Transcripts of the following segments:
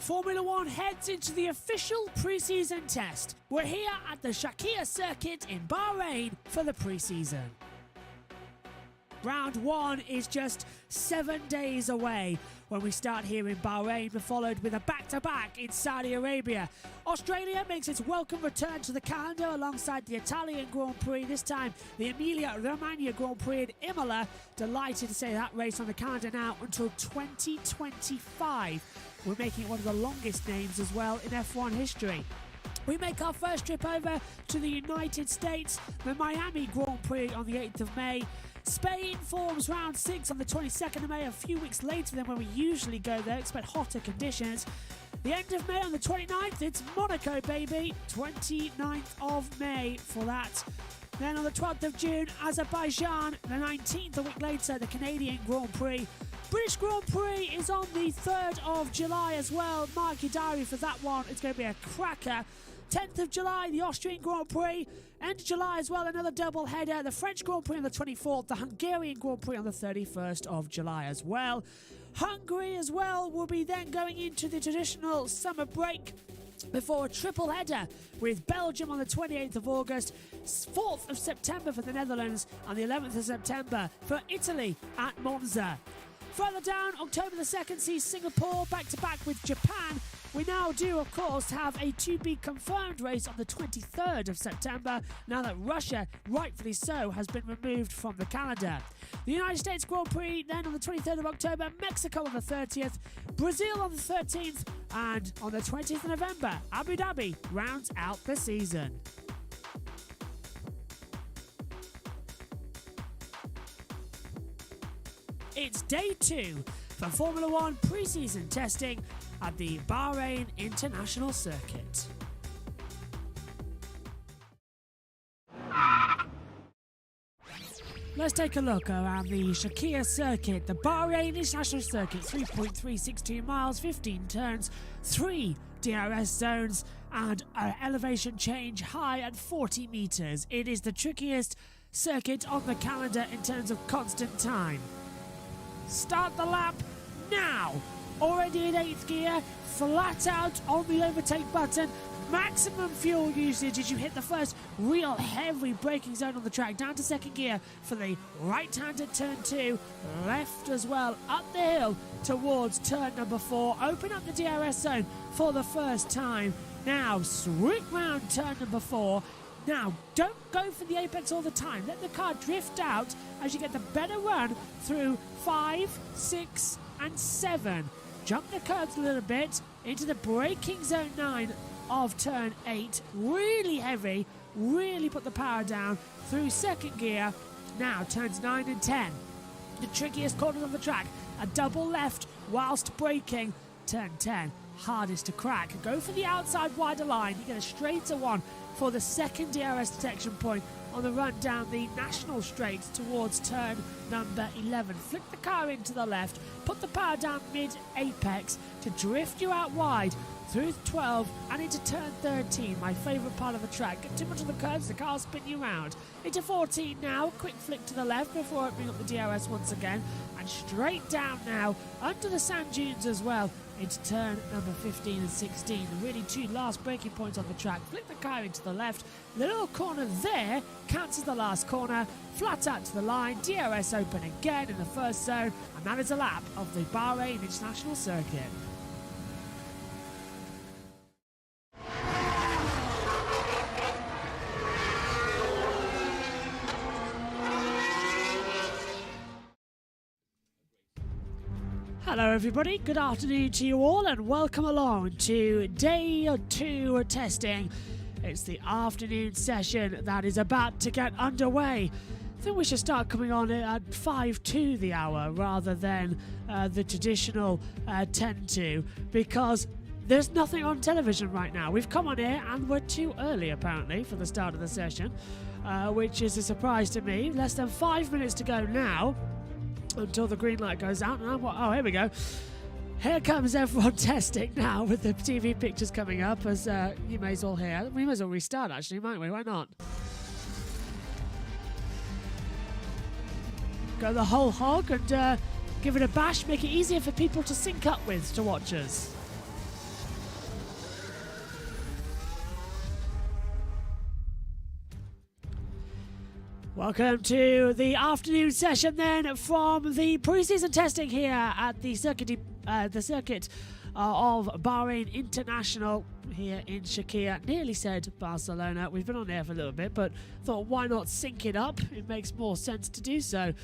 Formula One heads into the official pre-season test. We're here at the Sakhir circuit in Bahrain for the pre-season. Round 1 is just 7 days away when we start here in Bahrain, followed with a back-to-back in Saudi Arabia. Australia makes its welcome return to the calendar alongside the Italian Grand Prix, this time the Emilia-Romagna Grand Prix in Imola. Delighted to say that race on the calendar now until 2025. We're making it one of the longest names as well in F1 history. We make our first trip over to the United States, the Miami Grand Prix on the 8th of May. Spain forms round 6 on the 22nd of May, a few weeks later than when we usually go there. Expect hotter conditions. The end of May on the 29th, it's Monaco, baby. 29th of May for that. Then on the 12th of June, Azerbaijan. The 19th, a week later, the Canadian Grand Prix. British Grand Prix is on the 3rd of July as well. Mark your diary for that one. It's going to be a cracker. 10th of July, the Austrian Grand Prix. End of July as well, another double header. The French Grand Prix on the 24th, the Hungarian Grand Prix on the 31st of July as well. Hungary as well will be then going into the traditional summer break before a triple header with Belgium on the 28th of August, 4th of September for the Netherlands, and the 11th of September for Italy at Monza. Further down, October the 2nd sees Singapore back-to-back with Japan. We now do, of course, have a to-be-confirmed race on the 23rd of September, now that Russia, rightfully so, has been removed from the calendar. The United States Grand Prix then on the 23rd of October, Mexico on the 30th, Brazil on the 13th, and on the 20th of November, Abu Dhabi rounds out the season. It's day 2 for Formula One pre-season testing at the Bahrain International Circuit. Let's take a look around the Sakhir circuit, the Bahrain International Circuit, 3.362 miles, 15 turns, 3 DRS zones, and an elevation change high at 40 meters. It is the trickiest circuit on the calendar in terms of constant time. Start the lap now. Already in 8th gear, flat out on the overtake button. Maximum fuel usage as you hit the first real heavy braking zone on the track. Down to 2nd gear for the right-handed turn 2. Left as well, up the hill towards turn number 4. Open up the DRS zone for the first time. Now sweep round turn number 4. Now, don't go for the apex all the time. Let the car drift out as you get the better run through 5, 6, and 7. Jump the curves a little bit into the braking zone 9 of turn 8. Really heavy. Really put the power down through 2nd gear. Now, turns 9 and 10. The trickiest corners on the track. A double left whilst braking. Turn 10. Hardest to crack. Go for the outside wider line. You get a straighter one for the 2nd DRS detection point on the run down the national straight towards turn number 11. Flick the car into the left, put the power down mid-apex to drift you out wide through 12 and into turn 13, my favourite part of the track. Get too much of the curves, the car will spin you round. Into 14 now, quick flick to the left before opening up the DRS once again, and straight down now, under the sand dunes as well, into turn number 15 and 16. Really 2 last braking points on the track. Flick the car into the left. The little corner there counts as the last corner. Flat out to the line. DRS open again in the first zone. And that is a lap of the Bahrain International Circuit. Hello everybody, good afternoon to you all and welcome along to day 2 testing. It's the afternoon session that is about to get underway. I think we should start coming on at 5 to the hour rather than the traditional 10 to, because there's nothing on television right now. We've come on here and we're too early apparently for the start of the session, which is a surprise to me. Less than 5 minutes to go now until the green light goes out, and oh, here we go. Here comes everyone testing now with the TV pictures coming up, as you may as well hear. We may as well restart actually, might we? Why not? Go the whole hog and give it a bash, make it easier for people to sync up with to watch us. Welcome to the afternoon session then from the pre-season testing here at the circuit of Bahrain International here in Sakhir. Nearly said Barcelona. We've been on there for a little bit, but thought why not sync it up? It makes more sense to do so.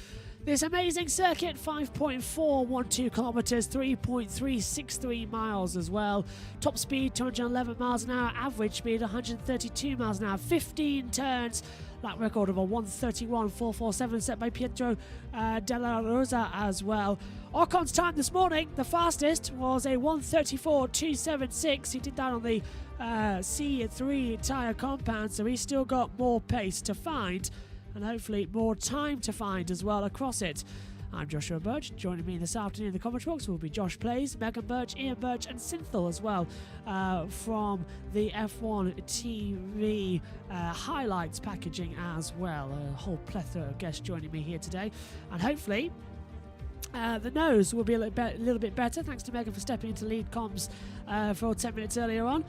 This amazing circuit, 5.412 kilometers, 3.363 miles as well. Top speed 211 miles an hour, average speed 132 miles an hour, 15 turns. That record of a 131.447 set by Pietro Della Rosa as well. Ocon's time this morning, the fastest, was a 134.276. He did that on the C3 tyre compound, so he's still got more pace to find and hopefully more time to find as well across it. I'm Joshua Birch. Joining me this afternoon in the commentary box will be Josh Plays, Megan Birch, Ian Birch and Synthel as well from the F1 TV highlights packaging as well. A whole plethora of guests joining me here today, and hopefully the nose will be a little bit better, thanks to Megan for stepping into lead comms for 10 minutes earlier on.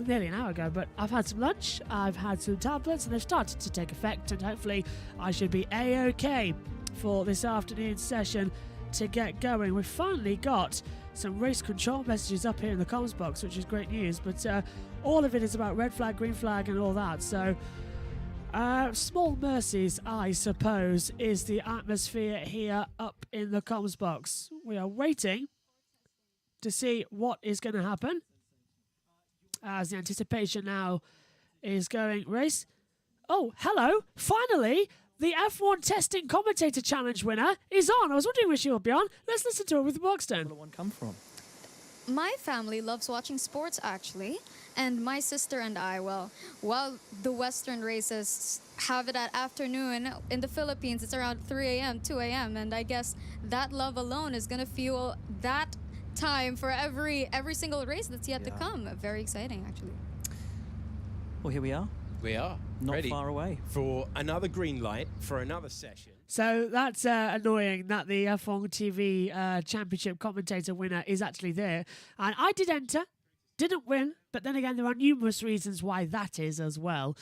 Nearly an hour ago, but I've had some lunch, I've had some tablets, and they've started to take effect, and hopefully I should be A-OK for this afternoon's session to get going. We've finally got some race control messages up here in the comms box, which is great news, but all of it is about red flag, green flag and all that, so small mercies, I suppose, is the atmosphere here up in the comms box. We are waiting to see what is going to happen as the anticipation now is going. Race. Oh, hello. Finally, the F1 Testing Commentator Challenge winner is on. I was wondering where she would be on. Let's listen to her with Buxton. Where did one come from? My family loves watching sports, actually. And my sister and I, well, while the Western races have it at afternoon, in the Philippines, it's around 3 a.m., 2 a.m. And I guess that love alone is going to fuel that time for every single race that's yet to come. Very exciting, actually. Well, here we are. We are not ready far away for another green light for another session. So that's annoying that the F1 TV Championship commentator winner is actually there. And I did enter, didn't win, but then again, there are numerous reasons why that is as well,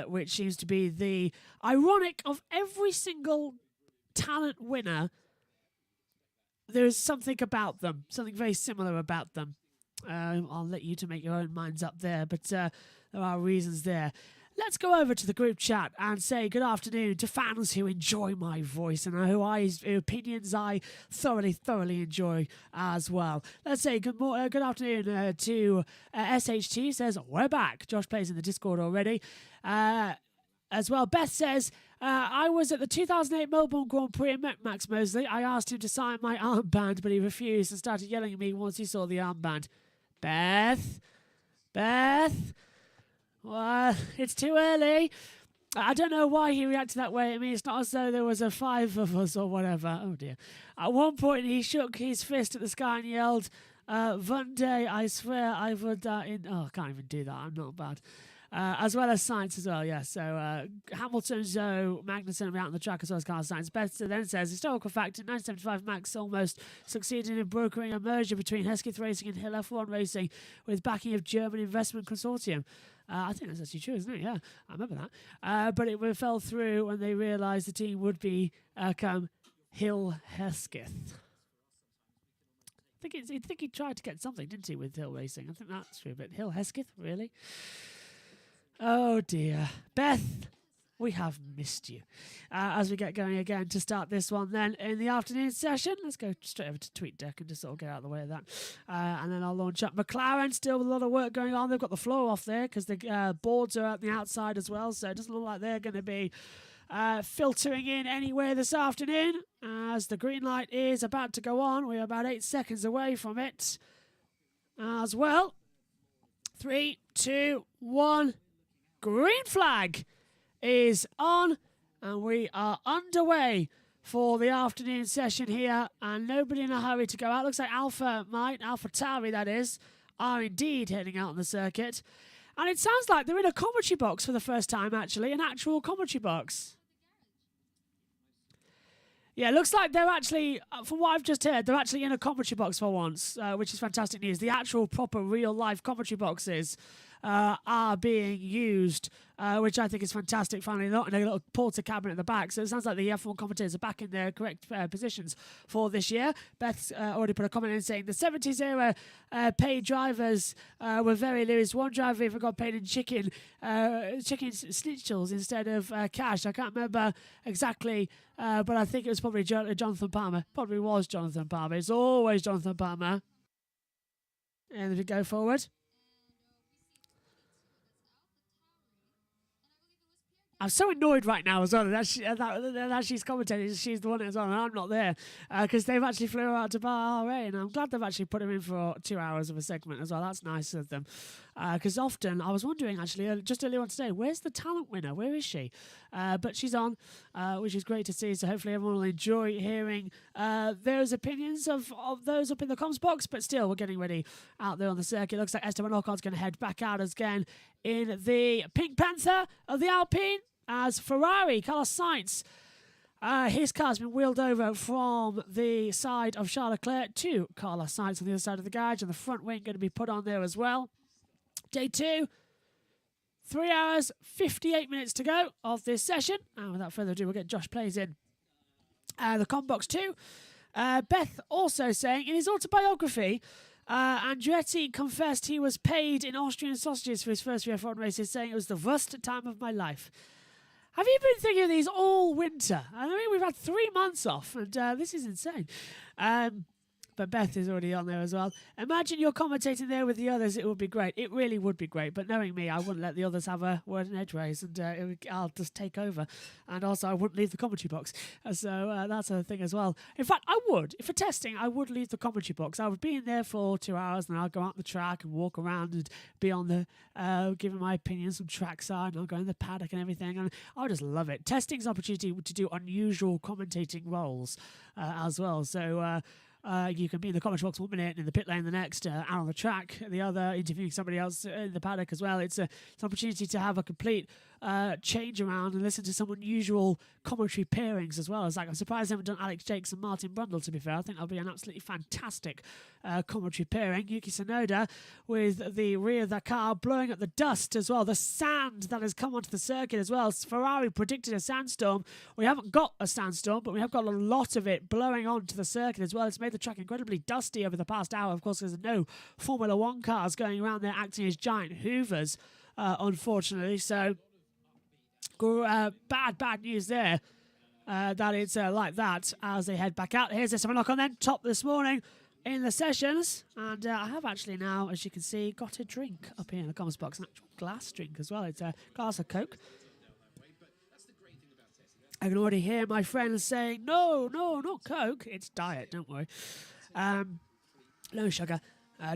which seems to be the ironic of every single talent winner. There is something about them, something very similar about them. I'll let you to make your own minds up there, but there are reasons there. Let's go over to the group chat and say good afternoon to fans who enjoy my voice and whose opinions I thoroughly enjoy as well. Let's say good afternoon to SHT, says, we're back. Josh Plays in the Discord already. As well, Beth says, I was at the 2008 Melbourne Grand Prix and met Max Mosley. I asked him to sign my armband, but he refused and started yelling at me once he saw the armband. Beth? Well, it's too early. I don't know why he reacted that way. I mean, it's not as though there was a 5 of us or whatever. Oh, dear. At one point, he shook his fist at the sky and yelled, one day, I swear I would... I can't even do that. I'm not bad. As well as science as well, yes. So Hamilton, Zoe, Magnussen out on the track as well as car science. Beth then says, historical fact, in 1975, Max almost succeeded in brokering a merger between Hesketh Racing and Hill F1 Racing with backing of German Investment Consortium. I think that's actually true, isn't it? Yeah, I remember that. But it fell through when they realised the team would become Hill Hesketh. I think he tried to get something, didn't he, with Hill Racing? I think that's true, but Hill Hesketh, really? Oh dear. Beth, we have missed you. As we get going again to start this one then in the afternoon session, let's go straight over to TweetDeck and just sort of get out of the way of that. And then I'll launch up McLaren, still with a lot of work going on. They've got the floor off there because the boards are at the outside as well, so it doesn't look like they're going to be filtering in anywhere this afternoon. As the green light is about to go on, we're about 8 seconds away from it as well. 3, 2, 1... Green flag is on, and we are underway for the afternoon session here, and nobody in a hurry to go out. Looks like Alpha Tauri, that is, are indeed heading out on the circuit. And it sounds like they're in a commentary box for the first time, actually, an actual commentary box. Yeah, it looks like they're actually, from what I've just heard, they're actually in a commentary box for once, which is fantastic news. The actual proper real-life commentary boxes are being used, which I think is fantastic. Finally, not in a little porter cabin at the back. So it sounds like the F1 commentators are back in their correct positions for this year. Beth's already put a comment in saying the 70s era paid drivers were very loose. One driver even got paid in chicken schnitzels instead of cash. I can't remember exactly, but I think it was probably Jonathan Palmer. Probably was Jonathan Palmer. It's always Jonathan Palmer. And if we go forward. I'm so annoyed right now as well that she's commentating. She's the one that's on and I'm not there because they've actually flew her out to Bahrain. I'm glad they've actually put him in for 2 hours of a segment as well. That's nice of them because often I was wondering actually just earlier on today, where's the talent winner? Where is she? But she's on, which is great to see. So hopefully everyone will enjoy hearing those opinions of those up in the comms box. But still, we're getting ready out there on the circuit. Looks like Esteban Ocon's going to head back out again in the Pink Panther of the Alpine. As Ferrari, Carlos Sainz, his car's been wheeled over from the side of Charles Leclerc to Carlos Sainz on the other side of the garage, and the front wing going to be put on there as well. Day 2, 3 hours, 58 minutes to go of this session. And without further ado, we'll get Josh Plays in the combox too. Beth also saying, in his autobiography, Andretti confessed he was paid in Austrian sausages for his first few F1 races, saying it was the worst time of my life. Have you been thinking of these all winter? I mean, we've had 3 months off, and this is insane. But Beth is already on there as well. Imagine you're commentating there with the others. It would be great. It really would be great. But knowing me, I wouldn't let the others have a word in edgeways, and I'll just take over. And also, I wouldn't leave the commentary box. So that's a thing as well. In fact, I would. If for testing, I would leave the commentary box. I would be in there for 2 hours, and then I'll go out the track and walk around and be on the giving my opinions on trackside, and I'll go in the paddock and everything. And I just love it. Testing's an opportunity to do unusual commentating roles as well. So you can be in the commentary box 1 minute, in the pit lane the next, out on the track the other, interviewing somebody else in the paddock as well. It's an opportunity to have a complete change around and listen to some unusual commentary pairings as well. It's like, I'm surprised they haven't done Alex Jakes and Martin Brundle, to be fair. I think that'll be an absolutely fantastic commentary pairing. Yuki Tsunoda with the rear of the car blowing up the dust as well, the sand that has come onto the circuit as well. Ferrari predicted a sandstorm. We haven't got a sandstorm, but we have got a lot of it blowing onto the circuit as well. It's made the track incredibly dusty over the past hour. Of course, there's no Formula One cars going around there acting as giant hoovers, unfortunately. So bad news there that it's like that as they head back out. Here's Esteban Ocon then, top this morning in the sessions. And I have actually now, as you can see, got a drink up here in the comments box, an actual glass drink as well. It's a glass of Coke. I can already hear my friends saying, no, not Coke. It's diet, don't worry. No sugar,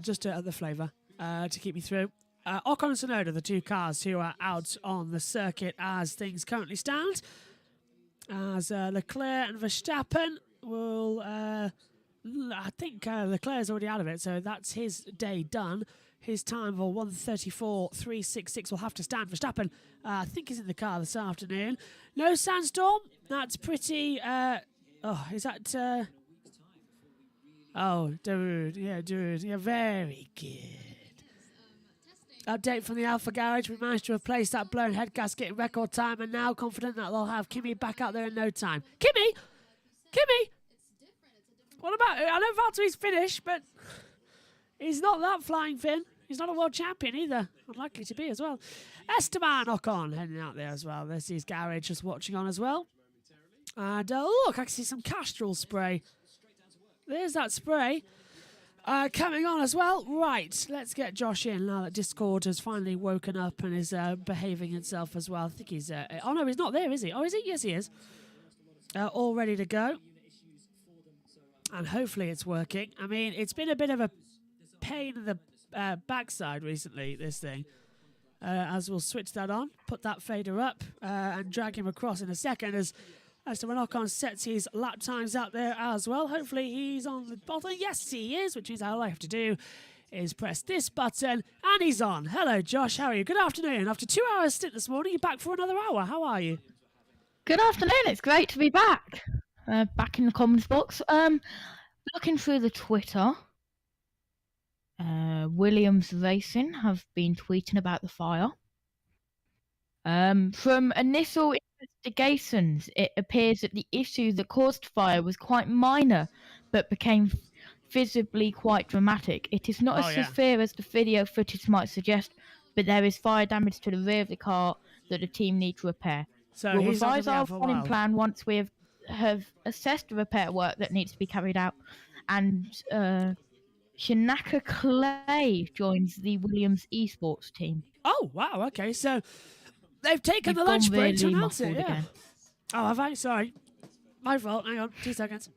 just the flavour to keep me through. Ocon and Tsunoda, the two cars who are out on the circuit as things currently stand. As Leclerc and Verstappen will, I think Leclerc's already out of it, so that's his day done. His time for 1:34.366 will have to stand. Verstappen, I think, is in the car this afternoon. No sandstorm. That's pretty. Is that? Dude. Yeah, very good. Update from the Alpha Garage. We managed to replace that blown head gasket in record time, and now confident that they'll have Kimi back out there in no time. Kimi. What about? I know Valtteri's finished, but he's not that flying fin. He's not a world champion either. Unlikely to be as well. Esteban Ocon heading out there as well. There's his garage just watching on as well. And look, I can see some Castrol spray. There's that spray coming on as well. Right, let's get Josh in now that Discord has finally woken up and is behaving itself as well. I think he's... oh, no, he's not there, is he? Oh, is he? Yes, he is. All ready to go. And hopefully it's working. I mean, it's been a bit of a pain in the backside recently, this thing. As we'll switch that on, put that fader up, and drag him across in a second as Esteban Ocon sets his lap times out there as well. Hopefully he's on the bottom. Yes, he is, which means all I have to do is press this button, and he's on. Hello, Josh. How are you? Good afternoon. After 2 hours stint this morning, you're back for another hour. How are you? Good afternoon. It's great to be back. Back in the comments box. Looking through the Twitter. Williams Racing have been tweeting about the fire. From initial investigations, it appears that the issue that caused fire was quite minor, but became visibly quite dramatic. It is not as severe as the video footage might suggest, but there is fire damage to the rear of the car that the team need to repair. So We'll he's not revise gonna be our out for a running while. plan once we have assessed the repair work that needs to be carried out, and Shanaka Clay joins the Williams esports team. Oh, wow, okay. So they've taken You've the lunch gone break to really announce it. muffled Yeah. again. Oh, have I? Sorry. My fault. Hang on. 2 seconds.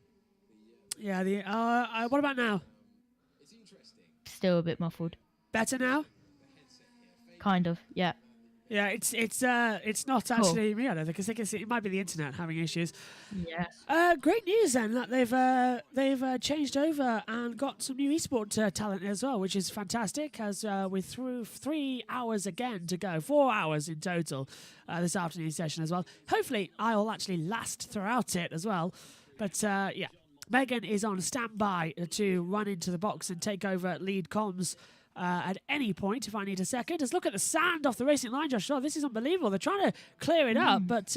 Yeah, what about now? Still a bit muffled. Better now? Kind of, yeah. Yeah, it's not actually me, I don't think. I think it might be the internet having issues. Yeah. Great news then that they've changed over and got some new esport talent as well, which is fantastic. As we're through 3 hours again to go, 4 hours in total this afternoon session as well. Hopefully, I'll actually last throughout it as well. But yeah, Megan is on standby to run into the box and take over lead comms. At any point, if I need a second. Just look at the sand off the racing line, Josh. Oh, this is unbelievable. They're trying to clear it up, but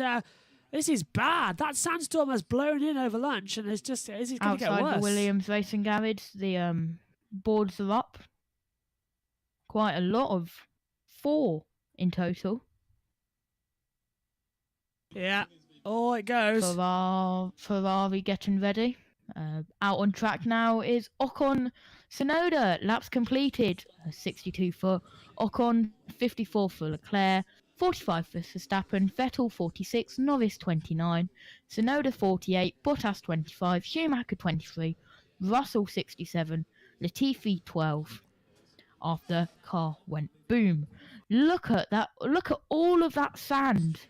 this is bad. That sandstorm has blown in over lunch, and it's just going to get worse. Outside the Williams Racing Garage, the boards are up. Quite a lot of 4 in total. Yeah. Oh, it goes. Ferrari getting ready. Out on track now is Ocon Tsunoda. Laps completed. 62 for Ocon, 54 for Leclerc, 45 for Verstappen, Vettel 46, Norris 29, Tsunoda 48, Bottas 25, Schumacher 23, Russell 67, Latifi 12. After car went boom. Look at that! Look at all of that sand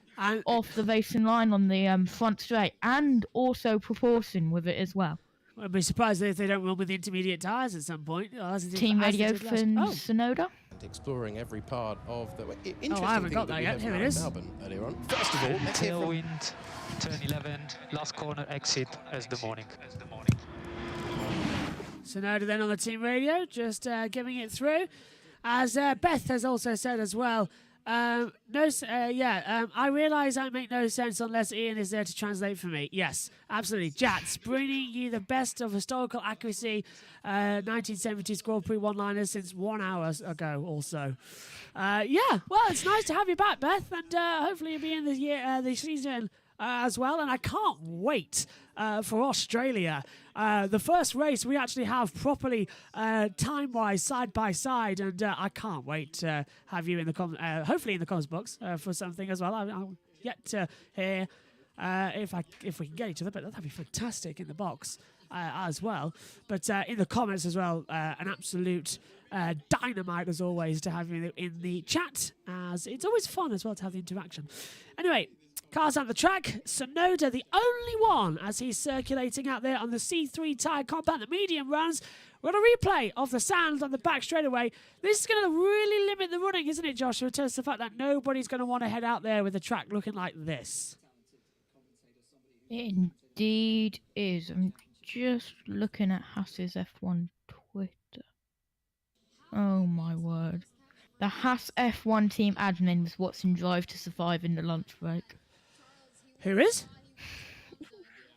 off the racing line on the front straight, and also proportion with it as well. I'd be surprised if they don't run with intermediate tyres at some point. Team radio for Tsunoda. Exploring every part of the interesting I haven't got that yet. Here it is. Melbourne earlier on. First of all, let's hear from tailwind, turn 11, last corner exit as the morning. Tsunoda then on the team radio, just giving it through. As Beth has also said as well, I realise I make no sense unless Ian is there to translate for me. Yes, absolutely. Jats, bringing you the best of historical accuracy, 1970s Grand Prix one-liners since 1 hour ago or so. Well, it's nice to have you back, Beth, and hopefully you'll be in the season as well. And I can't wait for Australia. The first race we actually have properly time-wise, side by side, and I can't wait to have you in the hopefully in the comms box for something as well. I'll yet to hear if we can get each other, but that'd be fantastic in the box as well. But in the comments as well, an absolute dynamite as always to have you in the chat, as it's always fun as well to have the interaction. Anyway. Cars on the track, Tsunoda the only one as he's circulating out there on the C3 tyre compound, the medium runs. We've got a replay of the sand on the back straightaway. This is going to really limit the running, isn't it, Joshua? It tells the fact that nobody's going to want to head out there with the track looking like this. It indeed is. I'm just looking at Haas's F1 Twitter. Oh my word. The Haas F1 team admin was watching Drive to Survive in the lunch break. Who is?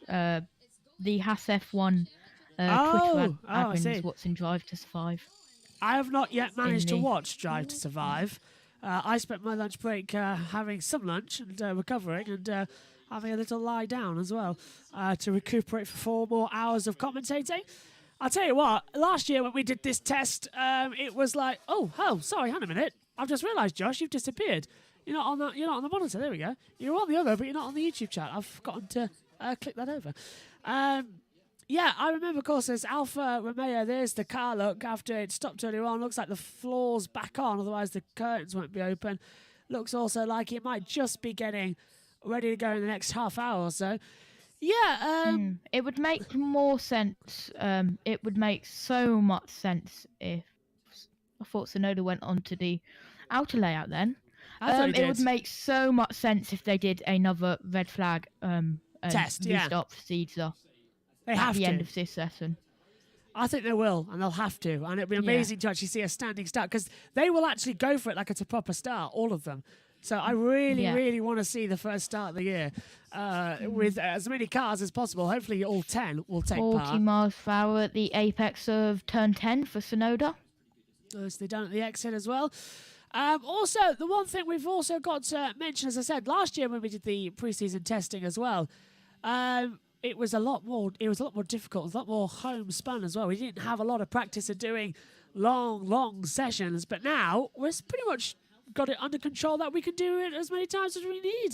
The Haas F1 Twitter admin is watching Drive to Survive. I have not yet managed to watch Drive to Survive. I spent my lunch break having some lunch and recovering and having a little lie down as well to recuperate for 4 more hours of commentating. I'll tell you what, last year when we did this test, it was like, sorry, hang a minute. I've just realised, Josh, you've disappeared. You're not on the monitor. There we go. You're on the other, but you're not on the YouTube chat. I've forgotten to click that over. I remember, of course, there's Alfa Romeo. There's the car look after it stopped earlier on. Looks like the floor's back on, otherwise the curtains won't be open. Looks also like it might just be getting ready to go in the next half hour or so. It would make more sense. It would make so much sense if I thought Tsunoda went on to the outer layout then. It would make so much sense if they did another red flag test, restart procedure they at have the to. end of this session. I think they will, and they'll have to. And it'll be amazing to actually see a standing start, because they will actually go for it like it's a proper start, all of them. So I really, really want to see the first start of the year with as many cars as possible. Hopefully all 10 will take 40 part. miles per hour at the apex of turn 10 for Sonoda. Nicely done at the exit as well. Also, the one thing we've also got to mention, as I said, last year when we did the pre-season testing as well, it was a lot more difficult, it was a lot more homespun as well. We didn't have a lot of practice of doing long sessions, but now we're pretty much got it under control that we can do it as many times as we need.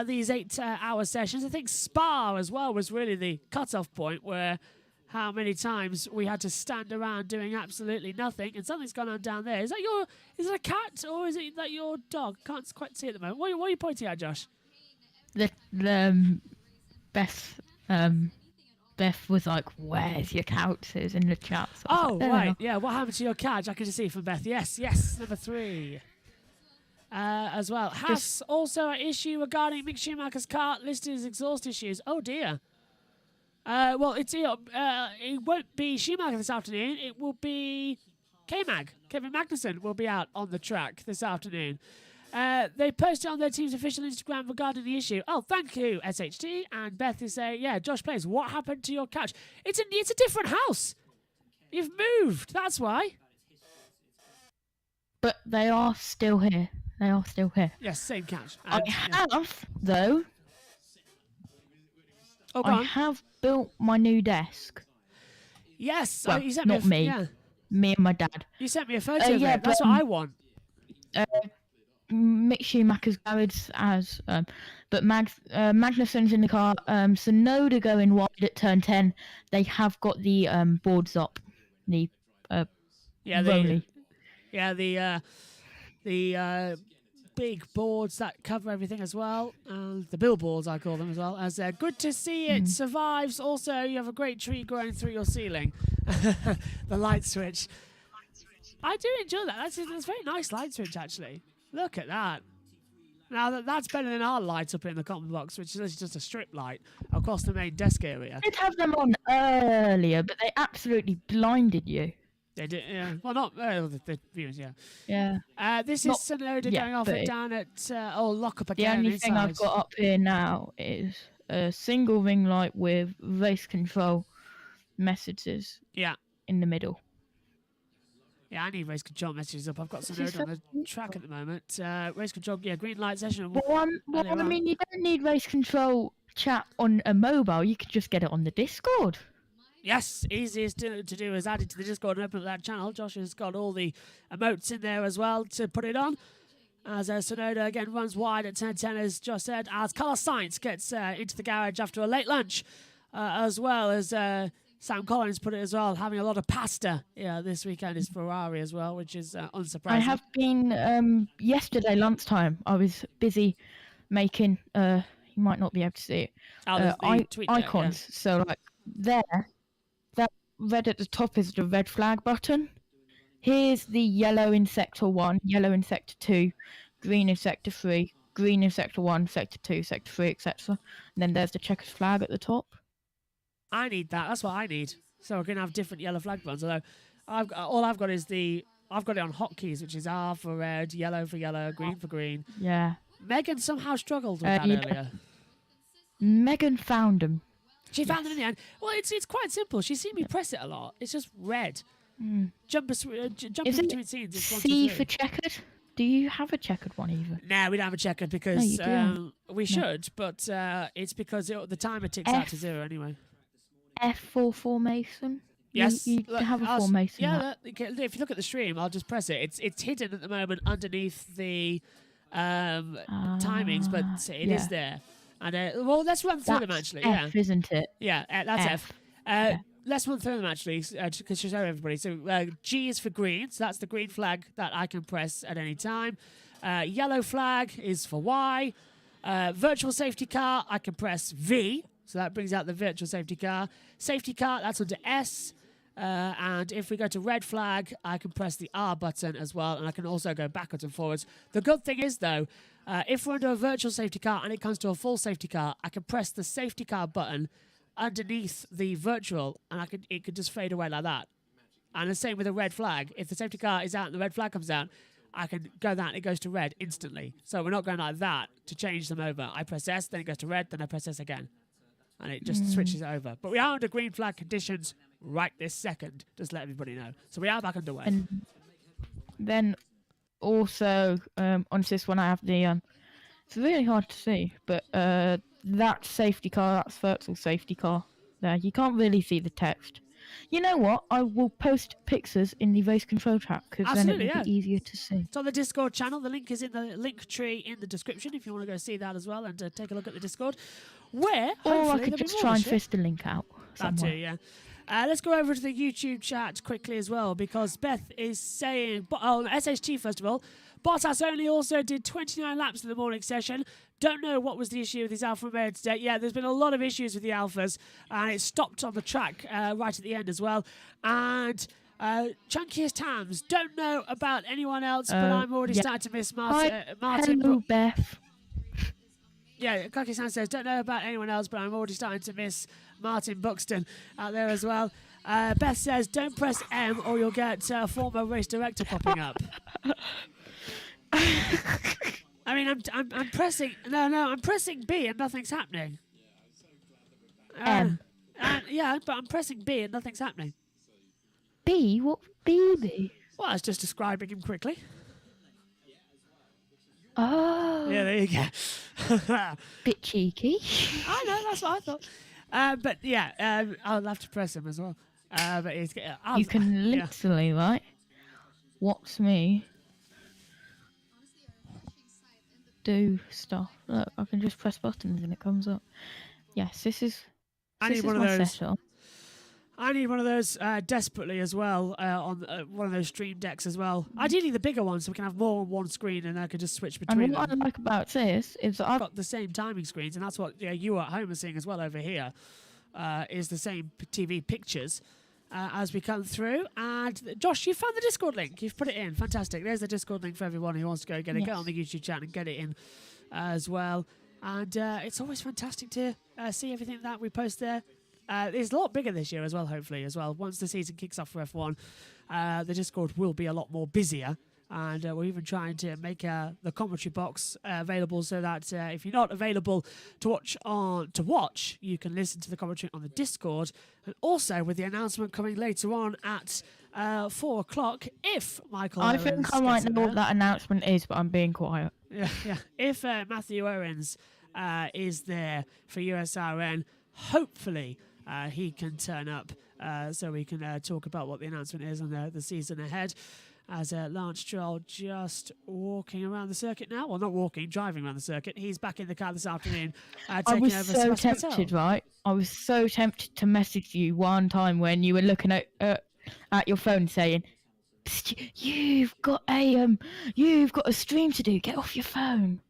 These 8-hour sessions. I think Spa as well was really the cut-off point, where how many times we had to stand around doing absolutely nothing, and something's gone on down there. Is it a cat, or is it that your dog? Can't quite see at the moment. What are you pointing at, Josh? The Beth was like, "Where's your couches?" in the chat. So I was like, Right, yeah. What happened to your couch? I can just see it from Beth. Yes, number 3. As well. Haas also an issue regarding Mick Schumacher's car listed as exhaust issues. Oh dear. Well, it won't be Schumacher this afternoon. It will be K-Mag. Kevin Magnussen will be out on the track this afternoon. They posted on their team's official Instagram regarding the issue. Oh, thank you, SHT. And Beth is saying, yeah, Josh Plays, what happened to your couch? It's a different house. You've moved. That's why. But they are still here. Yes, same couch. I have, though. Oh, go I on. have built my new desk. Yes. Well, you sent not me. Yeah. Me and my dad. You sent me a photo of it. That's but, what I want. Mick Schumacher's garage as, but Magnussen's in the car. Sonoda going wide at turn 10. They have got the boards up. The rolly. The big boards that cover everything as well, and the billboards I call them as well. As good to see it survives. Also, you have a great tree growing through your ceiling. The light switch. I do enjoy that. That's a very nice light switch, actually. Look at that. Now that's better than our lights up in the common box, which is just a strip light across the main desk area. I did have them on earlier, but they absolutely blinded you. They did, yeah. Well, not the viewers, yeah. Yeah. This Not is Sonoda yet, going off but and down at lock up The again. only thing I've got up here now is a single ring light with race control messages in the middle. Yeah, I need race control messages up. I've got Sonoda on the track at the moment. Race control, green light session. Well, I mean, you don't need race control chat on a mobile. You could just get it on the Discord. Yes, easiest to do is add it to the Discord and open up that channel. Josh has got all the emotes in there as well to put it on. As Sonoda again runs wide at 10-10, as Josh said, as Carlos Sainz gets into the garage after a late lunch, as well as Sam Collins put it as well, having a lot of pasta this weekend is Ferrari as well, which is unsurprising. I have been, yesterday lunchtime, I was busy making, you might not be able to see it, icons. So, like, there, that red at the top is the red flag button. Here's the yellow in Sector 1, yellow in Sector 2, green in Sector 3, green in Sector 1, Sector 2, Sector 3, etc. And then there's the checkered flag at the top. I need that. That's what I need. So I can have different yellow flag buttons. Although all I've got is I've got it on hotkeys, which is R for red, yellow for yellow, green for green. Yeah. Megan somehow struggled with that earlier. Megan found them. She found them in the end. Well, it's quite simple. She's seen me press it a lot. It's just red. Jumping between scenes. It's C for checkered? Do you have a checkered one even? No, we don't have a checkered because we should, but it's because the timer ticks out to 0 anyway. F for formation? Yes. You have a formation. Yeah, if you look at the stream, I'll just press it. It's hidden at the moment underneath the timings, but it is there. And well, let's run through them actually. F, isn't it? Yeah, that's F. Let's run through them actually, to show everybody. So G is for green, so that's the green flag that I can press at any time. Yellow flag is for Y. Virtual safety car, I can press V, so that brings out the virtual safety car. Safety car, that's under S. And if we go to red flag, I can press the R button as well, and I can also go backwards and forwards. The good thing is, though, if we're under a virtual safety car and it comes to a full safety car, I can press the safety car button underneath the virtual, and it could just fade away like that. And the same with a red flag. If the safety car is out and the red flag comes out, I can go that and it goes to red instantly. So we're not going like that to change them over. I press S, then it goes to red, then I press S again. And it just switches it over. But we are under green flag conditions right this second, just to let everybody know. So we are back underway. And then also, on this one I have the, it's really hard to see, but that safety car, that's virtual safety car there, you can't really see the text. You know what? I will post pictures in the race control track because then it will be easier to see. It's on the Discord channel. The link is in the link tree in the description if you want to go see that as well and take a look at the Discord. Where, or I could just try and fish the link out somewhere. That too, yeah. Let's go over to the YouTube chat quickly as well because Beth is saying, SHT first of all, Bottas only also did 29 laps in the morning session. Don't know what was the issue with his Alfa Romeo today. Yeah, there's been a lot of issues with the Alphas, and it stopped on the track right at the end as well. And Chunkiest Hams, don't know about anyone else, but I'm already starting to miss Martin. Hello, Beth. Yeah, Chunkiest Hams says, don't know about anyone else, but I'm already starting to miss Martin Buxton out there as well. Beth says, don't press M or you'll get former race director popping up. I mean, I'm pressing. I'm pressing B and nothing's happening. Yeah, but I'm pressing B and nothing's happening. B? What B? Well, I was just describing him quickly. Oh. Yeah, there you go. Bit cheeky. I know, that's what I thought. But yeah, I'll have to press him as well. But he's, you can literally, right? Watch me do stuff. Look, I can just press buttons and it comes up. Yes, this is my setup. I need one of those desperately as well on one of those stream decks as well. Ideally the bigger one so we can have more on one screen and I can just switch between and what them. I like about this is that I've got the same timing screens and that's what you at home are seeing as well over here is the same TV pictures as we come through. And Josh, you found the Discord link. You've put it in. Fantastic. There's the Discord link for everyone who wants to go get it. Yes. Get on the YouTube chat and get it in as well. And it's always fantastic to see everything that we post there. It's a lot bigger this year as well, hopefully, as well. Once the season kicks off for F1, the Discord will be a lot more busier. And we're even trying to make the commentary box available so that if you're not available to watch, you can listen to the commentary on the Discord. And also with the announcement coming later on at 4 o'clock, if Michael I Owens think I might know there, what that announcement is, but I'm being quiet. Yeah. If Matthew Owens is there for USRN, hopefully he can turn up so we can talk about what the announcement is on the season ahead. As Lance Stroll just walking around the circuit now. Well, not walking, driving around the circuit. He's back in the car this afternoon. I was so tempted, right? I was so tempted to message you one time when you were looking at your phone saying, "You've got a stream to do. Get off your phone."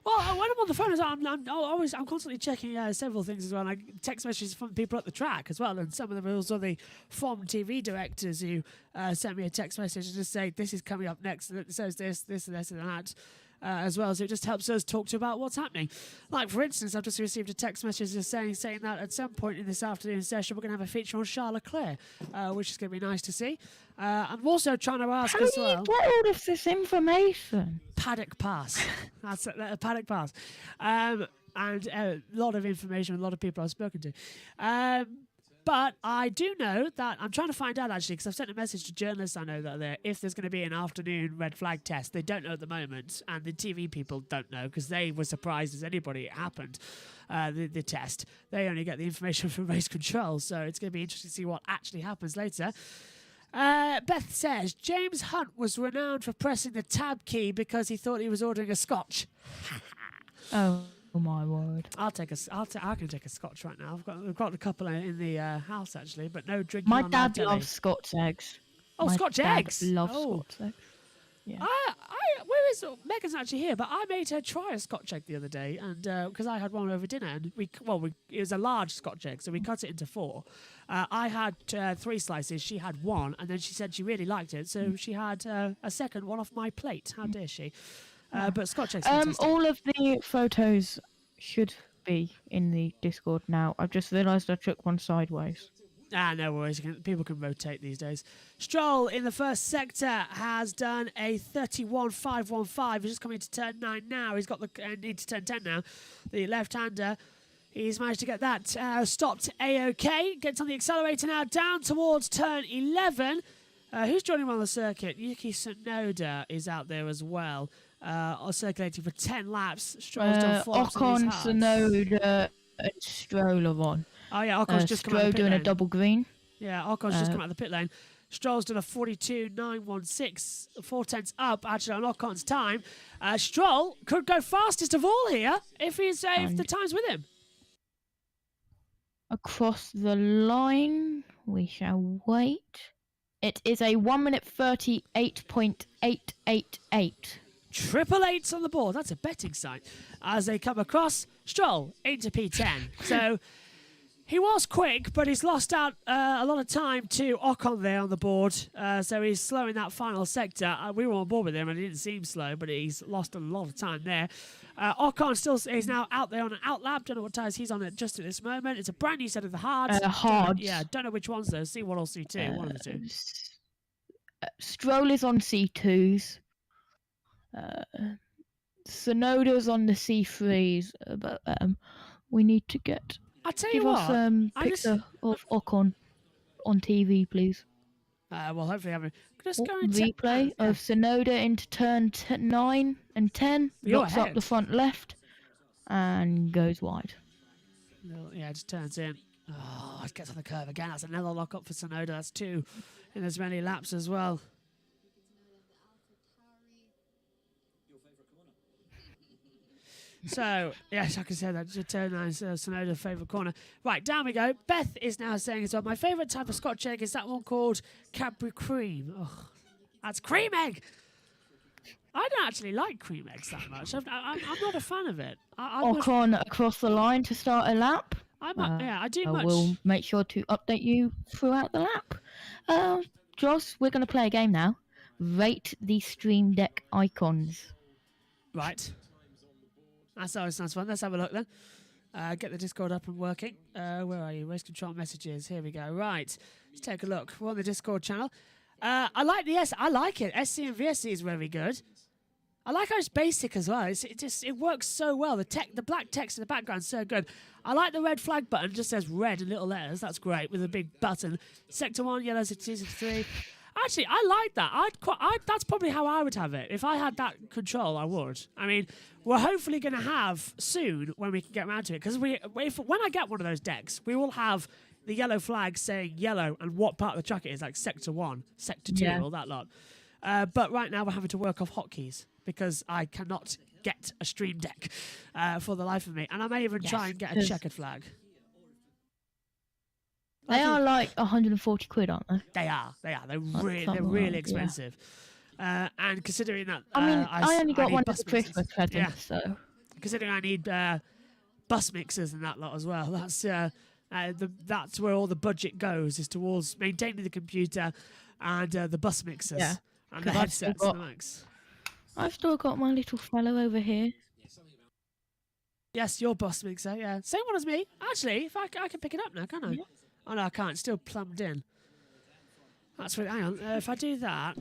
Well, when I'm on the phone, I'm constantly checking several things as well. Like text messages from people at the track as well, and some of them are also the FOM TV directors who sent me a text message and just say this is coming up next. It says this, and that. As well, so it just helps us talk to about what's happening. Like for instance, I've just received a text message just saying that at some point in this afternoon session we're going to have a feature on Charles Leclerc, which is going to be nice to see. I'm also trying to ask as well. How do you get all of this information? Paddock Pass. That's a Paddock Pass, and a lot of information. A lot of people I've spoken to. But I do know that I'm trying to find out actually because I've sent a message to journalists I know that are there if there's going to be an afternoon red flag test. They don't know at the moment, and the TV people don't know because they were surprised as anybody it happened. The test. They only get the information from race control, so it's going to be interesting to see what actually happens later. Beth says James Hunt was renowned for pressing the tab key because he thought he was ordering a scotch. Oh my word! I can take a scotch right now. We've got a couple in the house actually, but no drinking. My on dad telly. loves Scotch eggs. Oh, My Scotch dad eggs! Loves Oh. Scotch eggs. Yeah. Where is Megan's actually here? But I made her try a Scotch egg the other day, and because I had one over dinner, and it was a large Scotch egg, so we cut it into 4. I had 3 slices. She had 1, and then she said she really liked it, so she had a second one off my plate. How dare she? But Scotch eggs. All of the photos should USB in the Discord now. I've just realised I took one sideways. No worries. People can rotate these days. Stroll in the first sector has done a 31.515. He's just coming into turn 9 now. He's got the into turn 10 now. The left-hander. He's managed to get that stopped A-OK. Gets on the accelerator now down towards turn 11. Who's joining him on the circuit? Yuki Tsunoda is out there as well. Circulating for 10 laps. Stroll's done 4 laps on Ocon, these hards. Tsunoda, and Stroll are on. Oh yeah, Ocon's just come out of the pit doing lane. a double green. Yeah, Ocon's just come out of the pit lane. Stroll's done a 42.916, 4/10 up actually on Ocon's time. Stroll could go fastest of all here if the time's with him. Across the line, we shall wait. It is a 1 minute 38.888. Triple eights on the board. That's a betting site. As they come across, Stroll into P10. So he was quick, but he's lost out a lot of time to Ocon there on the board. So he's slowing that final sector. We were on board with him and it didn't seem slow, but he's lost a lot of time there. Ocon still is now out there on an outlap. Don't know what tyres he's on it just at this moment. It's a brand new set of the hards. Hards. Don't know which ones though. C1 or C2. One of the two. Stroll is on C2s. Tsunoda's on the C3s. But we need to get... I tell you Give what. us picture of Ocon on TV, please. Well, hopefully have a just go and replay of Tsunoda into turn 9 and 10. You're Locks up ahead. the front left and goes wide. No, yeah, just turns in. Oh, it gets on the curve again. That's another lock up for Tsunoda. That's 2 in as many laps as well. So, yes, like I said, that's turn 9, Tsunoda's favourite corner. Right, down we go. Beth is now saying as well, my favourite type of Scotch egg is that one called Cadbury Cream. Oh, that's cream egg. I don't actually like cream eggs that much. I'm not a fan of it. Ocon across the line to start a lap. I do much. We'll make sure to update you throughout the lap. Joss, we're going to play a game now. Rate the Stream Deck icons. Right. That always sounds fun. Let's have a look then. Get the Discord up and working. Where are you? Race control messages. Here we go. Right. Let's take a look. We're on the Discord channel. I like the S. I like it. SC and VSC is very good. I like how it's basic as well. It works so well. The black text in the background is so good. I like the red flag button. It just says red in little letters. That's great with a big button. Sector 1, yellow, sector 2, sector 3. Actually, I like that. That's probably how I would have it. If I had that control, I would. I mean, we're hopefully going to have soon when we can get around to it. Because when I get one of those decks, we will have the yellow flag saying yellow and what part of the track it is, like sector 1, sector 2, all that lot. But right now we're having to work off hotkeys because I cannot get a Stream Deck for the life of me. And I may even try and get a checkered flag. They are like 140 quid, aren't they? They are. They're really expensive. Yeah. And considering that... I only got one as a Christmas present, yeah. so... Considering I need bus mixers and that lot as well, that's where all the budget goes, is towards maintaining the computer and the bus mixers and the headsets and the mics. I've still got my little fellow over here. Yes, your bus mixer, yeah. Same one as me. Actually, if I can pick it up now, can't I? Yeah. Oh, no, I can't. It's still plumbed in. That's right. Hang on. If I do that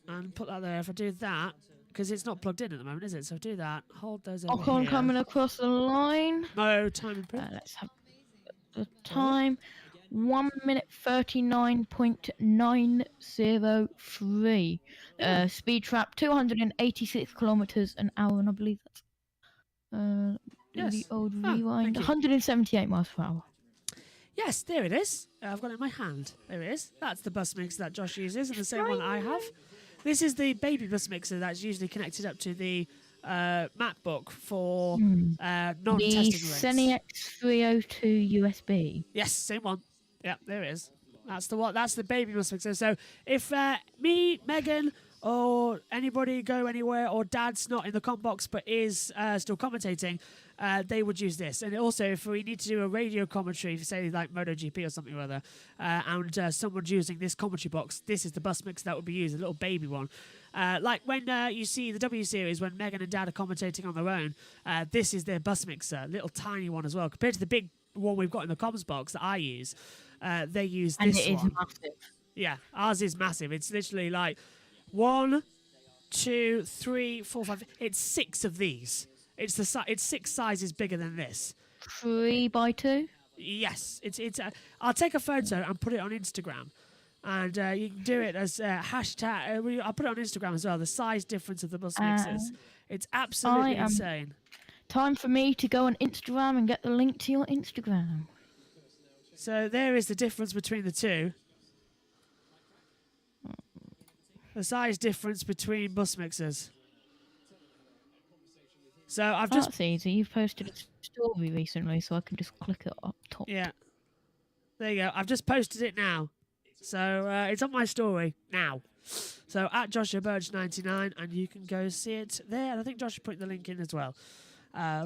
and put that there, if I do that, because it's not plugged in at the moment, is it? So do that. Hold those over Ocon here. coming across the line. No, time improved. Let's have the time. 1 minute 39.903. Speed trap 286 kilometers an hour, and I believe that's the old rewind. 178 miles per hour. Yes, there it is. I've got it in my hand. There it is. That's the bus mixer that Josh uses, and the same one that I have. This is the baby bus mixer that's usually connected up to the MacBook for non-testing the rigs. Senex 302 USB. Yes, same one. Yeah, there it is. That's the one. That's the baby bus mixer. So if me, Megan, or anybody go anywhere, or Dad's not in the comp box but is still commentating, they would use this. And also, if we need to do a radio commentary, say like MotoGP or something or other, and someone's using this commentary box, this is the bus mix that would be used, a little baby one. Like when you see the W Series, when Megan and Dad are commentating on their own, this is their bus mixer, little tiny one as well. Compared to the big one we've got in the comms box that I use, they use And this it is one. massive. Yeah, ours is massive. It's literally like 1, 2, 3, 4, 5. It's 6 of these. It's it's 6 sizes bigger than this. 3x2. Yes, it's. I'll take a photo and put it on Instagram, and you can do it as hashtag. I'll put it on Instagram as well. The size difference of the bus mixers. It's absolutely insane. Time for me to go on Instagram and get the link to your Instagram. So there is the difference between the two. The size difference between bus mixers. So I've just... That's easy. You've posted a story recently, so I can just click it up top. Yeah. There you go. I've just posted it now. So it's on my story now. So at Joshua Birch 99, and you can go see it there. And I think Josh put the link in as well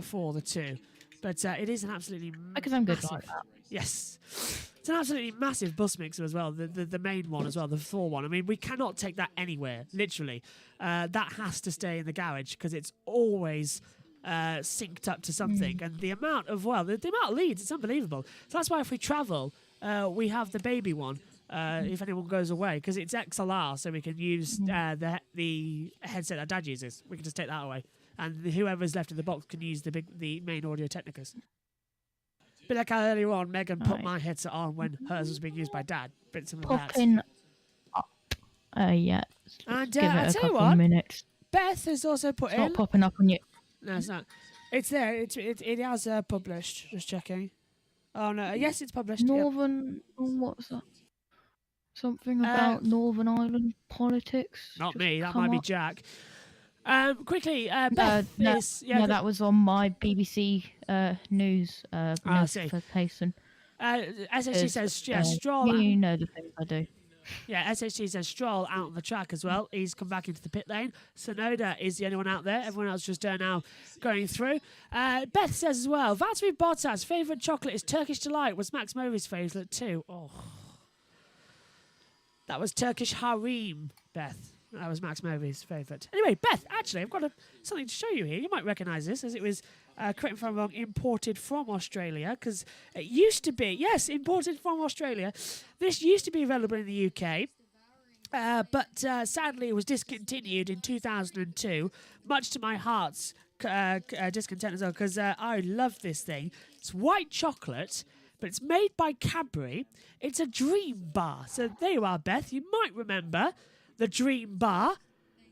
for the two. But it is an absolutely Because I'm good massive... like that. Yes. It's an absolutely massive bus mixer as well, the main one as well, the Thor one. I mean, we cannot take that anywhere, literally. That has to stay in the garage because it's always synced up to something. And the amount of, the amount of leads, it's unbelievable. So that's why if we travel, we have the baby one, if anyone goes away, because it's XLR, so we can use the headset that Dad uses. We can just take that away. And whoever's left in the box can use the main Audio Technicas. But like how earlier on, Megan put my headset on when hers was being used by Dad. Bit similar to that. Popping up. Yeah. And Give it I a tell you couple what, of minutes. Beth has also put It's in... not popping up on you. No, it's not. It's there. It has published. Just checking. Oh, no. Yes, it's published. Yep. Northern... What's that? Something about Northern Ireland politics? Not just me. That come might be up. Jack. Quickly, Beth is... No, that was on my BBC news I see. notification. SHT says, Stroll... You know the things I do. Yeah, SHT says Stroll out on the track as well. He's come back into the pit lane. Sonoda is the only one out there. Everyone else just now going through. Beth says as well, Valtteri Bottas' favourite chocolate is Turkish Delight. Was Max Movies' favourite too? Oh. That was Turkish Harim, Beth. That was Max Movies' favourite. Anyway, Beth, actually, I've got something to show you here. You might recognise this, as it was, correct me if I'm wrong, imported from Australia, because it used to be, yes, imported from Australia. This used to be available in the UK, but sadly it was discontinued in 2002, much to my heart's discontent as well, because I love this thing. It's white chocolate, but it's made by Cadbury. It's a Dream Bar. So there you are, Beth. You might remember the Dream Bar.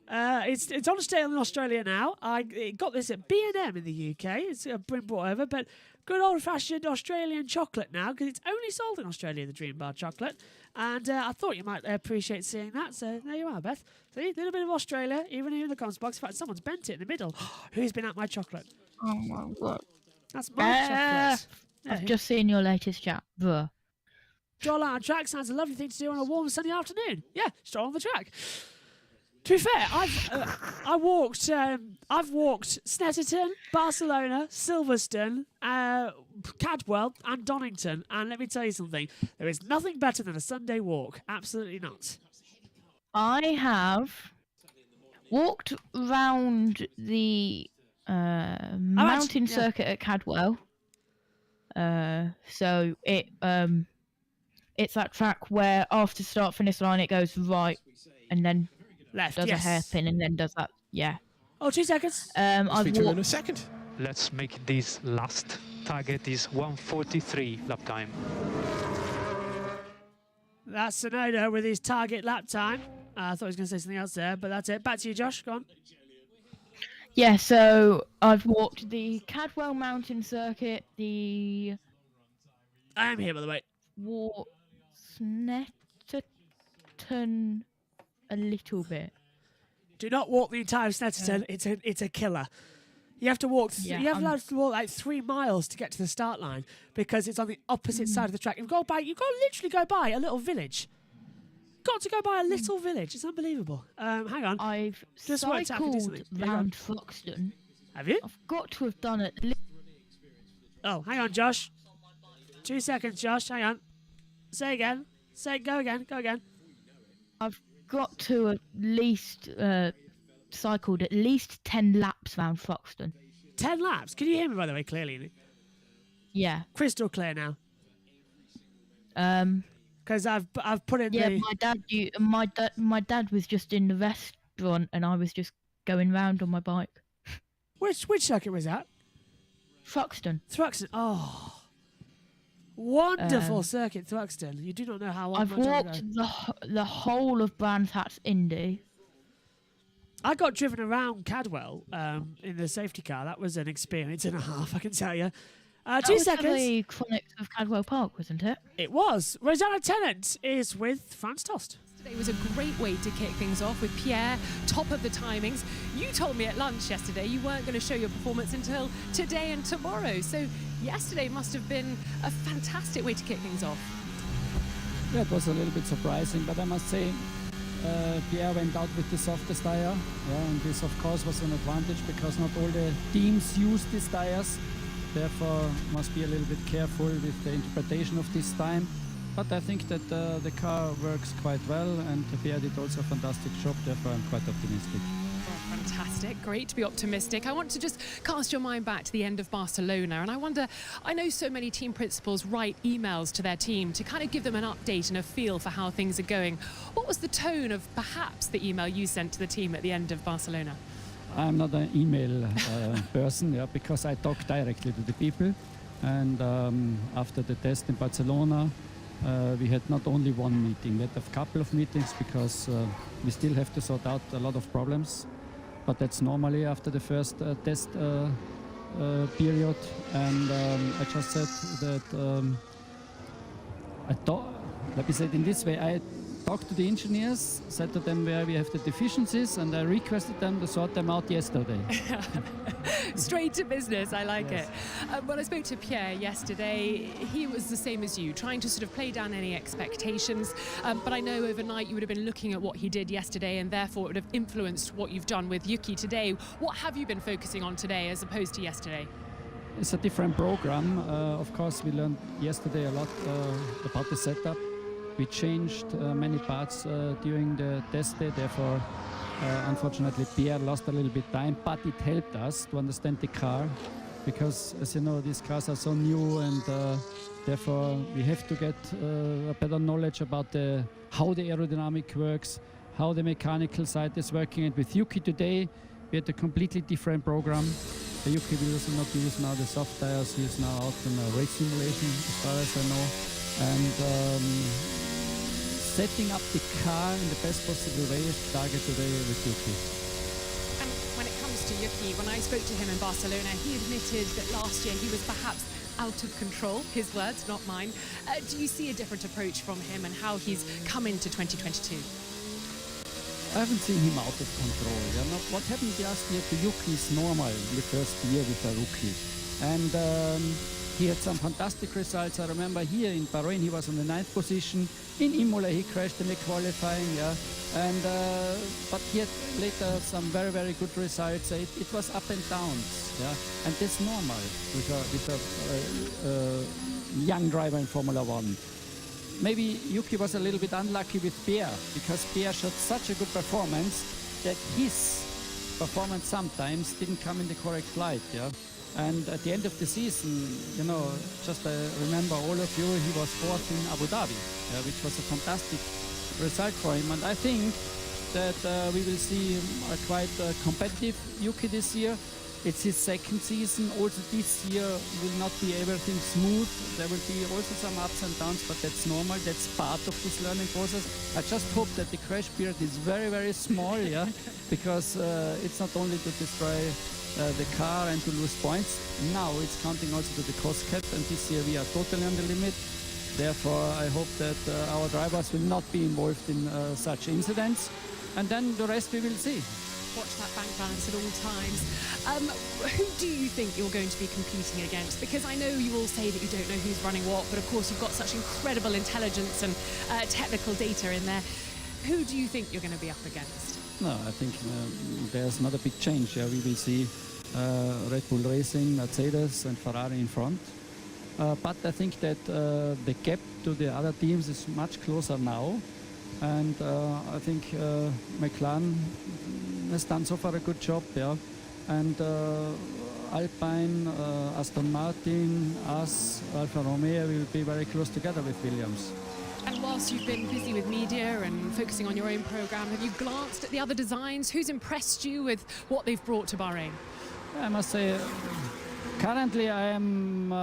It's on sale in Australia now. I got this at B&M in the UK. It's been brought over, but good old-fashioned Australian chocolate now, because it's only sold in Australia, the Dream Bar chocolate. And I thought you might appreciate seeing that. So there you are, Beth. See, a little bit of Australia, even here in the comments box. In fact, someone's bent it in the middle. Who's been at my chocolate? Oh my god. That's my chocolate. I've just seen your latest chat. Bruh. Stroll out on track sounds a lovely thing to do on a warm, sunny afternoon. Yeah, stroll on the track. To be fair, I've walked Snetterton, Barcelona, Silverstone, Cadwell, and Donington. And let me tell you something: there is nothing better than a Sunday walk. Absolutely not. I have walked round the mountain circuit at Cadwell. So it's that track where after start finish line it goes right and then Left, does a hairpin and then does that. Yeah. Oh, 2 seconds. I'll I've speak to you in a walked. second. Let's make this last target is 1:43 lap time. That's Sonoda with his target lap time. I thought he was going to say something else there, but that's it. Back to you, Josh. Go on. Yeah, so I've walked the Cadwell Mountain Circuit, the I am here, by the way. Snetterton a little bit. Do not walk the entire Snetterton. It's a killer. You have to walk. Yeah, You have to walk like 3 miles to get to the start line because it's on the opposite side of the track. You've got to literally go by a little village. Got to go by a little village. It's unbelievable. Hang on. I've Just worked out if I do cycled something. round Foxton. Have you? I've got to have done it. Oh, hang on, Josh. 2 seconds, Josh. Hang on. Say again. Go again. got to at least cycled at least 10 laps around Thruxton. 10 laps. Can you hear me, by the way, clearly? Yeah. Crystal clear now. Because I've put in Yeah, the... my dad was just in the restaurant and I was just going round on my bike. Which circuit was that? Thruxton. Thruxton. Oh. Wonderful circuit, Thruxton. You do not know how I've walked the whole of Brands Hatch Indy. I got driven around Cadwell in the safety car. That was an experience and a half, I can tell you. 2 seconds. The Chronics of Cadwell Park, wasn't it? It was. Rosanna Tennant is with Franz Tost. Today was a great way to kick things off with Pierre, top of the timings. You told me at lunch yesterday you weren't going to show your performance until today and tomorrow. So yesterday must have been a fantastic way to kick things off. Yeah, it was a little bit surprising, but I must say Pierre went out with the softest tire. Yeah, and this of course was an advantage because not all the teams use these tires. Therefore, must be a little bit careful with the interpretation of this time. But I think that the car works quite well, and Pierre did also a fantastic job. Therefore, I'm quite optimistic. Oh, fantastic. Great to be optimistic. I want to just cast your mind back to the end of Barcelona, and I wonder, I know so many team principals write emails to their team to kind of give them an update and a feel for how things are going. What was the tone of perhaps the email you sent to the team at the end of Barcelona? I'm not an email person, yeah, because I talk directly to the people. And after the test in Barcelona, we had not only one meeting, we had a couple of meetings because we still have to sort out a lot of problems. But that's normally after the first test period. And I just said that let me say it in this way, I talked to the engineers, said to them where we have the deficiencies, and I requested them to sort them out yesterday. Straight to business, I like it. When I spoke to Pierre yesterday, he was the same as you, trying to sort of play down any expectations. But I know overnight you would have been looking at what he did yesterday, and therefore it would have influenced what you've done with Yuki today. What have you been focusing on today as opposed to yesterday? It's a different program. Of course, we learned yesterday a lot about the setup. We changed many parts during the test day, therefore unfortunately Pierre lost a little bit time, but it helped us to understand the car because, as you know, these cars are so new, and therefore we have to get a better knowledge about how the aerodynamic works, how the mechanical side is working. And with Yuki today we had a completely different program. Yuki will also not use now the soft tires, he is now out in a race simulation as far as I know. And setting up the car in the best possible way is the target today with Yuki. And when it comes to Yuki, when I spoke to him in Barcelona, he admitted that last year he was perhaps out of control, his words, not mine. Do you see a different approach from him and how he's come into 2022? I haven't seen him out of control. Yeah? What happened last year to Yuki is normal in the first year with a rookie. And he had some fantastic results. I remember here in Bahrain he was on the 9th position. In Imola he crashed in the qualifying, yeah. And but he had later some very, very good results. It was up and downs, yeah. And that's normal with a young driver in Formula One. Maybe Yuki was a little bit unlucky with Pierre because Pierre showed such a good performance that his performance sometimes didn't come in the correct light, yeah. And at the end of the season, you know, just remember all of you, he was fourth in Abu Dhabi, which was a fantastic result for him. And I think that we will see a quite competitive Yuki this year. It's his second season. Also this year will not be everything smooth. There will be also some ups and downs, but that's normal. That's part of this learning process. I just hope that the crash period is very, very small, yeah, because it's not only to destroy the car and to lose points. Now it's counting also to the cost cap, and this year we are totally on the limit. Therefore, I hope that our drivers will not be involved in such incidents, and then the rest we will see. Watch that bank balance at all times. Who do you think you're going to be competing against? Because I know you all say that you don't know who's running what, but of course you've got such incredible intelligence and technical data in there. Who do you think you're going to be up against? No, I think there's not a big change. Yeah, we will see Red Bull Racing, Mercedes and Ferrari in front. But I think that the gap to the other teams is much closer now And I think McLaren has done so far a good job, yeah. And Alpine, Aston Martin, us, Alfa Romeo will be very close together with Williams. And whilst you've been busy with media and focusing on your own programme, have you glanced at the other designs? Who's impressed you with what they've brought to Bahrain? I must say, currently I am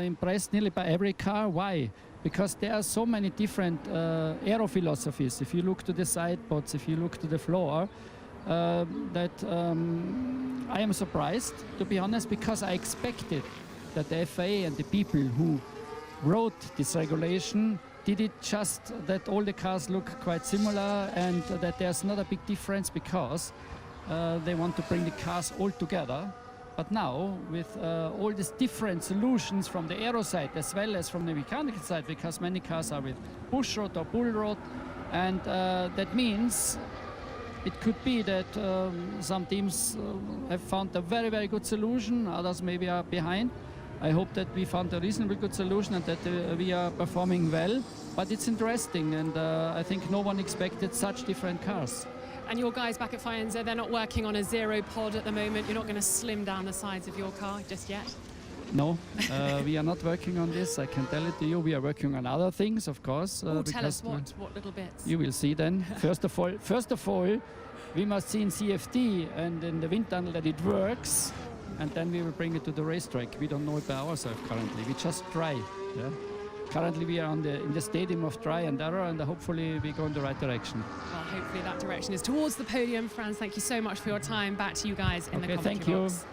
impressed nearly by every car. Why? Because there are so many different aero philosophies. If you look to the side pods, if you look to the floor, that I am surprised, to be honest, because I expected that the FIA and the people who wrote this regulation did it just that all the cars look quite similar and that there's not a big difference because they want to bring the cars all together. But now, with all these different solutions from the aero side as well as from the mechanical side, because many cars are with push rod or pull rod, and that means it could be that some teams have found a very, very good solution, others maybe are behind. I hope that we found a reasonably good solution and that we are performing well. But it's interesting, and I think no one expected such different cars. And your guys back at Faenza, they're not working on a zero pod at the moment. You're not going to slim down the sides of your car just yet? No, we are not working on this. I can tell it to you. We are working on other things, of course. Tell us what little bits. You will see then. First of all, we must see in CFD and in the wind tunnel that it works, and then we will bring it to the racetrack. We don't know it by ourselves currently. We just try. Yeah? Currently we are in the stadium of try and error, and hopefully we go in the right direction. Well, hopefully that direction is towards the podium. Franz, thank you so much for your time. Back to you guys in the commentary box.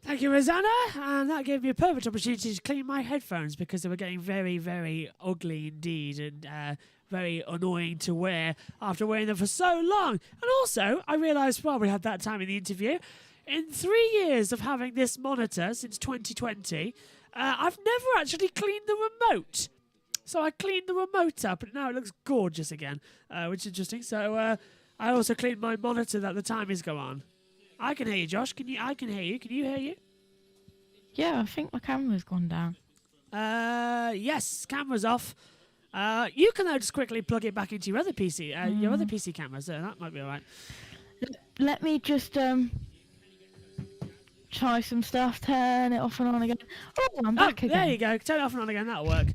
Thank you, Rosanna. And that gave me a perfect opportunity to clean my headphones because they were getting very, very ugly indeed and very annoying to wear after wearing them for so long. And also, I realised while we had that time in the interview, in 3 years of having this monitor since 2020, I've never actually cleaned the remote. So I cleaned the remote up, and now it looks gorgeous again, which is interesting. So I also cleaned my monitor that the timings go on. I can hear you, Josh. I can hear you. Can you hear you? Yeah, I think my camera's gone down. Yes, camera's off. You can just quickly plug it back into your other PC, your other PC camera, so that might be all right. Let me just try some stuff, turn it off and on again. Oh, I'm back again. There you go. Turn it off and on again. That'll work.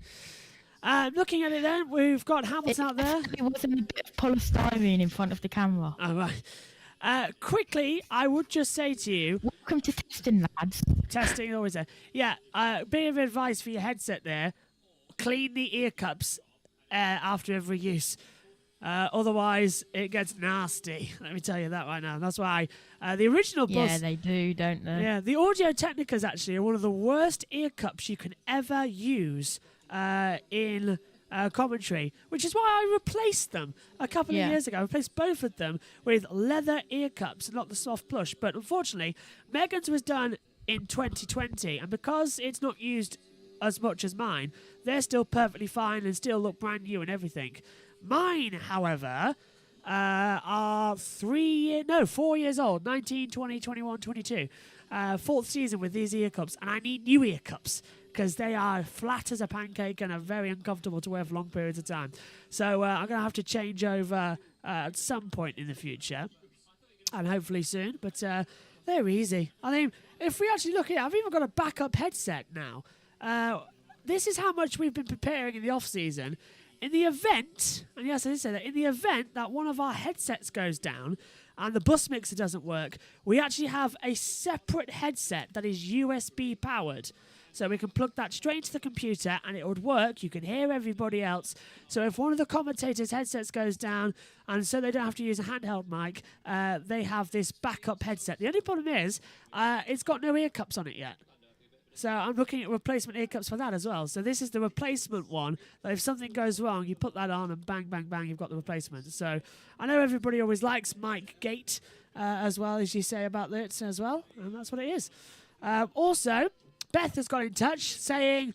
Looking at it then, we've got Hamilton out there. It wasn't a bit of polystyrene in front of the camera. Oh, right. Quickly, I would just say to you... Welcome to testing, lads. Testing, always there. Yeah, bit of advice for your headset there. Clean the ear cups after every use. Otherwise, it gets nasty. Let me tell you that right now. That's why the original bus... Yeah, they do, don't they? Yeah, the Audio Technicas actually are one of the worst ear cups you can ever use in commentary, which is why I replaced them a couple of years ago. I replaced both of them with leather ear cups, not the soft plush. But unfortunately, Megan's was done in 2020, and because it's not used as much as mine, they're still perfectly fine and still look brand new and everything. Mine, however, are 4 years old, 19, 20, 21, 22. Fourth season with these ear cups, and I need new ear cups because they are flat as a pancake and are very uncomfortable to wear for long periods of time. So I'm going to have to change over at some point in the future, and hopefully soon, but they're easy. I mean, if we actually look at it, I've even got a backup headset now. This is how much we've been preparing in the off-season. In the event, and yes, I did say that, in the event that one of our headsets goes down and the bus mixer doesn't work, we actually have a separate headset that is USB powered. So we can plug that straight into the computer and it would work. You can hear everybody else. So if one of the commentators' headsets goes down and so they don't have to use a handheld mic, they have this backup headset. The only problem is it's got no ear cups on it yet. So I'm looking at replacement ear cups for that as well. So this is the replacement one. That if something goes wrong, you put that on and bang, bang, bang, you've got the replacement. So I know everybody always likes Mic Gate as well, as you say about it as well. And that's what it is. Also, Beth has got in touch saying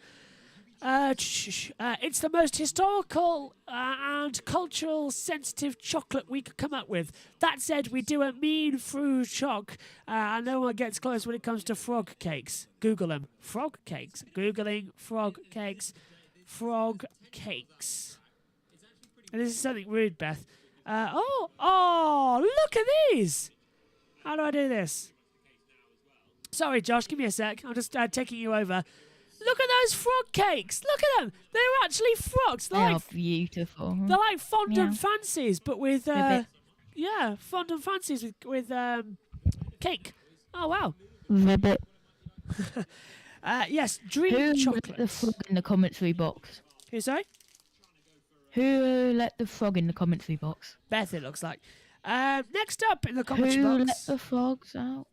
it's the most historical and cultural sensitive chocolate we could come up with. That said, we do a mean fruit shock and no one gets close when it comes to frog cakes. Google them. Frog cakes. Googling frog cakes. Frog cakes. And this is something rude, Beth. Oh, look at these. How do I do this? Sorry, Josh, give me a sec. I'm just taking you over. Look at those frog cakes. Look at them. They're actually frogs. They are beautiful. They're like fondant Yeah. fancies, but with fondant fancies with cake. Oh wow. Ribbit. Yes, dream Who let the chocolates. frog in the commentary box? Who, sorry? Who let the frog in the commentary box? Beth, it looks like. Next up in the commentary Who box. let the frogs out?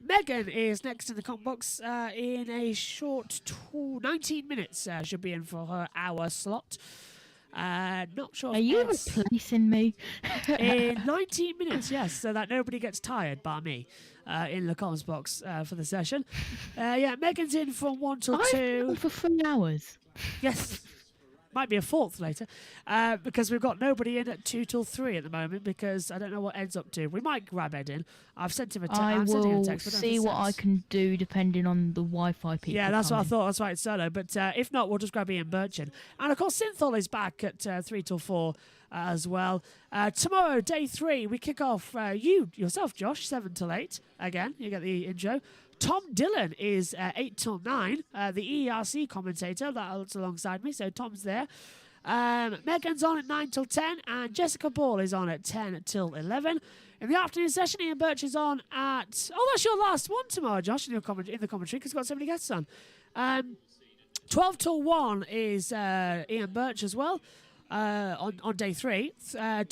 Megan is next in the comment box in a short 19 minutes. She'll be in for her hour slot. Not sure. Are you replacing me? In 19 minutes, yes, so that nobody gets tired by me in the comments box for the session. Yeah, Megan's in from 1 till 2. I've been for 3 hours. Yes. Might be a fourth later, because we've got nobody in at 2 till 3 at the moment, because I don't know what Ed's up to. We might grab Ed in. I've sent him a text. I will text, but see what I can do depending on the Wi-Fi people. Yeah, that's what I coming. thought. That's why it's solo. But if not, we'll just grab Ian Burchin. And of course, Synthol is back at 3 till 4 as well. Tomorrow, day 3, we kick off yourself, Josh, 7 till 8. Again, you get the intro. Tom Dillon is 8 till 9, the ERC commentator that's alongside me, so Tom's there. Megan's on at 9 till 10, and Jessica Ball is on at 10 till 11. In the afternoon session, Ian Birch is on at... Oh, that's your last one tomorrow, Josh, in the commentary, because we've got so many guests on. 12 till 1 is Ian Birch as well, on day 3. 1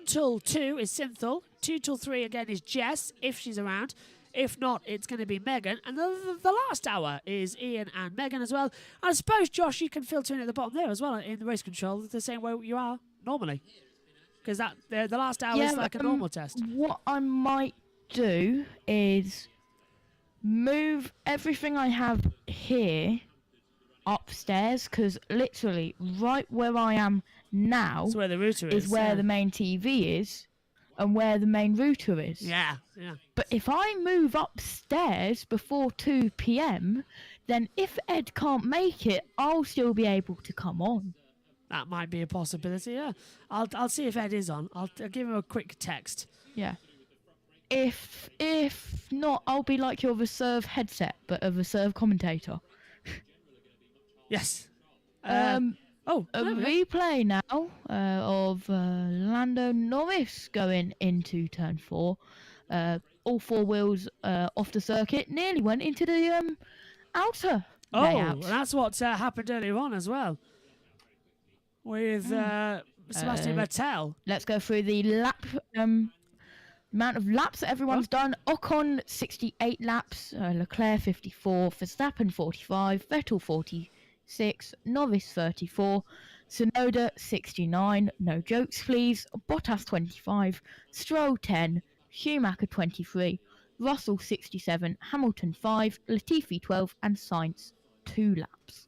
till 2 is Synthol. 2 till 3 again is Jess, if she's around. If not, it's going to be Megan. And the last hour is Ian and Megan as well. And I suppose, Josh, you can filter in at the bottom there as well in the race control the same way you are normally. Because the last hour is like a normal test. What I might do is move everything I have here upstairs, because literally right where I am now That's where the router is. where the main TV is. And where the main router is. Yeah. But if I move upstairs before 2 p.m, then if Ed can't make it, I'll still be able to come on. That might be a possibility, yeah. I'll see if Ed is on. I'll give him a quick text. Yeah. If not, I'll be like your reserve headset, but a reserve commentator. Yes. A replay now of Lando Norris going into turn 4. All 4 wheels off the circuit nearly went into the outer layout. Oh, that's what happened earlier on as well. With Sebastian Vettel. Let's go through the lap amount of laps that everyone's done. Ocon 68 laps, Leclerc 54, Verstappen 45, Vettel 46, Norris 34, Tsunoda 69, no jokes please, Bottas 25, Stroll 10, Schumacher 23, Russell 67, Hamilton 5, Latifi 12, and Sainz 2 laps.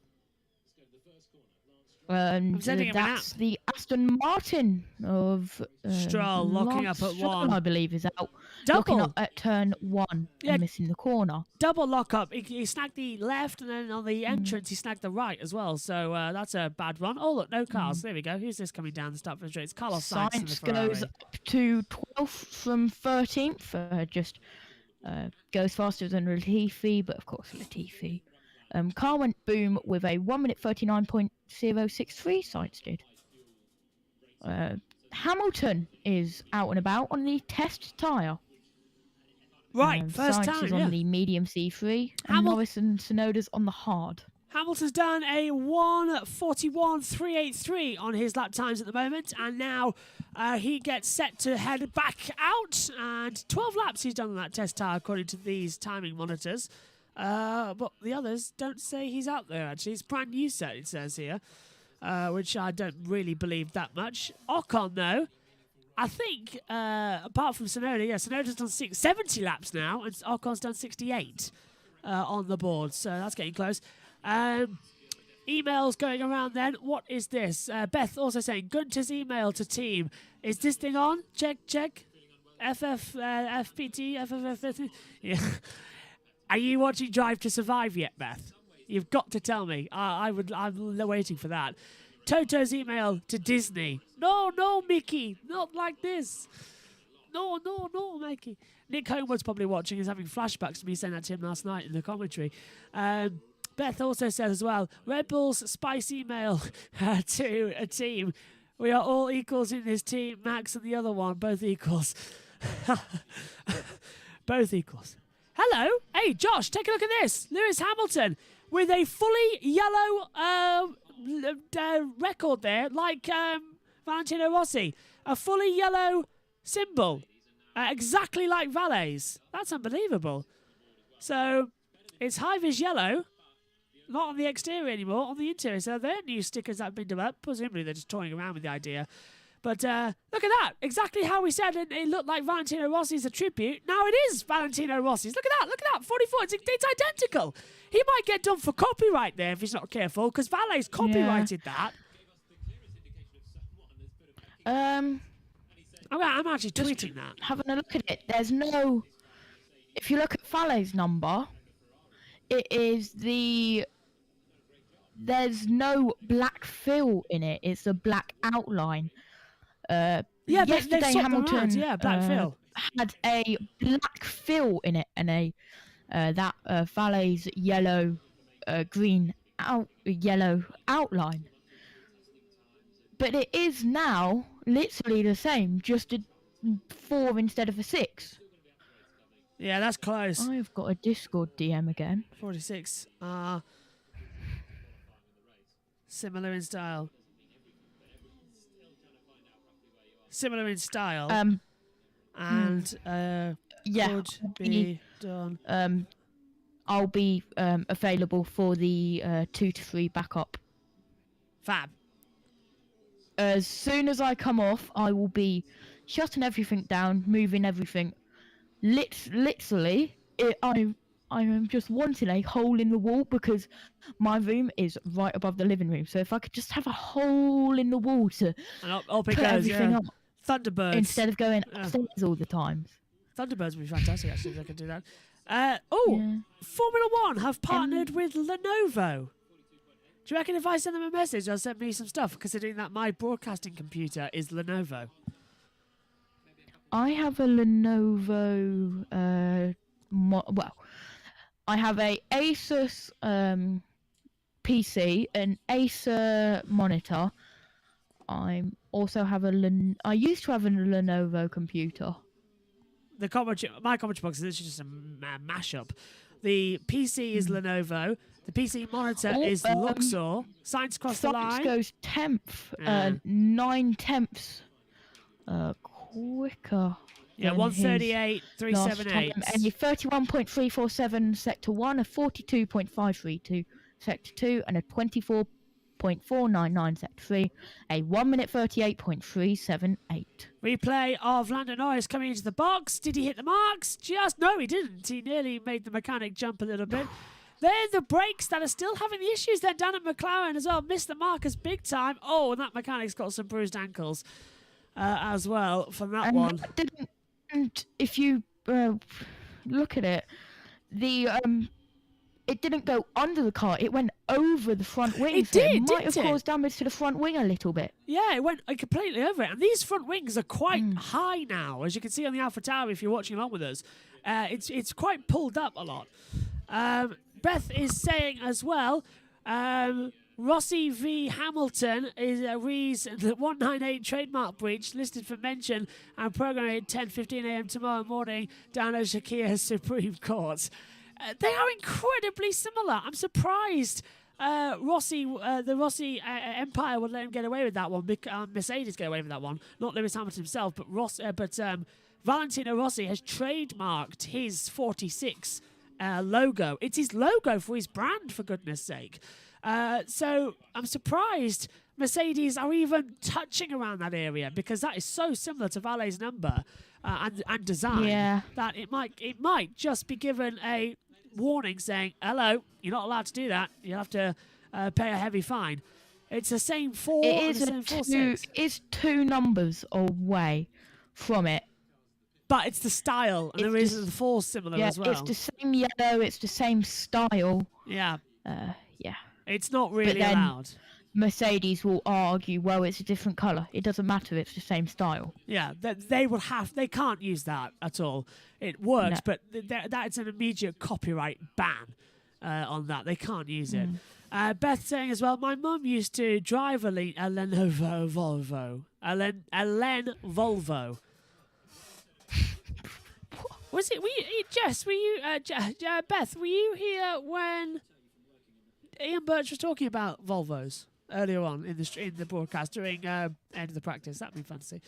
And that's the Aston Martin of Stroll locking up at Stroll, 1. I believe, is out. Double. Locking up at turn 1 and missing the corner. Double lock up. He snagged the left, and then on the entrance he snagged the right as well. So that's a bad run. Oh look, no cars. There we go. Who's this coming down the start for the straight? It's Carlos Sainz. Sainz goes up to 12th from 13th. Just goes faster than Latifi, but of course Latifi. Car went boom with a 1 minute 39.063. Sainz did. Hamilton is out and about on the test tyre. Right, first Sainz time. is on the medium C3, and Norris and Tsunoda's on the hard. Hamilton's done a 1:41.383 on his lap times at the moment, and now he gets set to head back out. And 12 laps he's done on that test tyre, according to these timing monitors. But the others don't say he's out there, actually. It's brand new set, it says here, which I don't really believe that much. Ocon, though, I think, apart from Tsunoda, Tsunoda's done 70 laps now, and Ocon's done 68 on the board, so that's getting close. Emails going around then. What is this? Beth also saying, Gunter's email to team. Is this thing on? Check. FPT, FFF. Yeah. Are you watching Drive to Survive yet, Beth? You've got to tell me. I'm waiting for that. Toto's email to Disney. No, Mickey, not like this. No, Mickey. Nick Homewood's probably watching. He's having flashbacks to me saying that to him last night in the commentary. Beth also says as well, Red Bull's spice email to a team. We are all equals in this team. Max and the other one, both equals. Both equals. Hello. Hey, Josh, take a look at this. Lewis Hamilton with a fully yellow record there, like Valentino Rossi. A fully yellow symbol, exactly like Valet's. That's unbelievable. So it's high-vis yellow, not on the exterior anymore, on the interior. So they're new stickers that have been developed. Presumably they're just toying around with the idea. But look at that. Exactly how we said it looked like Valentino Rossi's a tribute. Now it is Valentino Rossi's. Look at that. 44. It's identical. He might get done for copyright there if he's not careful, because Valet's copyrighted that. I'm actually tweeting that. Having a look at it, there's no... If you look at Valet's number, it is the... There's no black fill in it. It's a black outline. Yesterday Hamilton black fill. had a black fill in it and a that Valet's yellow yellow outline. But it is now literally the same, just a 4 instead of a 6. Yeah, that's close. I've got a Discord DM again. 46. Similar in style. And yeah, could be done. I'll be available for the 2 to 3 backup. Fab. As soon as I come off, I will be shutting everything down, moving everything. Literally, I'm just wanting a hole in the wall because my room is right above the living room. So if I could just have a hole in the wall to put everything up. Thunderbirds. Instead of going upstairs all the time. Thunderbirds would be fantastic, actually, if I could do that. Formula One have partnered with Lenovo. Do you reckon if I send them a message, they'll send me some stuff, considering that my broadcasting computer is Lenovo? I have a Lenovo... I have a Asus PC, an Acer monitor. I also have I used to have a Lenovo computer. My commentary box is literally just a mashup. The PC is Lenovo. The PC monitor is Luxor. Science across the line. Goes 10th, 9/10 quicker. Yeah, 138.378. And a 31.347 sector 1, a 42.532 sector 2, and a 24.499 sector 3, a 1 minute 38.378. Replay of Lando Norris coming into the box. Did he hit the marks? No, he didn't. He nearly made the mechanic jump a little bit. They're the brakes that are still having the issues. They're down at McLaren as well. Missed the markers big time. Oh, and that mechanic's got some bruised ankles as well from that one. And if you look at it, it didn't go under the car. It went over the front wing. It might have caused damage to the front wing a little bit. Yeah, it went completely over it. And these front wings are quite high now, as you can see on the AlphaTauri if you're watching along with us. It's quite pulled up a lot. Beth is saying as well, Rossi v Hamilton is a reason the 198 trademark breach listed for mention and programmed at 10:15 a.m. tomorrow morning down at Sakhir's Supreme Court. They are incredibly similar. I'm surprised the Rossi Empire would let him get away with that one. Mercedes get away with that one. Not Lewis Hamilton himself, but Valentino Rossi has trademarked his 46 logo. It's his logo for his brand, for goodness sake. So I'm surprised Mercedes are even touching around that area, because that is so similar to Valet's number and design that it might just be given a warning saying, hello, you're not allowed to do that. You'll have to pay a heavy fine. It's the same 4 and the same 4 6. It's 2 numbers away from it. But it's the style, and there is the 4 similar as well. It's the same yellow, it's the same style. Yeah. Yeah. It's not really allowed. Mercedes will argue, well, it's a different colour. It doesn't matter. It's the same style. Yeah, they can't use that at all. It works, No. but that's an immediate copyright ban on that. They can't use it. Beth saying as well, my mum used to drive a Lenovo Volvo. A Len Volvo. Was it? Jess? Were you? Beth? Were you here when Ian Birch was talking about Volvos earlier on in the broadcast during end of the practice? That'd be fun to see.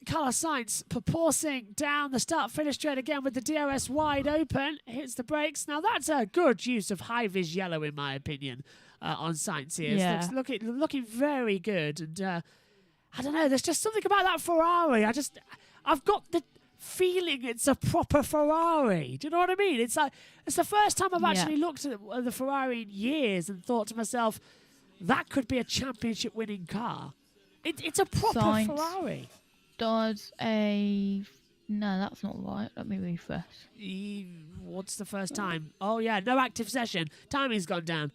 Carlos Sainz purposing down the start-finish straight again with the DRS wide open. Hits the brakes. Now that's a good use of high-vis yellow, in my opinion, on Sainz here. Yeah. It's looking very good. And I don't know, there's just something about that Ferrari. I've got the feeling it's a proper Ferrari. Do you know what I mean? It's the first time I've actually looked at the Ferrari in years and thought to myself, that could be a championship-winning car. It's a proper Sainz Ferrari. Does no, that's not right. Let me refresh. What's the first time? Oh yeah, no active session. Timing's gone down.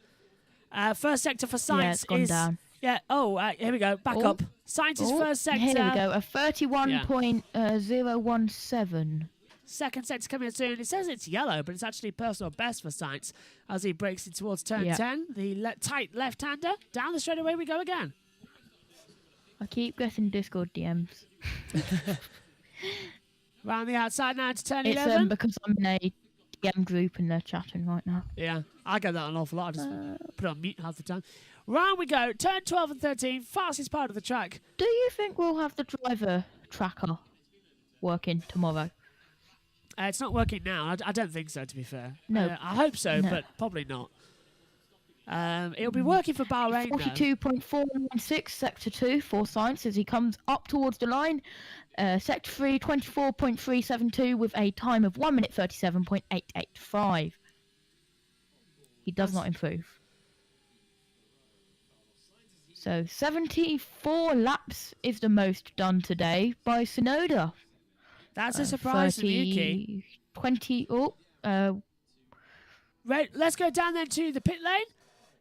First sector for Sainz It's gone is down. Yeah. Oh, here we go. Back up. Sainz's first sector. Here we go. A 31.017. Second sector coming in soon. It says it's yellow, but it's actually personal best for Sainz as he breaks in towards turn 10. The tight left-hander. Down the straightaway we go again. I keep getting Discord DMs. Round the outside now to turn It's 11. because I'm in a DM group and they're chatting right now. Yeah, I get that an awful lot. I just put it on mute half the time. Round we go. Turn 12 and 13. Fastest part of the track. Do you think we'll have the driver tracker working tomorrow? It's not working now. I don't think so, to be fair. No. I hope so, No. but probably not. It'll be working for Bahrain, though. 42.416, Sector 2 for Sainz as he comes up towards the line. Sector 3, 24.372 with a time of 1 minute 37.885. He does not improve. So 74 laps is the most done today by Tsunoda. That's a surprise to me, Yuki. 20. Right, let's go down then to the pit lane.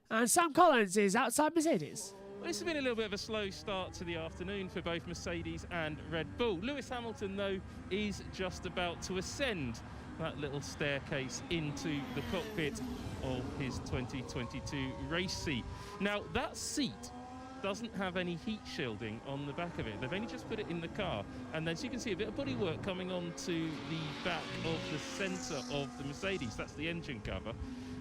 And Sam Collins is outside Mercedes. Well, this has been a little bit of a slow start to the afternoon for both Mercedes and Red Bull. Lewis Hamilton, though, is just about to ascend that little staircase into the cockpit of his 2022 race seat. Now, that seat doesn't have any heat shielding on the back of it. They've only just put it in the car, and then so you can see a bit of bodywork coming onto the back of the centre of the Mercedes. That's the engine cover.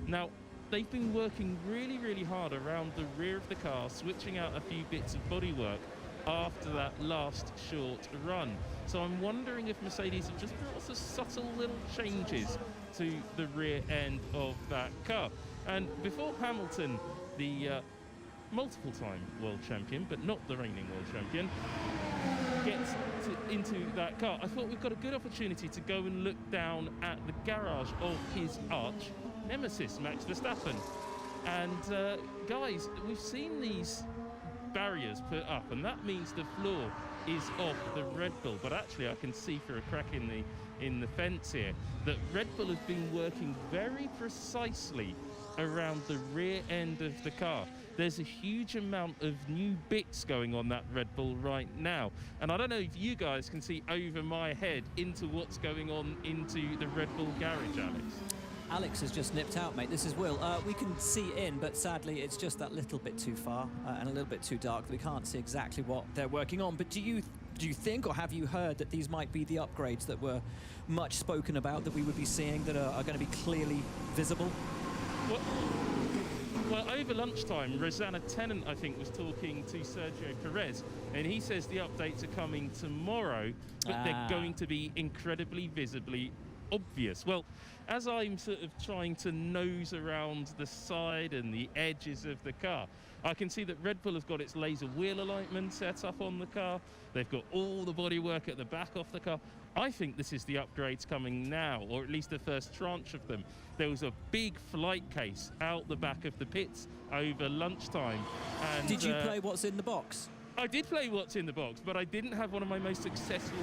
Now, they've been working really, really hard around the rear of the car, switching out a few bits of bodywork after that last short run. So I'm wondering if Mercedes have just brought some subtle little changes to the rear end of that car. And before Hamilton, the multiple-time world champion, but not the reigning world champion, gets into that car, I thought we've got a good opportunity to go and look down at the garage of his arch nemesis, Max Verstappen. And guys, we've seen these barriers put up, and that means the floor is off the Red Bull. But actually, I can see through a crack in the fence here that Red Bull has been working very precisely around the rear end of the car. There's a huge amount of new bits going on that Red Bull right now. And I don't know if you guys can see over my head into what's going on into the Red Bull garage, Alex. Alex has just nipped out, mate. This is Will. We can see in, but sadly it's just that little bit too far and a little bit too dark. We can't see exactly what they're working on. But do you think, or have you heard, that these might be the upgrades that were much spoken about, that we would be seeing, that are going to be clearly visible? Well, over lunchtime, Rosanna Tennant, I think, was talking to Sergio Perez, and he says the updates are coming tomorrow, but they're going to be incredibly visibly obvious. Well, as I'm sort of trying to nose around the side and the edges of the car, I can see that Red Bull has got its laser wheel alignment set up on the car. They've got all the bodywork at the back of the car. I think this is the upgrades coming now, or at least the first tranche of them. There was a big flight case out the back of the pits over lunchtime. And did you play what's in the box? I did play What's in the Box, but I didn't have one of my most successful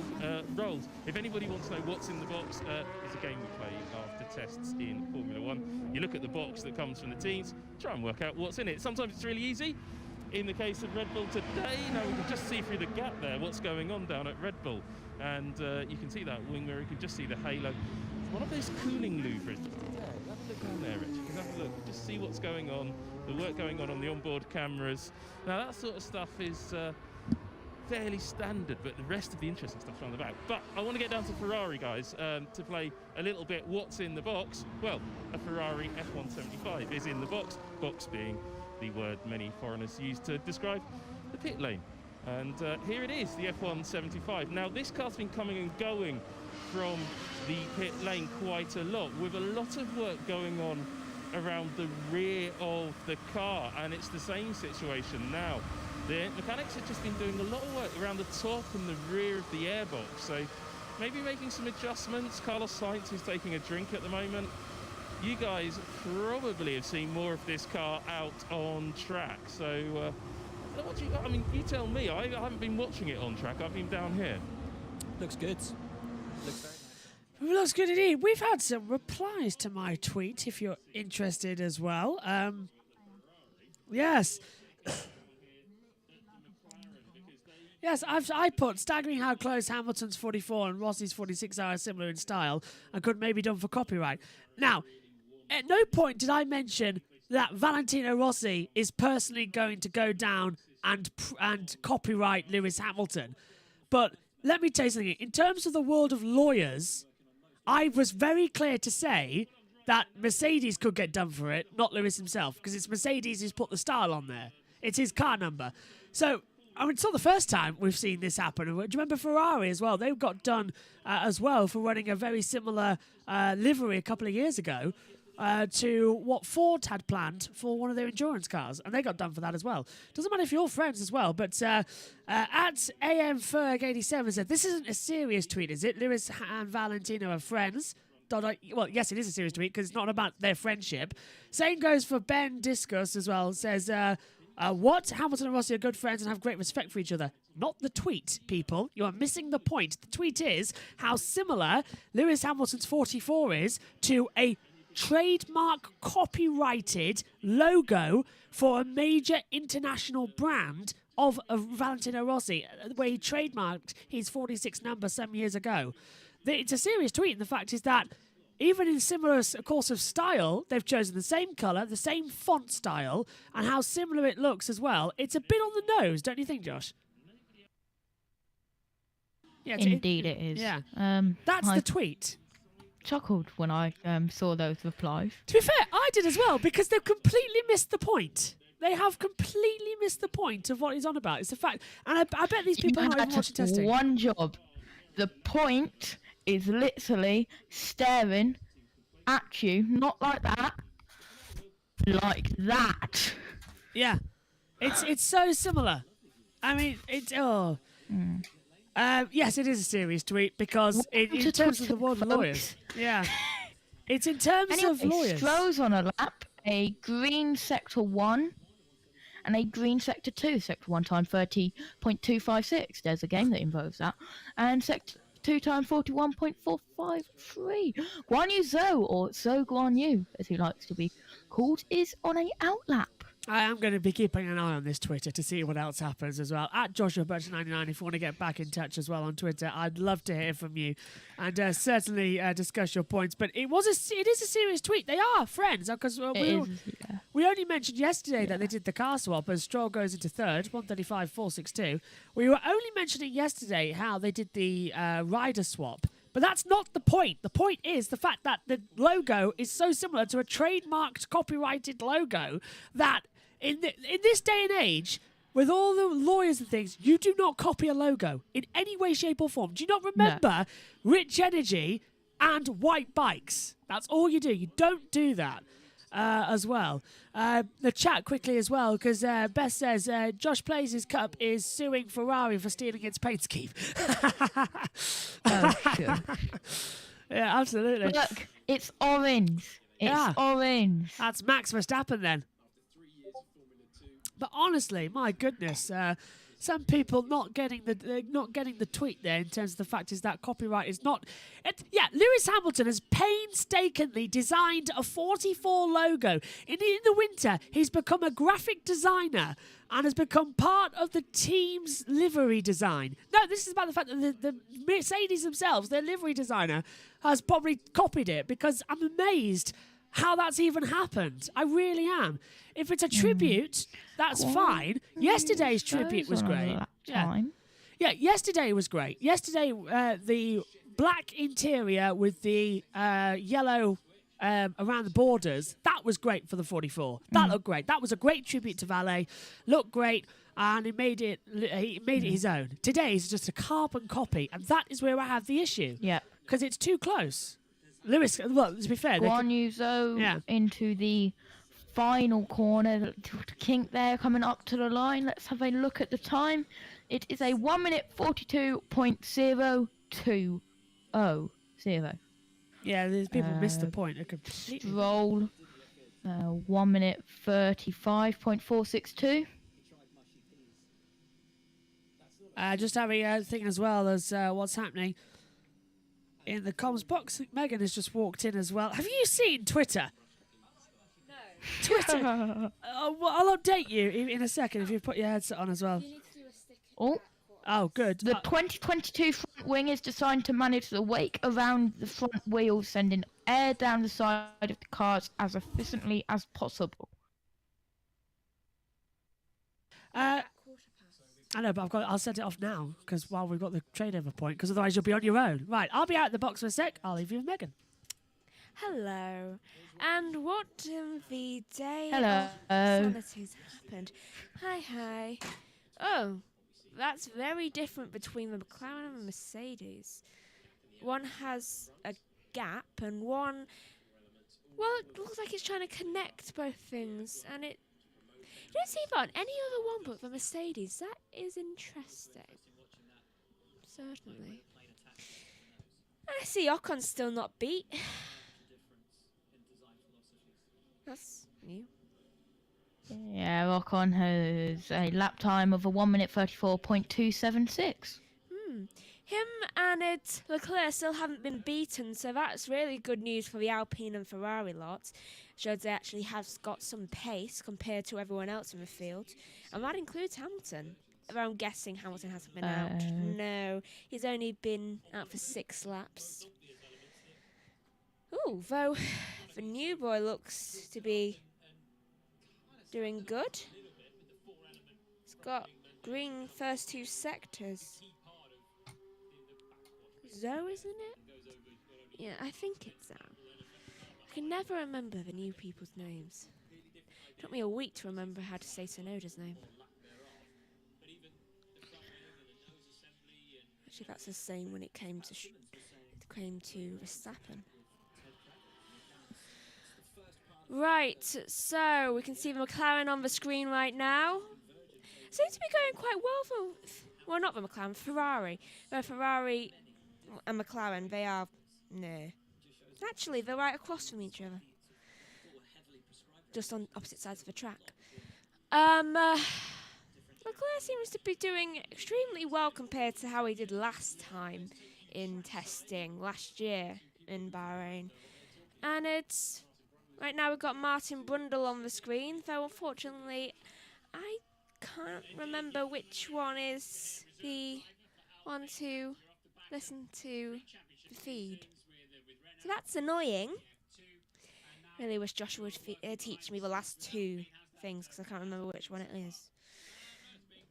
roles. If anybody wants to know What's in the Box, it's a game we play after tests in Formula 1. You look at the box that comes from the teams, try and work out what's in it. Sometimes it's really easy. In the case of Red Bull today, now we can just see through the gap there what's going on down at Red Bull. And you can see that wing mirror, you can just see the halo. It's one of those cooling louvres. Yeah, have a look down there, Rich. You can have a look, just see what's going on, the work going on the onboard cameras. Now that sort of stuff is fairly standard, but the rest of the interesting stuff's around the back. But I want to get down to Ferrari, guys, to play a little bit what's in the box. Well, a Ferrari F175 is in the box, box being the word many foreigners use to describe the pit lane. And here it is, the F175. Now, this car's been coming and going from the pit lane quite a lot, with a lot of work going on around the rear of the car, and it's the same situation now. The mechanics have just been doing a lot of work around the top and the rear of the airbox, so maybe making some adjustments. Carlos Sainz is taking a drink at the moment. You guys probably have seen more of this car out on track, so you tell me. I haven't been watching it on track. I've been down here. Looks good. Looks very nice. Looks good indeed. We've had some replies to my tweet, if you're interested as well. Yes. Yes, I put staggering how close Hamilton's 44 and Rossi's 46 are similar in style and could maybe done for copyright. Now, at no point did I mention that Valentino Rossi is personally going to go down and copyright Lewis Hamilton. But let me tell you something. In terms of the world of lawyers, I was very clear to say that Mercedes could get done for it, not Lewis himself, because it's Mercedes who's put the style on there. It's his car number. So, I mean, it's not the first time we've seen this happen. Do you remember Ferrari as well? They got done as well for running a very similar livery a couple of years ago to what Ford had planned for one of their endurance cars, and they got done for that as well. Doesn't matter if you're friends as well, but at AMFerg87 said, this isn't a serious tweet, is it? Lewis and Valentino are friends. Well, yes, it is a serious tweet because it's not about their friendship. Same goes for Ben Discus as well. Says, what? Hamilton and Rossi are good friends and have great respect for each other. Not the tweet, people. You are missing the point. The tweet is how similar Lewis Hamilton's 44 is to a trademark copyrighted logo for a major international brand of Valentino Rossi, where he trademarked his 46 number some years ago. It's a serious tweet, and the fact is that even in similar course of style, they've chosen the same colour, the same font style, and how similar it looks as well. It's a bit on the nose, don't you think, Josh? Yeah, Indeed it is. Yeah. That's the tweet. Chuckled when I saw those replies. To be fair, I did as well, because they've completely missed the point. They have completely missed the point of what he's on about. It's the fact, and I bet these people are not even watching testing. One job. The point is literally staring at you, not like that, like that. Yeah, it's so similar. I mean, yes, it is a serious tweet because in terms of the world of lawyers, yeah, it's in terms of lawyers. Stroll's on a lap, a green sector 1 and a green sector 2. Sector 1 time 30.256. There's a game that involves that, and sector 2 time 41.453. Guan Yu Zhou, or Zhou Guan Yu, as he likes to be called, is on a outlap. I am going to be keeping an eye on this Twitter to see what else happens as well. At Joshua Birch99, if you want to get back in touch as well on Twitter, I'd love to hear from you and certainly discuss your points. But it is a serious tweet. They are friends because we only mentioned yesterday that they did the car swap as Stroll goes into third, 135.462. We were only mentioning yesterday how they did the rider swap. But that's not the point. The point is the fact that the logo is so similar to a trademarked, copyrighted logo that in this day and age, with all the lawyers and things, you do not copy a logo in any way, shape or form. Do you not remember Rich Energy and white bikes? That's all you do. You don't do that as well. The chat quickly as well, because Beth says, Josh Plays his Cup is suing Ferrari for stealing its paint scheme. Oh, sure. Yeah, absolutely. Look, it's orange. It's orange. That's Max Verstappen then. But honestly, my goodness, some people not getting the tweet there in terms of the fact is that copyright is not. Lewis Hamilton has painstakingly designed a 44 logo. In the winter, he's become a graphic designer and has become part of the team's livery design. No, this is about the fact that the Mercedes themselves, their livery designer, has probably copied it, because I'm amazed how that's even happened. I really am. If it's a tribute, that's fine. Yesterday's tribute was great. Yeah, yesterday was great. Yesterday, the black interior with the yellow around the borders, that was great for the 44. That looked great. That was a great tribute to Valet. Looked great, and he made it his own. Today's just a carbon copy, and that is where I have the issue. Yeah. Because it's too close. Lewis, well, to be fair... Guan Yu Zhou into the final corner. Kink there coming up to the line. Let's have a look at the time. It is a 1 minute 42.020. Yeah, these people missed the point. Stroll, 1 minute 35.462. Just having a thing as well as what's happening in the comms box. Megan has just walked in as well. Have you seen Twitter? No. Twitter. I'll update you in a second if you put your headset on as well. You need to do a stick. Oh, good. The 2022 front wing is designed to manage the wake around the front wheels, sending air down the side of the cars as efficiently as possible. I know, but I'll set it off now, because while we've got the trade over point, because otherwise you'll be on your own. Right, I'll be out of the box for a sec. I'll leave you with Megan. Hello. And what the day Hello. of sanity's happened? Hi. Oh, that's very different between the McLaren and the Mercedes. One has a gap and one... Well, it looks like it's trying to connect both things, and it... You don't see that on any other one but the Mercedes. That is interesting. Certainly. I see Ocon's still not beat. That's new. Yeah, Ocon has a lap time of a 1 minute 34.276. Him and Leclerc still haven't been beaten, so that's really good news for the Alpine and Ferrari lots. Shows they actually have got some pace compared to everyone else in the field. And that includes Hamilton. Though I'm guessing Hamilton hasn't been out. No, he's only been out for 6 laps. Ooh, though the new boy looks to be doing good. He's got green first 2 sectors. Zoe, isn't it? Yeah, I think it's that. I can never remember the new people's names. It took me a week to remember how to say Sonoda's name. Actually, that's the same when it came to Verstappen. Right, so we can see the McLaren on the screen right now. Seems to be going quite well for... Well, not the McLaren, Ferrari. The Ferrari... and McLaren, they are... No. Actually, they're right across from each other. Just on opposite sides of the track. Leclerc seems to be doing extremely well compared to how he did last time in testing, last year in Bahrain. And it's... Right now we've got Martin Brundle on the screen, though unfortunately I can't remember which one is the one to listen to the feed. So that's annoying. Really wish Joshua would teach me the last 2 things, because I can't remember which one it is.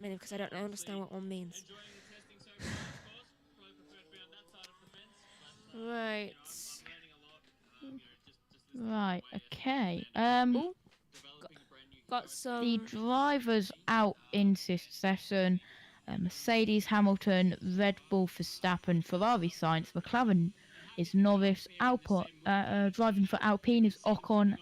Mainly because I don't understand what one means. Right. Right, okay. Got some... The drivers out in succession. Mercedes, Hamilton, Red Bull, Verstappen, Ferrari, Sainz, McLaren is Norris, driving for Alpine is Ocon,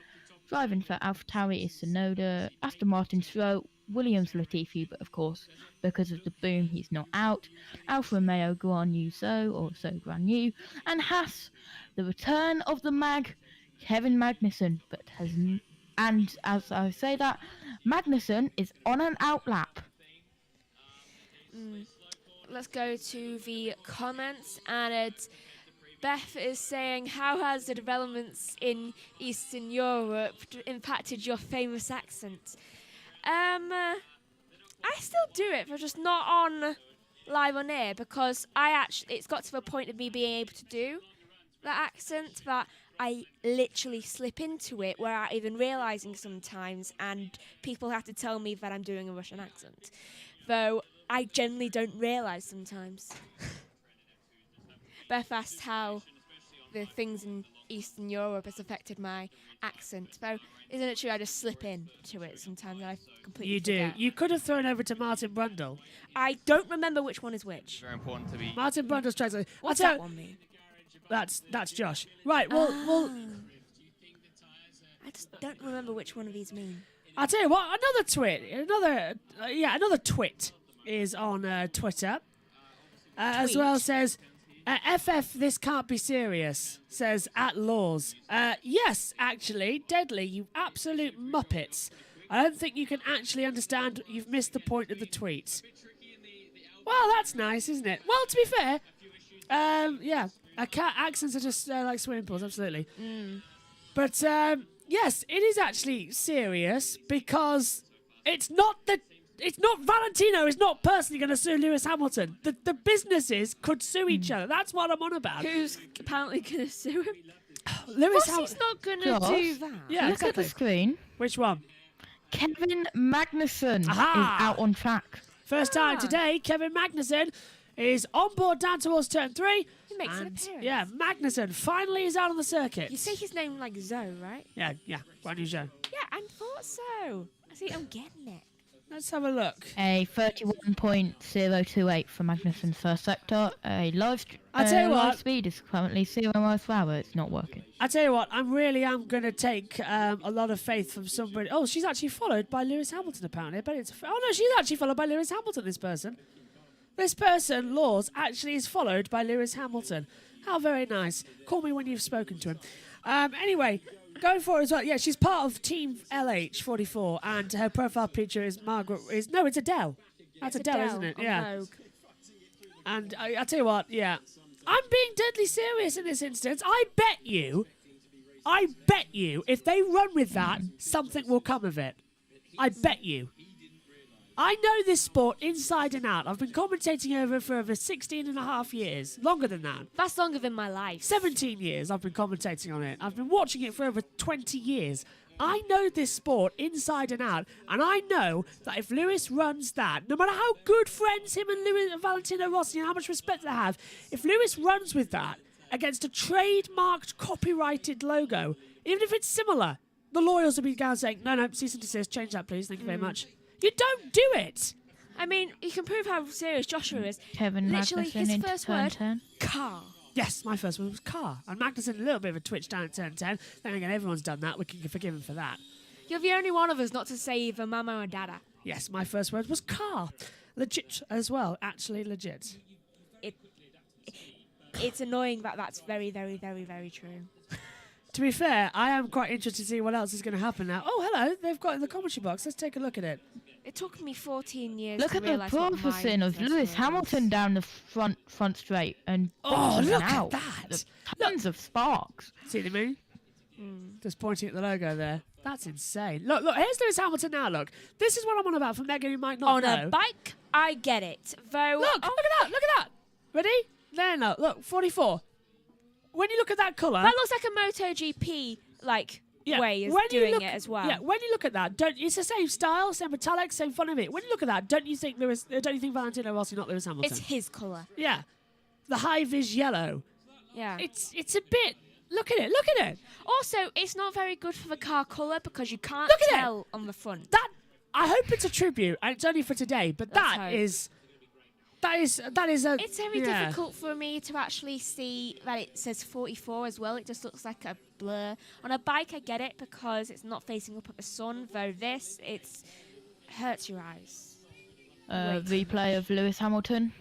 driving for AlphaTauri is Tsunoda, Aston Martin, Stroll, Williams, Latifi, but of course, because of the boom, he's not out, Alfa Romeo, Guan Yu Zhou, also Guan Yu, and Haas, the return of the Kevin Magnussen, and as I say that, Magnussen is on an outlap. let's go to the comments, and Beth is saying, how has the developments in Eastern Europe impacted your famous accent? I still do it, but just not on live on air, because it's got to the point of me being able to do that accent that I literally slip into it without even realising sometimes, and people have to tell me that I'm doing a Russian accent. Though I generally don't realise sometimes. Beth asked how the things in Eastern Europe has affected my accent. Though, isn't it true I just slip into it sometimes and I completely forget. You could have thrown over to Martin Brundle. I don't remember which one is which. Very important to be. Martin Brundle's translation. What's that one mean? That's Josh. Right, well... I just don't remember which one of these mean. I'll tell you what, another twit is on Twitter. As well says, FF, this can't be serious, says at Laws. Yes, actually, Deadly, you absolute muppets. I don't think you can actually understand you've missed the point of the tweet. Well, that's nice, isn't it? Well, to be fair, accents are just like swimming pools, absolutely. But, yes, it is actually serious because it's not Valentino is not personally going to sue Lewis Hamilton. The businesses could sue each other. That's what I'm on about. Who's apparently going to sue him? Rossi's not going to do that. Yeah, Look exactly. at the screen. Which one? Kevin Magnussen is Aha! out on track. First time today, Kevin Magnussen is on board down towards turn 3. He makes an appearance. Yeah, Magnussen finally is out on the circuit. You say his name like Zoe, right? Yeah, Guan Yu Zhou. Yeah, I thought so. See, I'm getting it. Let's have a look. A 31.028 for Magnussen's first sector. A live speed is currently 0 miles per hour. It's not working. I tell you what, I really am going to take a lot of faith from somebody. Oh, she's actually followed by Lewis Hamilton, apparently. Oh, no, she's actually followed by Lewis Hamilton, this person. This person, Laws, actually is followed by Lewis Hamilton. How very nice. Call me when you've spoken to him. Anyway, going forward as well. Yeah, she's part of Team LH44, and her profile picture is it's Adele. That's Adele, isn't it? Yeah. Vogue. And I tell you what, yeah. I'm being deadly serious in this instance. I bet you, if they run with that, something will come of it. I bet you. I know this sport inside and out. I've been commentating over it for over 16 and a half years. Longer than that. That's longer than my life. 17 years I've been commentating on it. I've been watching it for over 20 years. I know this sport inside and out, and I know that if Lewis runs that, no matter how good friends him and Valentino Rossi and how much respect they have, if Lewis runs with that against a trademarked, copyrighted logo, even if it's similar, the lawyers will be down saying, no, cease and desist, change that please, thank you very much. You don't do it. I mean, you can prove how serious Joshua is. Kevin Literally, Magnussen his first word, 10. car. Yes, my first one was car. And Magnussen, a little bit of a twitch down at turn 10. Then again, everyone's done that. We can forgive him for that. You're the only one of us not to say either mama or dada. Yes, my first word was car. Legit as well. Actually legit. It's annoying that that's very, very, very, very true. To be fair, I am quite interested to see what else is going to happen now. Oh, hello. They've got in the commentary box. Let's take a look at it. It took me 14 years Look to at the realise what processing my of first Lewis word Hamilton was. down the front straight and look out. at that. There's tons of sparks. See what I mean? Just pointing at the logo there. That's insane. Look, here's Lewis Hamilton now, look. This is what I'm on about for Megan who might not know. On a bike, I get it. Though, Look at that. Ready? There, no. Look, 44. When you look at that colour... that looks like a MotoGP, way of doing it as well. Yeah, when you look at that, it's the same style, same metallic, same fun of it. When you look at that, don't you think Valentino Rossi, not Lewis Hamilton? It's his colour. Yeah. The high-vis yellow. Yeah. It's a bit... Look at it. Also, it's not very good for the car colour because you can't tell on the front. I hope it's a tribute, and it's only for today, but that is a... It's very difficult for me to actually see that it says 44 as well. It just looks like a blur. On a bike, I get it because it's not facing up at the sun, though this, it hurts your eyes. Replay of Lewis Hamilton.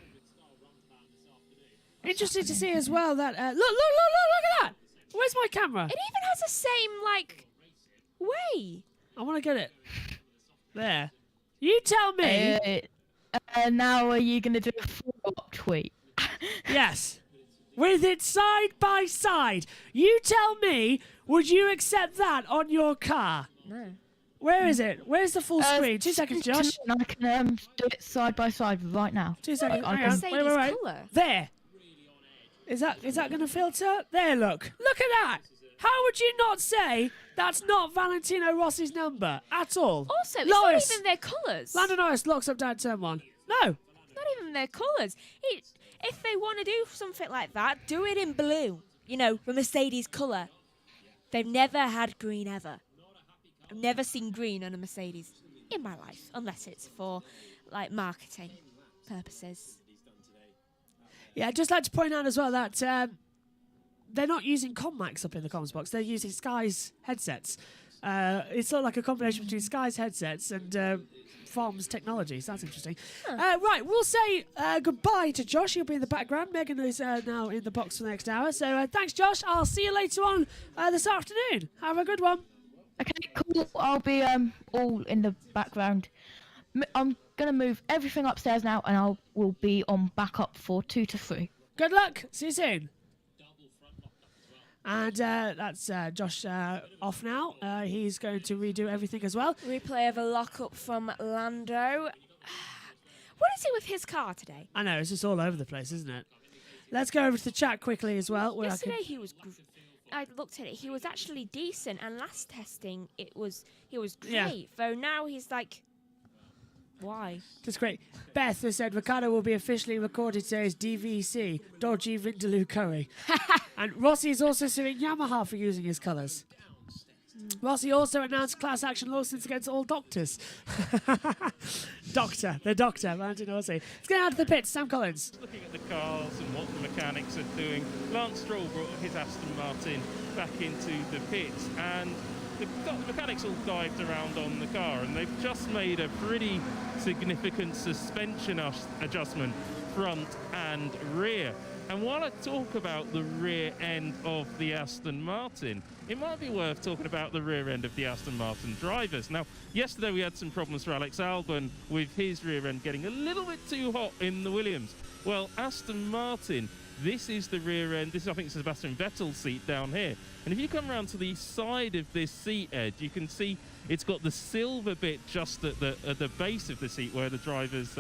Interesting to see as well that... look at that! Where's my camera? It even has the same, way. I want to get it. There. You tell me... Now are you going to do a follow-up tweet? Yes. With it side by side. You tell me, would you accept that on your car? No. Where is it? Where's the full screen? 2 seconds, Josh. I can do it side by side right now. 2 seconds. I Hang on. Mercedes Wait. colour. There. Is that going to filter? There, look. Look at that. How would you not say that's not Valentino Rossi's number at all? Also, it's Norris. not even their colours. Lando Norris locks up down turn 1. No. Not even their colours. If they want to do something like that, do it in blue. You know, the Mercedes colour. They've never had green ever. I've never seen green on a Mercedes in my life, unless it's for, like, marketing purposes. Yeah, I'd just like to point out as well that they're not using Commax up in the comms box. They're using Sky's headsets. It's sort of like a combination between Sky's headsets and Farm's technologies. That's interesting. Right, we'll say goodbye to Josh. He'll be in the background. Megan is now in the box for the next hour. So thanks, Josh. I'll see you later on this afternoon. Have a good one. Okay, cool. I'll be all in the background. I'm going to move everything upstairs now, and I will be on backup for 2 to 3. Good luck. See you soon. And that's Josh off now. He's going to redo everything as well. Replay of a lock-up from Lando. What is it with his car today? I know, it's just all over the place, isn't it? Let's go over to the chat quickly as well. Yesterday he was... I looked at it. He was actually decent, and last testing he was great. Yeah. Though now he's like, why? That's great. Beth has said Ricciardo will be officially recorded today as DVC, Dodgy Vindaloo Curry. And Rossi is also suing Yamaha for using his colours. Rossi also announced class action lawsuits against all doctors. The doctor, Valentino Rossi. Let's get out of the pits, Sam Collins. Looking at the cars and what the mechanics are doing, Lance Stroll brought his Aston Martin back into the pits, and the mechanics all dived around on the car, and they've just made a pretty significant suspension adjustment, front and rear. And while I talk about the rear end of the Aston Martin, it might be worth talking about the rear end of the Aston Martin drivers. Now, yesterday we had some problems for Alex Albon with his rear end getting a little bit too hot in the Williams. Well, Aston Martin, this is the rear end. This is, I think, Sebastian Vettel's seat down here. And if you come around to the side of this seat edge, you can see it's got the silver bit just at the base of the seat where the driver's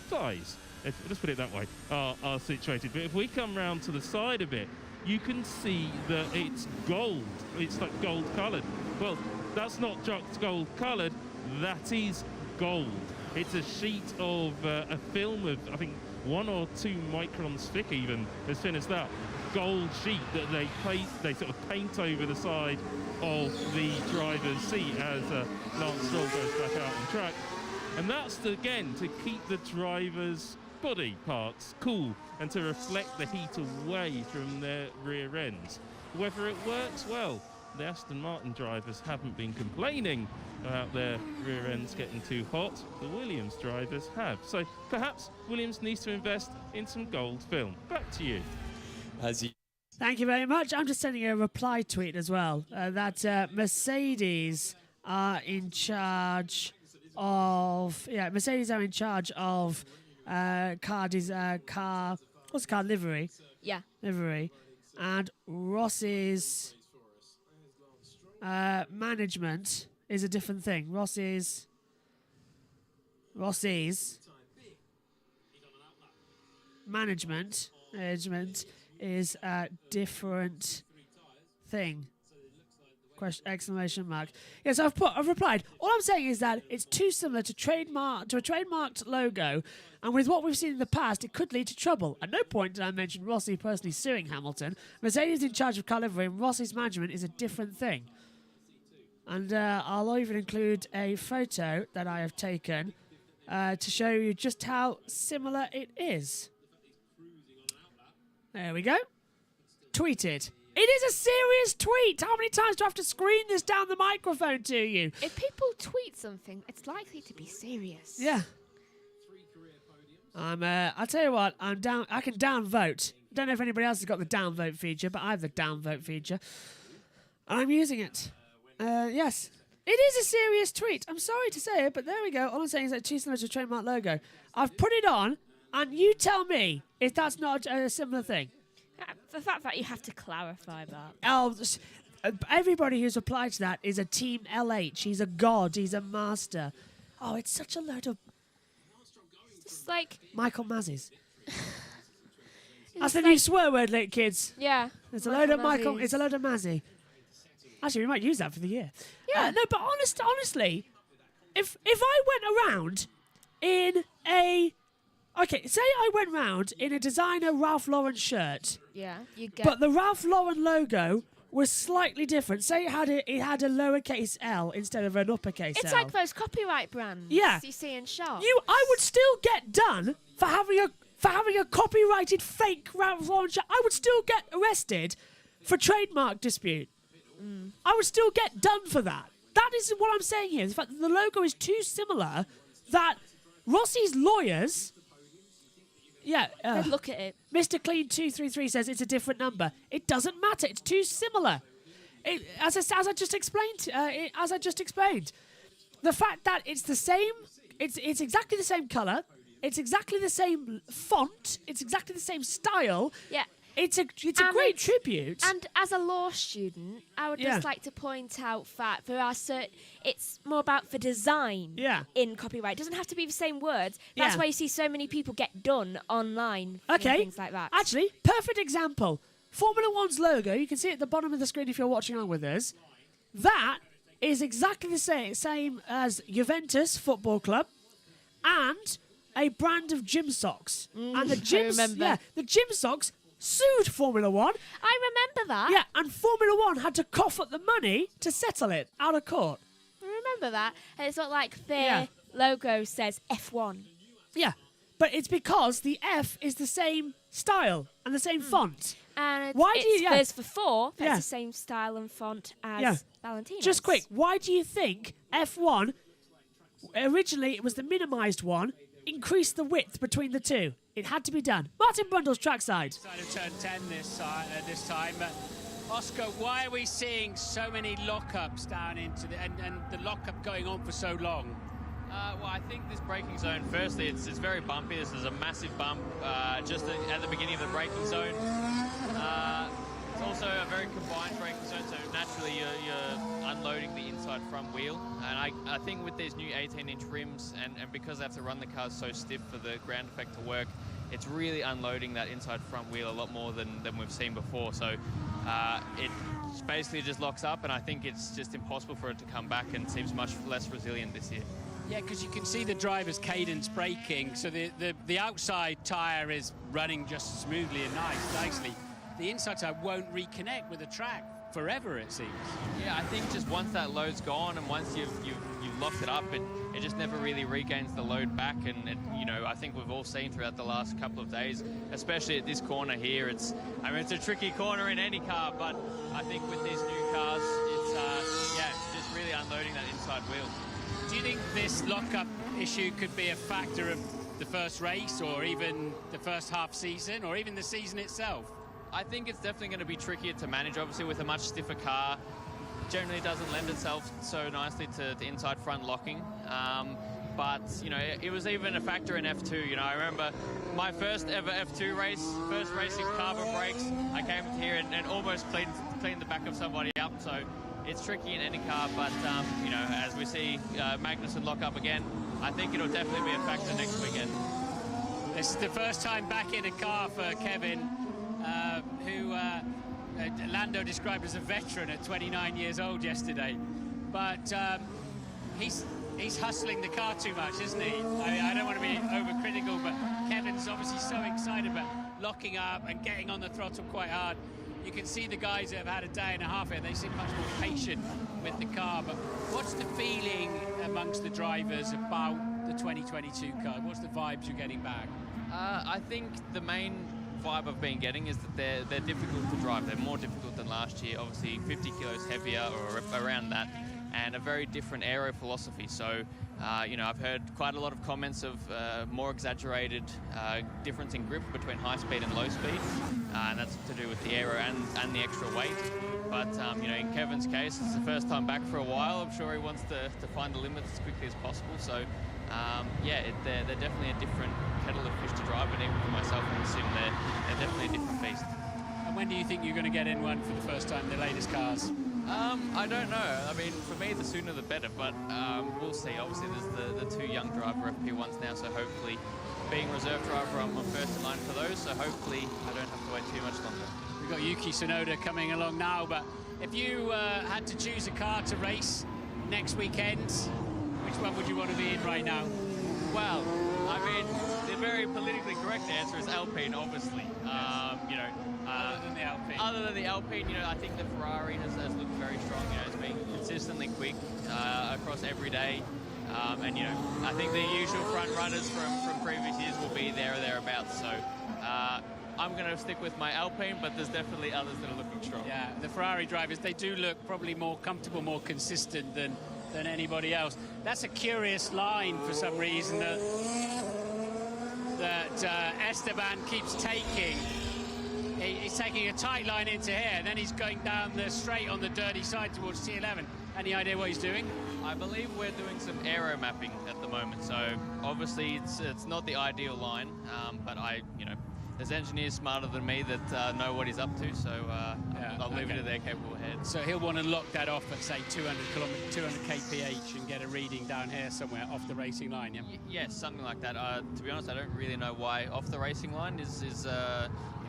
thighs, let's put it that way, are situated. But if we come round to the side of it, you can see that it's gold. It's like gold coloured. Well, that's not just gold coloured, that is gold. It's a sheet of a film of, I think, 1 or 2 microns thick, even as thin as that, gold sheet that they sort of paint over the side of the driver's seat as Lance Stroll goes back out on track. And that's, again, to keep the driver's body parts cool and to reflect the heat away from their rear ends. Whether it works, well, the Aston Martin drivers haven't been complaining about their rear ends getting too hot. The Williams drivers have. So perhaps Williams needs to invest in some gold film. Back to you. Thank you very much. I'm just sending a reply tweet as well that Mercedes are in charge of livery. Yeah. Livery. And Ross's management is a different thing. Ross's management is a different thing. Exclamation mark. Yes, I've replied. All I'm saying is that it's too similar to a trademarked logo, and with what we've seen in the past, it could lead to trouble. At no point did I mention Rossi personally suing Hamilton. Mercedes in charge of car livery, and Rossi's management is a different thing. And I'll even include a photo that I have taken to show you just how similar it is. There we go. Tweeted. It is a serious tweet. How many times do I have to scream this down the microphone to you? If people tweet something, it's likely to be serious. Yeah. I'll tell you what. I'm down. I can downvote. Don't know if anybody else has got the downvote feature, but I have the downvote feature, and I'm using it. Yes. It is a serious tweet. I'm sorry to say it, but there we go. All I'm saying is that too similar to trademark logo. I've put it on, and you tell me if that's not a similar thing. The fact that you have to clarify that. Oh, everybody who's applied to that is a Team LH. He's a god. He's a master. Oh, it's such a load of Just like Michael Mazzies. That's the new swear word, kids. Yeah. It's a load of Michael. Mazzies. It's a load of Mazzy. Actually, we might use that for the year. Yeah. No, but honestly, if I went around in a say I went round in a designer Ralph Lauren shirt. Yeah. You get. But the Ralph Lauren logo was slightly different. Say it had a lowercase L instead of an uppercase It's L. like those copyright brands. Yeah. You see in shops. I would still get done for having a copyrighted fake Ralph Lauren shirt. I would still get arrested for trademark dispute. I would still get done for that. That is what I'm saying here. The fact that the logo is too similar that Rossi's lawyers. Yeah. Look at it. Mr. Clean 233 says it's a different number. It doesn't matter. It's too similar. As I just explained, the fact that it's the same, it's exactly the same color, it's exactly the same font, it's exactly the same style. Yeah. It's a great tribute. And as a law student, I would just like to point out that there are it's more about the design in copyright. It doesn't have to be the same words. That's why you see so many people get done online for things like that. Actually, perfect example. Formula One's logo, you can see it at the bottom of the screen if you're watching on with us. That is exactly the same as Juventus Football Club and a brand of gym socks. And the gym socks sued Formula One. I remember that. Yeah, and Formula One had to cough up the money to settle it out of court. I remember that. And it's not like their logo says F1. Yeah, but it's because the F is the same style and the same font. And there's the 4 that's the same style and font as Valentino. Just quick, why do you think F1, originally it was the minimised one, increased the width between the two? It had to be done. Martin Brundle's trackside. Side of turn 10 this time. But Oscar, why are we seeing so many lockups down into and the lockup going on for so long? Well, I think this braking zone, firstly, it's very bumpy. This is a massive bump just at the beginning of the braking zone. It's also a very confined braking zone, so naturally you're unloading the inside front wheel. And I think with these new 18-inch rims, and because they have to run the cars so stiff for the ground effect to work, it's really unloading that inside front wheel a lot more than we've seen before. So it basically just locks up, and I think it's just impossible for it to come back, and seems much less resilient this year. Yeah, because you can see the driver's cadence braking, so the outside tyre is running just smoothly and nicely. The inside tyre won't reconnect with the track forever, it seems. Yeah, I think just once that load's gone and once you've locked it up, it just never really regains the load back. And I think we've all seen throughout the last couple of days, especially at this corner here, it's a tricky corner in any car, but I think with these new cars, it's just really unloading that inside wheel. Do you think this lockup issue could be a factor of the first race, or even the first half season, or even the season itself? I think it's definitely going to be trickier to manage, obviously, with a much stiffer car. Generally doesn't lend itself so nicely to inside front locking. But it was even a factor in F2. I remember my first ever F2 race, first racing carbon brakes. I came here and almost cleaned the back of somebody up. So it's tricky in any car, but as we see Magnussen lock up again, I think it'll definitely be a factor next weekend. This is the first time back in a car for Kevin, who Lando described as a veteran at 29 years old yesterday. But he's hustling the car too much, isn't he? I don't want to be overcritical, but Kevin's obviously so excited about locking up and getting on the throttle quite hard. You can see the guys that have had a day and a half here, they seem much more patient with the car. But what's the feeling amongst the drivers about the 2022 car? What's the vibes you're getting back? I think the main vibe I've been getting is that they're difficult to drive. They're more difficult than last year, obviously 50 kilos heavier or around that. and a very different aero philosophy. So, you know, I've heard quite a lot of comments of more exaggerated difference in grip between high speed and low speed, and that's to do with the aero and the extra weight. But, you know, in Kevin's case, it's the first time back for a while. I'm sure he wants to find the limits as quickly as possible. So, yeah, they're definitely a different kettle of fish to drive, and even for myself in the sim, they're definitely a different beast. And when do you think you're going to get in one for the first time, the latest cars? I don't know. I mean, for me, the sooner the better, but we'll see. Obviously, there's the 2 young driver FP1s now, so hopefully, being reserve driver, I'm first in line for those, so hopefully I don't have to wait too much longer. We've got Yuki Tsunoda coming along now, but if you had to choose a car to race next weekend, which one would you want to be in right now? Well, I mean, the very politically correct answer is Alpine, obviously. You know, other than the Alpine. Other than the Alpine, you know, I think the Ferrari has looked very strong. You know, it's been consistently quick across every day. And, you know, I think the usual front runners from previous years will be there or thereabouts. So I'm going to stick with my Alpine, but there's definitely others that are looking strong. Yeah, the Ferrari drivers, they do look probably more comfortable, more consistent than anybody else. That's a curious line for some reason that Esteban keeps taking. He's taking a tight line into here, and then he's going down the straight on the dirty side towards T11. Any idea what he's doing? I believe we're doing some aero mapping at the moment, so obviously it's not the ideal line, but you know, there's engineers smarter than me that know what he's up to, so I'll leave it to their capable heads. So he'll want to lock that off at, say, 200 kph and get a reading down here somewhere off the racing line, yeah? Yes, something like that. To be honest, I don't really know why off the racing line is you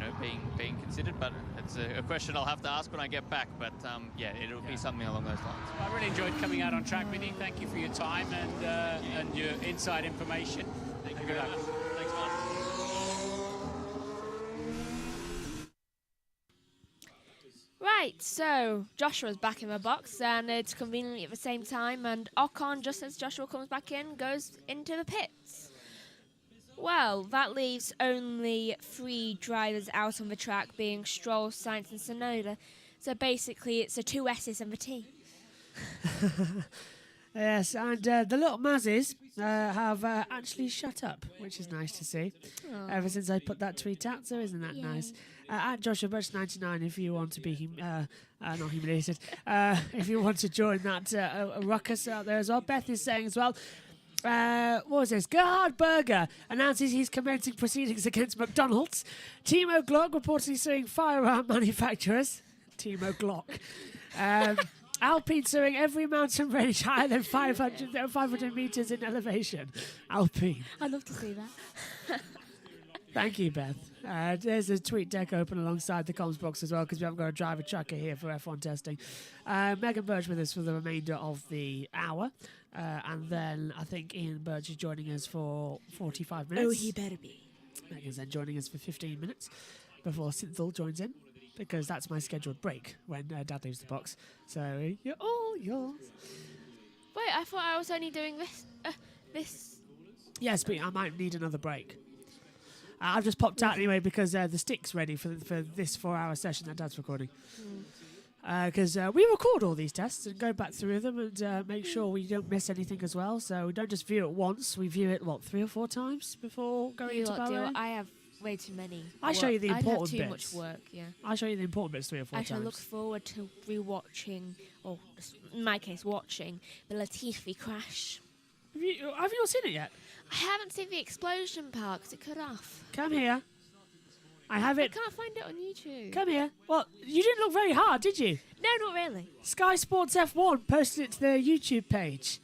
know, being considered, but it's a question I'll have to ask when I get back. But yeah, it'll be something along those lines. Well, I really enjoyed coming out on track with you. Thank you for your time and your inside information. Thank you very much. Thanks, Mark. Right, so Joshua's back in the box, and it's conveniently at the same time, and Ocon, just as Joshua comes back in, goes into the pits. Well, that leaves only 3 drivers out on the track, being Stroll, Sainz and Tsunoda. So basically, it's the 2 S's and the T. Yes, and the little Mazes have actually shut up, which is nice to see. Aww. Ever since I put that tweet out, so isn't that nice? At Joshua Birch 99, if you want to be not humiliated, if you want to join that ruckus out there as well. Beth is saying as well. What was this? Gerhard Berger announces he's commencing proceedings against McDonald's. Timo Glock reportedly suing firearm manufacturers. Timo Glock. Alpine suing every mountain range higher than 500 meters in elevation. Alpine. I'd love to see that. Thank you, Beth. There's a tweet deck open alongside the comms box as well, because we haven't got a driver tracker here for F1 testing. Megan Birch with us for the remainder of the hour. And then I think Ian Birch is joining us for 45 minutes. Oh, he better be. Megan's then joining us for 15 minutes before Synthal joins in, because that's my scheduled break when Dad leaves the box. So you're all yours. Wait, I thought I was only doing this. Yes, but I might need another break. I've just popped out anyway because the stick's ready for this 4-hour session that Dad's recording. Because we record all these tests and go back through them and make sure we don't miss anything as well. So we don't just view it once. We view it, 3 or 4 times before going into Bahrain? I have way too many. I show you the important I have too bits. much work, yeah. I show you the important bits 3 or 4 times. I shall look forward to rewatching, or in my case, watching the Latifi crash. Have you not seen it yet? I haven't seen the explosion part because it cut off. Come here. I have it. I can't find it on YouTube. Come here. Well, you didn't look very hard, did you? No, not really. Sky Sports F1 posted it to their YouTube page.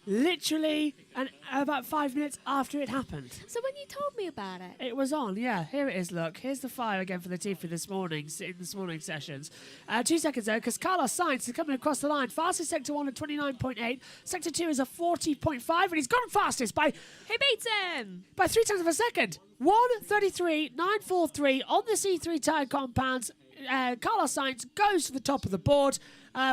Literally, and about 5 minutes after it happened. So when you told me about it? It was on, yeah. Here it is, look. Here's the fire again for the Tifa this morning, in this morning's sessions. 2 seconds though, because Carlos Sainz is coming across the line. Fastest Sector 1 at 29.8. Sector 2 is a 40.5, and he's gone fastest by... He beats him! By 0.3 of a second. 1:33.943 on the C3 tyre compounds. Carlos Sainz goes to the top of the board,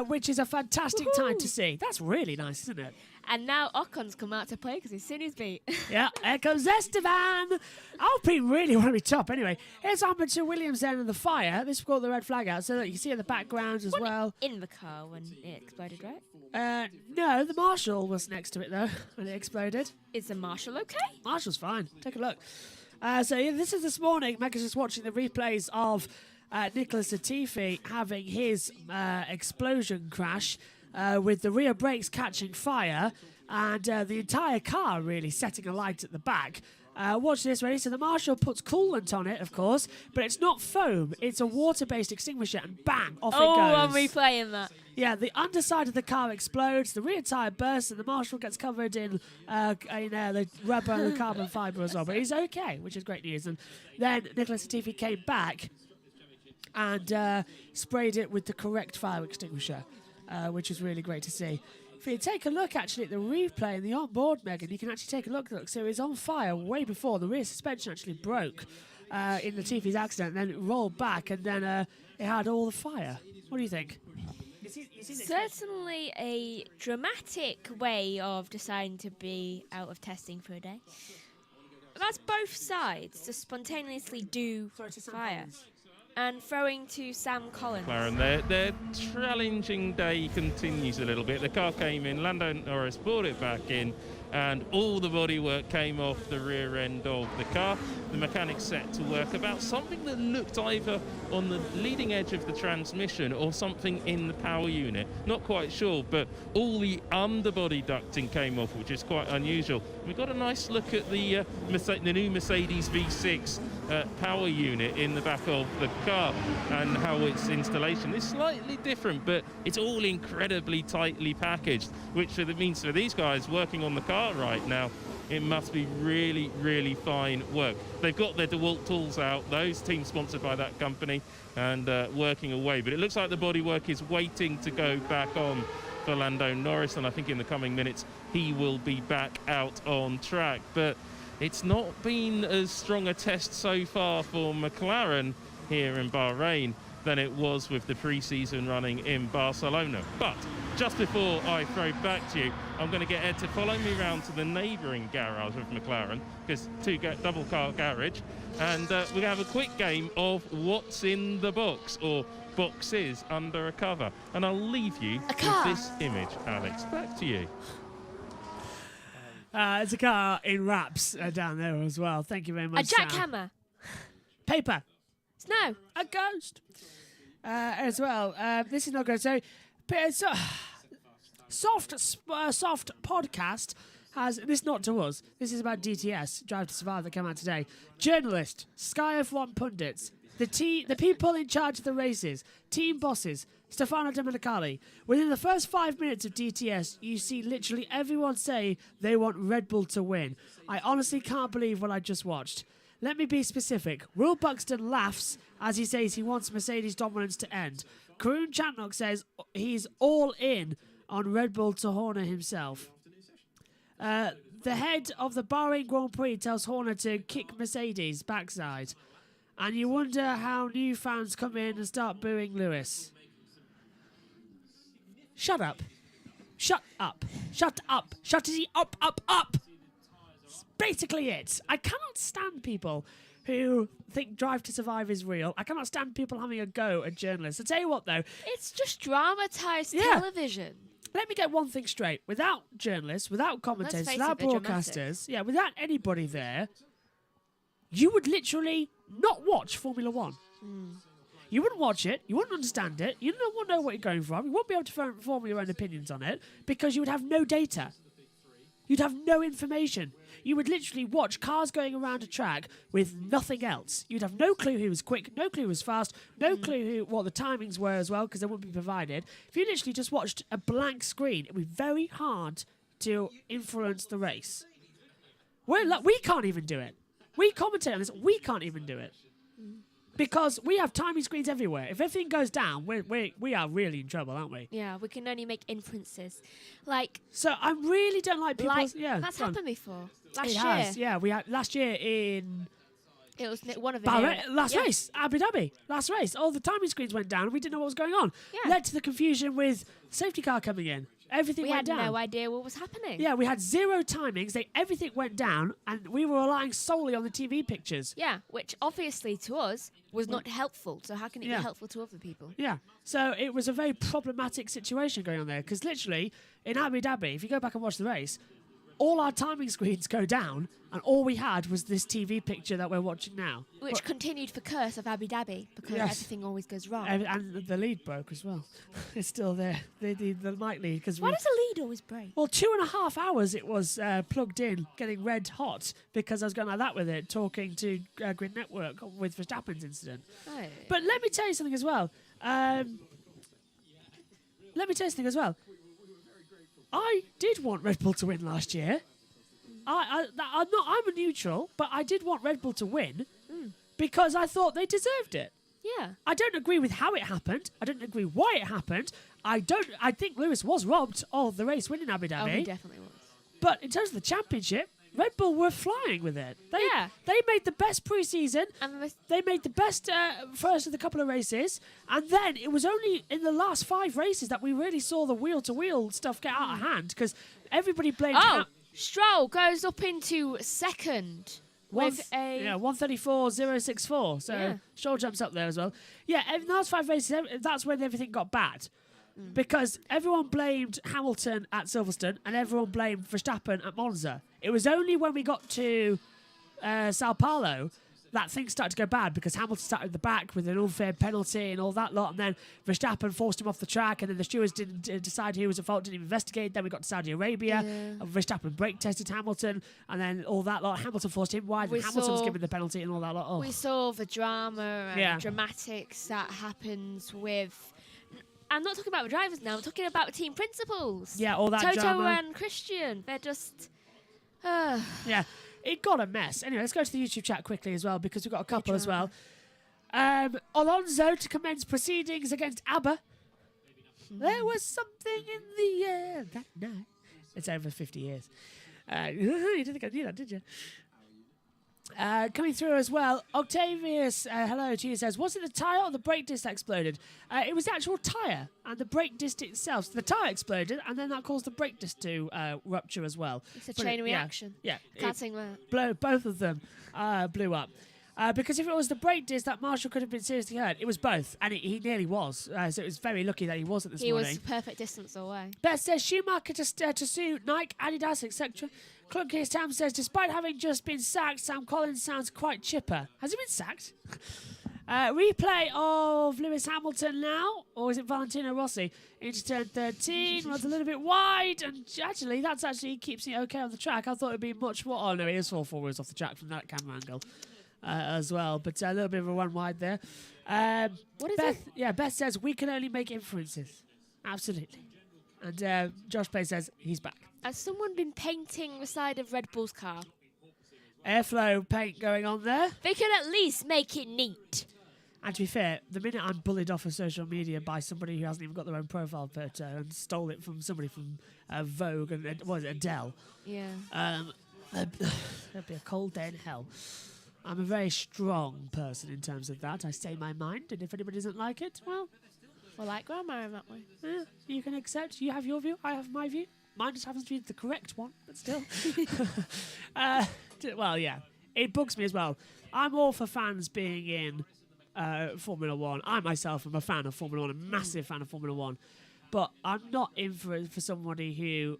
which is a fantastic time to see. That's really nice, isn't it? And now Ocon's come out to play because he's seen his beat. Yeah, here comes Esteban. Alpine really want to be top. Anyway, here's happened to Williams then in the fire. This brought the red flag out, so that you can see in the background as well. In the car when it exploded, right? No, the Marshal was next to it though when it exploded. Is the Marshal okay? Marshal's fine. Take a look. So yeah, this is this morning. Megas is watching the replays of Nicholas Latifi having his explosion crash with the rear brakes catching fire and the entire car really setting alight at the back. Watch this, ready? So the Marshal puts coolant on it, of course, but it's not foam. It's a water-based extinguisher, and bang, off it goes. Oh, I'm replaying that. Yeah, the underside of the car explodes, the rear tyre bursts, and the Marshal gets covered in the rubber and the carbon fibre as well. But he's okay, which is great news. And then Nicholas Latifi came back and sprayed it with the correct fire extinguisher, which is really great to see. If you take a look actually at the replay and the on-board, Megan, you can actually take a look. So it was on fire way before the rear suspension actually broke in Latifi's accident, and then it rolled back, and then it had all the fire. What do you think? Certainly a dramatic way of deciding to be out of testing for a day. That's both sides to spontaneously do fire. And throwing to Sam Collins. McLaren, their challenging day continues a little bit. The car came in, Lando Norris brought it back in, and all the bodywork came off the rear end of the car. The mechanics set to work about something that looked either on the leading edge of the transmission or something in the power unit. Not quite sure, but all the underbody ducting came off, which is quite unusual. We got a nice look at the new Mercedes V6 power unit in the back of the car and how its installation is slightly different, but it's all incredibly tightly packaged, which means for these guys working on the car right now, it must be really, really fine work. They've got their DeWalt tools out, those teams sponsored by that company, and working away. But it looks like the bodywork is waiting to go back on for Lando Norris, and I think in the coming minutes he will be back out on track. But it's not been as strong a test so far for McLaren here in Bahrain than it was with the pre-season running in Barcelona. But just before I throw back to you, I'm going to get Ed to follow me around to the neighbouring garage of McLaren, because double car garage, and we're going to have a quick game of what's in the box, or boxes under a cover. And I'll leave you with this image, Alex. Back to you. It's a car in wraps down there as well. Thank you very much, A jackhammer. Paper. Snow. A ghost. As well. This is not good. So, soft podcast has this. Not to us. This is about DTS, Drive to Survive, that came out today. Journalist, Sky F1 pundits, the people in charge of the races, team bosses, Stefano Domenicali. Within the first 5 minutes of DTS, you see literally everyone say they want Red Bull to win. I honestly can't believe what I just watched. Let me be specific. Will Buxton laughs as he says he wants Mercedes dominance to end. Karun Chandler says he's all in on Red Bull to Horner himself. The head of the Bahrain Grand Prix tells Horner to kick Mercedes' backside. And you wonder how new fans come in and start booing Lewis. Shut up. Shut up. Shut up. Shut it up, up, up. That's basically it. I cannot stand people who think Drive to Survive is real. I cannot stand people having a go at journalists. I tell you what, though. It's just dramatized television. Let me get one thing straight. Without journalists, without commentators, without broadcasters, without anybody there, you would literally not watch Formula One. You wouldn't watch it. You wouldn't understand it. You wouldn't know what you're going from. You wouldn't be able to form your own opinions on it because you would have no data. You'd have no information. You would literally watch cars going around a track with nothing else. You'd have no clue who was quick, no clue who was fast, no clue what the timings were as well, because they wouldn't be provided. If you literally just watched a blank screen, it would be very hard to influence the race. We can't even do it. We commentate on this. We can't even do it. Because we have timing screens everywhere. If everything goes down, we are really in trouble, aren't we? Yeah, we can only make inferences. So I really don't like people. That's happened before. Last year. Has. Yeah, we had last year in It was one of the Last race, Abu Dhabi, last race. All the timing screens went down and we didn't know what was going on. Yeah. Led to the confusion with safety car coming in. Everything went down. We had no idea what was happening. Yeah, we had 0 timings. Everything went down and we were relying solely on the TV pictures. Yeah, which obviously to us was not helpful. So how can it be helpful to other people? Yeah, so it was a very problematic situation going on there because literally in Abu Dhabi, if you go back and watch the race, all our timing screens go down and all we had was this TV picture that we're watching now. Which continued for curse of Abu Dhabi because everything always goes wrong. And the lead broke as well. It's still there, the mic lead. Why does the lead always break? Well, 2.5 hours it was plugged in, getting red hot because I was going like that with it, talking to Grid Network with Verstappen's incident. Oh. But let me tell you something as well. I did want Red Bull to win last year. I'm a neutral, but I did want Red Bull to win because I thought they deserved it. Yeah. I don't agree with how it happened. I don't agree why it happened. I think Lewis was robbed of the race win in Abu Dhabi. Oh, he definitely was. But in terms of the championship, Red Bull were flying with it. They made the best pre-season. They made the best first of the couple of races. And then it was only in the last 5 races that we really saw the wheel-to-wheel stuff get out of hand because everybody blamed... Stroll goes up into second with a... Yeah, 134.064. So Stroll jumps up there as well. Yeah, in the last 5 races, that's when everything got bad. Because everyone blamed Hamilton at Silverstone and everyone blamed Verstappen at Monza. It was only when we got to Sao Paulo that things started to go bad because Hamilton started at the back with an unfair penalty and all that lot, and then Verstappen forced him off the track, and then the stewards didn't decide who was at fault, didn't even investigate. Then we got to Saudi Arabia, and Verstappen brake tested Hamilton, and then all that lot. Hamilton forced him wide, and Hamilton was given the penalty and all that lot. Oh. We saw the drama and dramatics that happens with... I'm not talking about the drivers now, I'm talking about team principals. Yeah, all that Toto drama. and Christian, they're just... Yeah, it got a mess. Anyway, let's go to the YouTube chat quickly as well because we've got a couple as well. Alonso to commence proceedings against ABBA. There was something in the air that night. It's over 50 years. You didn't think I knew that, did you? Coming through as well, Octavius, hello to you, says, was it the tyre or the brake disc that exploded? It was the actual tyre and the brake disc itself. So the tyre exploded and then that caused the brake disc to rupture as well. It's a chain reaction. Yeah. Can't sing that. Both of them blew up. Because if it was the brake disc, that Marshall could have been seriously hurt. It was both, and he nearly was. So it was very lucky that he wasn't this morning. He was perfect distance away. Beth says, Schumacher to sue Nike, Adidas, etc. Clunky Tam says, despite having just been sacked, Sam Collins sounds quite chipper. Has he been sacked? Replay of Lewis Hamilton now, or is it Valentino Rossi? Into turn 13, runs a little bit wide, and actually, that's actually keeps it okay on the track. I thought it'd be much more... Oh, no, he is all forwards off the track from that camera angle as well, but a little bit of a run wide there. What is Beth, it? Yeah, Beth says, we can only make inferences. Absolutely. And Josh Play says, he's back. Has someone been painting the side of Red Bull's car? Airflow paint going on there. They can at least make it neat. And to be fair, the minute I'm bullied off of social media by somebody who hasn't even got their own profile photo and stole it from somebody from Vogue and what is it, Adele? Yeah. There'd be a cold day in hell. I'm a very strong person in terms of that. I say my mind, and if anybody doesn't like it, well... Well, like Grandma in that way. Yeah, you can accept. You have your view, I have my view. Mine just happens to be the correct one, but still. Well, yeah. It bugs me as well. I'm all for fans being in Formula 1. I myself am a fan of Formula 1, a massive fan of Formula 1. But I'm not in for somebody who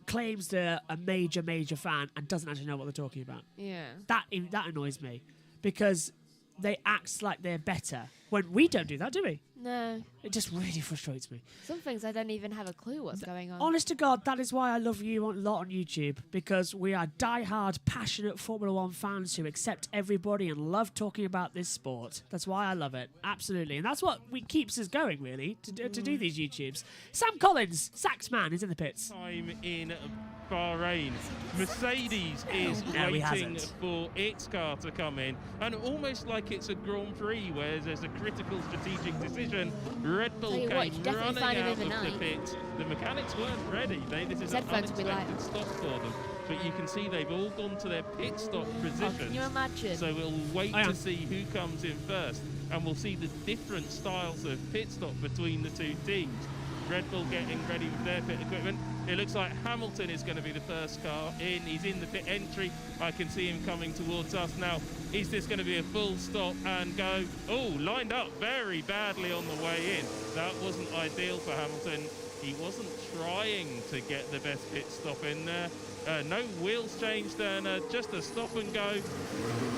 claims they're a major fan and doesn't actually know what they're talking about. Yeah. That annoys me because they act like they're better when we don't do that, do we? No. It just really frustrates me. Some things I don't even have a clue what's going on. Honest to God, that is why I love you a lot on YouTube, because we are die-hard, passionate Formula 1 fans who accept everybody and love talking about this sport. That's why I love it. Absolutely. And that's what keeps us going, really, to do these YouTubes. Sam Collins, Sax Man, is in the pits. Time in Bahrain. Mercedes is waiting for its car to come in, and almost like it's a Grand Prix where there's a critical strategic decision. Red Bull Tell you what, you came can definitely running find him out of overnight. the pit. The mechanics weren't ready. This is an Headphones will be light. unexpected stop for them. But you can see they've all gone to their pit stop positions. Can you imagine? So we'll wait to see who comes in first, and we'll see the different styles of pit stop between the two teams. Red Bull getting ready with their pit equipment. It looks like Hamilton is going to be the first car in. He's in the pit entry. I can see him coming towards us now. Is this going to be a full stop and go? Oh, lined up very badly on the way in. That wasn't ideal for Hamilton. He wasn't trying to get the best pit stop in there. No wheels changed, and just a stop and go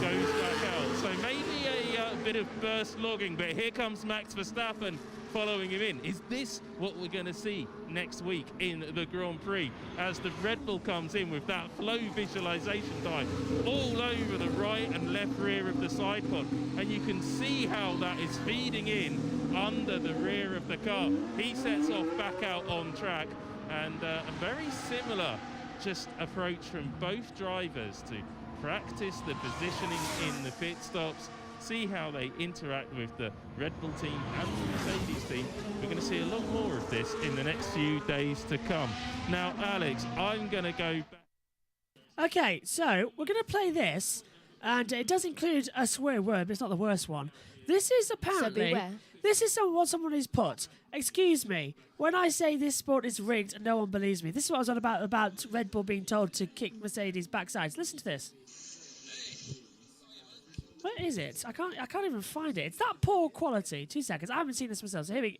goes back out. So maybe a bit of burst logging, but here comes Max Verstappen following him in. Is this what we're going to see next week in the Grand Prix as the Red Bull comes in with that flow visualization time all over the right and left rear of the side pod, and you can see how that is feeding in under the rear of the car. He sets off back out on track, and a very similar just approach from both drivers to practice the positioning in the pit stops, see how they interact with the Red Bull team and the Mercedes team. We're going to see a lot more of this in the next few days to come. Now, Alex, I'm going to go back. Okay, so we're going to play this, and it does include a swear word, but it's not the worst one. This is apparently... beware. This is what someone has put. Excuse me, when I say this sport is rigged and no one believes me, this is what I was on about Red Bull being told to kick Mercedes' backsides. Listen to this. Where is it? I can't even find it. It's that poor quality. 2 seconds. I haven't seen this myself. So here we go.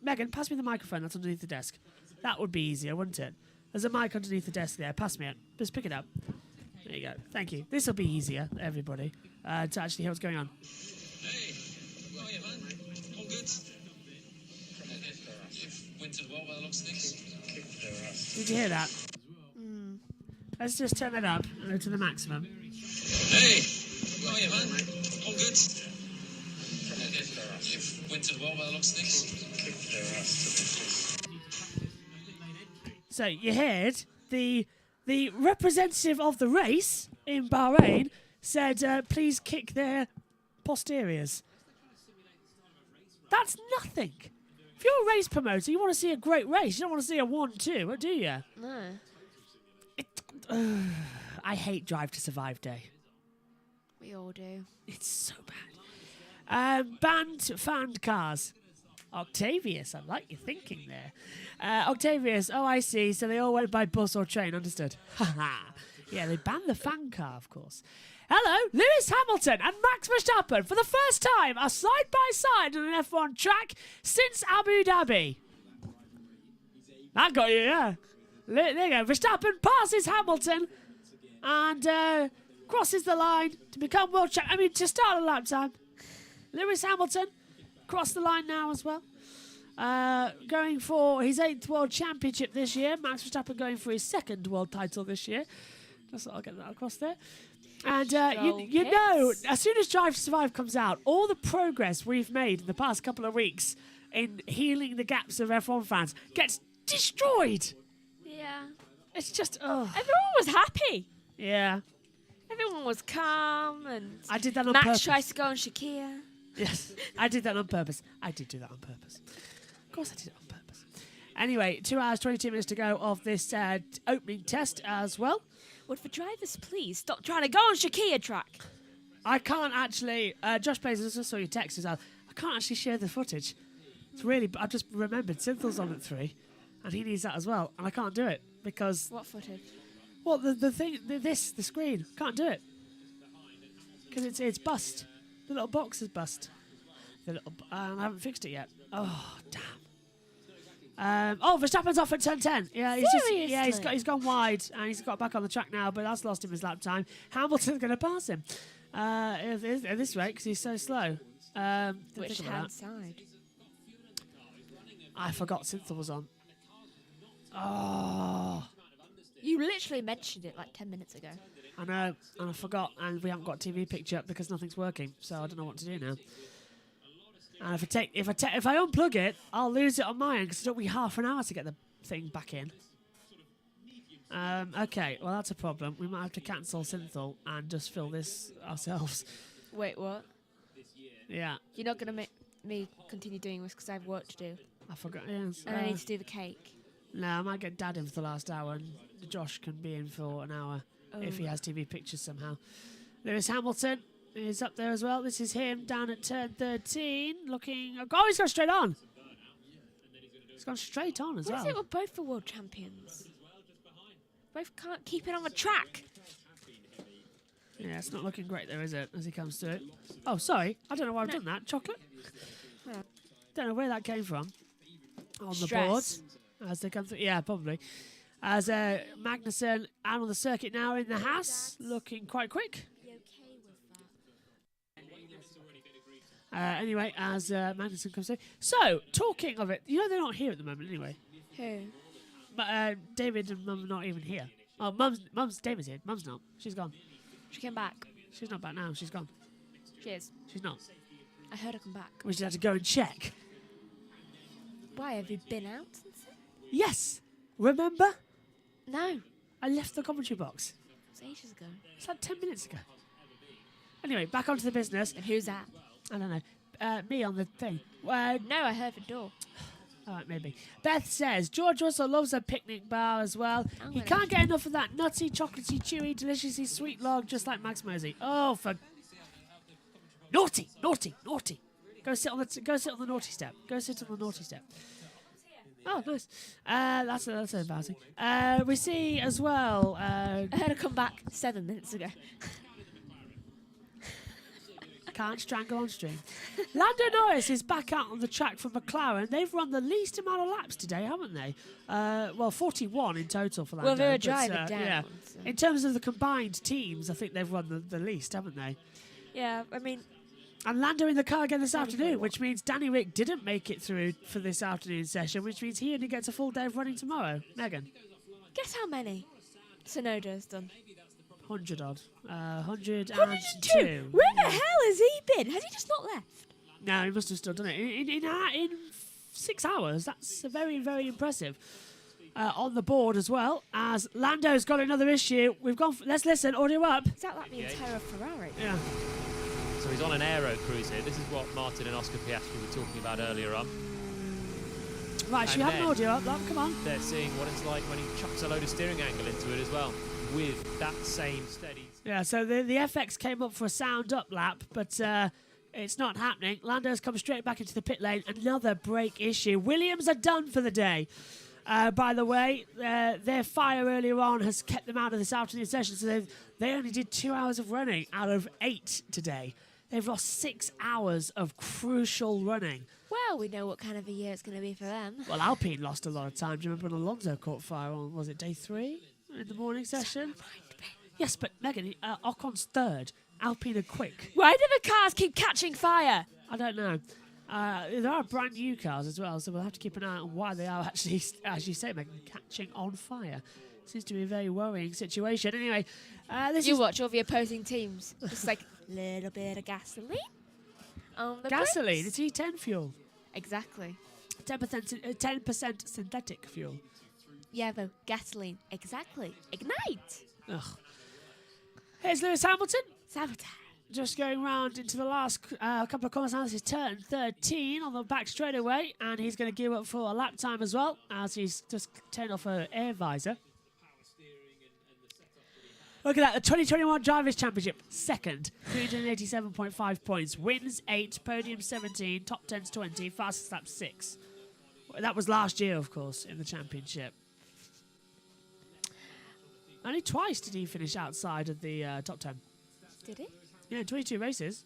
Megan, pass me the microphone that's underneath the desk. That would be easier, wouldn't it? There's a mic underneath the desk there. Pass me it. Just pick it up. There you go. Thank you. This will be easier, everybody, to actually hear what's going on. Hey, how are you, man? All good? You've wintered well by the looks of things. Did you hear that? Let's just turn it up to the maximum. Hey, how are you, man? All good? You've wintered well by the looks of things. So you heard the representative of the race in Bahrain said, please kick their posteriors. That's nothing. If you're a race promoter, you want to see a great race. You don't want to see a 1-2, do you? No. I hate Drive to Survive Day. We all do. It's so bad. Banned fan cars. Octavius, I like your thinking there. Octavius, oh, I see. So they all went by bus or train, understood. Haha. Yeah, they banned the fan car, of course. Hello, Lewis Hamilton and Max Verstappen for the first time are side by side on an F1 track since Abu Dhabi. That got you, yeah. There you go. Verstappen passes Hamilton and crosses the line to become world champion. I mean, to start a lap time. Lewis Hamilton crossed the line now as well. Going for his 8th world championship this year. Max Verstappen going for his 2nd world title this year. Just thought I'll get that across there. And you know, as soon as Drive to Survive comes out, all the progress we've made in the past couple of weeks in healing the gaps of F1 fans gets destroyed. Yeah. It's just, oh. Everyone was happy. Yeah. Everyone was calm, and I did that on Max purpose. tries to go on Sakhir. Yes, I did that on purpose. I did do that on purpose. Of course I did it on purpose. Anyway, 2 hours, 22 minutes to go of this opening test as well. Would the drivers please stop trying to go on Sakhir track? I can't actually... Josh Plays, I just saw your text as well. I can't actually share the footage. It's really... I just remembered Synthel's on at 3, and he needs that as well, and I can't do it because... What footage? Well, the thing... the screen. Can't do it. Because it's bust. The little box is bust. I haven't fixed it yet. Oh, damn. Verstappen's off at turn 10. Yeah, he's gone wide and he's got back on the track now, but that's lost him his lap time. Hamilton's going to pass him at this rate because he's so slow. Which hand side? I forgot Synthel was on. Oh. You literally mentioned it like 10 minutes ago. I know, and I forgot, and we haven't got TV picture up because nothing's working, so I don't know what to do now. And if I unplug it, I'll lose it on my end because it took me half an hour to get the thing back in. Okay, well that's a problem. We might have to cancel Synthel and just fill this ourselves. Wait, what? Yeah. You're not gonna make. me continue doing this because I have work to do. I forgot. Yes. And I need to do the cake. No, I might get Dad in for the last hour, and Josh can be in for an hour if he has TV pictures somehow. Lewis Hamilton is up there as well. This is him down at turn 13, looking. Oh, he's gone straight on. He's gone straight on as well. What is it with both the world champions? Both can't keep it on the track. Yeah, it's not looking great there, is it, as he comes to it? Oh, sorry. I don't know why I've done that. Chocolate? Don't know where that came from. On the board. As they come through. Yeah, probably. As Magnussen out on the circuit now in the Haas, looking quite quick. Anyway, as Magnussen comes through. So, talking of it, you know they're not here at the moment anyway. Who? David and Mum are not even here. Oh, Mum's David's here. Mum's not. She's gone. She came back. She's not back now. She's gone. She is. She's not. I heard her come back. We should have to go and check. Why, have you been out? Yes. Remember? No. I left the commentary box. It was ages ago. It's like 10 minutes ago. Anyway, back onto the business. And who's that? I don't know. Me on the thing. No, I heard the door. All right, maybe. Beth says, George Russell loves a picnic bar as well. He can't get enough of that nutty, chocolatey, chewy, deliciously sweet log, just like Max Mosey. Oh, for... Naughty, naughty, naughty. Go sit on the naughty step. Go sit on the naughty step. Oh, nice. That's embarrassing. We see as well... I heard her come back 7 minutes ago. Can't strangle on stream. Lando Norris is back out on the track for McLaren. They've run the least amount of laps today, haven't they? 41 in total for Lando. Well, they're a driver down. Yeah. So. In terms of the combined teams, I think they've run the least, haven't they? Yeah, I mean... And Lando in the car again this afternoon, which means Danny Rick didn't make it through for this afternoon session, which means he only gets a full day of running tomorrow. Megan? Guess how many Tsunoda has done? 100 odd. 102. Where the hell has he been? Has he just not left? No, he must have still done it. In 6 hours. That's very, very impressive. On the board as well, as Lando's got another issue. We've gone. Let's listen. Audio up. Is that like the entire Ferrari? Yeah. So he's on an aero cruise here. This is what Martin and Oscar Piastri were talking about earlier on. Right, should we have an audio up? Come on. They're seeing what it's like when he chucks a load of steering angle into it as well, with that same steady. Yeah, so the FX came up for a sound up lap, but it's not happening. Lando's come straight back into the pit lane. Another brake issue. Williams are done for the day. By the way, their fire earlier on has kept them out of this afternoon session, so they only did 2 hours of running out of 8 today. They've lost 6 hours of crucial running. Well, we know what kind of a year it's going to be for them. Well, Alpine lost a lot of time. Do you remember when Alonso caught fire on, was it day 3 in the morning session? Yes, but Megan, Ocon's third. Alpine are quick. Why do the cars keep catching fire? I don't know. There are brand new cars as well, so we'll have to keep an eye on why they are actually, as you say, Megan, catching on fire. Seems to be a very worrying situation. Anyway, watch all the opposing teams. Just like a little bit of gasoline on the gasoline. bricks. It's E10 fuel. Exactly. 10% synthetic fuel. Yeah, though gasoline. Exactly. Ignite. Ugh. Here's Lewis Hamilton. Sabotage. Just going round into the last couple of corners. Now this is turn 13 on the back straightaway, and he's going to gear up for a lap time as well, as he's just turned off her air visor. Look at that, the 2021 Drivers' Championship, second, 387.5 points, wins 8, podium 17, top 10's 20, fastest lap 6. That was last year, of course, in the championship. Only twice did he finish outside of the top 10. Did he? Yeah, 22 races.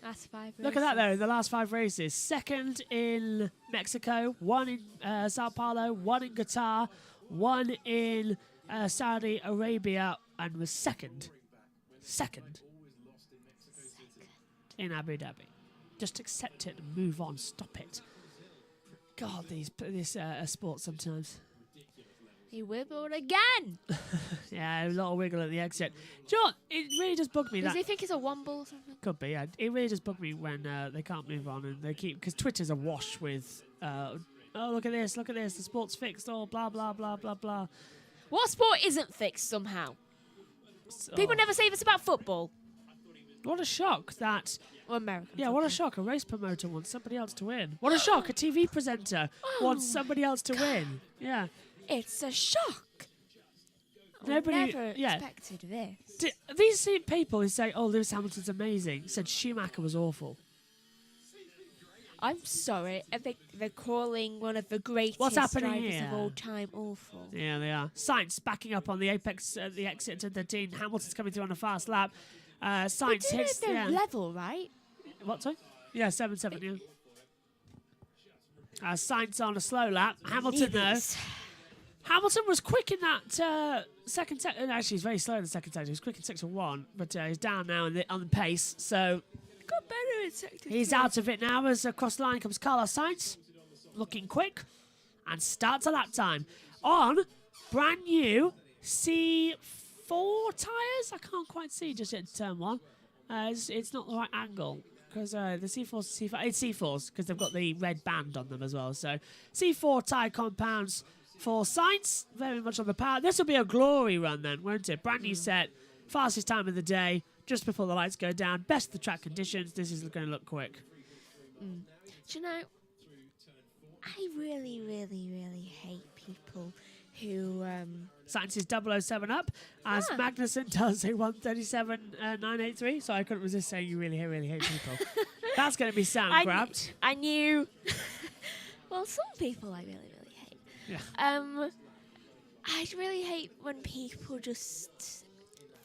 That's 5 races. Look at that, though, the last 5 races. Second in Mexico, 1 in Sao Paulo, 1 in Qatar, 1 in Saudi Arabia, and was second in Abu Dhabi. Just accept it and move on. Stop it. God, this sport sometimes. He wiggled again. Yeah, a lot of wiggle at the exit. Do you know what? It really does bug me. Does he think it's a womble or something? Could be, yeah. It really does bug me when they can't move on and they keep... Because Twitter's awash with, oh, look at this, the sport's fixed, oh, blah, blah, blah, blah, blah. What sport isn't fixed somehow? So, People never say this about football. What a shock that... American. Yeah, what a shock. A race promoter wants somebody else to win. What a shock. A TV presenter wants somebody else to win. Yeah. It's a shock. Nobody never expected this. These people who say, oh, Lewis Hamilton's amazing, said Schumacher was awful. I'm sorry. They're calling one of the greatest drivers of all time awful. Yeah, they are. Sainz backing up on the apex, the exit to the 13. Hamilton's coming through on a fast lap. Sainz hits... They're level, right? What, sorry? Yeah, 7-7, yeah. Sainz on a slow lap. Hamilton, though. Hamilton was quick in that second sector. Actually, he's very slow in the second sector. He was quick in sector 1, but he's down now on the pace, so... Got better in sector 2. He's out of it now as across the line comes Carlos Sainz, looking quick, and starts a lap time. On brand new C4 tyres? I can't quite see just yet turn 1. It's not the right angle. Because the C4s, C5, it's C4s because they've got the red band on them as well. So C4 tyre compounds for Sainz, very much on the power. This will be a glory run then, won't it? Brand new set, fastest time of the day, just before the lights go down. Best of the track conditions. This is going to look quick. Do you know, I really, really, really hate people who... Sainz is 007 up, as Magnussen does a 137.983. So I couldn't resist saying you really hate people. That's going to be sound grabbed. I knew. Well, some people I really, really hate. Yeah. I really hate when people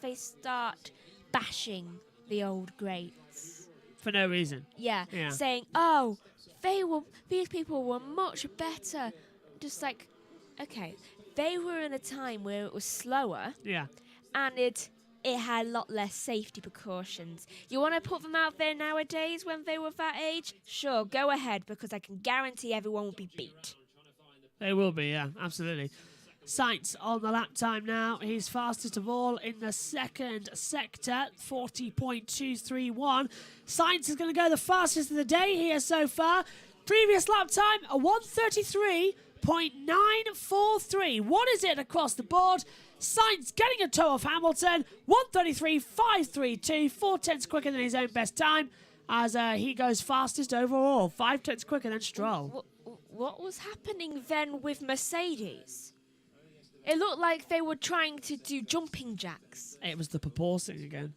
they start bashing the old greats for no reason. Yeah. Saying, "Oh, these people were much better." Just like, okay. They were in a time where it was slower. Yeah. And it had a lot less safety precautions. You want to put them out there nowadays when they were that age? Sure, go ahead, because I can guarantee everyone will be beat. They will be, yeah, absolutely. Sainz on the lap time now. He's fastest of all in the second sector, 40.231. Sainz is going to go the fastest of the day here so far. Previous lap time, a 1:33.943. What is it across the board? Sainz getting a toe of Hamilton. 1:33.532. 4/10 quicker than his own best time as he goes fastest overall. 5/10 quicker than Stroll. What was happening then with Mercedes? It looked like they were trying to do jumping jacks. It was the proporcing again.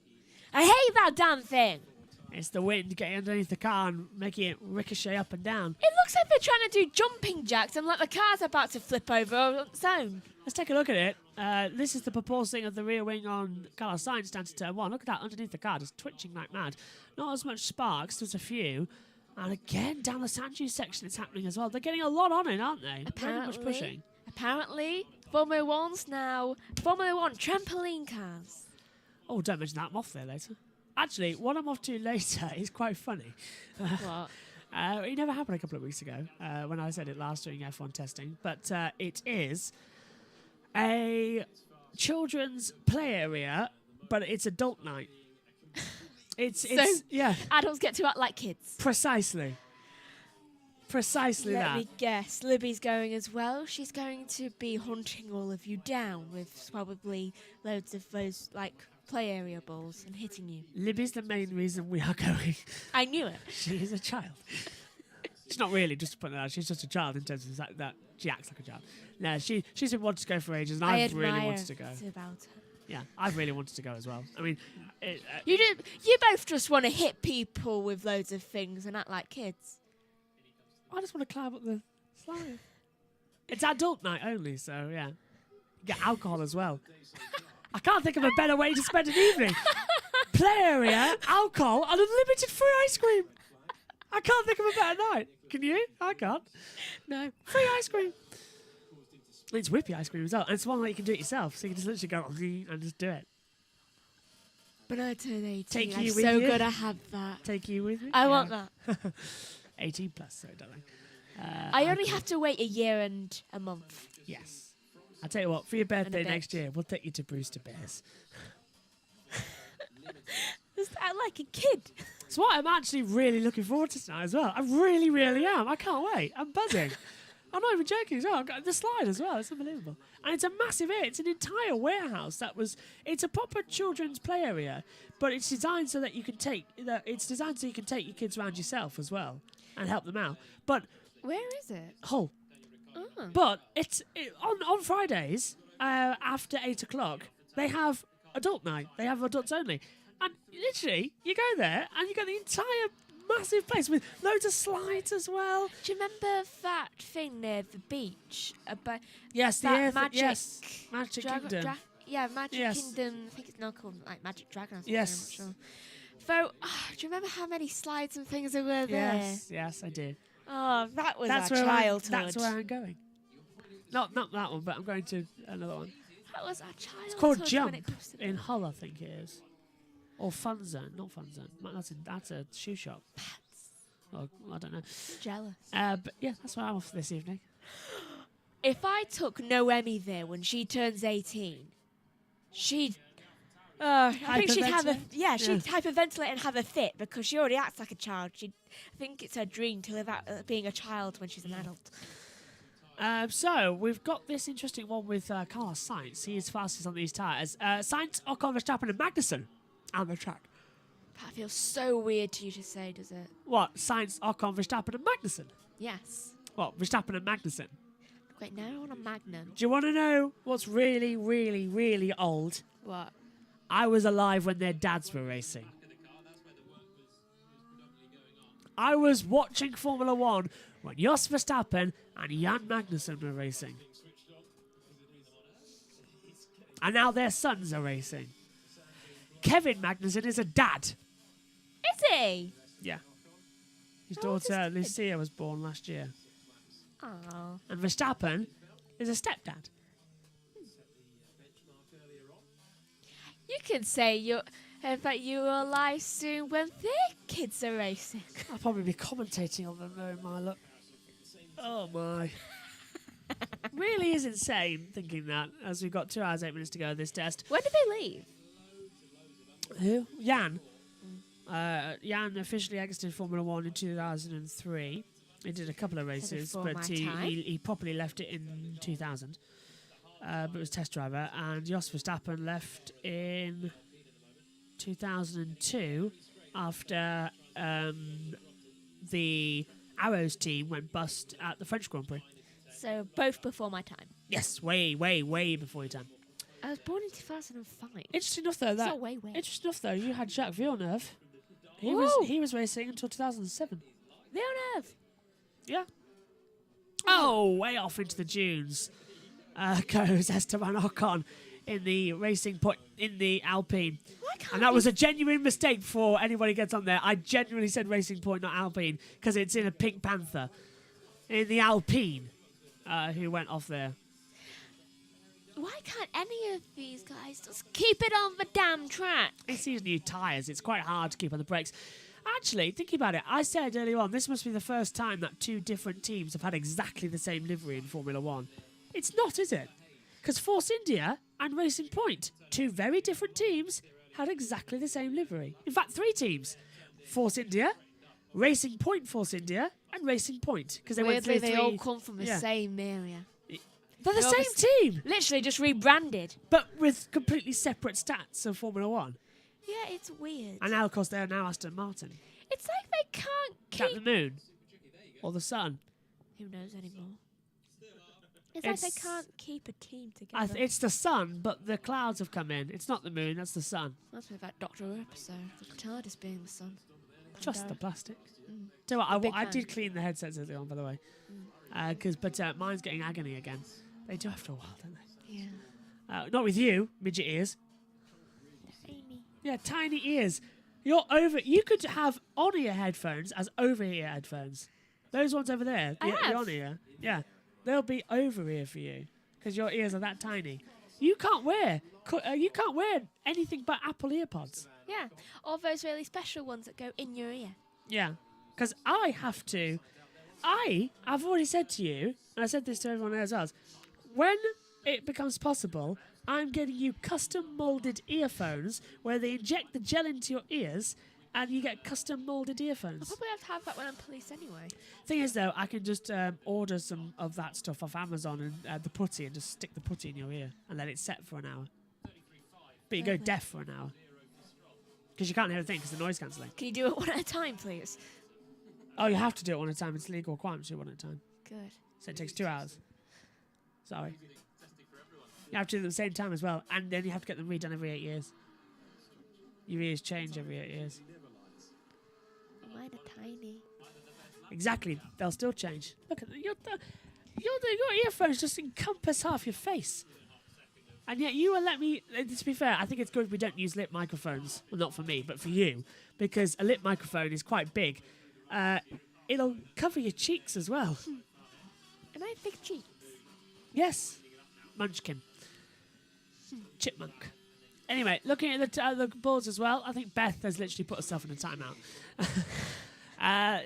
I hate that damn thing. It's the wind getting underneath the car and making it ricochet up and down. It looks like they're trying to do jumping jacks and like the car's about to flip over on its own. Let's take a look at it. This is the proporcing of the rear wing on Carlos Sainz down to turn 1. Look at that underneath the car, just twitching like mad. Not as much sparks, there's a few. And again, down the Sanchez section it's happening as well. They're getting a lot on it, aren't they? Very much pushing. Apparently, Formula 1's now Formula 1 trampoline cars. Oh, don't mention that. I'm off there later. Actually, what I'm off to later is quite funny. What? It never happened a couple of weeks ago when I said it last during F1 testing. But it is a children's play area, but it's adult night. It's yeah. Adults get to act like kids. Precisely Let that. me guess. Libby's going as well. She's going to be hunting all of you down with probably loads of those play area balls and hitting you. Libby's the main reason we are going. I knew it. She is a child. She's not really, just to put that out. She's just a child in terms of that she acts like a child. No, she's been wanting to go for ages, and I've really wanted to go. About her. Yeah, I've really wanted to go as well. I mean, you both just want to hit people with loads of things and act like kids. I just want to climb up the slide. It's adult night only, so yeah. Get alcohol as well. I can't think of a better way to spend an evening. Play area, alcohol, and unlimited free ice cream. I can't think of a better night. Can you? I can't. No. Free ice cream. It's whippy ice cream as well. And it's one that you can do it yourself. So you can just literally go and just do it. But I turn 18. Take I'm you with so you. gonna have that. Take you with me? I want that. 18 plus, so darling. I only have to wait a year and a month. Yes. I'll tell you what, for your birthday next year, we'll take you to Brewster Bears. Just act like a kid. It's what I'm actually really looking forward to tonight as well. I really, really am. I can't wait. I'm buzzing. I'm not even joking as well. I've got the slide as well. It's unbelievable. And it's a massive area. It's an entire warehouse it's a proper children's play area, but it's designed so that you can take your kids around yourself as well and help them out. But Where is it? Hull. Oh. But on Fridays after 8 o'clock, they have adult night. They have adults only. And literally, you go there and you get the entire massive place with loads of slides as well. Do you remember that thing near the beach? About Yes, that Magic Kingdom. Magic Kingdom. I think it's now called like Magic Dragon or something. Yes. I'm not sure. So, do you remember how many slides and things there were there? Yes, I do. Oh, that was That's our where childhood. That's where I'm going. Not that one, but I'm going to another one. That was our childhood. It's called when Jump it comes to in Hull, I think it is. Or Fun Zone, not Fun Zone. That's a shoe shop. Oh, I don't know. Jealous. But yeah, that's why I'm off this evening. If I took Noemi there when she turns 18, she'd. I think she'd have she'd hyperventilate and have a fit because she already acts like a child. I think it's her dream to live out being a child when she's an adult. So we've got this interesting one with Carlos Sainz. He is fastest on these tyres. Sainz, Ocon, Verstappen, and Magnussen on the track. That feels so weird to you to say, does it? What? Sainz, Ocon, Verstappen, and Magnussen? Yes. What? Verstappen and Magnussen? Wait, now I want a Magnum. Do you want to know what's really, really, really old? What? I was alive when their dads were racing. I was watching Formula 1 when Jos Verstappen and Jan Magnussen were racing. And now their sons are racing. Kevin Magnussen is a dad. Is he? Yeah. His daughter Lucia was born last year. Oh. And Verstappen is a stepdad. You could say that you will alive soon when their kids are racing. I'll probably be commentating on them though, my look. Oh my. Really is insane thinking that as we've got 2 hours, 8 minutes to go this test. When did they leave? Who? Jan. Jan officially exited Formula 1 in 2003. He did a couple of races, but he properly left it in 2000. But it was test driver. And Jos Verstappen left in 2002 after the Arrows team went bust at the French Grand Prix. So both before my time. Yes, way, way, way before your time. I was born in 2005. Interesting enough, though. Not way. Interesting enough, though. You had Jacques Villeneuve. He was racing until 2007. Villeneuve. Yeah. Oh, way off into the dunes goes Esteban Ocon in the racing point in the Alpine. And that was a genuine mistake before anybody gets on there. I genuinely said Racing Point, not Alpine, because it's in a Pink Panther. In the Alpine, who went off there. Why can't any of these guys just keep it on the damn track? It's these new tyres. It's quite hard to keep on the brakes. Actually, thinking about it, I said earlier on, this must be the first time that 2 different teams have had exactly the same livery in Formula 1. It's not, is it? Because Force India and Racing Point, 2 very different teams, had exactly the same livery. In fact, 3 teams. Force India, Racing Point Force India, and Racing Point. Because they all come from the same area. They're the same team. Literally just rebranded. But with completely separate stats of Formula 1. Yeah, it's weird. And now, of course, they're now Aston Martin. It's like they can't keep... Is that the moon? Or the sun? Who knows anymore? It's like they can't keep a team together. It's the sun, but the clouds have come in. It's not the moon, that's the sun. That's with that Doctor Who episode. The TARDIS being the sun. Just the plastic. Tell you what, I did clean the headsets early on, by the way. But mine's getting agony again. They do after a while, don't they? Yeah. Not with you, midget ears. Tiny. Yeah, tiny ears. You could have on-ear headphones as over-ear headphones. Those ones over there, the on-ear. Yeah, they'll be over-ear for you because your ears are that tiny. You can't wear anything but Apple EarPods. Yeah, all those really special ones that go in your ear. Yeah, because I have to. I've already said to you, and I said this to everyone else, when it becomes possible, I'm getting you custom molded earphones where they inject the gel into your ears and you get custom molded I'll earphones. probably have to have that when I'm police anyway. Thing is, though, I can just order some of that stuff off Amazon and the putty and just stick the putty in your ear and let it set for an hour. But you go deaf for an hour. Because you can't hear a thing because the noise cancelling. Can you do it one at a time, please? Oh, you have to do it one at a time. It's legal requirement to do it one at a time. Good. So it takes 2 hours. Sorry. You have to do them at the same time as well. And then you have to get them redone every 8 years. Your ears change every 8 years. Mine are tiny. Exactly. They'll still change. Look at your earphones just encompass half your face. And yet you will let me... To be fair, I think it's good we don't use lip microphones. Well, not for me, but for you. Because a lip microphone is quite big. It'll cover your cheeks as well. Am I big cheeks? Yes. Munchkin. Chipmunk. Anyway, looking at the boards as well, I think Beth has literally put herself in a timeout.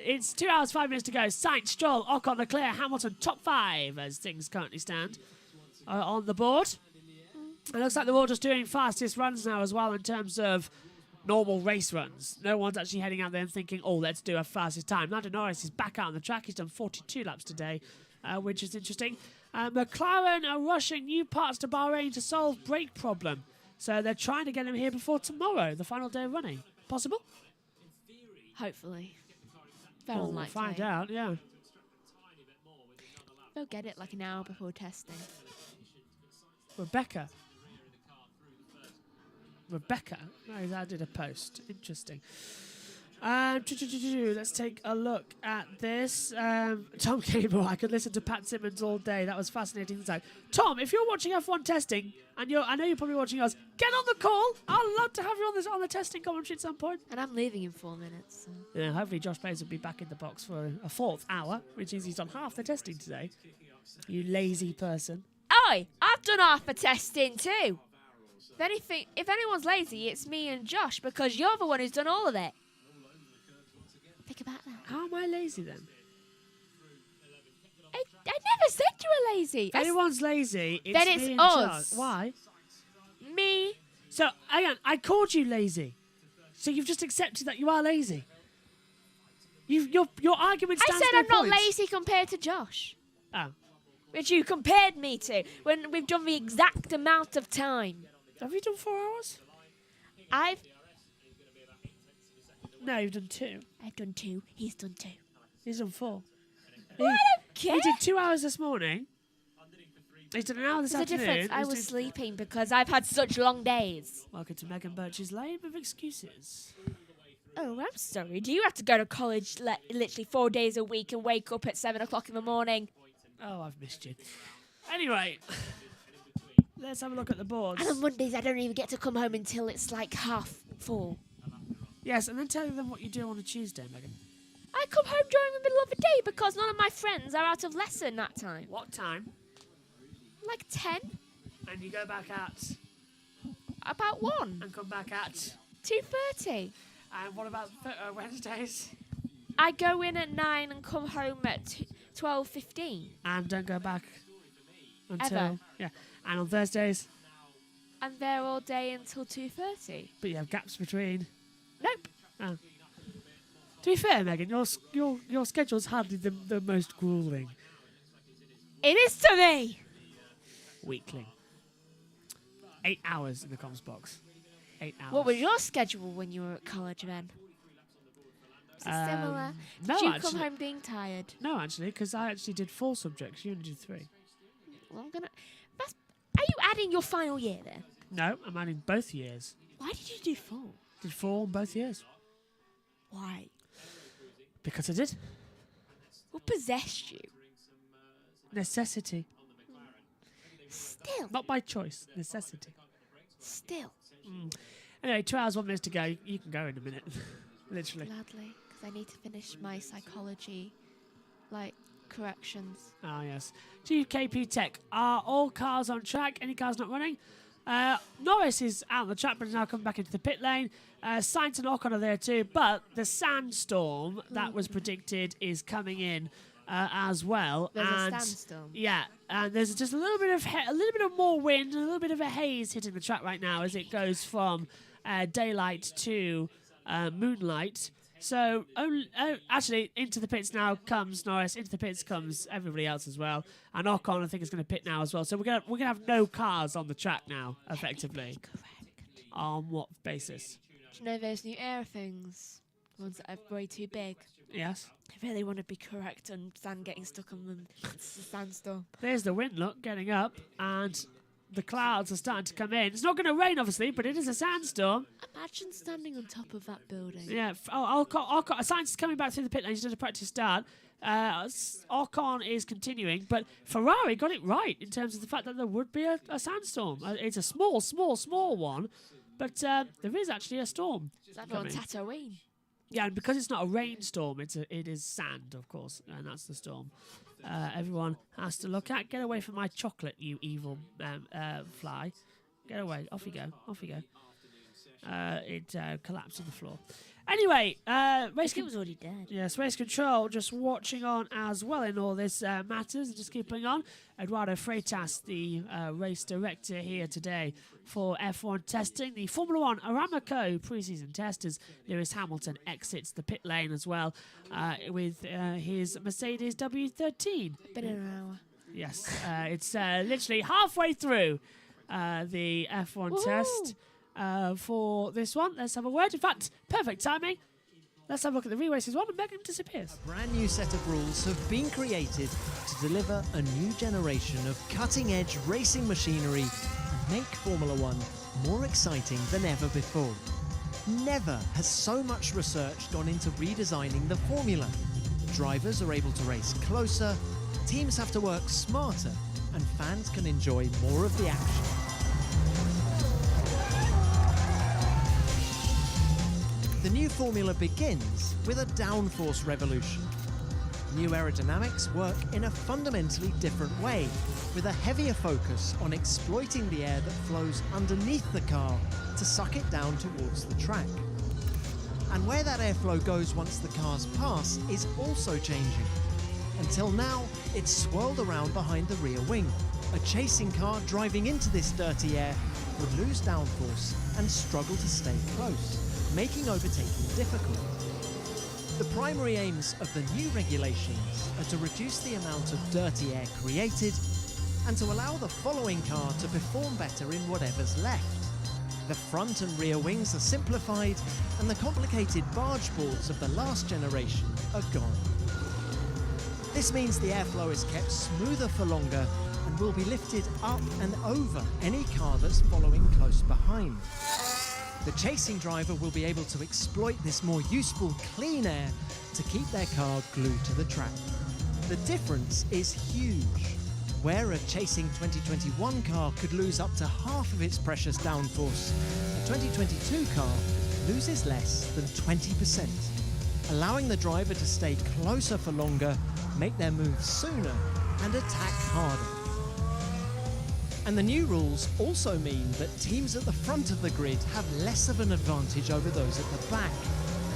It's 2 hours, 5 minutes to go. Sainz, Stroll, Ocon, Leclerc, Hamilton, top 5 as things currently stand on the board. It looks like they're all just doing fastest runs now as well in terms of normal race runs. No one's actually heading out there and thinking, oh, let's do a fastest time. Lando Norris is back out on the track. He's done 42 laps today, which is interesting. McLaren are rushing new parts to Bahrain to solve brake problem. So they're trying to get him here before tomorrow, the final day of running. Possible? Hopefully. Very We'll unlikely. find out, yeah. They'll get it like an hour before testing. Rebecca. Oh, I did a post. Interesting. Let's take a look at this. Tom Cable, I could listen to Pat Simmons all day. That was fascinating insight. Tom, if you're watching F1 testing, and I know you're probably watching us, get on the call. I'd love to have you on the testing commentary at some point. And I'm leaving in 4 minutes. So. Yeah, hopefully Josh Blaze will be back in the box for a 4th hour, which means he's done half the testing today. You lazy person. Oi, I've done half the testing too. If anyone's lazy, it's me and Josh because you're the one who's done all of it. Think about that. How am I lazy then? I never said you were lazy. If anyone's lazy, it's then me it's and us. Josh. Why? Me. So, hang on, I called you lazy. So you've just accepted that you are lazy. Your argument I stands said no I'm not point. lazy compared to Josh. Oh. Which you compared me to when we've done the exact amount of time. Have you done 4 hours? No, you've done 2. I've done 2. He's done 2. He's done 4. Well, I don't care. He did 2 hours this morning. He's done an hour this There's a afternoon. difference. I was sleeping because I've had such long days. Welcome to Megan Birch's Lane with excuses. Oh, I'm sorry. Do you have to go to college literally 4 days a week and wake up at 7 o'clock in the morning? Oh, I've missed you. Anyway, let's have a look at the boards. And on Mondays, I don't even get to come home until it's like 4:30. Yes, and then tell them what you do on a Tuesday, Megan. I come home during the middle of the day because none of my friends are out of lesson that time. What time? Like 10. And you go back at? About 1. And come back at? 2:30. And what about Wednesdays? I go in at 9 and come home at 12:15. And don't go back until... Ever. Yeah. And on Thursdays? I'm there all day until 2:30. But you have gaps between? Nope. Oh. To be fair, Megan, your schedule's hardly the most grueling. It is to me. Weekly. 8 hours in the comms box. 8 hours. What was your schedule when you were at college then? Was it similar? No, Did you actually, come home being tired? No, actually, because I actually did 4 subjects. You only did 3. Well, are you adding your final year then? No, I'm adding both years. Why did you do 4? Did 4 on both years. Why? Because I did. What possessed you? Necessity. Still. Not by choice. Necessity. Still. Anyway, 2 hours, 1 minute to go. You can go in a minute. Literally. Gladly, because I need to finish my psychology, corrections. Oh, yes. GKP Tech. Are all cars on track? Any cars not running? Norris is out on the track, but is now coming back into the pit lane. Sainz and Ocon are there too, but the sandstorm that was predicted is coming in as well. There's and a sandstorm. Yeah, and there's just a little bit of more wind, and a little bit of a haze hitting the track right now as it goes from daylight to moonlight. So, actually, into the pits now comes Norris. Into the pits comes everybody else as well. And Ocon, I think, is going to pit now as well. So we're gonna have no cars on the track now, effectively. Correct. On what basis? Do you know those new air things? The ones that are way too big? Yes. I really want to be correct and sand getting stuck on them. It's a sandstorm. There's the wind, look, getting up, and the clouds are starting to come in. It's not going to rain, obviously, but it is a sandstorm. Imagine standing on top of that building. Yeah. Ocon, Sainz is coming back through the pit lane. He's done a practice start. Ocon is continuing, but Ferrari got it right in terms of the fact that there would be a sandstorm. It's a small one, but there is actually a storm. Is that on Tatooine? Yeah, and because it's not a rainstorm, it is sand, of course, and that's the storm. Everyone has to look at. Get away from my chocolate, you evil fly. Get away. Off you go. It collapsed on the floor. Anyway, race it was already dead. Yes, race control just watching on as well in all this matters and just keeping on. Eduardo Freitas, the race director here today for F1 testing. The Formula One Aramco pre-season testers. Lewis Hamilton exits the pit lane as well with his Mercedes W13. Been an hour. Yes, it's literally halfway through the F1 test. For this one, let's have a word. In fact, perfect timing. Let's have a look at the re-races one, and Megan disappears. A brand new set of rules have been created to deliver a new generation of cutting-edge racing machinery and make Formula One more exciting than ever before. Never has so much research gone into redesigning the formula. Drivers are able to race closer, teams have to work smarter, and fans can enjoy more of the action. The new formula begins with a downforce revolution. New aerodynamics work in a fundamentally different way, with a heavier focus on exploiting the air that flows underneath the car to suck it down towards the track. And where that airflow goes once the cars pass is also changing. Until now, it's swirled around behind the rear wing. A chasing car driving into this dirty air would lose downforce and struggle to stay close, making overtaking difficult. The primary aims of the new regulations are to reduce the amount of dirty air created and to allow the following car to perform better in whatever's left. The front and rear wings are simplified and the complicated barge boards of the last generation are gone. This means the airflow is kept smoother for longer and will be lifted up and over any car that's following close behind. The chasing driver will be able to exploit this more useful clean air to keep their car glued to the track. The difference is huge. Where a chasing 2021 car could lose up to half of its precious downforce, a 2022 car loses less than 20%, allowing the driver to stay closer for longer, make their moves sooner, and attack harder. And the new rules also mean that teams at the front of the grid have less of an advantage over those at the back.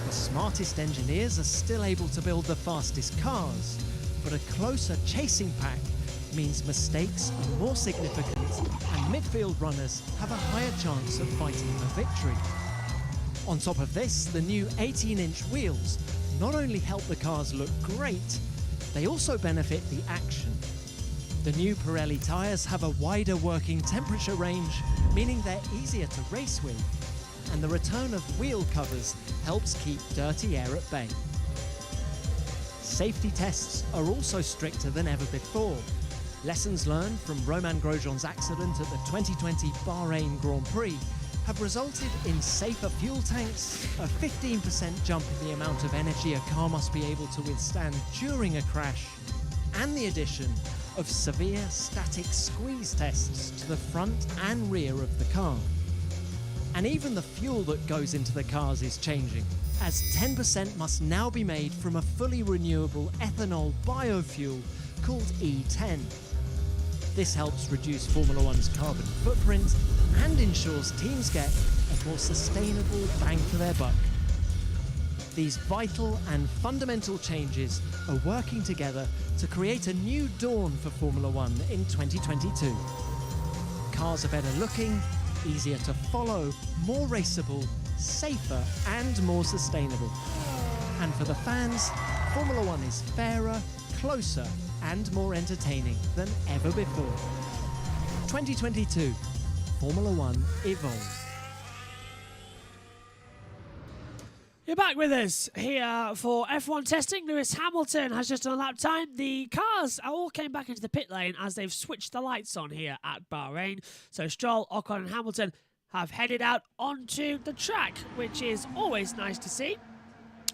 The smartest engineers are still able to build the fastest cars, but a closer chasing pack means mistakes are more significant and midfield runners have a higher chance of fighting for victory. On top of this, the new 18-inch wheels not only help the cars look great, they also benefit the action. The new Pirelli tyres have a wider working temperature range, meaning they're easier to race with, and the return of wheel covers helps keep dirty air at bay. Safety tests are also stricter than ever before. Lessons learned from Romain Grosjean's accident at the 2020 Bahrain Grand Prix have resulted in safer fuel tanks, a 15% jump in the amount of energy a car must be able to withstand during a crash, and the addition of severe static squeeze tests to the front and rear of the car. And even the fuel that goes into the cars is changing, as 10% must now be made from a fully renewable ethanol biofuel called E10. This helps reduce Formula One's carbon footprint and ensures teams get a more sustainable bang for their buck. These vital and fundamental changes are working together to create a new dawn for Formula One in 2022. Cars are better looking, easier to follow, more raceable, safer and more sustainable. And for the fans, Formula One is fairer, closer and more entertaining than ever before. 2022, Formula One evolves. You're back with us here for F1 testing. Lewis Hamilton has just done a lap time. The cars all came back into the pit lane as they've switched the lights on here at Bahrain. So Stroll, Ocon and Hamilton have headed out onto the track, which is always nice to see.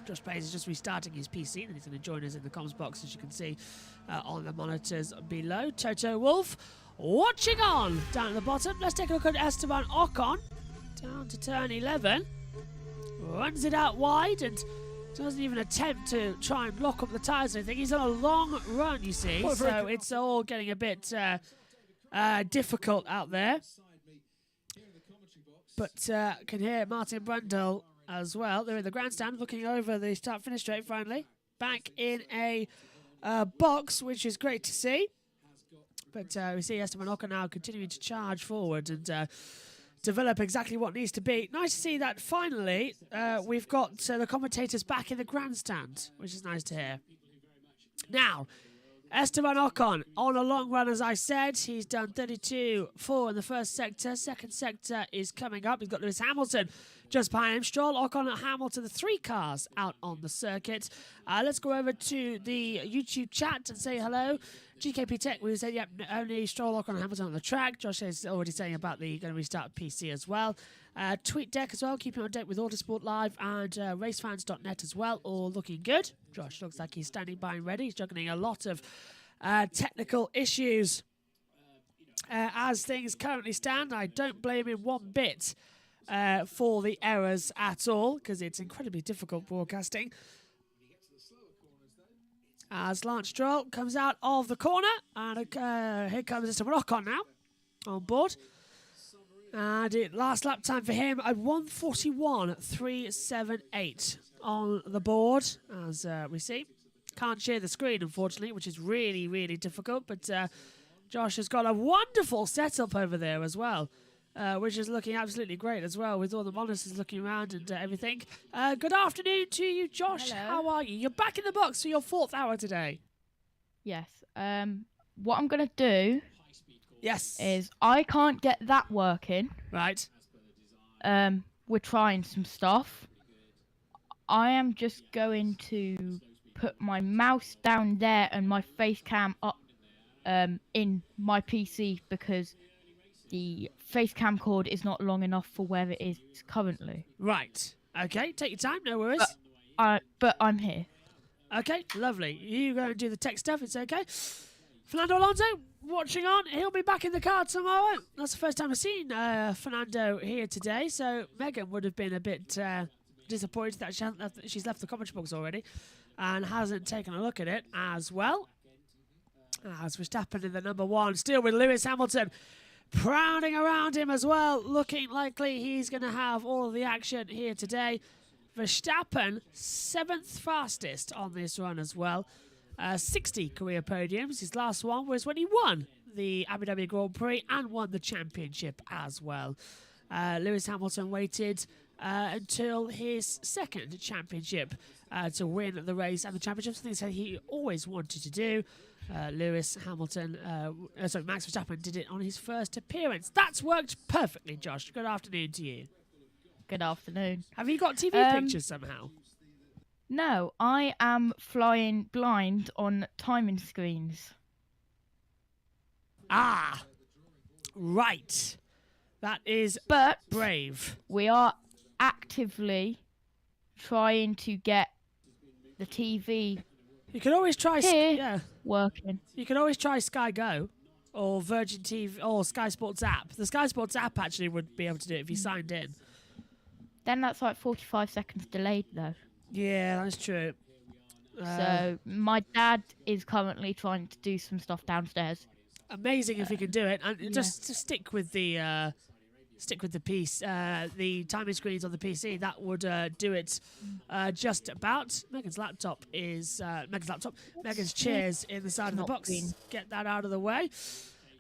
Josh Payne is just restarting his PC and he's going to join us in the comms box, as you can see on the monitors below. Toto Wolff watching on down at the bottom. Let's take a look at Esteban Ocon down to turn 11. Runs it out wide and doesn't even attempt to try and block up the tyres or anything. He's on a long run, you see, so it's all getting a bit difficult out there. But can hear Martin Brundle as well. They're in the grandstand looking over the start-finish straight finally. Back in a box, which is great to see. But we see Esteban Ocon now continuing to charge forward and develop exactly what needs to be. Nice to see that finally we've got the commentators back in the grandstand, which is nice to hear. Now, Esteban Ocon on a long run, as I said. He's done 32.4 in the first sector. Second sector is coming up. He's got Lewis Hamilton just behind him. Stroll, Ocon and Hamilton, the three cars out on the circuit. Let's go over to the YouTube chat and say hello. GKP Tech, we said, yep, only Stroll, Ocon and Hamilton on the track. Josh is already saying about the going to restart PC as well. TweetDeck as well, keeping on deck with Autosport Live and racefans.net as well, all looking good. Josh looks like he's standing by and ready. He's juggling a lot of technical issues as things currently stand. I don't blame him one bit for the errors at all, because it's incredibly difficult broadcasting. As Lance Stroll comes out of the corner, and here comes Esteban Ocon now on board. And last lap time for him at 1:41.378 on the board, as we see. Can't share the screen, unfortunately, which is really, really difficult. But Josh has got a wonderful setup over there as well, which is looking absolutely great as well, with all the monitors looking around and everything. Good afternoon to you, Josh. Hello. How are you? You're back in the box for your fourth hour today. Yes. What I'm going to do Yes. is I can't get that working. Right. We're trying some stuff. I am just going to put my mouse down there and my face cam up in my PC, because the face cam cord is not long enough for where it is currently. Right. Okay, take your time, no worries. But I'm here. Okay, lovely. You go and do the tech stuff, it's okay. Fernando Alonso watching on. He'll be back in the car tomorrow. That's the first time I've seen Fernando here today, so Megan would have been a bit disappointed that she's left the commentary box already and hasn't taken a look at it as well. As Verstappen in the number one, still with Lewis Hamilton prowling around him as well, looking likely he's going to have all of the action here today. Verstappen, 7th fastest on this run as well. 60 career podiums. His last one was when he won the Abu Dhabi Grand Prix and won the championship as well. Lewis Hamilton waited until his second championship to win the race and the championship, something that he always wanted to do. Max Verstappen did it on his first appearance. That's worked perfectly, Josh. Good afternoon to you. Good afternoon. Have you got TV pictures somehow? No, I am flying blind on timing screens. Ah, right. That is brave. We are actively trying to get the TV. You can always try working. You can always try Sky Go or Virgin TV or Sky Sports app. The Sky Sports app actually would be able to do it if you signed in. Then that's like 45 seconds delayed though. Yeah, that's true. So my dad is currently trying to do some stuff downstairs. Amazing if he can do it, and just to stick with the piece, the timing screens on the PC. That would do it just about. Megan's chairs in the side of the box. Get that out of the way.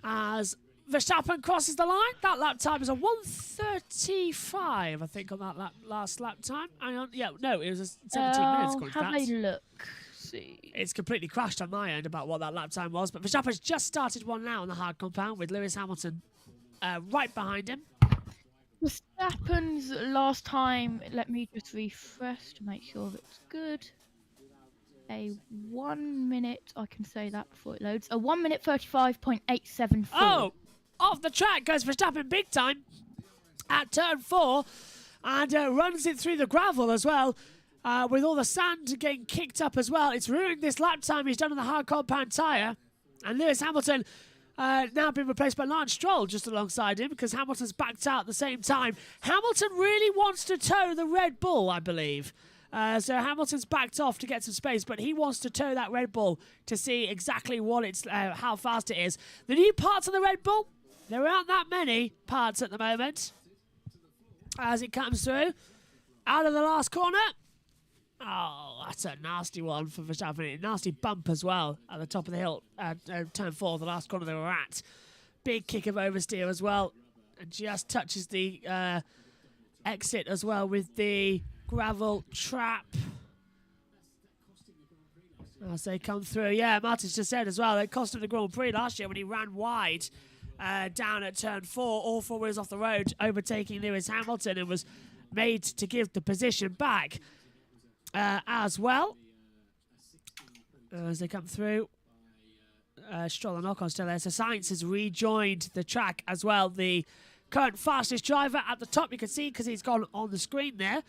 As Verstappen crosses the line. That lap time is a 1:35, I think, on that last lap time. Hang on. Yeah, no, it was a 17 minutes. Have a look. See. It's completely crashed on my end about what that lap time was, but Verstappen's just started one now on the hard compound with Lewis Hamilton right behind him. Verstappen's last time, let me just refresh to make sure it's good. A 1 minute, I can say that before it loads. A 1 minute 35.874. Oh, off the track goes Verstappen big time at turn 4 and runs it through the gravel as well. With all the sand getting kicked up as well. It's ruined this lap time he's done on the hard compound tyre. And Lewis Hamilton now been replaced by Lance Stroll just alongside him because Hamilton's backed out at the same time. Hamilton really wants to tow the Red Bull, I believe. So Hamilton's backed off to get some space, but he wants to tow that Red Bull to see exactly what it's, how fast it is. The new parts on the Red Bull, there aren't that many parts at the moment. As it comes through, out of the last corner. Oh, that's a nasty one for Verstappen. A nasty bump as well at the top of the hill. Turn 4, the last corner they were at. Big kick of oversteer as well. And just touches the exit as well with the gravel trap. As they come through. Yeah, Martin's just said as well, it cost him the Grand Prix last year when he ran wide down at turn 4. All 4 wheels off the road, overtaking Lewis Hamilton and was made to give the position back. As well, as they come through, Stroll and Ocon still there. So Sainz has rejoined the track as well. The current fastest driver at the top, you can see because he's gone on the screen there.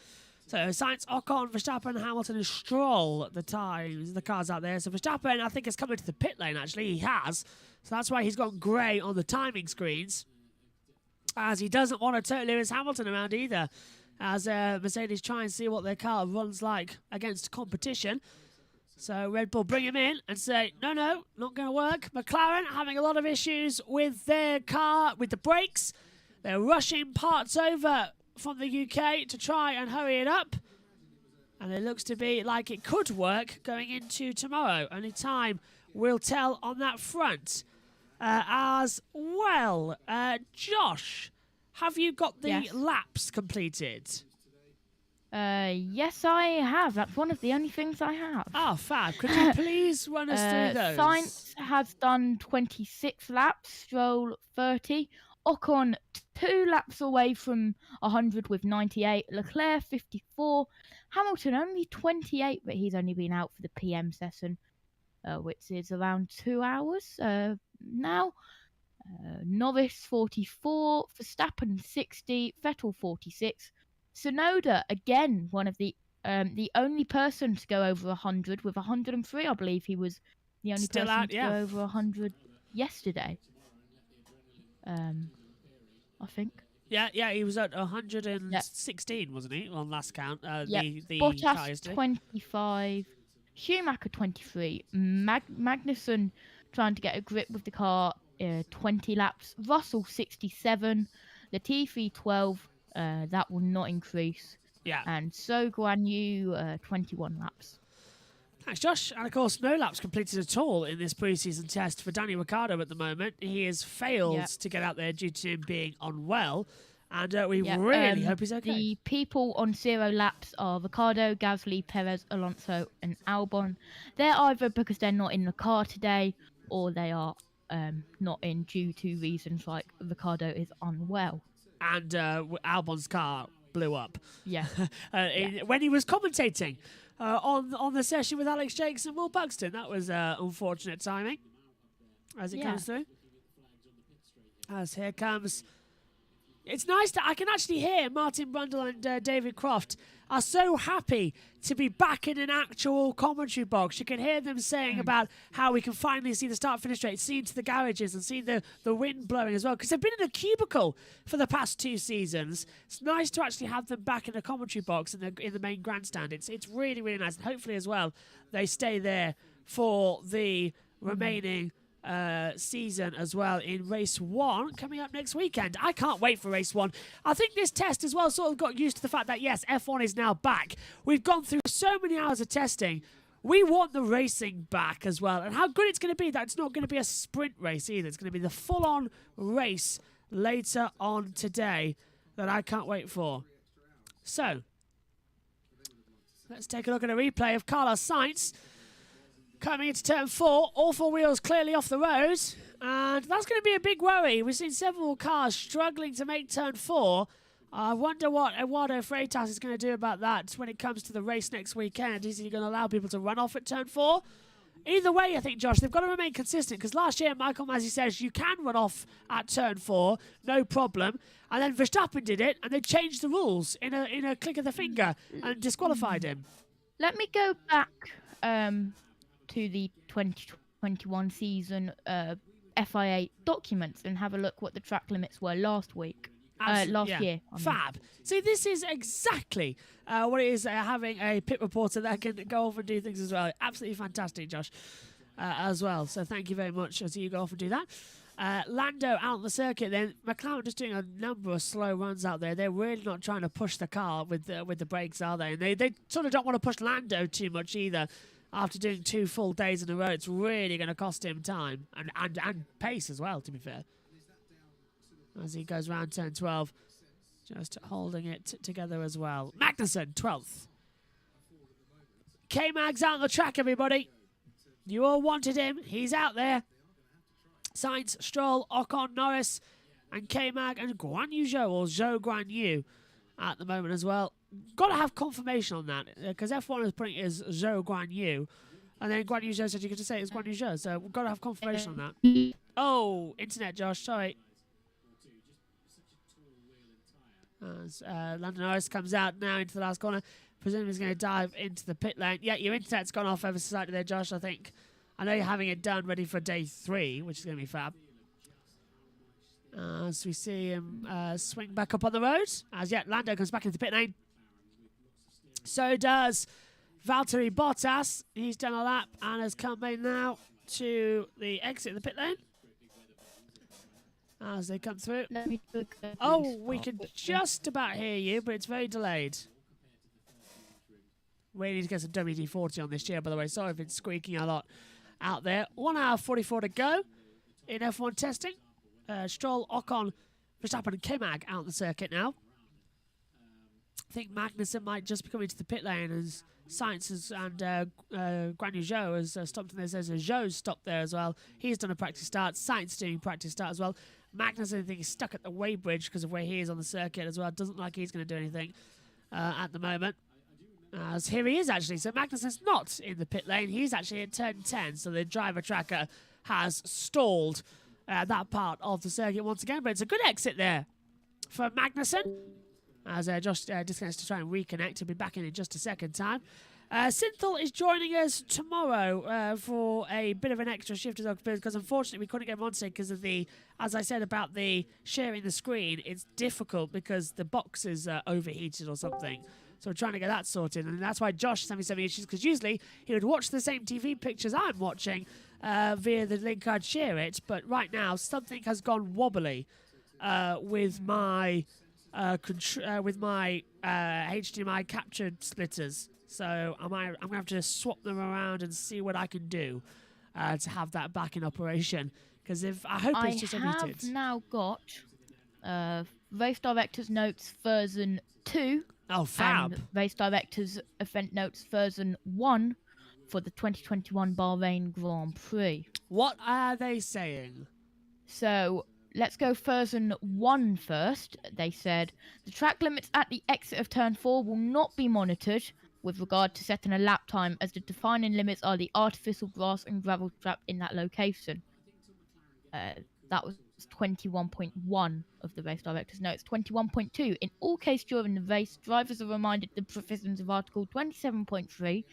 So Sainz, Ocon, Verstappen, Hamilton and Stroll at the times. The cars out there. So Verstappen, I think, has come into the pit lane, actually. He has. So that's why he's gone grey on the timing screens. As he doesn't want to tow Lewis Hamilton around either. As Mercedes try and see what their car runs like against competition. So Red Bull bring him in and say, no, not going to work. McLaren having a lot of issues with their car, with the brakes. They're rushing parts over from the UK to try and hurry it up. And it looks to be like it could work going into tomorrow. Only time will tell on that front. As well, Josh, have you got the laps completed? Yes, I have. That's one of the only things I have. Oh, fab. Could you please run us through those? Sainz has done 26 laps, Stroll 30. Ocon 2 laps away from 100 with 98. Leclerc 54. Hamilton only 28, but he's only been out for the PM session, which is around 2 hours now. Norris 44, Verstappen 60, Vettel 46. Tsunoda, again, one of the only person to go over 100 with 103. I believe he was the only person to go over 100 yesterday. I think. Yeah, he was at 116, wasn't he, on last count? The Bottas 25, Schumacher 23, Magnussen trying to get a grip with the car, 20 laps, Russell 67, Latifi 12, that will not increase. Yeah. And so Guan Yu 21 laps. Thanks, Josh. And, of course, no laps completed at all in this pre-season test for Danny Ricciardo at the moment. He has failed to get out there due to him being unwell. And we really hope he's okay. The people on 0 laps are Ricciardo, Gasly, Perez, Alonso and Albon. They're either because they're not in the car today or they are not in due to reasons like Ricciardo is unwell. And Albon's car blew up. Yeah. When he was commentating on the session with Alex Jakes and Will Buxton. That was unfortunate timing as it comes through. As here comes... It's nice that I can actually hear Martin Brundle and David Croft are so happy to be back in an actual commentary box. You can hear them saying about how we can finally see the start-finish straight, see into the garages and see the wind blowing as well. Because they've been in a cubicle for the past 2 seasons. It's nice to actually have them back in a commentary box in the main grandstand. It's really, really nice. And hopefully as well, they stay there for the remaining season as well in race 1 coming up next weekend. I can't wait for race 1. I think this test as well sort of got used to the fact that yes, F1 is now back. We've gone through so many hours of testing. We want the racing back as well. And how good it's going to be that it's not going to be a sprint race either. It's going to be the full-on race later on today that I can't wait for. So, let's take a look at a replay of Carlos Sainz coming into turn 4. All 4 wheels clearly off the road. And that's going to be a big worry. We've seen several cars struggling to make turn 4. I wonder what Eduardo Freitas is going to do about that when it comes to the race next weekend. Is he going to allow people to run off at turn 4? Either way, I think, Josh, they've got to remain consistent, because last year, Michael Masi says you can run off at turn 4, no problem. And then Verstappen did it, and they changed the rules in a click of the finger and disqualified him. Let me go back to the 2021 season FIA documents and have a look what the track limits were last week. Last year. Fab. See, this is exactly what it is, having a pit reporter that can go off and do things as well. Absolutely fantastic, Josh, as well. So thank you very much as you go off and do that. Lando out on the circuit then. McLaren just doing a number of slow runs out there. They're really not trying to push the car with the brakes, are they? And they sort of don't want to push Lando too much either. After doing 2 full days in a row, it's really going to cost him time and pace as well, to be fair. As he goes round turn 12, just holding it together as well. Magnussen, 12th. K-Mag's out on the track, everybody. You all wanted him. He's out there. Sainz, Stroll, Ocon, Norris, and K-Mag, and Guan Yu Zhou, or Zhou Guan Yu, at the moment as well. Got to have confirmation on that, because F1 is putting it as Zhou Guan Yu, and then Guan Yu Zhou said you could just say it's Guan Yu Zhou, so we've got to have confirmation on that. Oh, internet, Josh, sorry. As Lando Norris comes out now into the last corner. Presumably he's going to dive into the pit lane. Yeah, your internet's gone off ever so slightly there, Josh, I think. I know you're having it done, ready for day 3, which is going to be fab. As we see him swing back up on the road. As yet, Lando comes back into the pit lane. So does Valtteri Bottas. He's done a lap and has come in now to the exit of the pit lane. As they come through. Oh, we can just about hear you, but it's very delayed. We need to get some WD-40 on this chair, by the way. Sorry if it's squeaking a lot out there. 1 hour 44 to go in F1 testing. Stroll, Ocon, Verstappen and K-Mag out on the circuit now. I think Magnussen might just be coming to the pit lane as Sainz and Guan Yu Zhou has stopped. And there's a Zhou's stopped there as well. He's done a practice start. Sainz doing practice start as well. Magnussen, I think, is stuck at the weighbridge because of where he is on the circuit as well. Doesn't like he's going to do anything at the moment. As here he is, actually. So Magnussen's not in the pit lane. He's actually at turn 10. So the driver tracker has stalled that part of the circuit once again. But it's a good exit there for Magnussen. As Josh disconnects to try and reconnect. He'll be back in just a second time. Synthel is joining us tomorrow for a bit of an extra shift as well, because unfortunately we couldn't get him on today because of the, as I said about the sharing the screen, it's difficult because the box is overheated or something. So we're trying to get that sorted, and that's why Josh is having some issues, because usually he would watch the same TV pictures I'm watching via the link I'd share it, but right now something has gone wobbly with my HDMI captured splitters. So I'm going to have to swap them around and see what I can do to have that back in operation. Because I hope it's just overheated. I have now got Race Director's Notes version 2. Oh, fab. And Race Director's Event Notes version 1 for the 2021 Bahrain Grand Prix. What are they saying? So let's go version 1 first. They said the track limits at the exit of turn 4 will not be monitored with regard to setting a lap time, as the defining limits are the artificial grass and gravel trap in that location. That was 21.1 of the race director's notes. 21.2. In all cases during the race, drivers are reminded the provisions of Article 27.3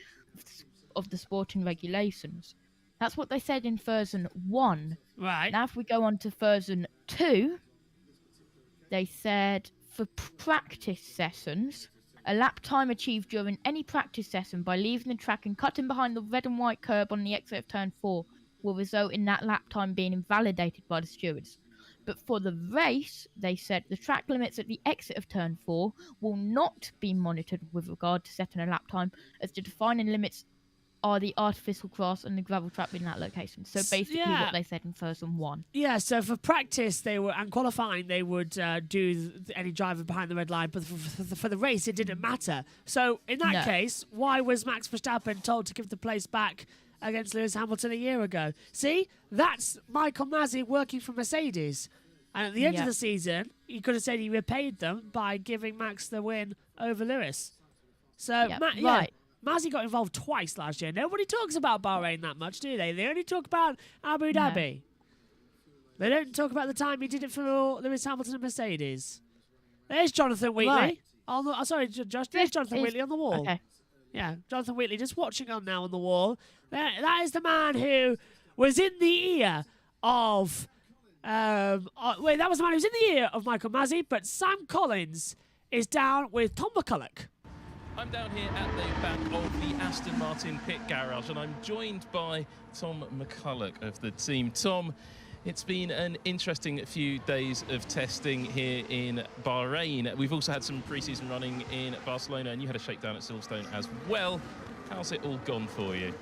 of the sporting regulations. That's what they said in version 1. Right. Now if we go on to version 2, they said for practice sessions, a lap time achieved during any practice session by leaving the track and cutting behind the red and white curb on the exit of turn 4 will result in that lap time being invalidated by the stewards. But for the race, they said the track limits at the exit of turn 4 will not be monitored with regard to setting a lap time, as the defining limits are the artificial grass and the gravel trap in that location. So basically what they said in first and one. Yeah, so for practice and qualifying, they would do any driver behind the red line, but for the race, it didn't matter. So in that case, why was Max Verstappen told to give the place back against Lewis Hamilton a year ago? See, that's Michael Masi working for Mercedes. And at the end of the season, you could have said he repaid them by giving Max the win over Lewis. So, Masi got involved twice last year. Nobody talks about Bahrain that much, do they? They only talk about Abu Dhabi. They don't talk about the time he did it for Lewis Hamilton and Mercedes. There's Jonathan Wheatley. Sorry, Josh. There's Jonathan Wheatley on the wall. Okay. Yeah, Jonathan Wheatley just watching on now on the wall. That is the man who was in the ear of... that was the man who was in the ear of Michael Masi, but Sam Collins is down with Tom McCulloch. I'm down here at the back of the Aston Martin pit garage, and I'm joined by Tom McCulloch of the team. Tom, it's been an interesting few days of testing here in Bahrain. We've also had some pre-season running in Barcelona, and you had a shakedown at Silverstone as well. How's it all gone for you?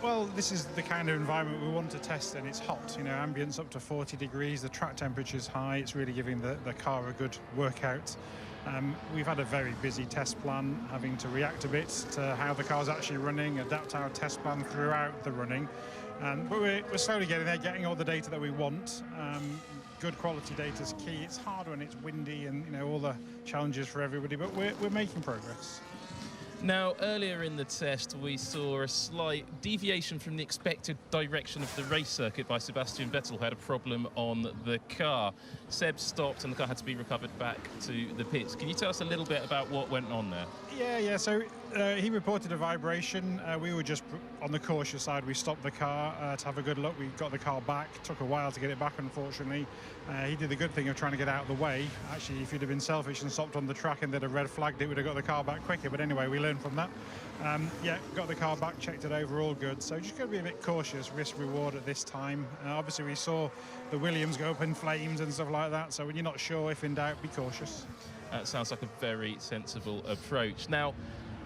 Well, this is the kind of environment we want to test, and it's hot. You know, ambience up to 40 degrees, the track temperature's high. It's really giving the car a good workout. We've had a very busy test plan, having to react a bit to how the car's actually running, adapt our test plan throughout the running. But we're slowly getting there, getting all the data that we want. Good quality data is key. It's hard when it's windy and, you know, all the challenges for everybody, but we're making progress. Now, earlier in the test, we saw a slight deviation from the expected direction of the race circuit by Sebastian Vettel, who had a problem on the car. Seb stopped and the car had to be recovered back to the pits. Can you tell us a little bit about what went on there? Yeah. So he reported a vibration. We were just on the cautious side. We stopped the car to have a good look. We got the car back. Took a while to get it back, unfortunately. He did the good thing of trying to get out of the way. Actually, if he'd have been selfish and stopped on the track and they'd have red flagged it, would have got the car back quicker. But anyway, we learned from that. Got the car back, checked it over, all good. So just got to be a bit cautious, risk reward at this time. Obviously, we saw the Williams go up in flames and stuff like that. So when you're not sure, if in doubt, be cautious. That sounds like a very sensible approach. Now,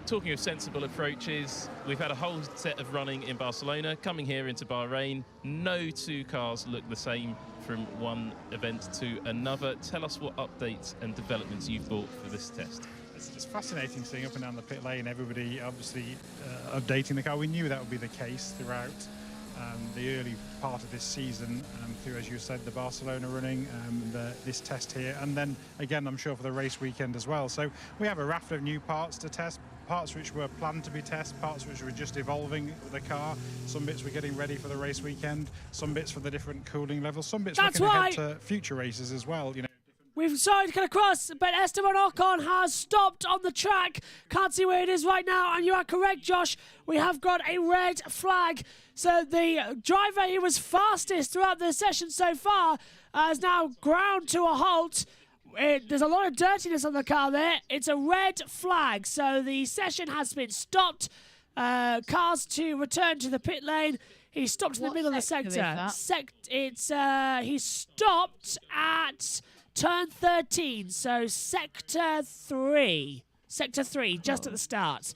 talking of sensible approaches, we've had a whole set of running in Barcelona. Coming here into Bahrain, no two cars look the same from one event to another. Tell us what updates and developments you've brought for this test. It's fascinating seeing up and down the pit lane, everybody obviously updating the car. We knew that would be the case throughout the early part of this season, through, as you said, the Barcelona running, this test here, and then again, I'm sure, for the race weekend as well. So we have a raft of new parts to test, parts which were planned to be tested, parts which were just evolving with the car. Some bits we're getting ready for the race weekend, some bits for the different cooling levels, some bits looking ahead to future races as well, you know. We've started to get across, but Esteban Ocon has stopped on the track. Can't see where it is right now, and you are correct, Josh. We have got a red flag. So the driver who was fastest throughout the session so far has now ground to a halt. There's a lot of dirtiness on the car there. It's a red flag, so the session has been stopped. Cars to return to the pit lane. He stopped in the middle of the sector. He stopped at turn 13, so sector 3. Sector 3, just at the start,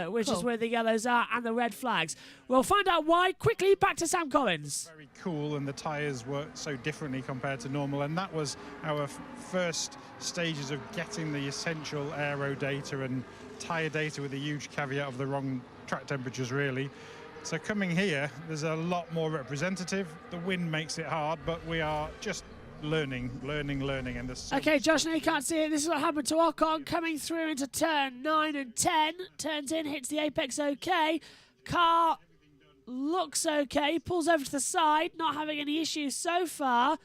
which is where the yellows are and the red flags. We'll find out why. Quickly, back to Sam Collins. Very cool, and the tyres work so differently compared to normal, and that was our first stages of getting the essential aero data and tyre data, with a huge caveat of the wrong track temperatures, really. So coming here, there's a lot more representative. The wind makes it hard, but we are just learning, and there's okay, Josh, now you can't see it. This is what happened to Ocon coming through into turn 9 and 10. Turns in, hits the apex okay. Car looks okay. Pulls over to the side, not having any issues so far.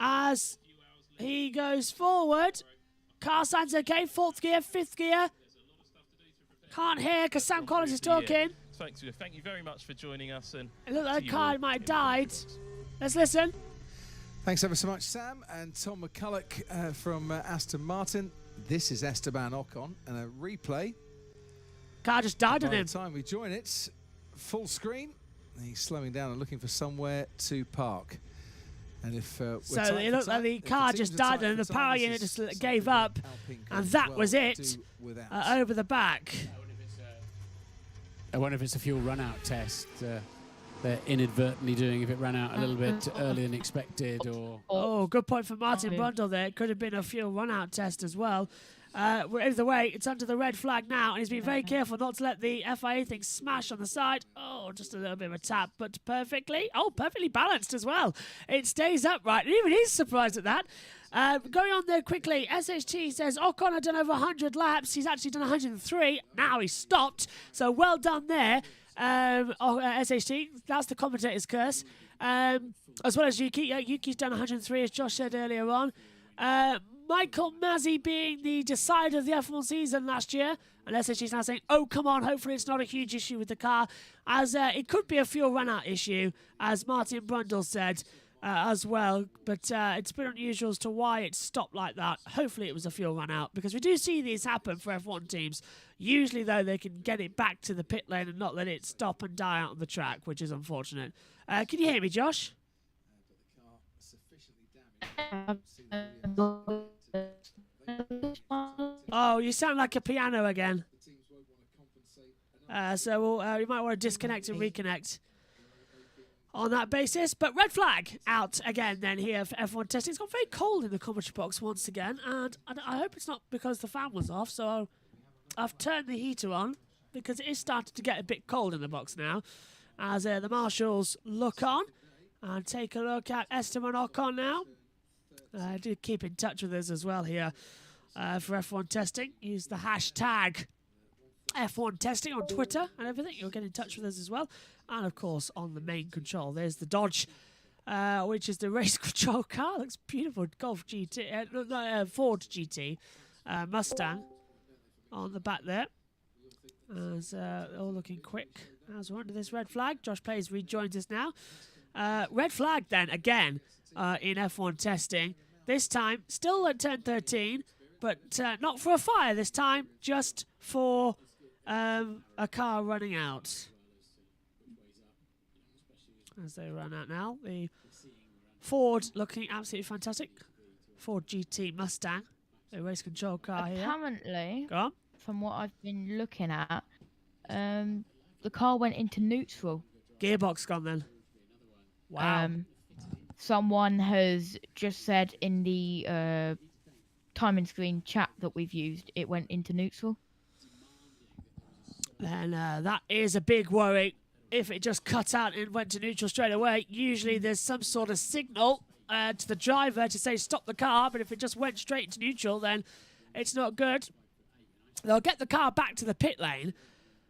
As he goes forward, car signs okay. 4th gear, 5th gear. Can't hear because Sam Collins is talking. Thank you very much for joining us. And it looked like the car might have died. Let's listen. Thanks ever so much, Sam and Tom McCulloch from Aston Martin. This is Esteban Ocon and a replay. Car just died on him. By the time we join it, full screen. He's slowing down and looking for somewhere to park. And if so it looked like the car just died and the power unit just gave up, and that was it over the back. I wonder if it's a fuel run-out test they're inadvertently doing, if it ran out a little bit earlier than expected, or... Oh, good point from Martin Brundle there. It could have been a fuel run-out test as well. Either way, it's under the red flag now, and he's been very careful not to let the FIA thing smash on the side. Oh, just a little bit of a tap, but perfectly balanced as well. It stays upright, and even he's surprised at that. Going on there quickly, SHT says Ocon had done over 100 laps. He's actually done 103. Now he's stopped, so well done there. SHT, that's the commentator's curse. As well as Yuki. Yuki's done 103, as Josh said earlier on. Michael Masi being the decider of the F1 season last year. And SHT's now saying, oh, come on, hopefully it's not a huge issue with the car. As it could be a fuel run-out issue, as Martin Brundle said as well. But it's a bit unusual as to why it stopped like that. Hopefully it was a fuel run-out, because we do see these happen for F1 teams. Usually, though, they can get it back to the pit lane and not let it stop and die out on the track, which is unfortunate. Can you hear me, Josh? Oh, you sound like a piano again. So you might want to disconnect and reconnect on that basis. But red flag out again then here for F1 testing. It's got very cold in the commentary box once again, and I hope it's not because the fan was off, so I've turned the heater on because it is starting to get a bit cold in the box now, as the marshals look on and take a look at Esteban Ocon now. Do keep in touch with us as well here for F1 testing. Use the hashtag F1 testing on Twitter and everything. You'll get in touch with us as well. And of course on the main control, there's the Dodge, which is the race control car. Looks beautiful. Golf GT, Ford GT Mustang on the back there. As all looking quick as we're under this red flag. Josh Plays rejoins us now. Red flag then again in F1 testing. This time still at turn 13, but not for a fire this time, just for a car running out. As they run out now, the Ford looking absolutely fantastic. Ford GT Mustang, the race control car here. Apparently, go on. From what I've been looking at, the car went into neutral. Gearbox gone then. Wow. Someone has just said in the timing screen chat that we've used, it went into neutral. Then that is a big worry. If it just cut out and went to neutral straight away, usually there's some sort of signal to the driver to say stop the car, but if it just went straight into neutral, then it's not good. They'll get the car back to the pit lane,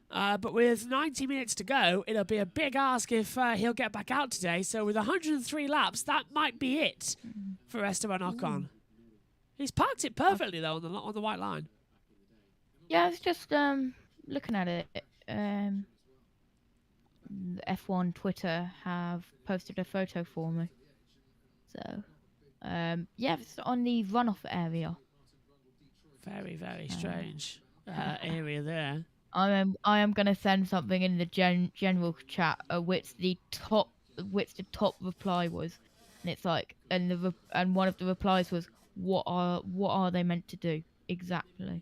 but with 90 minutes to go, it'll be a big ask if he'll get back out today. So with 103 laps, that might be it for Esteban Ocon. He's parked it perfectly, though, on the white line. Yeah, I was just looking at it. F1 Twitter have posted a photo for me. So, yeah, it's on the runoff area. Very, very strange area there. I am gonna send something in the general chat, which the top reply was, and it's like, and one of the replies was, what are they meant to do exactly?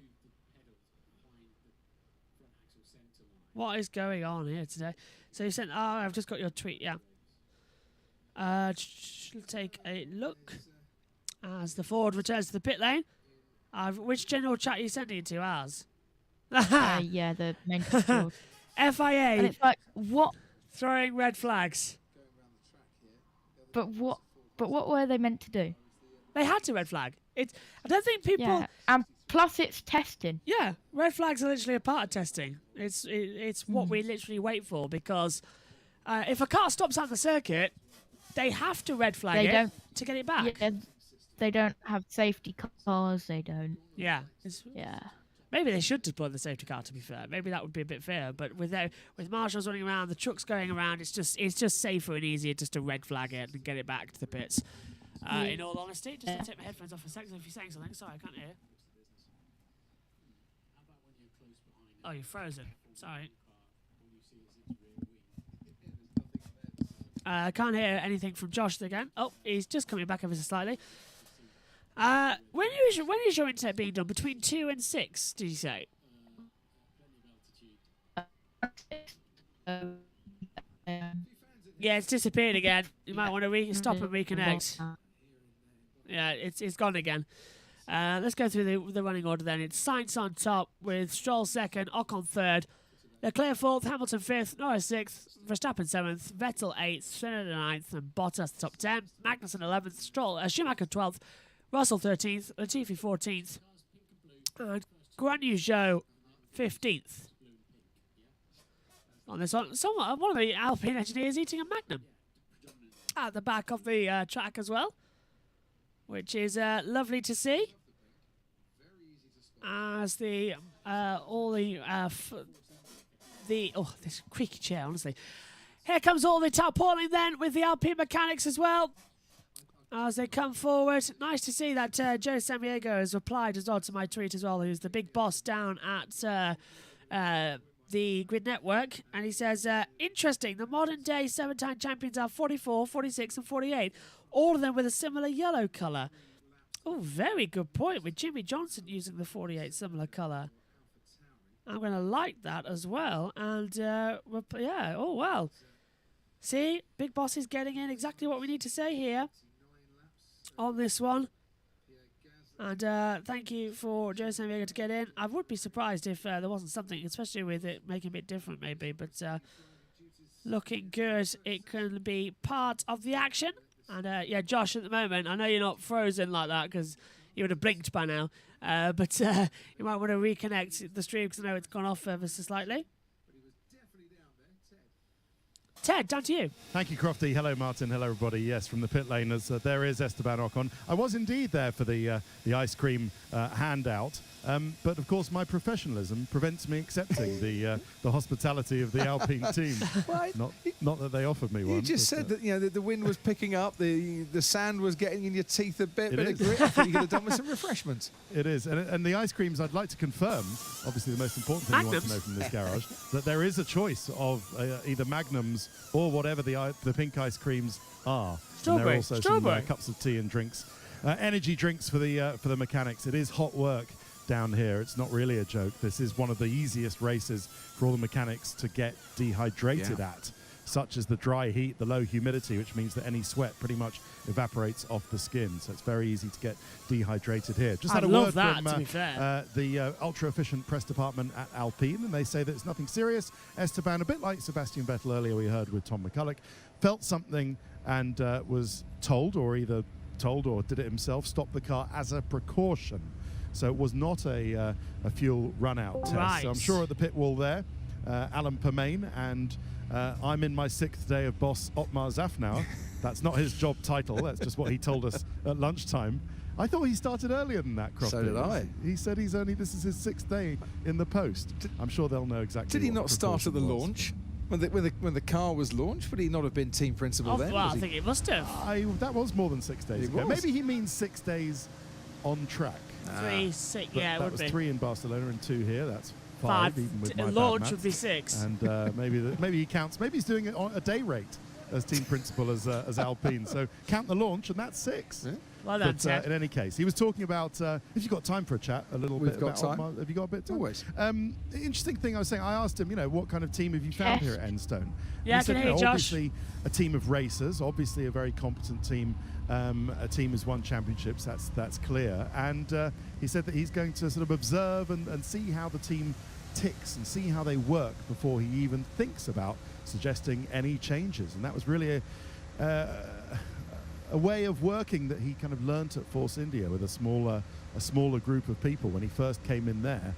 What is going on here today? So you sent, I've just got your tweet, yeah. Take a look as the Ford returns to the pit lane. Which general chat are you sending it to? Ours? Yeah, the main control. FIA. And it's like, what? Throwing red flags. But what were they meant to do? They had to red flag. I don't think people... Yeah, and plus it's testing. Yeah, red flags are literally a part of testing. It's what we literally wait for, because if a car stops on the circuit, they have to red flag it to get it back. Yeah, they don't have safety cars. They don't. Yeah. Yeah. Maybe they should just put the safety car, to be fair. Maybe that would be a bit fair. But with marshals running around, the trucks going around, it's just safer and easier just to red flag it and get it back to the pits. In all honesty, just to take my headphones off for a second. If you're saying something, sorry, I can't hear. Oh, you're frozen. Sorry. I can't hear anything from Josh again. Oh, he's just coming back ever so slightly. When is your internet being done? Between 2 and 6, did you say? Yeah, it's disappeared again. You might want to stop and reconnect. Yeah, it's gone again. Let's go through the running order then. It's Sainz on top with Stroll second, Ocon third, Leclerc fourth, Hamilton fifth, Norris sixth, Verstappen seventh, Vettel eighth, Tsunoda ninth, and Bottas top 10. Magnussen 11th, Schumacher 12th, Russell 13th, Latifi 14th, and Guan Yu Zhou 15th. On this one, one of the Alpine engineers eating a Magnum at the back of the track as well, which is lovely to see. As this creaky chair, honestly. Here comes all the tarpaulin then with the Alpine mechanics as well. As they come forward, nice to see that Joe Samaniego has replied as well to my tweet as well, who's the big boss down at the Grid Network, and he says, interesting, the modern day 7-time champions are 44, 46 and 48, all of them with a similar yellow colour. Oh, very good point, with Jimmy Johnson using the 48 similar colour. I'm going to like that as well, and yeah, oh well. See, Big Boss is getting in exactly what we need to say here on this one. And thank you for Joe Samaniego to get in. I would be surprised if there wasn't something, especially with it making a bit different maybe. But looking good. It can be part of the action. And yeah, Josh, at the moment, I know you're not frozen like that because you would have blinked by now. But you might want to reconnect the stream because I know it's gone off ever so slightly. Ted, down to you. Thank you, Crofty. Hello, Martin. Hello, everybody. Yes, from the pit lane, there is Esteban Ocon. I was indeed there for the ice cream handout, but of course my professionalism prevents me accepting the hospitality of the Alpine team. Not that they offered me one. You just said that the wind was picking up, the sand was getting in your teeth a bit, but I thought you could have done with some refreshments. It is, and the ice creams, I'd like to confirm, obviously the most important thing you want to know from this garage, that there is a choice of either Magnums or whatever the pink ice creams are. Strawberry. And there are also some cups of tea and drinks, energy drinks for the mechanics. It is hot work down here. It's not really a joke. This is one of the easiest races for all the mechanics to get dehydrated at, such as the dry heat, the low humidity, which means that any sweat pretty much evaporates off the skin. So it's very easy to get dehydrated here. Just had a word from the ultra-efficient press department at Alpine, and they say that it's nothing serious. Esteban, a bit like Sebastian Vettel earlier we heard with Tom McCulloch, felt something and was told, or either told or did it himself, stop the car as a precaution. So it was not a fuel run-out test. Right. So I'm sure at the pit wall there, Alan Permain and I'm in my 6th day of boss Otmar Zafnauer. That's not his job title. That's just what he told us at lunchtime. I thought he started earlier than that, Crofty. So did I. He said this is his 6th day in the post. I'm sure they'll know exactly. Did he not start at the launch? When the car was launched, would he not have been team principal then? Well, I think he must have. That was more than 6 days ago. Maybe he means 6 days on track. 3, 6, yeah, it would be. That was 3 in Barcelona and 2 here. That's 5 even with my launch would be 6. And maybe he counts. Maybe he's doing it on a day rate as team principal as Alpine. So count the launch, and that's 6. Yeah. Well done, but in any case, he was talking about if you've got time for a chat, a little bit. We've got time. Have you got a bit of time? Always. The interesting thing I was saying, I asked him, what kind of team have you found here at Enstone? Yeah, I can hear you, Josh. Obviously, a team of racers. Obviously, a very competent team. A team has won championships. That's clear. And he said that he's going to sort of observe and see how the team ticks and see how they work before he even thinks about suggesting any changes. And that was really a way of working that he kind of learnt at Force India with a smaller group of people when he first came in there.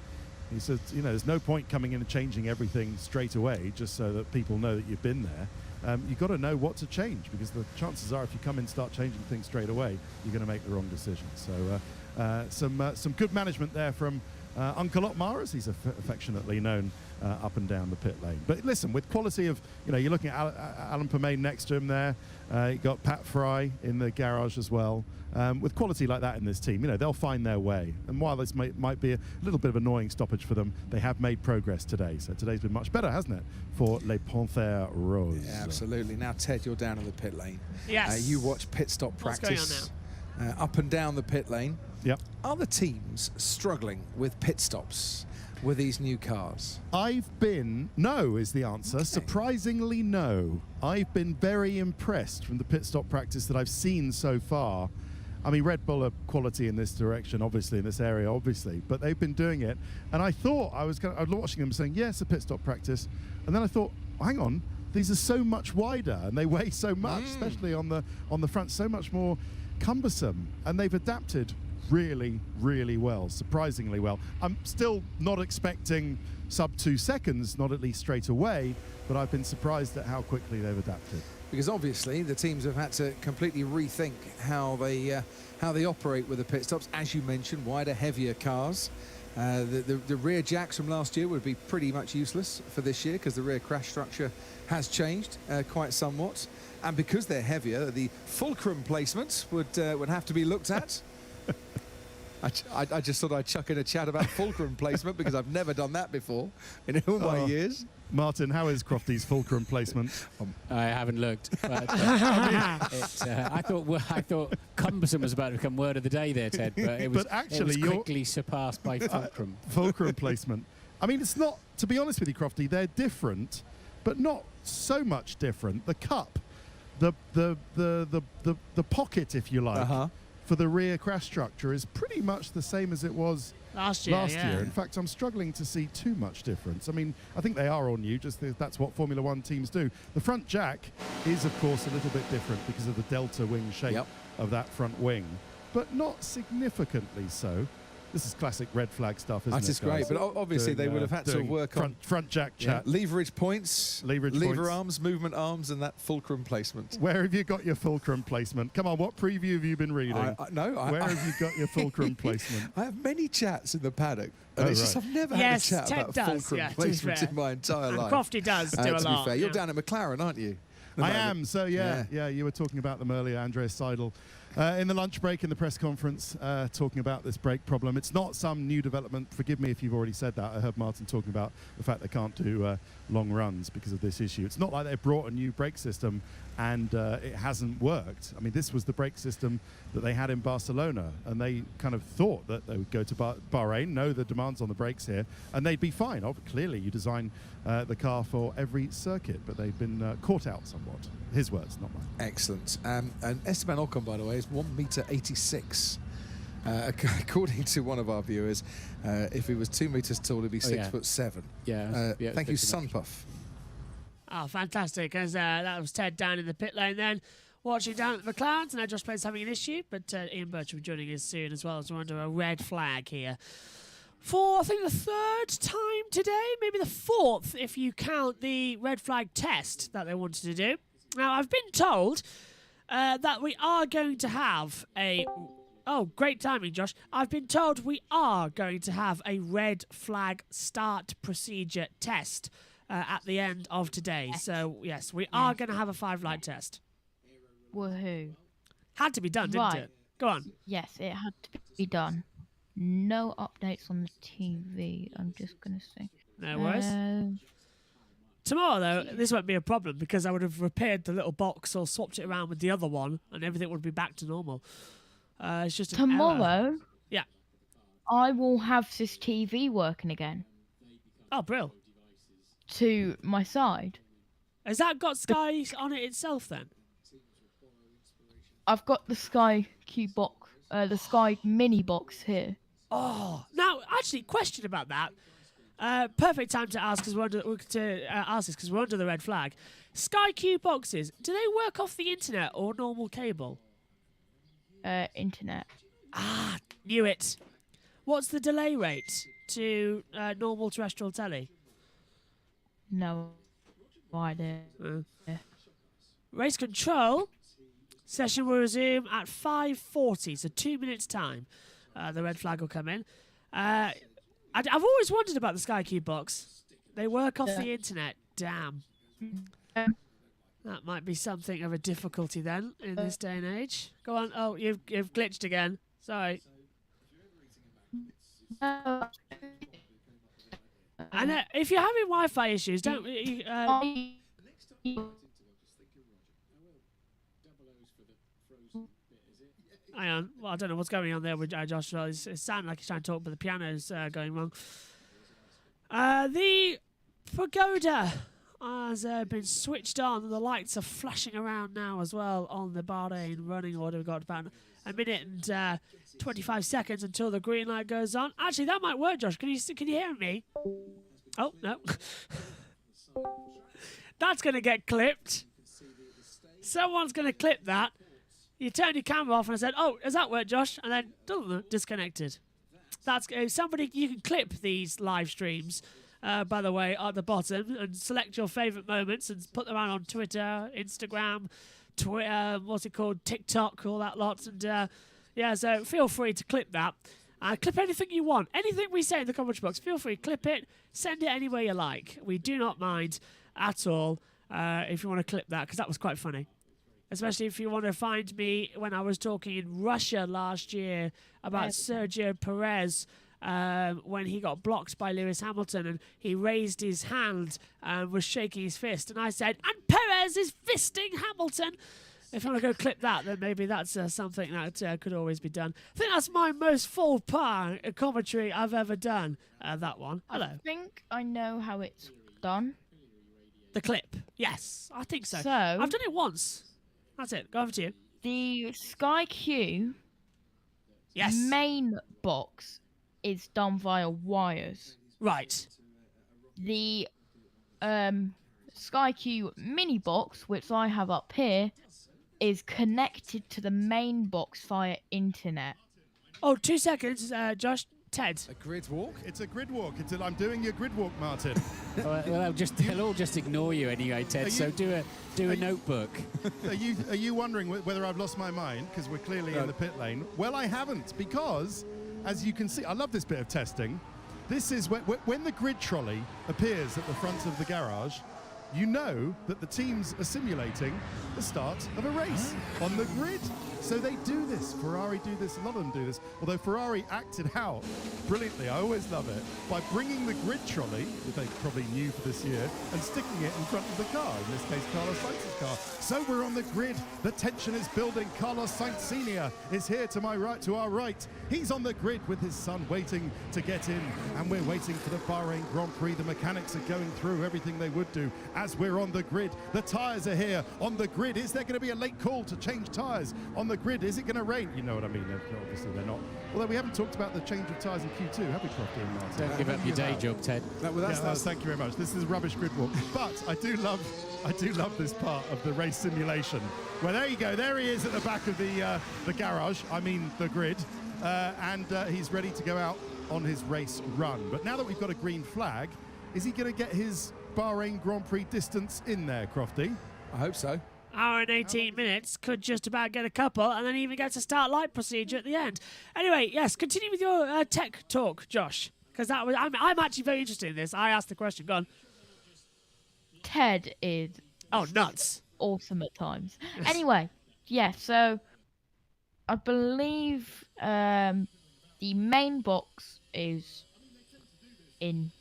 He said, there's no point coming in and changing everything straight away just so that people know that you've been there. You've got to know what to change, because the chances are if you come in and start changing things straight away, you're going to make the wrong decision. So some good management there from Uncle Otmar, as he's affectionately known up and down the pit lane. But listen, with quality of, you're looking at Alan Permain next to him there. You got Pat Fry in the garage as well. With quality like that in this team, they'll find their way. And while this might be a little bit of annoying stoppage for them, they have made progress today. So today's been much better, hasn't it, for Les Panthères Roses? Yeah, absolutely. Now, Ted, you're down in the pit lane. Yes. You watch pit stop practice. What's going on now? Up and down the pit lane. Yep. Are the teams struggling with pit stops? with these new cars? No is the answer. Surprisingly, no. I've been very impressed from the pit stop practice that I've seen so far. I mean, Red Bull are quality in this direction, obviously, in this area, obviously, but they've been doing it. And I thought I was watching them saying, yes, a pit stop practice. And then I thought, hang on, these are so much wider and they weigh so much, especially on the front, so much more cumbersome. And they've adapted really, really well, surprisingly well. I'm still not expecting sub 2 seconds, not at least straight away, but I've been surprised at how quickly they've adapted. Because obviously the teams have had to completely rethink how they operate with the pit stops. As you mentioned, wider, heavier cars. The rear jacks from last year would be pretty much useless for this year because the rear crash structure has changed quite somewhat. And because they're heavier, the fulcrum placement would have to be looked at. I just thought I'd chuck in a chat about fulcrum placement because I've never done that before in all my years. Martin, how is Crofty's fulcrum placement? I haven't looked. But, I thought cumbersome was about to become word of the day there, Ted. But it was, quickly surpassed by fulcrum. Fulcrum placement. I mean, it's not. To be honest with you, Crofty, they're different, but not so much different. The cup, the pocket, if you like, for the rear crash structure is pretty much the same as it was last year. In fact, I'm struggling to see too much difference. I mean, I think they are all new, just that's what Formula One teams do. The front jack is, of course, a little bit different because of the delta wing shape of that front wing, but not significantly so. This is classic red flag stuff, isn't it? That is great, but obviously they would have had to work on front jack chat, leverage points, lever arms, movement arms, and that fulcrum placement. Where have you got your fulcrum placement? Come on, what preview have you been reading? Where have you got your fulcrum placement? I have many chats in the paddock. And it's just I've never had a chat about fulcrum placement in my entire life. Crofty does do a lot. To be fair, you're down at McLaren, aren't you? I am, so yeah, you were talking about them earlier, Andreas Seidel. In the lunch break in the press conference, talking about this brake problem. It's not some new development. Forgive me if you've already said that. I heard Martin talking about the fact they can't do long runs because of this issue. It's not like they've brought a new brake system and it hasn't worked. I mean, this was the brake system that they had in Barcelona, and they kind of thought that they would go to Bahrain, know the demands on the brakes here, and they'd be fine. Clearly, you design the car for every circuit, but they've been caught out somewhat. His words, not mine. Excellent. And Esteban Ocon, by the way, is 1.86 m. According to one of our viewers, if he was 2 meters tall, he'd be 6'7". Yeah. Thank you, Sunpuff. Oh, fantastic. As that was Ted down in the pit lane then, watching down at the McLarens, and Josh Plate's having an issue, but Ian Birch will be joining us soon as well, as we're under a red flag here. For, I think, the third time today, maybe the fourth, if you count the red flag test that they wanted to do. Now, I've been told that we are going to have a... Oh, great timing, Josh. I've been told we are going to have a red flag start procedure test at the end of today. So, yes, we are going to have a 5-light test. Woohoo. Had to be done, didn't it? Go on. Yes, it had to be done. No updates on the TV, I'm just going to say. No worries. Tomorrow, though, this won't be a problem because I would have repaired the little box or swapped it around with the other one and everything would be back to normal. It's just an tomorrow, error. Yeah. I will have this TV working again. Oh, brill. To my side. Has that got Sky on it itself, then? I've got the Sky Q box, the Sky Mini box here. Oh, now, actually, question about that. Perfect time to ask because we're under the red flag. Sky Q boxes, do they work off the internet or normal cable? Internet. Ah, knew it. What's the delay rate to normal terrestrial telly? No idea. Race control session will resume at 5:40, so 2 minutes time. The red flag will come in. I've always wondered about the Sky Q box. They work off the internet. Damn. That might be something of a difficulty then in this day and age. Go on. Oh, you've glitched again. Sorry. And if you're having Wi-Fi issues, don't. Hang on. Well, I don't know what's going on there with Josh. It sounds like he's trying to talk, but the piano's going wrong. The pagoda has been switched on. The lights are flashing around now as well on the Bahrain running order. We've got about a minute and 25 seconds until the green light goes on. Actually, that might work, Josh. Can you hear me? Oh, no. That's going to get clipped. Someone's going to clip that. You turn your camera off and I said, oh, does that work, Josh? And then disconnected. That's somebody. You can clip these live streams, by the way, at the bottom and select your favourite moments and put them on Twitter, Instagram, TikTok, all that lot. And yeah, so feel free to clip that. Clip anything you want. Anything we say in the comment box, feel free, clip it, send it anywhere you like. We do not mind at all if you want to clip that, because that was quite funny. Especially if you want to find me when I was talking in Russia last year about Sergio Perez when he got blocked by Lewis Hamilton and he raised his hand and was shaking his fist. And I said, and Perez is fisting Hamilton. If you want to go clip that, then maybe that's something that could always be done. I think that's my most full par commentary I've ever done, that one. Hello. I think I know how it's done. The clip. Yes, I think so. So I've done it once. That's it. Go over to you. The Sky Q main box is done via wires. Right. The Sky Q mini box, which I have up here, is connected to the main box via internet. Oh, 2 seconds, Josh. Ted. A grid walk? It's a grid walk. I'm doing your grid walk, Martin. Well, they'll all just ignore you anyway, Ted. So do a notebook. Are you wondering whether I've lost my mind? Because we're clearly in the pit lane. Well, I haven't, because as you can see, I love this bit of testing. This is when the grid trolley appears at the front of the garage. You know that the teams are simulating the start of a race on the grid. So they do this. Ferrari do this. A lot of them do this. Although Ferrari acted out brilliantly, I always love it, by bringing the grid trolley, that they probably knew for this year, and sticking it in front of the car, in this case Carlos Sainz's car. So we're on the grid. The tension is building. Carlos Sainz Sr. is here to my right, to our right. He's on the grid with his son waiting to get in. And we're waiting for the Bahrain Grand Prix. The mechanics are going through everything they would do as we're on the grid. The tyres are here on the grid. Is there going to be a late call to change tyres on the grid? Is it going to rain? You know what I mean. Obviously they're not. Although we haven't talked about the change of tyres in Q2, have we, Crofty and Martin? Don't give up your day job, Ted. Thank you very much. This is a rubbish grid walk. But I do love this part of the race simulation. Well, there you go. There he is at the back of the garage. I mean the grid. And he's ready to go out on his race run. But now that we've got a green flag, is he going to get his Bahrain Grand Prix distance in there, Crofty? I hope so. Hour and 18 minutes, could just about get a couple, and then even gets a start light procedure at the end. Anyway, yes, continue with your tech talk, Josh, because I'm actually very interested in this. I asked the question. Go on. Ted is nuts, awesome at times. Anyway, yeah. So I believe the main box is in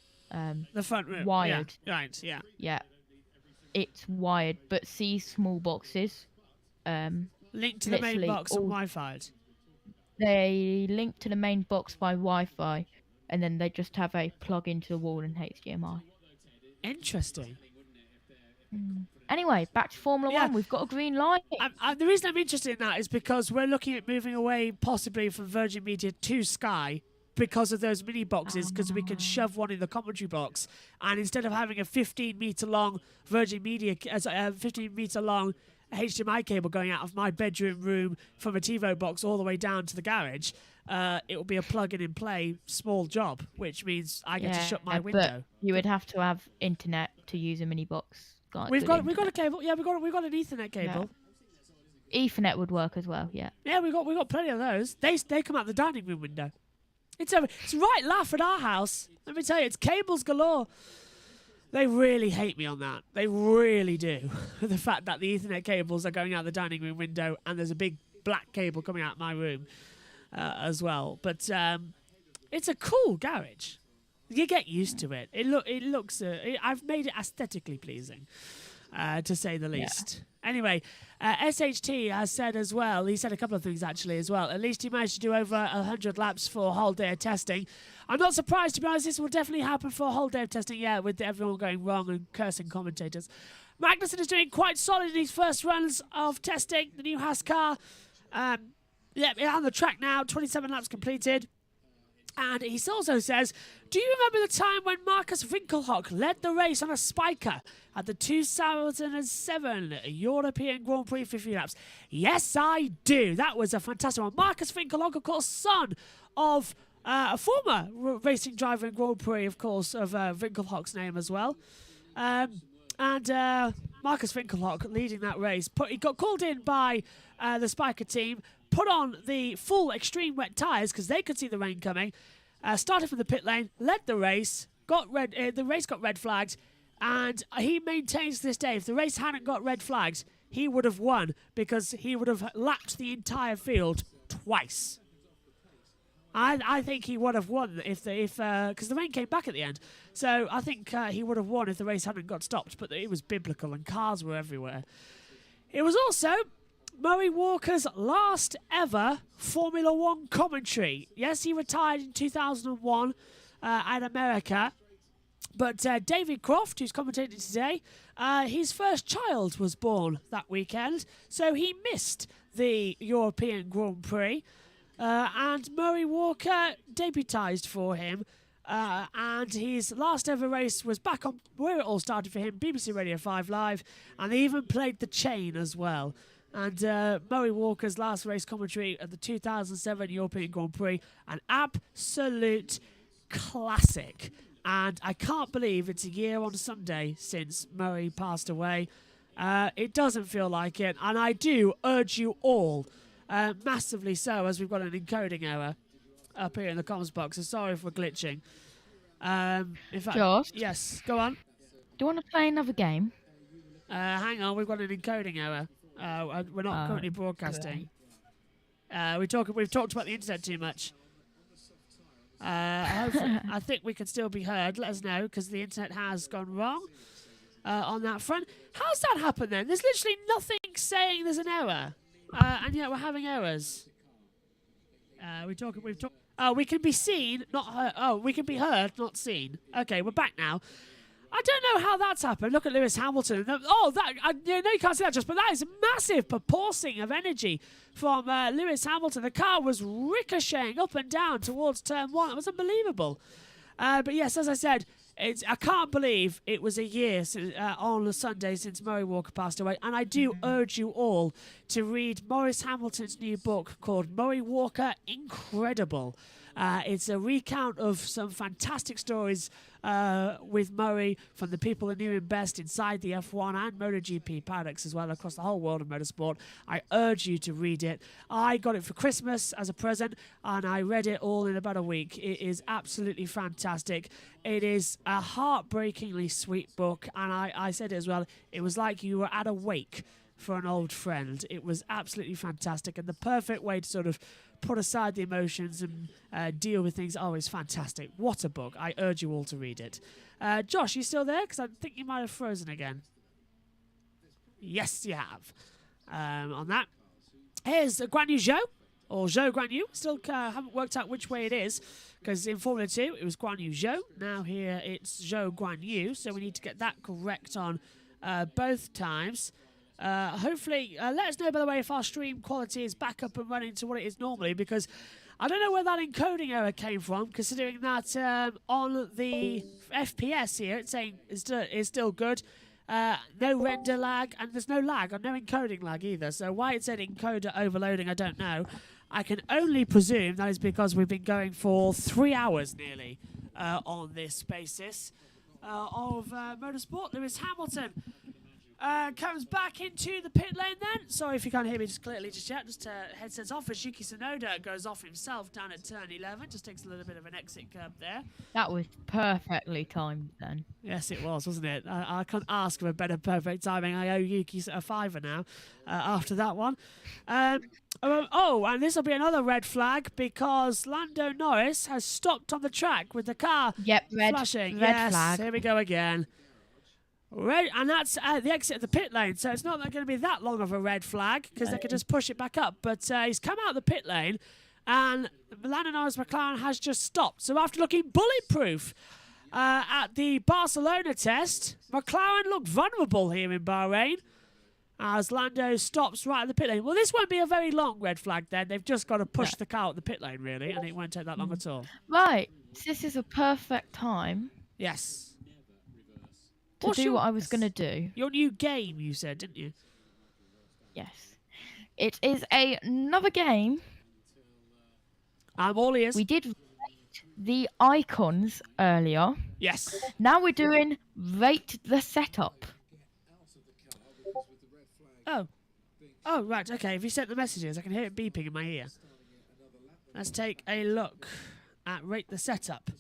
the front room, wired. Yeah. Right. Yeah. Yeah. It's wired, but see small boxes. Linked to the main box and Wi-Fi. They link to the main box by Wi-Fi, and then they just have a plug into the wall and HDMI. Interesting. Anyway, back to Formula 1. We've got a green light. The reason I'm interested in that is because we're looking at moving away possibly from Virgin Media to Sky because of those mini boxes, because we can shove one in the commentary box, and instead of having a 15-meter long Virgin Media, 15-meter long HDMI cable going out of my bedroom room from a TiVo box all the way down to the garage, it will be a plug-in and play small job, which means I get to shut my window. But you would have to have internet to use a mini box. We've got a cable. Yeah, we've got an Ethernet cable. Yeah. Ethernet would work as well. Yeah. Yeah, we got plenty of those. They come out the dining room window. It's right laugh at our house. Let me tell you, it's cables galore. They really hate me on that. They really do. The fact that the Ethernet cables are going out the dining room window, and there's a big black cable coming out my room as well. But it's a cool garage. You get used to it. It looks. I've made it aesthetically pleasing, to say the least. Anyway, SHT has said as well, he said a couple of things actually as well. At least he managed to do over 100 laps for a whole day of testing. I'm not surprised, to be honest. This will definitely happen for a whole day of testing, yeah, with everyone going wrong and cursing commentators. Magnussen is doing quite solid in his first runs of testing the new Haas car. Yeah, on the track now, 27 laps completed. And he also says, do you remember the time when Marcus Winkelhock led the race on a spiker at the 2007 European Grand Prix 50 laps? Yes, I do. That was a fantastic one. Marcus Winkelhock, of course, son of a former racing driver in Grand Prix, of course, of Winkelhock's name as well. And Marcus Winkelhock leading that race. He got called in by the spiker team, put on the full extreme wet tyres because they could see the rain coming, started from the pit lane, led the race, the race got red flagged, and he maintains to this day, if the race hadn't got red flags, he would have won because he would have lapped the entire field twice. I think he would have won because the rain came back at the end. So I think he would have won if the race hadn't got stopped, but it was biblical and cars were everywhere. It was also Murray Walker's last ever Formula One commentary. Yes, he retired in 2001 at America. But David Croft, who's commentating today, his first child was born that weekend. So he missed the European Grand Prix. And Murray Walker debutised for him. And his last ever race was back on where it all started for him, BBC Radio 5 Live. And they even played The Chain as well. And Murray Walker's last race commentary at the 2007 European Grand Prix, an absolute classic. And I can't believe it's a year on Sunday since Murray passed away. It doesn't feel like it. And I do urge you all, massively so, as we've got an encoding error up here in the comments box. So sorry for glitching. In fact, Josh? Yes, go on. Do you want to play another game? Hang on, we've got an encoding error. We're not currently broadcasting. We've talked about the internet too much. I think we can still be heard. Let us know, because the internet has gone wrong on that front. How's that happened then? There's literally nothing saying there's an error, and yet we're having errors. We can be seen, not heard. Oh, we can be heard, not seen. Okay, we're back now. I don't know how that's happened. Look at Lewis Hamilton. Oh, you can't see that just, but that is a massive proportion of energy from Lewis Hamilton. The car was ricocheting up and down towards turn one. It was unbelievable. But yes, as I said, I can't believe it was a year on a Sunday since Murray Walker passed away. And I do urge you all to read Maurice Hamilton's new book called Murray Walker Incredible. It's a recount of some fantastic stories with Murray from the people who knew him best inside the F1 and MotoGP paddocks as well across the whole world of motorsport. I urge you to read it. I got it for Christmas as a present and I read it all in about a week. It is absolutely fantastic. It is a heartbreakingly sweet book, and I said it as well. It was like you were at a wake for an old friend. It was absolutely fantastic and the perfect way to sort of put aside the emotions and deal with things. Oh, it's fantastic. What a book. I urge you all to read it. Josh, you still there? Because I think you might have frozen again. Yes, you have. On that. Here's Guan Yu Zhou, or Zhou Guan Yu. Still haven't worked out which way it is, because in Formula 2 it was Guan Yu Zhou. Now here it's Zhou Guan Yu, so we need to get that correct on both times. Hopefully, let us know, by the way, if our stream quality is back up and running to what it is normally, because I don't know where that encoding error came from, considering that on the FPS here, it's saying it's still good. No render lag, and there's no lag, or no encoding lag either. So why it said encoder overloading, I don't know. I can only presume that is because we've been going for 3 hours nearly on this basis of motorsport. Lewis Hamilton comes back into the pit lane then. Sorry if you can't hear me just clearly just yet. Just headsets off as Yuki Tsunoda goes off himself down at turn 11. Just takes a little bit of an exit curb there. That was perfectly timed then. Yes, it was, wasn't it? I can't ask for a better perfect timing. I owe Yuki a fiver now after that one. And this will be another red flag because Lando Norris has stopped on the track with the car flashing. Red yes, flag. Here we go again. Red, and that's the exit of the pit lane, so it's not going to be that long of a red flag because they could just push it back up. But he's come out of the pit lane, and Lando Norris McLaren has just stopped. So after looking bulletproof at the Barcelona test, McLaren looked vulnerable here in Bahrain as Lando stops right at the pit lane. Well, this won't be a very long red flag then. They've just got to push the car out the pit lane, really, and it won't take that long at all. Right, this is a perfect time. Yes. To do what I was going to do. Your new game, you said, didn't you? Yes. It is another game. I'm all ears. We did rate the icons earlier. Yes. Now we're doing rate the setup. Oh. Oh, right, okay. If you sent the messages, I can hear it beeping in my ear. Let's take a look at rate the setup.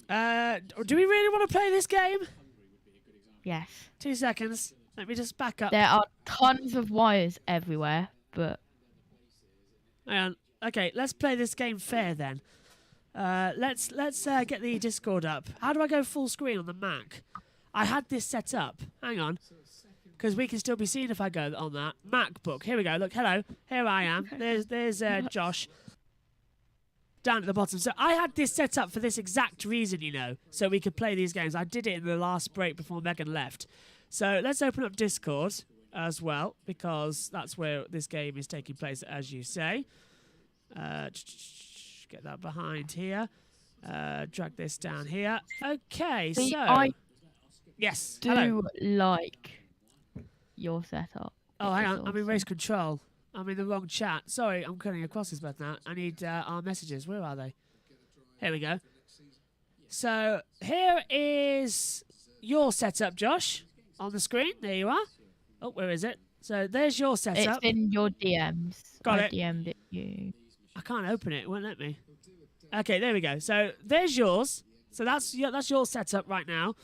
Do we really want to play this game? Yes. 2 seconds. Let me just back up. There are tons of wires everywhere, but... Hang on. Okay, let's play this game fair then. Let's get the Discord up. How do I go full screen on the Mac? I had this set up. Hang on. Because we can still be seen if I go on that. MacBook. Here we go. Look, hello. Here I am. There's Josh. Down at the bottom. So I had this set up for this exact reason, you know, so we could play these games. I did it in the last break before Megan left. So let's open up Discord as well, because that's where this game is taking place, as you say. Get that behind here. Drag this down here. Okay, See, so... I yes, do like your setup. Oh, hang on. I'm in race control. I'm in the wrong chat. Sorry, I'm cutting across this button now. I need our messages. Where are they? Here we go. So here is your setup, Josh, on the screen. There you are. Oh, where is it? So there's your setup. It's in your DMs. Got I it. DM'd it you. I can't open it. It won't let me. Okay, there we go. So there's yours. So that's your setup right now,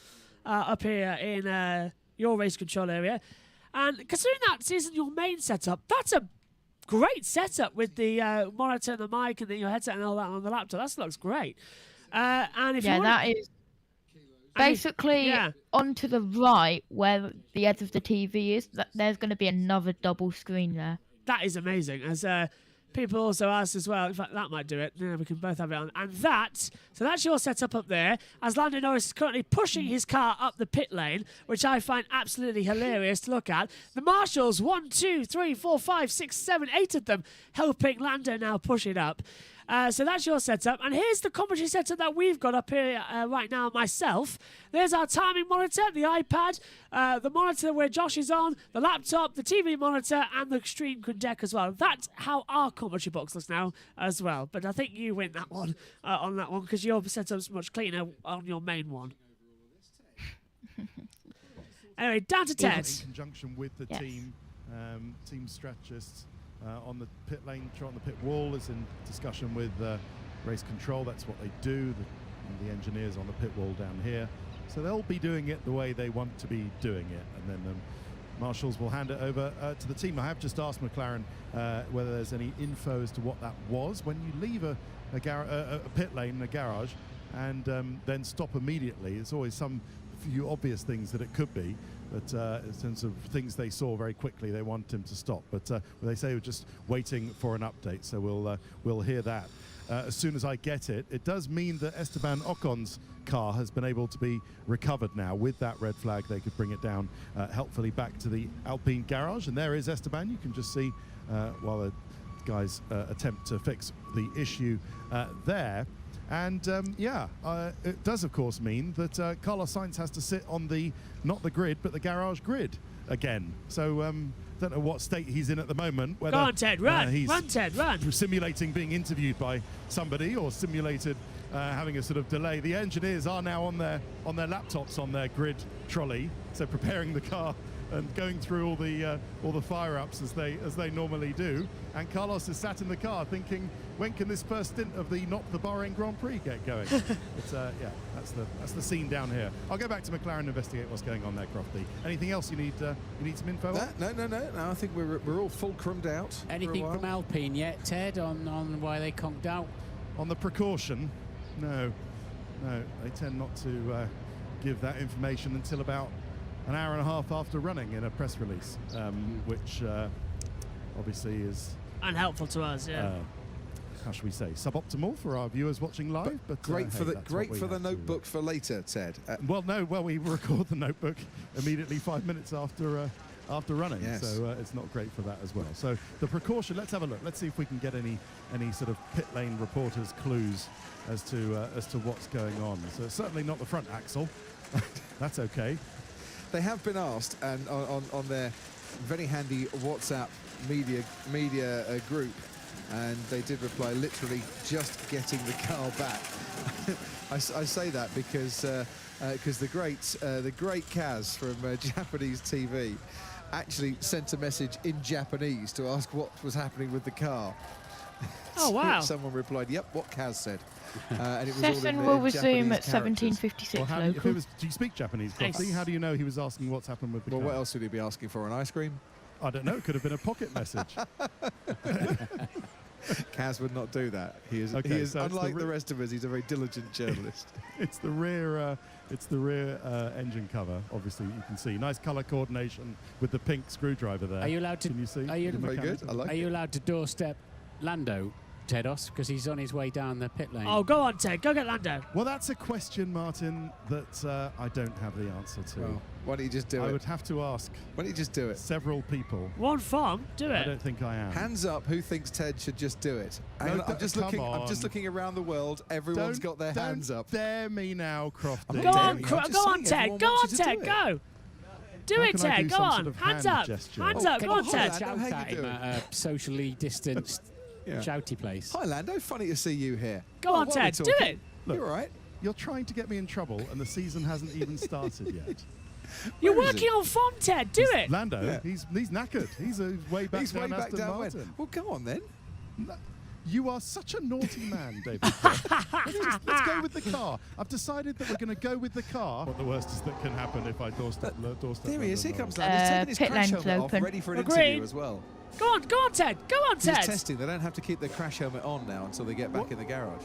up here in your race control area. And considering that isn't your main setup, that's a great setup with the monitor and the mic and your headset and all that on the laptop. That looks great. And if you that is basically onto the right where the edge of the TV is. There's going to be another double screen there. That is amazing. As people also asked as well, in fact, that might do it. Yeah, we can both have it on. And so that's your setup up there, as Lando Norris is currently pushing his car up the pit lane, which I find absolutely hilarious to look at. The marshals, 1, 2, 3, 4, 5, 6, 7, 8 of them, helping Lando now push it up. So that's your setup. And here's the commentary setup that we've got up here right now myself. There's our timing monitor, the iPad, the monitor where Josh is on, the laptop, the TV monitor, and the stream deck as well. That's how our commentary box looks now as well. But I think you win that one on that one because your setup's much cleaner on your main one. Anyway, down to Ted. In conjunction with the team strategists. On the pit lane, on the pit wall, is in discussion with race control. That's what they do. The engineers on the pit wall down here. So they'll be doing it the way they want to be doing it. And then the marshals will hand it over to the team. I have just asked McLaren whether there's any info as to what that was. When you leave a pit lane, a garage, and then stop immediately, there's always some few obvious things that it could be. But in terms of things they saw very quickly, they want him to stop. But they say we're just waiting for an update, so we'll hear that as soon as I get it. It does mean that Esteban Ocon's car has been able to be recovered now. With that red flag, they could bring it down helpfully back to the Alpine garage. And there is Esteban. You can just see while the guys attempt to fix the issue there. And it does, of course, mean that Carlos Sainz has to sit on not the grid, but the garage grid again. So don't know what state he's in at the moment. Whether, go on, Ted, run. He's run, Ted, run. Simulating being interviewed by somebody or simulated having a sort of delay. The engineers are now on their laptops on their grid trolley, so preparing the car and going through all the fire-ups as they normally do. And Carlos is sat in the car thinking, when can this first stint of the Bahrain Grand Prix get going? It's that's the scene down here. I'll go back to McLaren and investigate what's going on there, Crofty. Anything else you need some info on? No. I think we're all fulcrumed out. Anything from Alpine yet, Ted, on why they conked out? On the precaution, no. They tend not to give that information until about an hour and a half after running in a press release, which obviously is unhelpful to us. Yeah. How should we say, suboptimal for our viewers watching live, but great for hey, the notebook for later, Ted. Well, we record the notebook immediately 5 minutes after running, yes. So it's not great for that as well. So the precaution. Let's have a look. Let's see if we can get any sort of pit lane reporters' clues as to what's going on. So it's certainly not the front axle. That's okay. They have been asked, and on their very handy WhatsApp media group. And they did reply, literally just getting the car back. I say that because the great Kaz from Japanese TV actually sent a message in Japanese to ask what was happening with the car. Oh wow! Someone replied, "Yep, what Kaz said." And it was Session all will in resume at Japanese 17:56 well, local. do you speak Japanese, Crofty? How do you know he was asking what's happened with the car? Well, what else would he be asking for? An ice cream? I don't know. It could have been a pocket message. Kaz would not do that. He is so unlike the rest of us. He's a very diligent journalist. It's the rear engine cover. Obviously, you can see nice colour coordination with the pink screwdriver there. Are you allowed to? Can you see? Are you, very good. I like are you allowed to doorstep Lando, Tedos, because he's on his way down the pit lane? Oh, go on, Ted. Go get Lando. Well, that's a question, Martin, that I don't have the answer to. Well, why don't you just do it? I would have to ask. Why don't you just do it? Several people. One farm, do it. I don't think I am. Hands up, who thinks Ted should just do it? No, I'm just looking around the world. Everyone's got their hands up. Don't dare me now, Crofty. Go on, Ted. Go on, Ted. Go. Do it, Ted. Go on. Hands up. Hands up. Go on, Ted. Shout at him at a socially distanced shouty place. Hi, Lando. Funny to see you here. Go on, Ted. Do it. Look, you're all right. You're trying to get me in trouble, and the season hasn't even started yet. You're working on form, Ted. Do it. Lando, he's knackered. He's way back down Aston Martin. Well, go on then. You are such a naughty man, David. let's go with the car. I've decided that we're going to go with the car. What the worst is that can happen if I doorstep. There he is. Here comes Lando. He's taking his crash helmet off, ready for an interview as well. Go on, Ted. Go on, Ted. He's testing. They don't have to keep their crash helmet on now until they get back in the garage.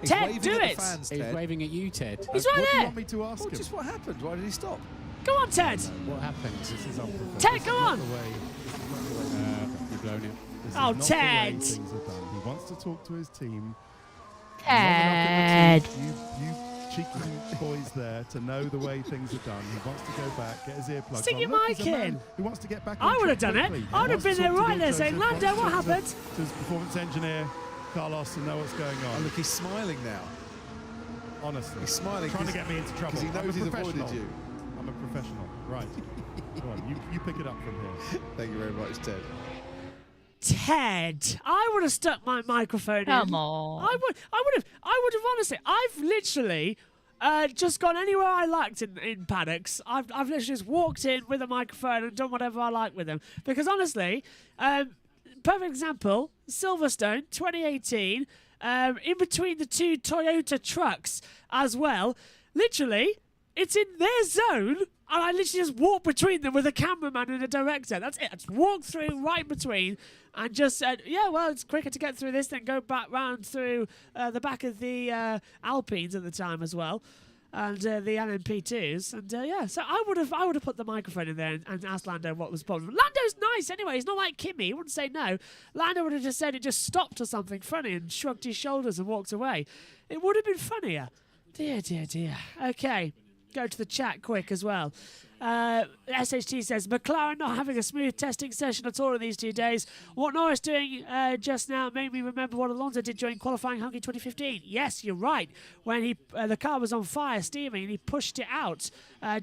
He's Ted, do it. Fans, He's waving at you, Ted. He's right there. there. What do you want me to ask him? Just what happened? Why did he stop? Go on, Ted. What happens? This is unprofessional. Ted, go on. You've blown it. Oh, Ted. He wants to talk to his team. Ted. You cheeky boys there to know the way things are done. He wants to go back, get his earplugs Stick on. your mic in. He wants to get back. I would have done it. I would have been there right there saying, Lando, what happened? To his performance engineer, Carlos, to know what's going on. Oh, look, he's smiling now. Honestly, he's smiling. Trying to get me into trouble. Because he knows he's avoided you. I'm a professional. Right. Go on, you pick it up from here. Thank you very much, Ted. Ted, I would have stuck my microphone in. Come on. I would have honestly. I've literally just gone anywhere I liked in paddocks. I've literally just walked in with a microphone and done whatever I like with them. Because honestly, perfect example, Silverstone 2018, in between the two Toyota trucks as well. Literally, it's in their zone. And I literally just walk between them with a cameraman and a director. That's it. I just walk through right between and just said, yeah, well, it's quicker to get through this than go back round through the back of the Alpines at the time as well, and the LMP2s. And yeah, so I would have put the microphone in there and asked Lando what was the problem. Lando's nice anyway. He's not like Kimi. He wouldn't say no. Lando would have just said it just stopped or something funny and shrugged his shoulders and walked away. It would have been funnier. Dear, dear, dear. Okay. Go to the chat quick as well. SHT says, McLaren not having a smooth testing session at all in these 2 days. What Norris doing just now made me remember what Alonso did during qualifying Hungary 2015. Yes, you're right. When the car was on fire, steaming, and he pushed it out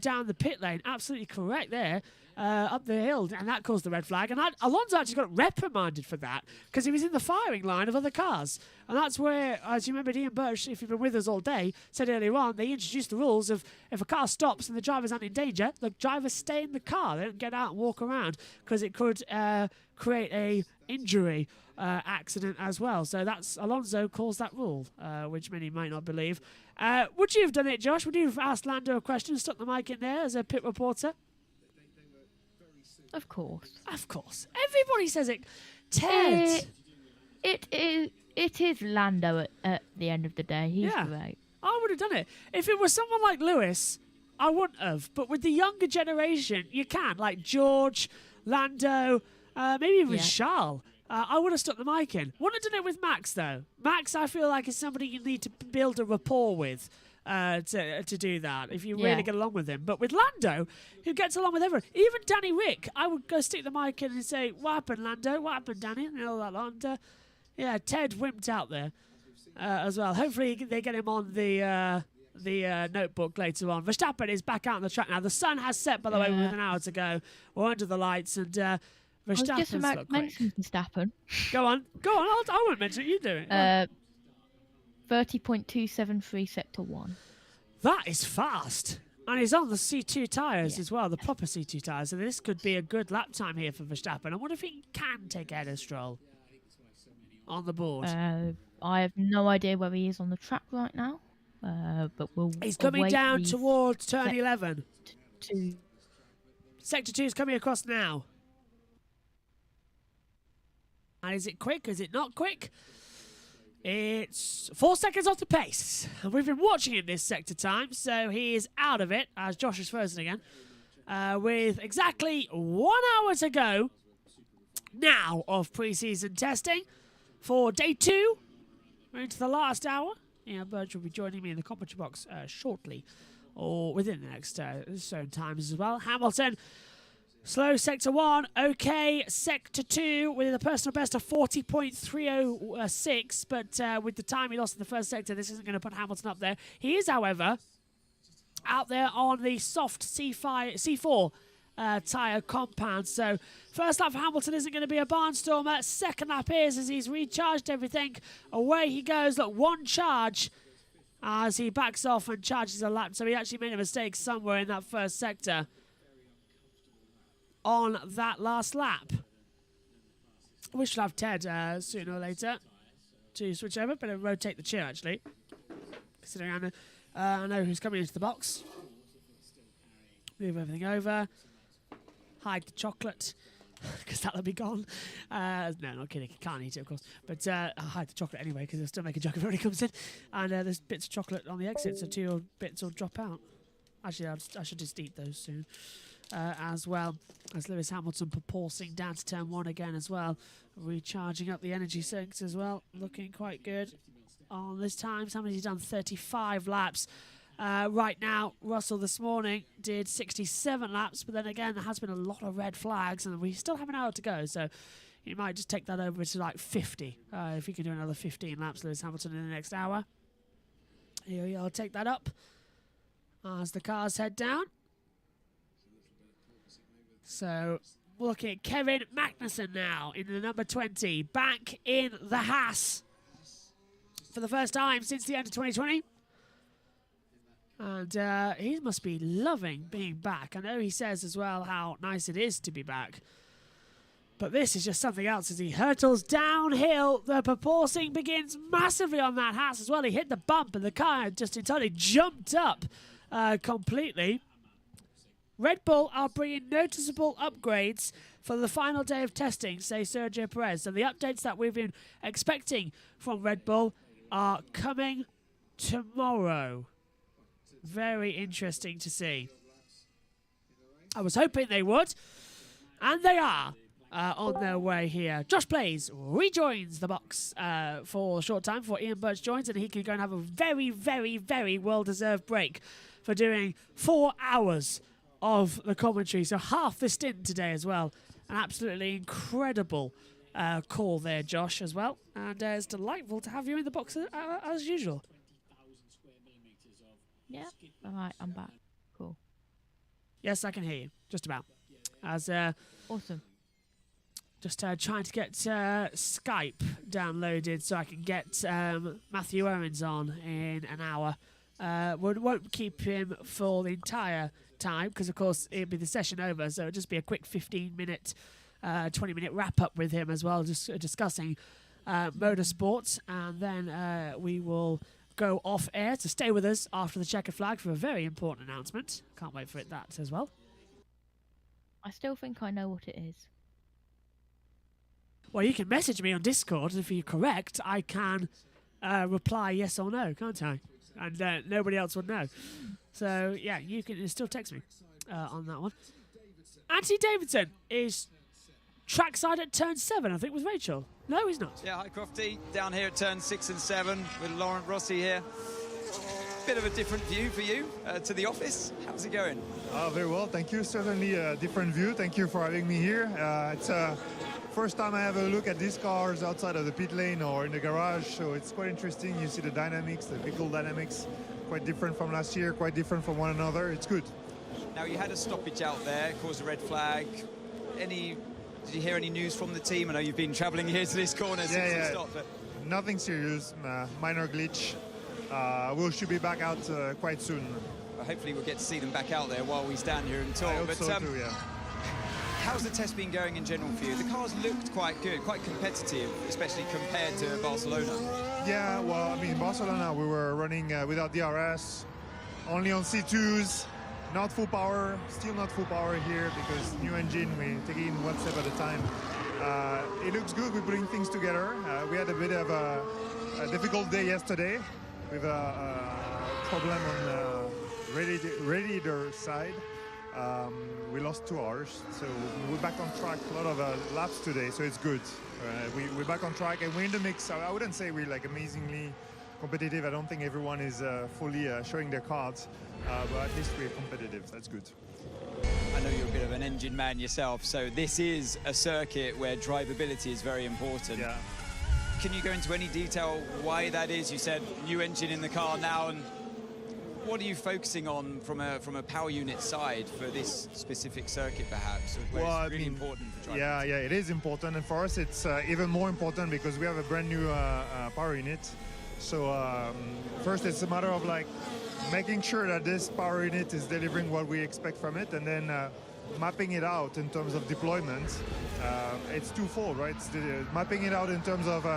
down the pit lane. Absolutely correct there. Up the hill, and that caused the red flag. And Alonso actually got reprimanded for that because he was in the firing line of other cars. And that's where, as you remember, Ian Birch, if you've been with us all day, said earlier on, they introduced the rules of if a car stops and the drivers aren't in danger, the drivers stay in the car. They don't get out and walk around because it could create a injury accident as well. So that's Alonso calls that rule, which many might not believe. Would you have done it, Josh? Would you have asked Lando a question, stuck the mic in there as a pit reporter? Of course. Of course. Everybody says it. Ted. It is Lando at the end of the day. He's great. I would have done it. If it was someone like Lewis, I wouldn't have. But with the younger generation, you can. Like George, Lando, maybe even Charles. I would have stuck the mic in. Wouldn't have done it with Max, though. Max, I feel like, is somebody you need to build a rapport with to do that, if you really get along with him. But with Lando, who gets along with everyone, even Danny Rick, I would go stick the mic in and say, what happened, Lando? What happened, Danny? And all that lot. And, Ted wimped out there as well. Hopefully they get him on the notebook later on. Verstappen is back out on the track now. The sun has set, by the way, with an hour to go. We're under the lights, and Verstappen's just about to mention Verstappen. Go on. I won't mention it. You do it. 30.273 sector 1. That is fast. And he's on the C2 tyres as well, the proper C2 tyres. So this could be a good lap time here for Verstappen. I wonder if he can take ahead of Stroll on the board. I have no idea where he is on the track right now. But he's coming down towards turn 11. Sector 2 is coming across now. And is it quick? Is it not quick? It's 4 seconds off the pace. And we've been watching him this sector time, so he is out of it, as Josh is frozen again, with exactly 1 hour to go now of pre-season testing for day 2. We're into the last hour. Burge will be joining me in the commentary box shortly, or within the next certain times as well. Hamilton, slow sector 1, okay. Sector 2 with a personal best of 40.306, but with the time he lost in the first sector, this isn't going to put Hamilton up there. He is, however, out there on the soft C4 tyre compound. So first lap for Hamilton isn't going to be a barnstormer. Second lap is as he's recharged everything. Away he goes. Look, one charge as he backs off and charges a lap. So he actually made a mistake somewhere in that first sector on that last lap. We should have Ted sooner or later to switch over. Better rotate the chair, actually, considering I know who's coming into the box. Move everything over. Hide the chocolate, because that'll be gone. No, not kidding. You can't eat it, of course. But I'll hide the chocolate anyway, because they'll still make a joke if everybody comes in. And there's bits of chocolate on the exit, so 2 bits will drop out. Actually, I should just eat those soon. As well as Lewis Hamilton propulsing down to turn 1 again as well. Recharging up the energy sinks as well. Looking quite good on this time. Somebody's done 35 laps. Right now, Russell this morning did 67 laps, but then again, there has been a lot of red flags, and we still have an hour to go, so you might just take that over to like 50. If you can do another 15 laps, Lewis Hamilton, in the next hour. Here I'll take that up as the cars head down. So, looking at Kevin Magnussen now in the number 20, back in the Haas for the first time since the end of 2020. And he must be loving being back. I know he says as well how nice it is to be back. But this is just something else as he hurtles downhill. The propulsing begins massively on that Haas as well. He hit the bump and the car just entirely jumped up completely. Red Bull are bringing noticeable upgrades for the final day of testing, say Sergio Perez. So the updates that we've been expecting from Red Bull are coming tomorrow. Very interesting to see. I was hoping they would, and they are on their way here. Josh Plays rejoins the box for a short time before Ian Birch joins, and he can go and have a very, very, very well-deserved break for doing 4 hours of the commentary. So half the stint today as well. An absolutely incredible call there, Josh, as well. And it's delightful to have you in the box as usual. Yeah. All right, I'm back. Cool. Yes, I can hear you. Just about. As awesome. Just trying to get Skype downloaded so I can get Matthew Owens on in an hour. Won't keep him for the entire time because, of course, it'll be the session over. So it'll just be a quick 15-minute, 20-minute wrap-up with him as well, just discussing motorsports. And then we will go off air to stay with us after the checkered flag for a very important announcement. Can't wait for that as well. I still think I know what it is. Well, you can message me on Discord, and if you're correct, I can reply yes or no, can't I? and nobody else would know. So yeah, you can still text me on that one. Anthony Davidson is trackside at turn 7, I think, with Rachel. No, he's not. Yeah, hi Crofty, down here at turn 6 and 7 with Laurent Rossi here. Bit of a different view for you to the office. How's it going? Very well, thank you. Certainly a different view. Thank you for having me here. It's first time I have a look at these cars outside of the pit lane or in the garage, so it's quite interesting. You see the dynamics, the vehicle dynamics, quite different from last year, quite different from one another. It's good. Now, you had a stoppage out there, caused a red flag. Did you hear any news from the team? I know you've been travelling here to this corner since you stopped. But nothing serious, minor glitch. We should be back out quite soon. well, hopefully we'll get to see them back out there while we stand here and talk. I hope so too, yeah. How's the test been going in general for you? The cars looked quite good, quite competitive, especially compared to Barcelona. Yeah, well, I mean, Barcelona, we were running without DRS, only on C2s, not full power, still not full power here because new engine, we take it in one step at a time. It looks good, we're putting things together. We had a bit of a difficult day yesterday with a problem on the radiator side. We lost 2 hours, so we're back on track. A lot of laps today, so it's good. We're back on track and we're in the mix. I wouldn't say we're like amazingly competitive. I don't think everyone is fully showing their cards, but at least we're competitive. That's good. I know you're a bit of an engine man yourself, so this is a circuit where drivability is very important. Yeah. Can you go into any detail why that is? You said new engine in the car now, and what are you focusing on from a power unit side for this specific circuit, perhaps? Where it's really important for driving. Yeah, it is important, and for us it's even more important because we have a brand new power unit. So first it's a matter of like making sure that this power unit is delivering what we expect from it, and then mapping it out in terms of deployment. It's twofold, right? It's mapping it out in terms of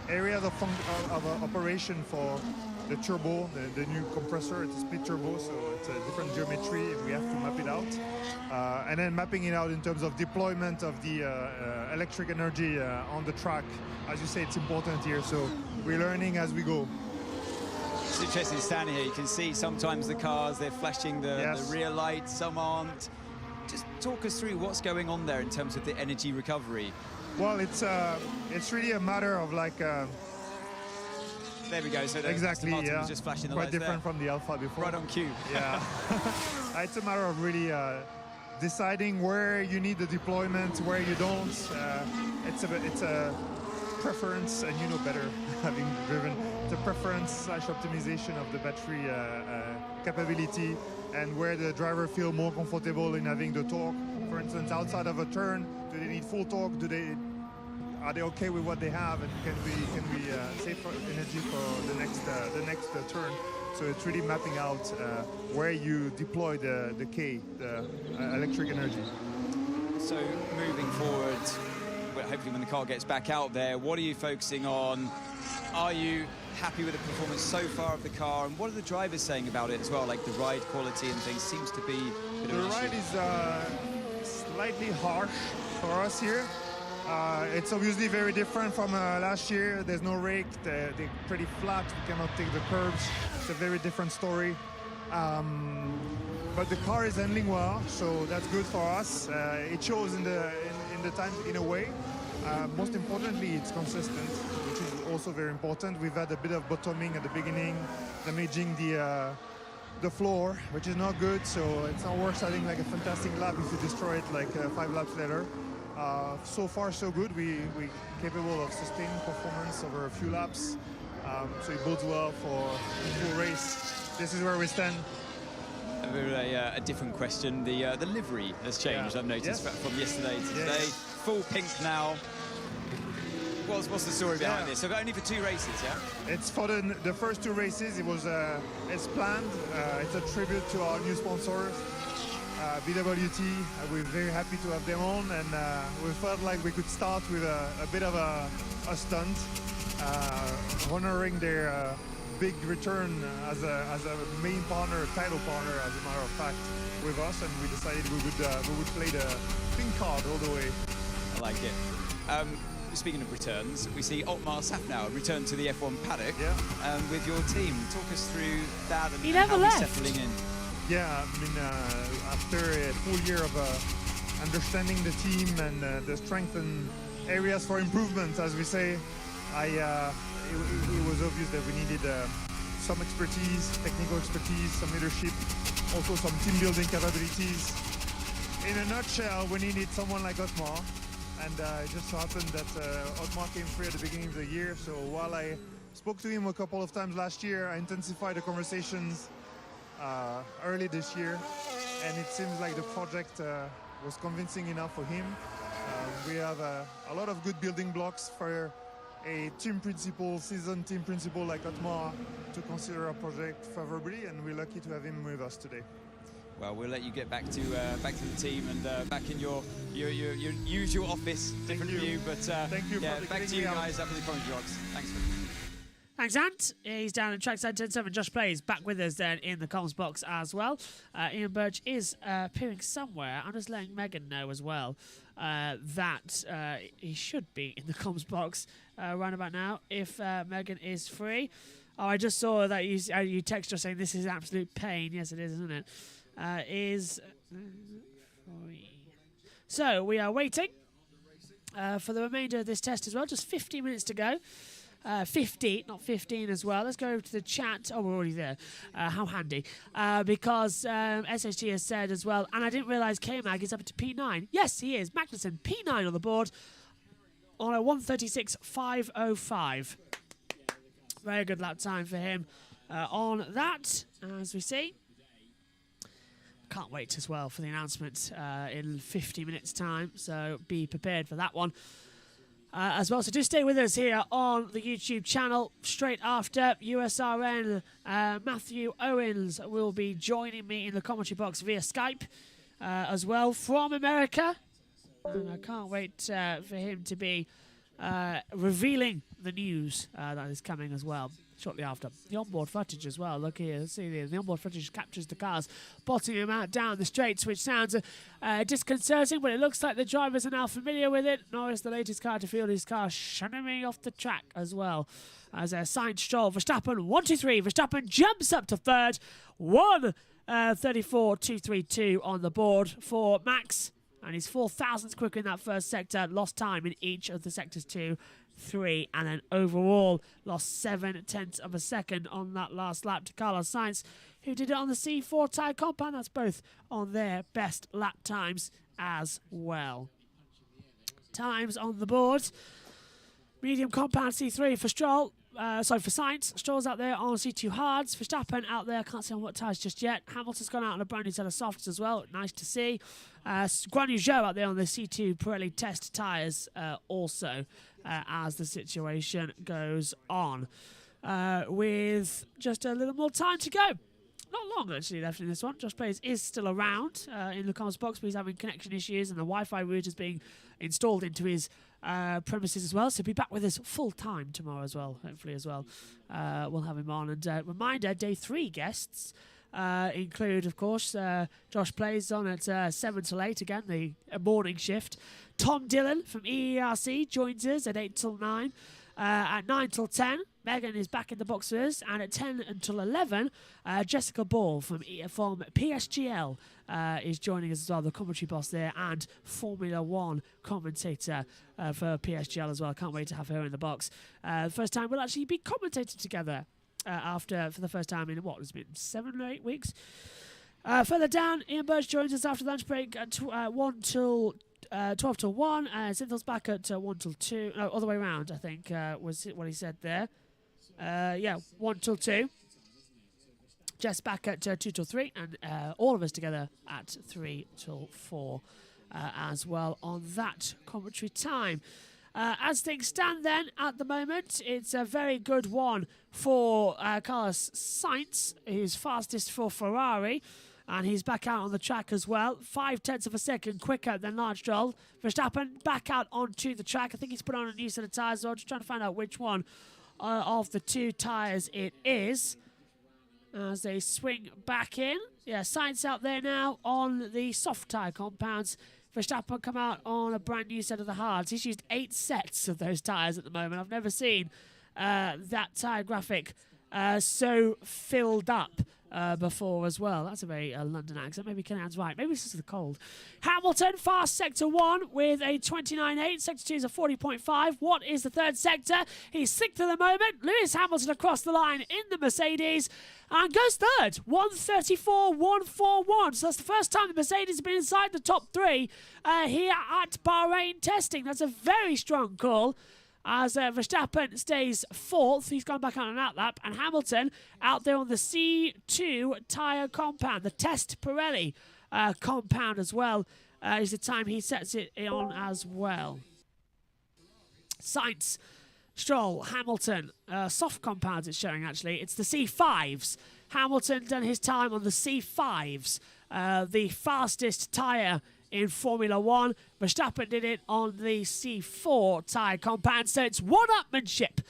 areas of operation for the turbo, the new compressor. It's a split turbo, so it's a different geometry. We have to map it out. And then mapping it out in terms of deployment of the electric energy on the track. As you say, it's important here, so we're learning as we go. It's interesting standing here. You can see sometimes the cars, they're flashing the rear lights, some aren't. Just talk us through what's going on there in terms of the energy recovery. Well, it's really a matter of like... There we go. So exactly, Martin yeah. was just flashing the quite lights different there. from the Alpha before. Right on cue. Yeah. It's a matter of really deciding where you need the deployment, where you don't. It's a preference, and you know better having driven. It's a preference / optimization of the battery capability, and where the driver feel more comfortable in having the torque. For instance, outside of a turn, do they need full torque? Are they okay with what they have, and can we save energy for the next turn? So it's really mapping out where you deploy the electric energy. So moving forward, well, hopefully when the car gets back out there, what are you focusing on? Are you happy with the performance so far of the car, and what are the drivers saying about it as well, like the ride quality and things? Seems to be a bit of an issue. The ride is slightly harsh for us here. It's obviously very different from last year. There's no rake, they're pretty flat, we cannot take the curves. It's a very different story. But the car is handling well, so that's good for us. It shows in the time in a way. Most importantly, it's consistent, which is also very important. We've had a bit of bottoming at the beginning, damaging the floor, which is not good, so it's not worth having like a fantastic lap if you destroy it like 5 laps later. So far so good, we're capable of sustaining performance over a few laps, so it bodes well for the full race. This is where we stand. A different question, the livery has changed, I've noticed, from yesterday to today. Full pink now. What's the story behind this? So only for 2 races, yeah? It's for the first 2 races, it's planned. It's a tribute to our new sponsors. BWT, we're very happy to have them on, and we felt like we could start with a bit of a stunt, honoring their big return as a main partner, title partner, as a matter of fact, with us, and we decided we would play the pink card all the way. I like it. speaking of returns, we see Otmar Safnauer return to the F1 paddock with your team. Talk us through that and, He never how left. he's settling in. Yeah, I mean, after a full year of understanding the team and the strength and areas for improvement, as we say, it was obvious that we needed some expertise, technical expertise, some leadership, also some team building capabilities. In a nutshell, we needed someone like Otmar, and it just so happened that Otmar came free at the beginning of the year. So while I spoke to him a couple of times last year, I intensified the conversations early this year, and it seems like the project was convincing enough for him. We have a lot of good building blocks for a team principal, seasoned team principal like Otmar to consider our project favorably, and we're lucky to have him with us today. Well, we'll let you get back to the team and back in your usual office, different view. But thank you. Yeah, back to you guys up in the commentary box. Thanks. Thanks, Ant. He's down in trackside 10-7. Josh Plays back with us then in the comms box as well. Ian Birch is appearing somewhere. I'm just letting Megan know as well that he should be in the comms box right about now if Megan is free. Oh, I just saw that you text us saying this is absolute pain. Yes, it is, isn't it? So we are waiting for the remainder of this test as well. Just 50 minutes to go. 50, not 15 as well. Let's go over to the chat. Oh, we're already there. How handy. Because SHG has said as well, and I didn't realise K-Mag is up to P9. Yes, he is. Magnussen, P9 on the board on a 1:36.505. Very good lap time for him on that, as we see. Can't wait as well for the announcement in 50 minutes' time, so be prepared for that one. As well, so do stay with us here on the YouTube channel. Straight after USRN, Matthew Owens will be joining me in the commentary box via Skype as well from America. And I can't wait for him to be revealing the news that is coming as well shortly after. The onboard footage as well. Look here, see there. The onboard footage captures the cars bottoming them out down the straights, which sounds disconcerting, but it looks like the drivers are now familiar with it. Norris, the latest car to field his car, shimmering off the track as well. As a Sainz, Stroll, Verstappen, 1-2-3. Verstappen jumps up to third. 1:34.232 on the board for Max. And he's 4,000ths quicker in that first sector. Lost time in each of the sectors 2, 3, and then overall lost 0.7 of a second on that last lap to Carlos Sainz, who did it on the C4 tyre compound. That's both on their best lap times as well. Times on the board. Medium compound C3 for Stroll. For Sainz. Stroll's out there on C2 hards. Verstappen out there. Can't see on what tyres just yet. Hamilton's gone out on a brand new set of softs as well. Nice to see. Guan Yu Zhou out there on the C2 Pirelli test tyres also as the situation goes on. With just a little more time to go. Not long actually left in this one. Josh Plays is still around in the comms box, but he's having connection issues and the Wi-Fi route is being installed into his premises as well. So he'll be back with us full time tomorrow as well, hopefully as well. We'll have him on. And reminder, day 3 guests include, of course, Josh Plays on at 7 till 8 again, the morning shift. Tom Dillon from EERC joins us at 8 till 9. At 9 till 10, Megan is back in the box with us, and at 10 until 11, Jessica Ball from PSGL is joining us as well, the commentary boss there, and Formula 1 commentator for PSGL as well. Can't wait to have her in the box. First time we'll actually be commentating together for the first time in, what has been, 7 or 8 weeks? Further down, Ian Birch joins us after lunch break at 1 till 12 till 1. Synthel's back at 1 till 2. No, other way around, I think, was what he said there. 1 till 2. Jess back at 2 till 3. And all of us together at 3 till 4 as well on that commentary time. As things stand then, at the moment, it's a very good one for Carlos Sainz, who's fastest for Ferrari. And he's back out on the track as well. 0.5 of a second quicker than Lance Stroll. Verstappen back out onto the track. I think he's put on a new set of tyres. So I'm just trying to find out which one of the 2 tyres it is. As they swing back in. Yeah, Sainz out there now on the soft tyre compounds. Verstappen come out on a brand new set of the hards. He's used 8 sets of those tyres at the moment. I've never seen that tyre graphic so filled up before as well. That's a very London accent. Maybe Killian's right. Maybe this is the cold. Hamilton, fast sector 1 with a 29.8. Sector 2 is a 40.5. What is the third sector? He's 6th at the moment. Lewis Hamilton across the line in the Mercedes and goes third. 1:34.141. So that's the first time the Mercedes has been inside the top 3 here at Bahrain testing. That's a very strong call. As Verstappen stays 4th, he's gone back on an outlap, and Hamilton out there on the C2 tyre compound, the test Pirelli compound as well, is the time he sets it on as well. Sainz, Stroll, Hamilton, soft compounds it's showing actually, it's the C5s. Hamilton done his time on the C5s, the fastest tyre in Formula 1. Verstappen did it on the C4 tyre compound, so it's one-upmanship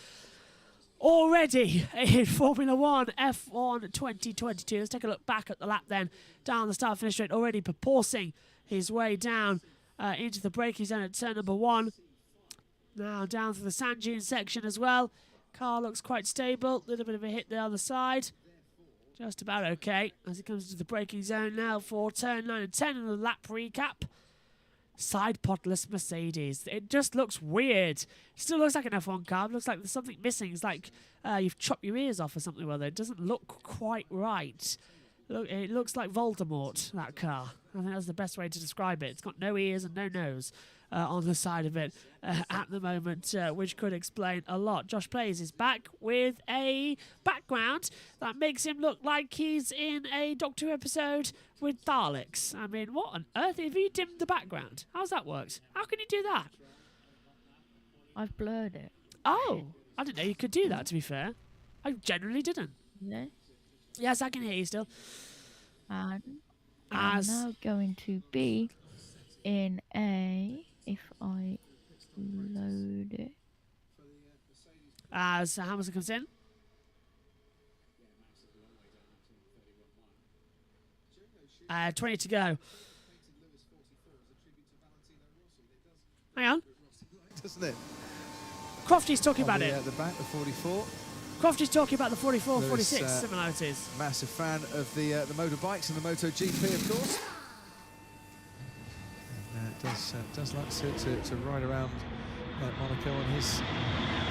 already in Formula 1 F1 2022. Let's take a look back at the lap then, down the start-finish straight, already proporting his way down into the braking zone at turn number 1. Now down to the sand dune section as well. Car looks quite stable, a little bit of a hit there on the side. Just about okay as it comes to the braking zone now for turn 9 and 10 in the lap recap. Side podless Mercedes. It just looks weird. It still looks like an F1 car. It looks like there's something missing. It's like you've chopped your ears off or something with it. It doesn't look quite right. Look, it looks like Voldemort, that car. I think that's the best way to describe it. It's got no ears and no nose on the side of it at the moment, which could explain a lot. Josh Plays is back with a background that makes him look like he's in a Doctor Who episode with Daleks. I mean, what on earth? Have you dimmed the background? How's that worked? How can you do that? I've blurred it. Oh, I didn't know you could do that, to be fair. I generally didn't. No? Yes, I can hear you still. And I'm now going to be in a... If I load it. As Hamilton comes in. Uh, 20 to go. Hang on. Doesn't it? Crofty's talking about it. At the back, the 44. Crofty's talking about the 44-46 similarities. Massive fan of the motorbikes and the MotoGP, of course. Does like to ride around Monaco on his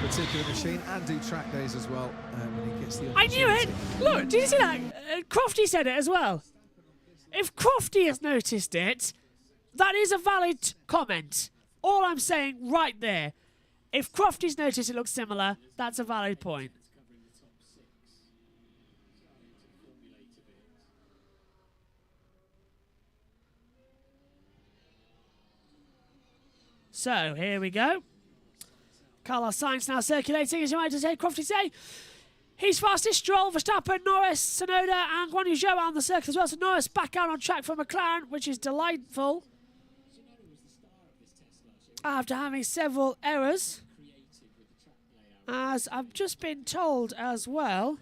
particular machine and do track days as well when he gets the opportunity. I knew it! Look, did you see that? Crofty said it as well. If Crofty has noticed it, that is a valid comment. All I'm saying right there. If Crofty's noticed it looks similar, that's a valid point. So, here we go. Carlos Sainz now circulating, as you might say, Crofty say. He's fastest. Stroll, Verstappen, Norris, Tsunoda and Guan Yu Zhou on the circuit as well. So Norris back out on track for McLaren, which is delightful. After having several errors. As I've just been told as well.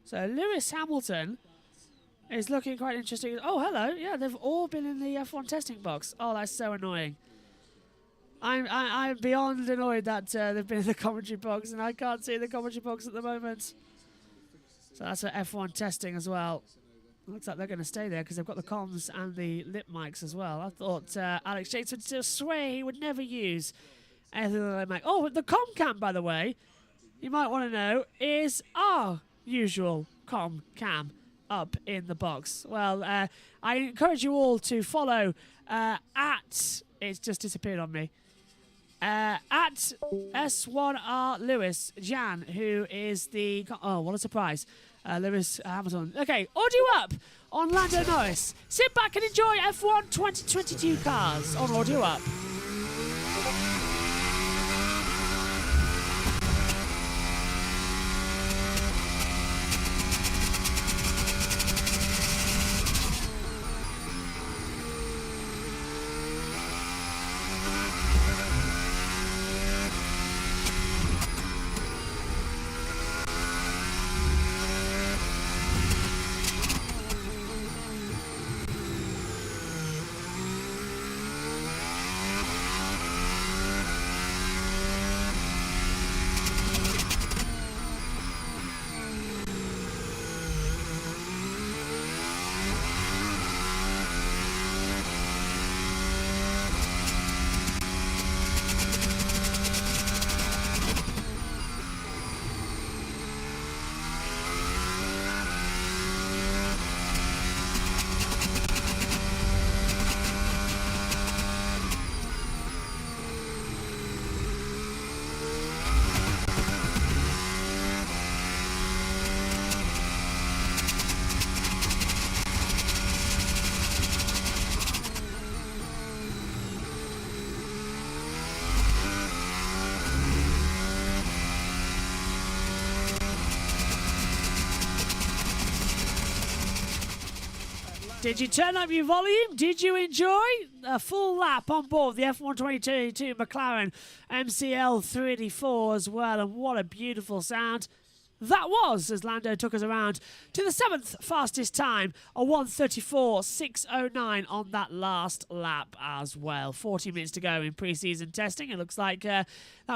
So Lewis Hamilton is looking quite interesting. Oh, hello. Yeah, they've all been in the F1 testing box. Oh, that's so annoying. I'm beyond annoyed that they've been in the commentary box and I can't see the commentary box at the moment. So that's for F1 testing as well. Looks like they're going to stay there because they've got the comms and the lip mics as well. I thought Alex Yates would still swear he would never use anything like that mic. Oh, the comm cam, by the way, you might want to know, is our usual comm cam up in the box. Well, I encourage you all to follow at... It's just disappeared on me. At S1R Lewis Jan, who is the... Oh, what a surprise. Lewis Hamilton. Okay, audio up on Lando Norris. Sit back and enjoy F1 2022 cars on audio up. Did you turn up your volume? Did you enjoy a full lap on board the F1 2022 McLaren MCL 384 as well? And what a beautiful sound that was as Lando took us around to the 7th fastest time, a 1:34.609 on that last lap as well. 40 minutes to go in pre-season testing. It looks like that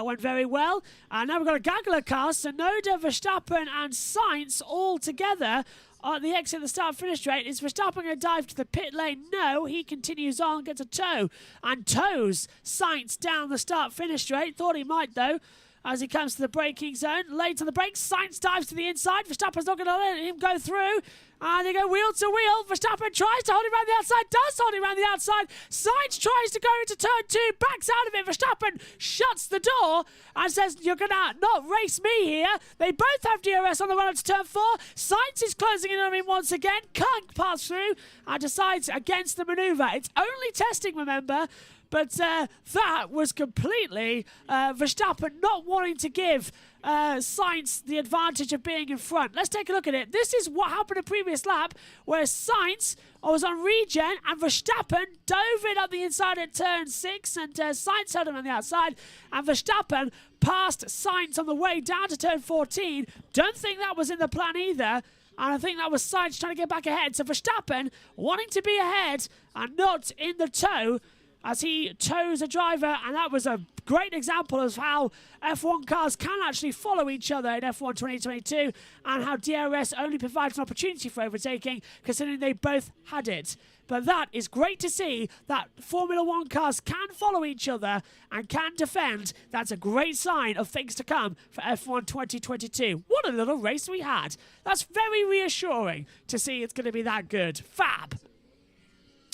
went very well. And now we've got a gaggle of cars, Tsunoda, Verstappen and Sainz all together at the exit of the start-finish straight. Is Verstappen going to dive to the pit lane? No, he continues on, gets a tow, and tows Sainz down the start-finish straight. Thought he might, though, as he comes to the braking zone. Late on the brakes, Sainz dives to the inside. Verstappen's not going to let him go through. And they go wheel to wheel. Verstappen tries to hold him around the outside, does hold him around the outside. Sainz tries to go into turn 2, backs out of it. Verstappen shuts the door and says, you're going to not race me here. They both have DRS on the run up to turn 4. Sainz is closing in on him once again, can't pass through, and decides against the manoeuvre. It's only testing, remember. But that was completely Verstappen not wanting to give Sainz the advantage of being in front. Let's take a look at it. This is what happened in the previous lap, where Sainz was on regen and Verstappen dove in up the inside at turn 6, and Sainz held him on the outside, and Verstappen passed Sainz on the way down to turn 14. Don't think that was in the plan either. And I think that was Sainz trying to get back ahead. So Verstappen wanting to be ahead and not in the tow, as he tows a driver, and that was a great example of how F1 cars can actually follow each other in F1 2022, and how DRS only provides an opportunity for overtaking, considering they both had it. But that is great to see, that Formula 1 cars can follow each other and can defend. That's a great sign of things to come for F1 2022. What a little race we had. That's very reassuring to see it's going to be that good. Fab!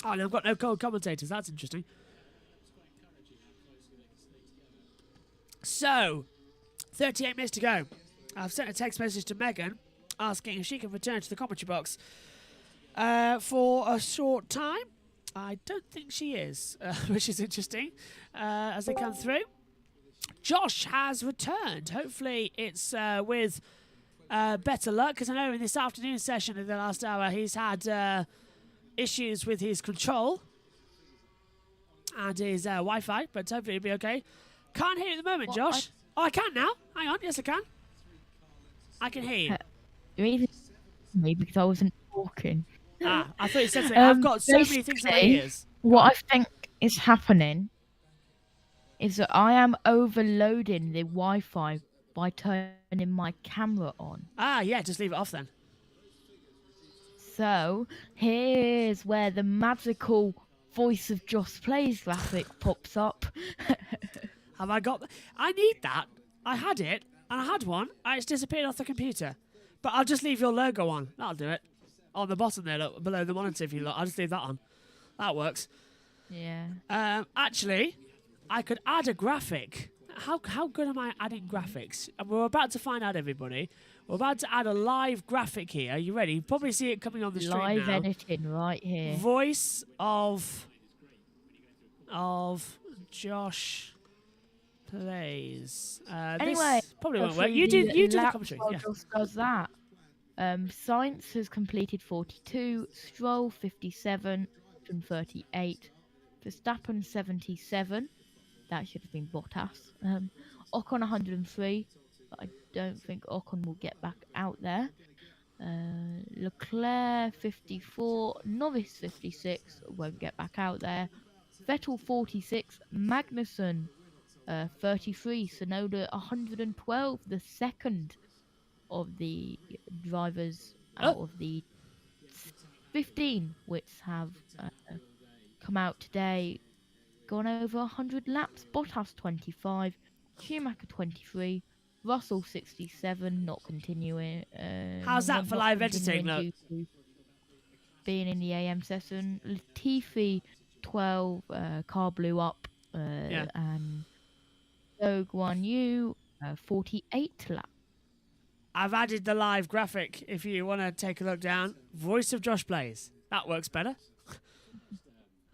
Oh, and I've got no commentators. That's interesting. So, 38 minutes to go. I've sent a text message to Megan asking if she can return to the commentary box for a short time. I don't think she is, which is interesting as they come through. Josh has returned. Hopefully it's with better luck, because I know in this afternoon session in the last hour he's had issues with his control and his Wi-Fi, but hopefully it'll be okay. Can't hear you at the moment, Josh. I can now. Hang on. Yes, I can. I can hear you. Me because I wasn't talking. I thought you said something. I've got so many things in my ears. What I think is happening is that I am overloading the Wi-Fi by turning my camera on. Yeah, just leave it off then. So, here's where the magical Voice of Josh Plays graphic pops up. Have I got... I need that. I had it, and I had one, and it's disappeared off the computer. But I'll just leave your logo on. That'll do it. On the bottom there, look, below the monitor, if you look. I'll just leave that on. That works. Yeah. Actually, I could add a graphic. How good am I adding graphics? And we're about to find out, everybody. We're about to add a live graphic here. Are you ready? You probably see it coming on the stream now. Live editing right here. Voice of Josh Plays. Anyway, this probably won't work. You do the commentary. Yeah. Just does that. Sainz has completed 42, Stroll 57, and 38, Verstappen 77. That should have been Bottas. Ocon 103, but I don't think Ocon will get back out there. Leclerc 54, Norris 56, won't get back out there. Vettel 46, Magnussen 33, Tsunoda 112, the second of the drivers out of the 15 which have come out today, gone over 100 laps. Bottas 25, Schumacher 23, Russell 67, not continuing. How's that for live editing, though? Being in the AM session. Latifi 12, car blew up, and Rogue One U 48 laps. I've added the live graphic if you want to take a look down. Voice of Josh Plays. That works better.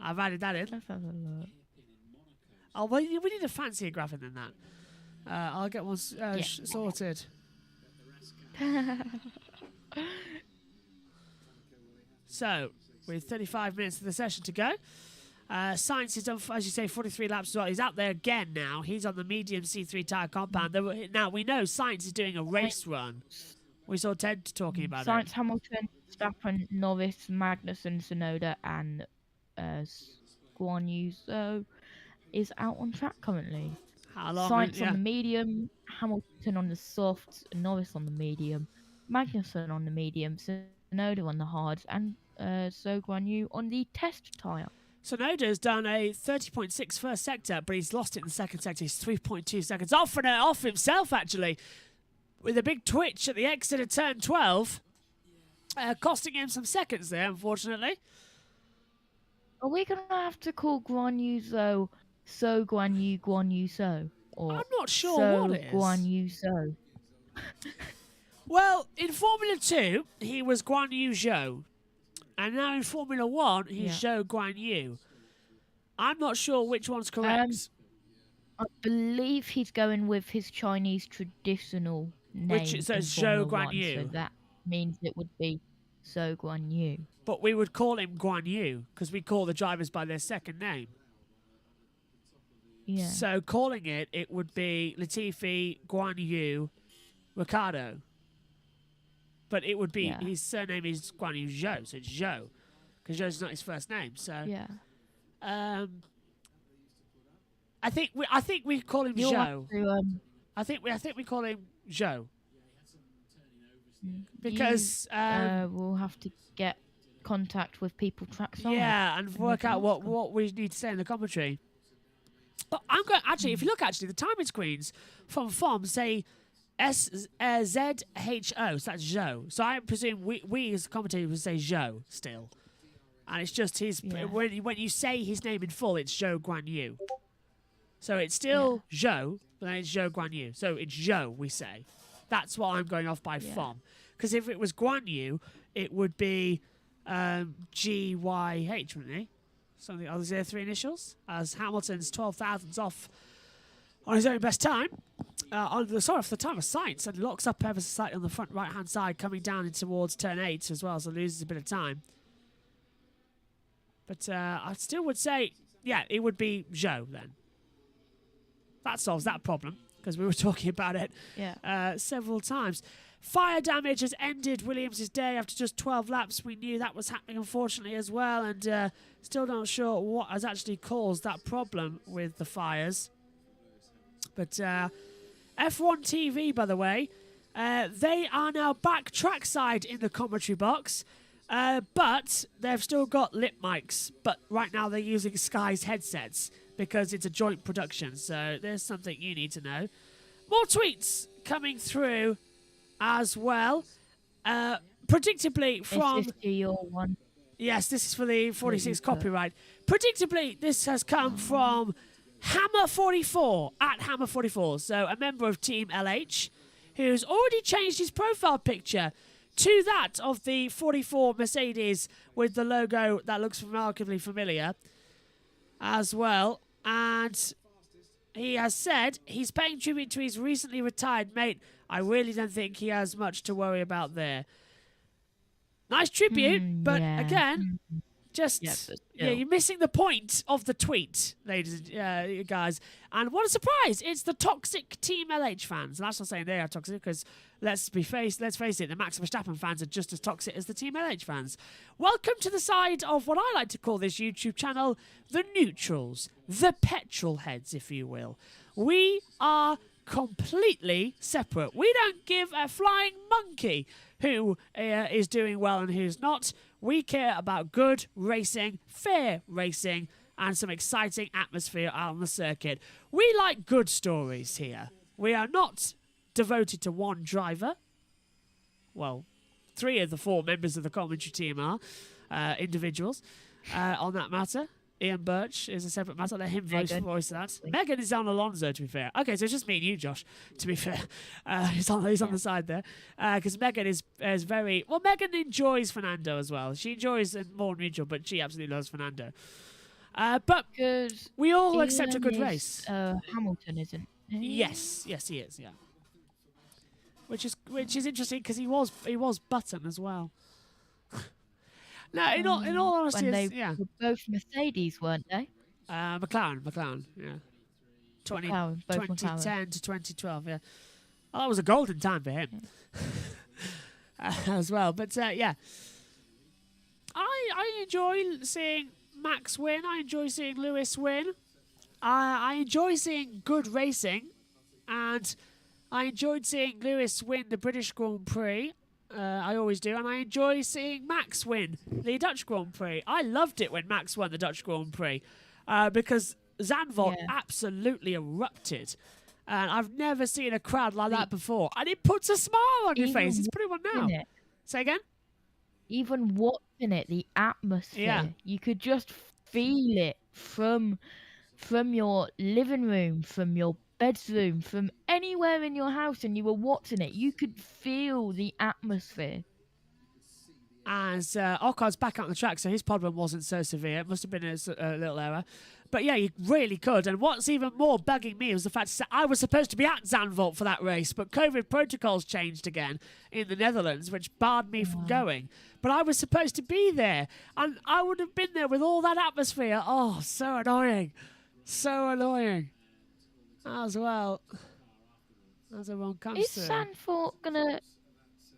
I've added that in. Let's have a look. Oh, well, we need a fancier graphic than that. I'll get one sorted. So, with 35 minutes of the session to go. Sainz is done, as you say, 43 laps as well. He's out there again now. He's on the medium C3 tyre compound. Now, we know Sainz is doing a race run. We saw Ted talking about it. Sainz, Hamilton, Verstappen, Norris, Magnussen, Tsunoda, and Guan Yu Zhou is out on track currently. How long? Sainz on the medium, Hamilton on the soft, Norris on the medium, Magnussen on the medium, Tsunoda on the hards, and Zhou Guan Yu on the test tyre. Tsunoda's done a 30.6 first sector, but he's lost it in the second sector. He's 3.2 seconds off himself, actually, with a big twitch at the exit of turn 12, costing him some seconds there, unfortunately. Are we going to have to call Guan Yu Zhou Guan Yu Zhou? Or I'm not sure what it is. Guan Yu Zhou? Well, in Formula 2, he was Guan Yu Zhou. And now in Formula 1, he's Zhou Guan Yu. I'm not sure which one's correct. I believe he's going with his Chinese traditional name. Which says Zhou Guan Yu. So that means it would be Zhou Guan Yu. But we would call him Guan Yu, because we call the drivers by their second name. Yeah. So calling it would be Latifi, Guan Yu, Ricciardo. But it would be, his surname is Guan Yu Zhou, so it's Zhou. Because Zhou's not his first name, so... Yeah. I think we call him Zhou. I think we call him Zhou. Because... we'll have to get contact with people trackside. Yeah, and work out what we need to say in the commentary. But I'm going... Actually, if you look, the timing screens from FOM say... ZHO, so that's Zhou. So I presume we as a commentator would say Zhou still. And it's just his... Yeah. When you say his name in full, it's Zhou Guan Yu. So it's still Zhou, but then it's Zhou Guan Yu. So it's Zhou, we say. That's what I'm going off by FOM. Because if it was Guan Yu, it would be GYH, wouldn't it? Something other than 3 initials. As Hamilton's 12 thousandths off on his own best time. Off the time of Sainz, and locks up ever so slightly on the front right-hand side, coming down in towards turn 8 as well, so loses a bit of time. But I still would say, it would be Zhou then. That solves that problem, because we were talking about it several times. Fire damage has ended Williams' day after just 12 laps. We knew that was happening, unfortunately, as well, and still not sure what has actually caused that problem with the fires. But F1 TV, by the way, they are now back trackside in the commentary box, but they've still got lip mics. But right now they're using Sky's headsets because it's a joint production. So there's something you need to know. More tweets coming through as well. Predictably from... Is this your one? Yes, this is for the 46 copyright. Predictably, this has come from... Hammer44 at Hammer44, so a member of Team LH, who's already changed his profile picture to that of the 44 Mercedes with the logo that looks remarkably familiar as well. And he has said he's paying tribute to his recently retired mate. I really don't think he has much to worry about there. Nice tribute, but again... you're missing the point of the tweet, ladies and guys. And what a surprise! It's the toxic Team LH fans. And that's not saying they are toxic, because let's face it, the Max Verstappen fans are just as toxic as the Team LH fans. Welcome to the side of what I like to call this YouTube channel, the neutrals, the petrol heads, if you will. We are completely separate. We don't give a flying monkey who is doing well and who's not. We care about good racing, fair racing, and some exciting atmosphere out on the circuit. We like good stories here. We are not devoted to one driver. Well, 3 of the 4 members of the commentary team are individuals on that matter. Ian Birch is a separate matter. Let him voice that. Megan is on Alonso, to be fair. Okay, so it's just me and you, Josh, to be fair. He's on the side there. Because Megan is very... Well, Megan enjoys Fernando as well. She enjoys more neutral, but she absolutely loves Fernando. But we all Ian accept a good race. Hamilton, isn't he? Yes, he is, yeah. Which is interesting, because he was Button as well. No, in all honesty, when they yeah. were both Mercedes, weren't they? McLaren, yeah. McLaren, both 2010 to 2012, yeah. Oh, that was a golden time for him as well. But yeah, I enjoy seeing Max win. I enjoy seeing Lewis win. I enjoy seeing good racing, and I enjoyed seeing Lewis win the British Grand Prix. I always do, and I enjoy seeing Max win the Dutch Grand Prix. I loved it when Max won the Dutch Grand Prix because Zandvoort absolutely erupted. And I've never seen a crowd like that before. And it puts a smile on your face. It's pretty one now. Say again? Even watching it, the atmosphere, you could just feel it from your living room, from your bedroom, from anywhere in your house, and you were watching it. You could feel the atmosphere. As Ocon's back out on the track, so his problem wasn't so severe. It must have been a little error. But yeah, you really could. And what's even more bugging me was the fact that I was supposed to be at Zandvoort for that race, but COVID protocols changed again in the Netherlands, which barred me from going. But I was supposed to be there, and I would have been there with all that atmosphere. Oh, so annoying. So annoying. As well. As everyone comes Is to.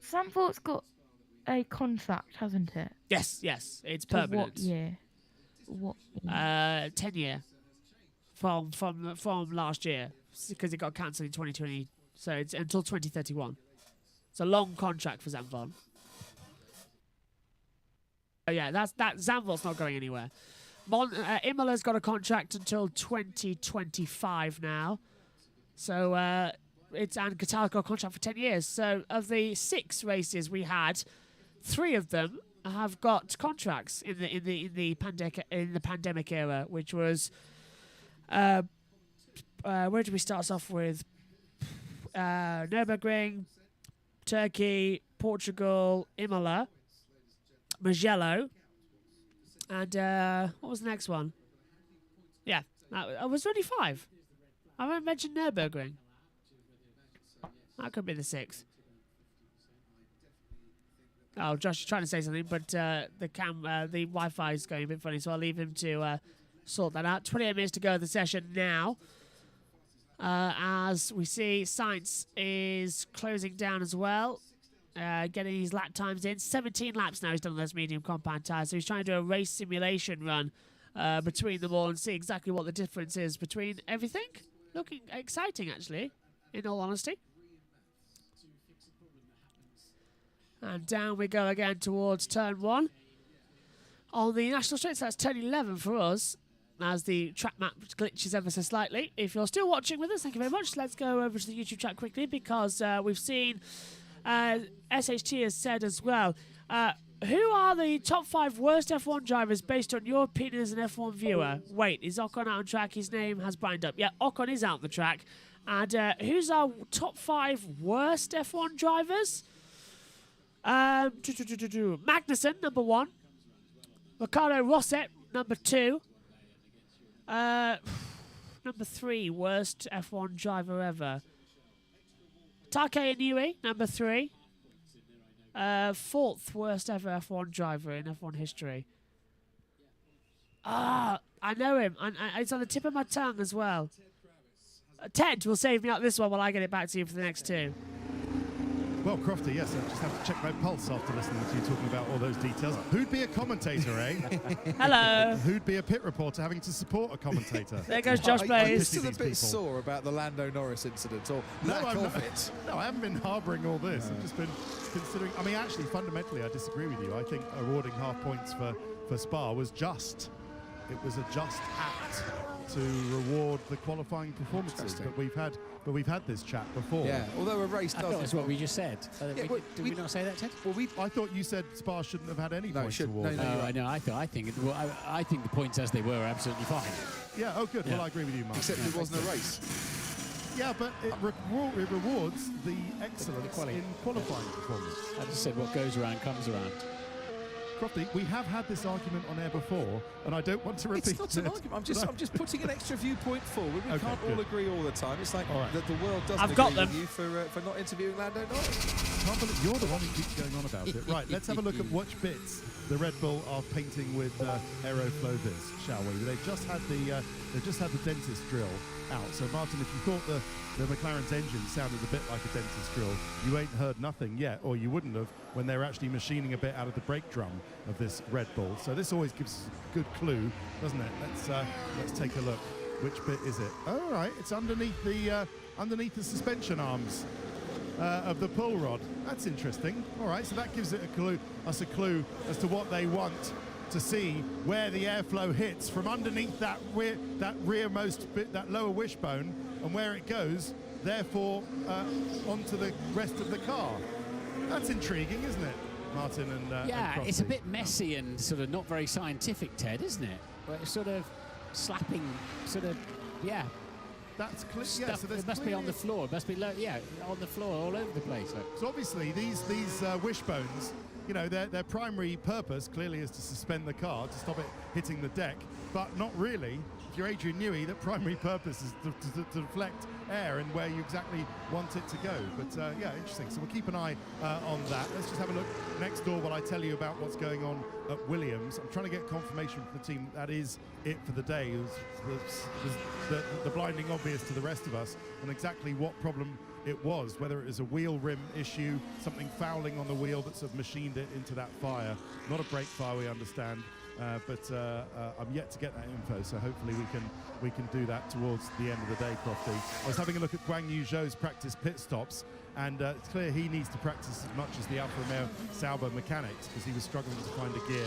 Zandvoort's got a contract, hasn't it? Yes, it's permanent. What year? 10 year from last year, because it got cancelled in 2020, so it's until 2031. It's a long contract for Zandvoort. Yeah, that Zandvoort's not going anywhere. Imola's got a contract until 2025 now, so and Qatar's got a contract for 10 years. So of the 6 races we had, 3 of them have got contracts in the pandemic era, which was where did we start us off with? Nürburgring, Turkey, Portugal, Imola, Mugello, and what was the next one? Yeah, that was only 5. I haven't mentioned Nürburgring. That could be the 6th. Oh, Josh is trying to say something, but the Wi-Fi is going a bit funny, so I'll leave him to sort that out. 28 minutes to go of the session now. As we see, Sainz is closing down as well, getting his lap times in. 17 laps now he's done on those medium compound tyres, so he's trying to do a race simulation run between them all and see exactly what the difference is between everything. Looking exciting, actually, in all honesty. And down we go again towards turn 1. On the national straight, so that's turn 11 for us, as the track map glitches ever so slightly. If you're still watching with us, thank you very much. Let's go over to the YouTube chat quickly, because we've seen SHT has said as well, who are the top 5 worst F1 drivers based on your opinion as an F1 viewer? Wait, is Ocon out on track? His name has binded up. Yeah, Ocon is out on the track. And who's our top 5 worst F1 drivers? Magnussen, number 1. Ricardo Rosset, number 2. Number 3, worst F1 driver ever. Take Inui, number 3. 4th worst ever F1 driver in F1 history. I know him. It's on the tip of my tongue as well. Ted will save me out this one while I get it back to you for the next 2. Well, Crofty, yes, I just have to check my pulse after listening to you talking about all those details. Who'd be a commentator, eh? Hello. Who'd be a pit reporter having to support a commentator? There goes Josh Blaze. Are you still a bit sore about the Lando Norris incident, or lack of it? No, I haven't been harbouring all this. I've just been considering... I mean, actually, fundamentally, I disagree with you. I think awarding half points for Spa was just. It was a just act to reward the qualifying performances. But we've had this chat before. Yeah, although a race does... That's what we just said. Did we not say that, Ted? Well, I thought you said Spa shouldn't have had any points awarded. I think the points as they were are absolutely fine. Yeah, oh good. Yeah. Well, I agree with you, Mark. Except it wasn't a race. Yeah, but it rewards the excellence in qualifying performance. I just said what goes around comes around. Crofty, we have had this argument on air before, and I don't want to repeat it. It's not an argument. I'm just putting an extra viewpoint forward. We can't all agree all the time. It's like the world doesn't agree with you for not interviewing Lando Norris. can't believe you're the one who keeps going on about it. Right, let's have a look at which bits the Red Bull are painting with Aeroflow Vis, shall we? They've just had the dentist drill out. So Martin, if you thought the McLaren's engine sounded a bit like a dentist drill, you ain't heard nothing yet, or you wouldn't have when they're actually machining a bit out of the brake drum of this Red Bull. So this always gives us a good clue, doesn't it? Let's take a look. Which bit is it? Oh, all right, it's underneath the suspension arms of the pull rod. That's interesting. All right, so that gives it us a clue as to what they want to see, where the airflow hits from underneath that rearmost bit, that lower wishbone, and where it goes, therefore, onto the rest of the car. That's intriguing, isn't it, Martin and yeah, and it's a bit messy and sort of not very scientific, Ted, isn't it? Where it's sort of slapping, sort of, yeah. That's clear. Yeah, so it must be on the floor. It must be, on the floor, all over the place. So obviously, these wishbones, you know, their primary purpose clearly is to suspend the car, to stop it hitting the deck, but not really. If you're Adrian Newey, the primary purpose is to deflect air and where you exactly want it to go. But yeah, interesting. So we'll keep an eye on that. Let's just have a look next door while I tell you about what's going on at Williams. I'm trying to get confirmation from the team that is it for the day. It was the blinding obvious to the rest of us on exactly what problem it was, whether it was a wheel rim issue, something fouling on the wheel that sort of machined it into that fire. Not a brake fire, we understand. But I'm yet to get that info, so hopefully we can do that towards the end of the day, Crofty. I was having a look at Guang Yu Zhou's practice pit stops, and it's clear he needs to practice as much as the Alfa Romeo Sauber mechanics, because he was struggling to find a gear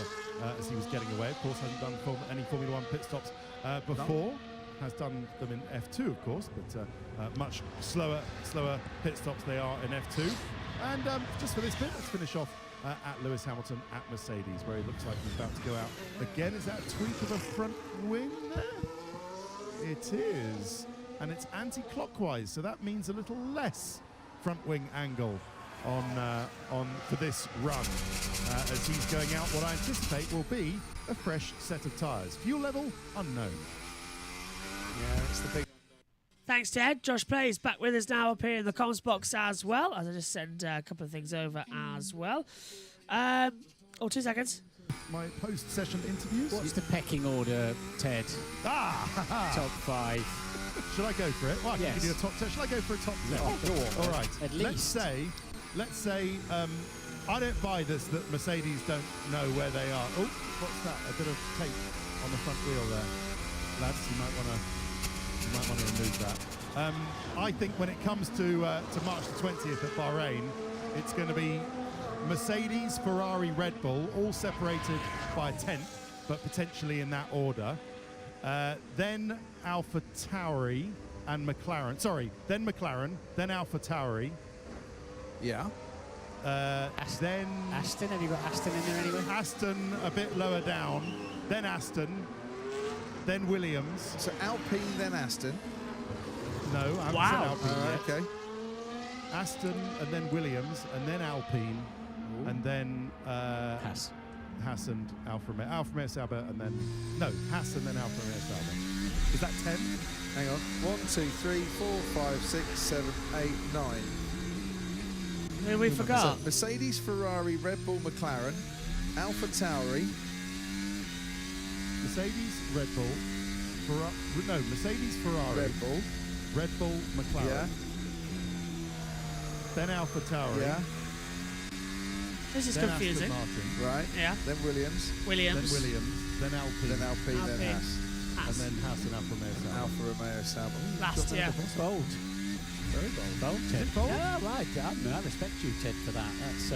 as he was getting away. Of course, hasn't done any Formula One pit stops before. Has done them in F2, of course, but much slower pit stops they are in F2. And just for this bit, let's finish off at Lewis Hamilton at Mercedes, where he looks like he's about to go out again. Is that a tweak of a front wing there? It is, and it's anti-clockwise, so that means a little less front wing angle on for this run, as he's going out what I anticipate will be a fresh set of tyres. Fuel level unknown. Yeah, it's the big. Thanks, Ted. Josh Plays back with us now up here in the comms box as well, as I just send a couple of things over as well. 2 seconds. My post-session interviews. What's the pecking order, Ted? Top 5. Should I go for it? Well, I can give you a top 10. Should I go for a top 10? No, go on. All right. At least. Let's say I don't buy this that Mercedes don't know where they are. Oh, what's that? A bit of tape on the front wheel there. Lads, you might want to remove that. I think when it comes to March the 20th at Bahrain, it's going to be Mercedes, Ferrari, Red Bull, all separated by a tenth, but potentially in that order. Then AlphaTauri and McLaren. Sorry, then McLaren, then AlphaTauri. Yeah. Then Aston. Have you got Aston in there anyway? Aston a bit lower down. Then Aston. Then Williams. So Alpine, then Aston. No, I haven't said Alpine yet. Okay. Aston, and then Williams, and then Alpine, and then Haas and Alfa Romeo Sauber, and then Haas and then Alfa Romeo Sauber. Is that 10? Hang on. 1, 2, 3, 4, 5, 6, 7, 8, 9. Who we forgot? So Mercedes, Ferrari, Red Bull, McLaren, AlphaTauri. Mercedes, Red Bull, Mercedes, Ferrari, Red Bull, McLaren. Yeah. Then AlphaTauri. Yeah. This is then confusing. Aston Martin. Right. Yeah. Then Williams. Then Williams. Then Alpine. Then Alpine. Then Haas. And then Haas and Alfa Romeo Sauber. Alfa Romeo Sauber. Last year. Bold. Very bold. Bold, Ted. Is it bold? Yeah, right. I respect you, Ted, for that. That's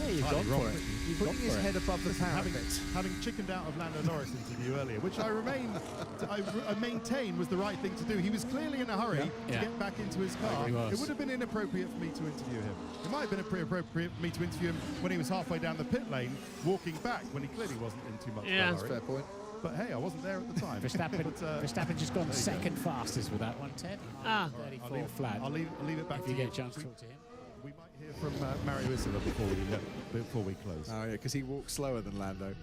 you've gone for it. You've gone Putting his for head it. above the parapet. Having chickened out of Lando Norris' interview earlier, which I maintain was the right thing to do. He was clearly in a hurry to get back into his car. It would have been inappropriate for me to interview him. It might have been appropriate for me to interview him when he was halfway down the pit lane, walking back, when he clearly wasn't in too much of a hurry. That's a fair point. But hey, I wasn't there at the time. Verstappen just gone second fastest with that one, Ted. 34 flat. I'll leave it back if to you you. get a chance to talk to him. We might hear from Mario Isola before we close. Oh, yeah, because he walks slower than Lando.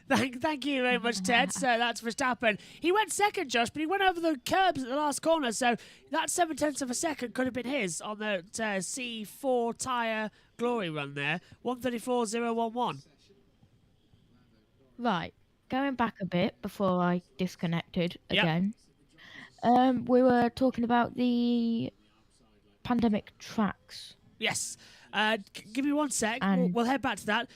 Thank you very much, Ted. So that's Verstappen. He went second, Josh, but he went over the curbs at the last corner, so that 0.7 of a second could have been his on the C4 tyre glory run there. 1:34.011. Right. Going back a bit before I disconnected Yep. again. We were talking about the pandemic tracks. Yes. Give me 1 sec. And- We'll head back to that.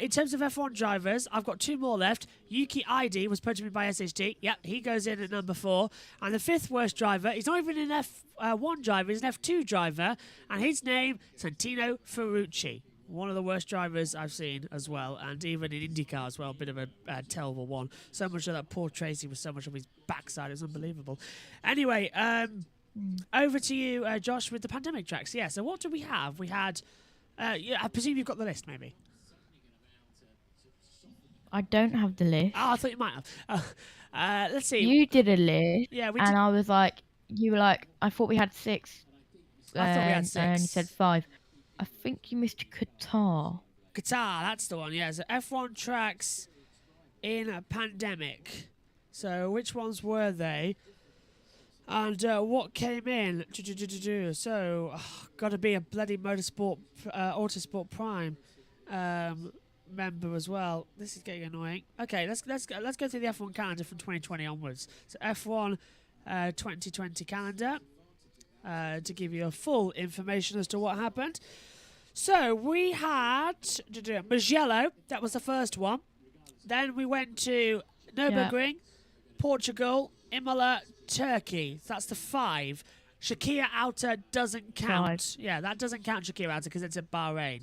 In terms of F1 drivers, I've got 2 more left. Yuki ID was put to me by SHD. Yep, he goes in at number 4. And the 5th worst driver, he's not even an F1 driver, he's an F2 driver. And his name, Santino Ferrucci. One of the worst drivers I've seen as well. And even in IndyCar as well, a bit of a terrible one. So much of that poor Tracy was so much of his backside. It's unbelievable. Anyway, over to you, Josh, with the pandemic tracks. Yeah, so what do we have? We had... I presume you've got the list, maybe. I don't have the list. Oh, I thought you might have. Let's see. You did a list. Yeah, we and did. I was like, you were like, I thought we had 6. I thought we had 6. And you said 5. I think you missed Qatar. Qatar, that's the one, yeah. So F1 tracks in a pandemic. So which ones were they? And what came in? So, got to be a bloody Motorsport, Autosport Prime member as well. This is getting annoying. Okay, let's go through the F1 calendar from 2020 onwards. So F1 2020 calendar to give you a full information as to what happened. So we had Mugello. That was the first one. Then we went to Nürburgring, Portugal, Imola, Turkey. That's the 5. Shakir Outer doesn't count. 5. Yeah, that doesn't count Shakir Outer because it's at Bahrain.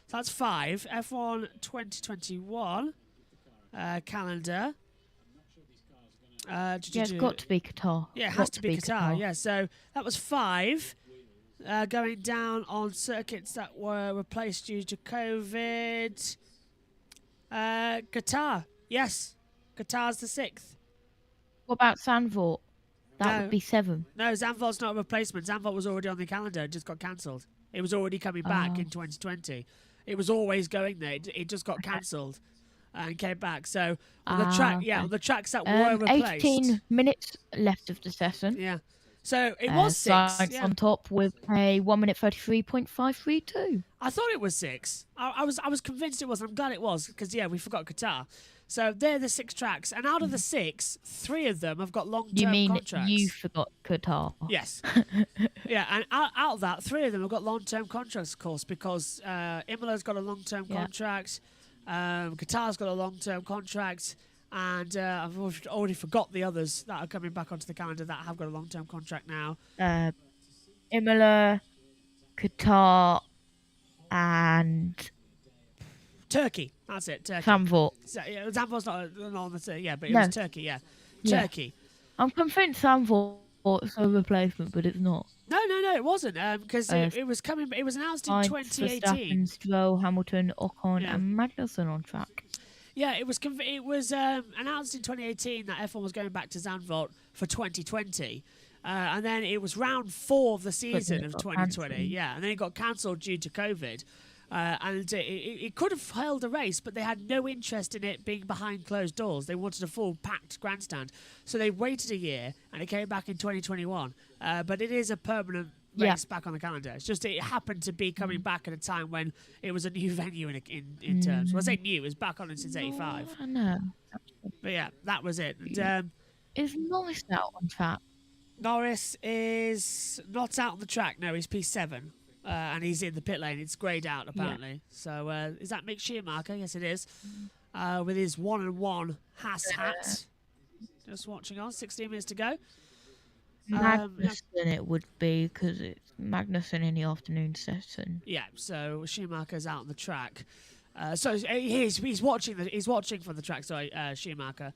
So that's 5. F1 2021 calendar. Yeah, it's got to be Qatar. Yeah, it has to be Qatar. Yeah, so that was 5. Going down on circuits that were replaced due to COVID. Qatar. Yes, Qatar's the 6th. What about Zandvoort? That would be 7. No, Zandvoort's not a replacement. Zandvoort was already on the calendar. It just got cancelled. It was already coming back in 2020. It was always going there. It just got cancelled and came back. So on the track, on the tracks that were replaced. 18 minutes left of the session. Yeah. So it was 6. Science on top with a 1 minute 33.532. I thought it was 6. I was convinced it was. I'm glad it was because we forgot Qatar. So they're the 6 tracks, and out of the 6, 3 of them have got long-term contracts. You forgot Qatar? Yes. Yeah, and out of that, 3 of them have got long-term contracts, of course, because Imola's got a long-term contract, Qatar's got a long-term contract, and I've already forgot the others that are coming back onto the calendar that have got a long-term contract now. Imola, Qatar, and Turkey. That's it. Turkey. Zandvoort. So, Zandvoort's not on the but it was Turkey. Yeah, Turkey. I'm convinced Zandvoort's a replacement, but it's not. No, it wasn't. Because it was coming. It was announced in 2018. Verstappen, Stroll, Hamilton, Ocon, and Magnussen on track. Yeah, it was announced in 2018 that F1 was going back to Zandvoort for 2020. And then it was round 4 of the season of 2020. Yeah, and then it got cancelled due to COVID. And it could have held a race, but they had no interest in it being behind closed doors. They wanted a full packed grandstand. So they waited a year, and it came back in 2021. But it is a permanent race back on the calendar. It's just it happened to be coming back at a time when it was a new venue in terms. Well, I say new, it was back on it since 85. I know. But yeah, that was it. And, is Norris out on track? Norris is not out on the track. No, he's P7. And he's in the pit lane. It's greyed out, apparently. Yeah. So is that Mick Schumacher? Yes, it is. With his 1-1 Haas hat. Just watching on. 16 minutes to go. Magnussen it would be, because it's Magnussen in the afternoon session. Yeah, so Schumacher's out on the track. So he's watching from the track. Sorry, Schumacher.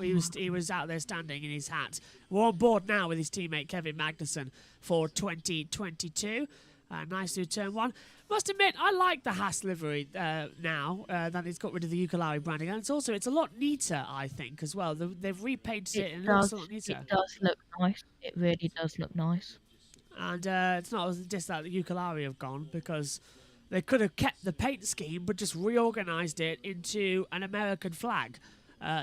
He was out there standing in his hat. We're on board now with his teammate Kevin Magnussen for 2022. Nice new turn 1. Must admit, I like the Haas livery now that it's got rid of the ukulele branding, and it's a lot neater, I think, as well. They've repainted it and it looks a lot neater. It does look nice. It really does look nice. And it's not just that the Ukulele have gone, because they could have kept the paint scheme but just reorganised it into an American flag,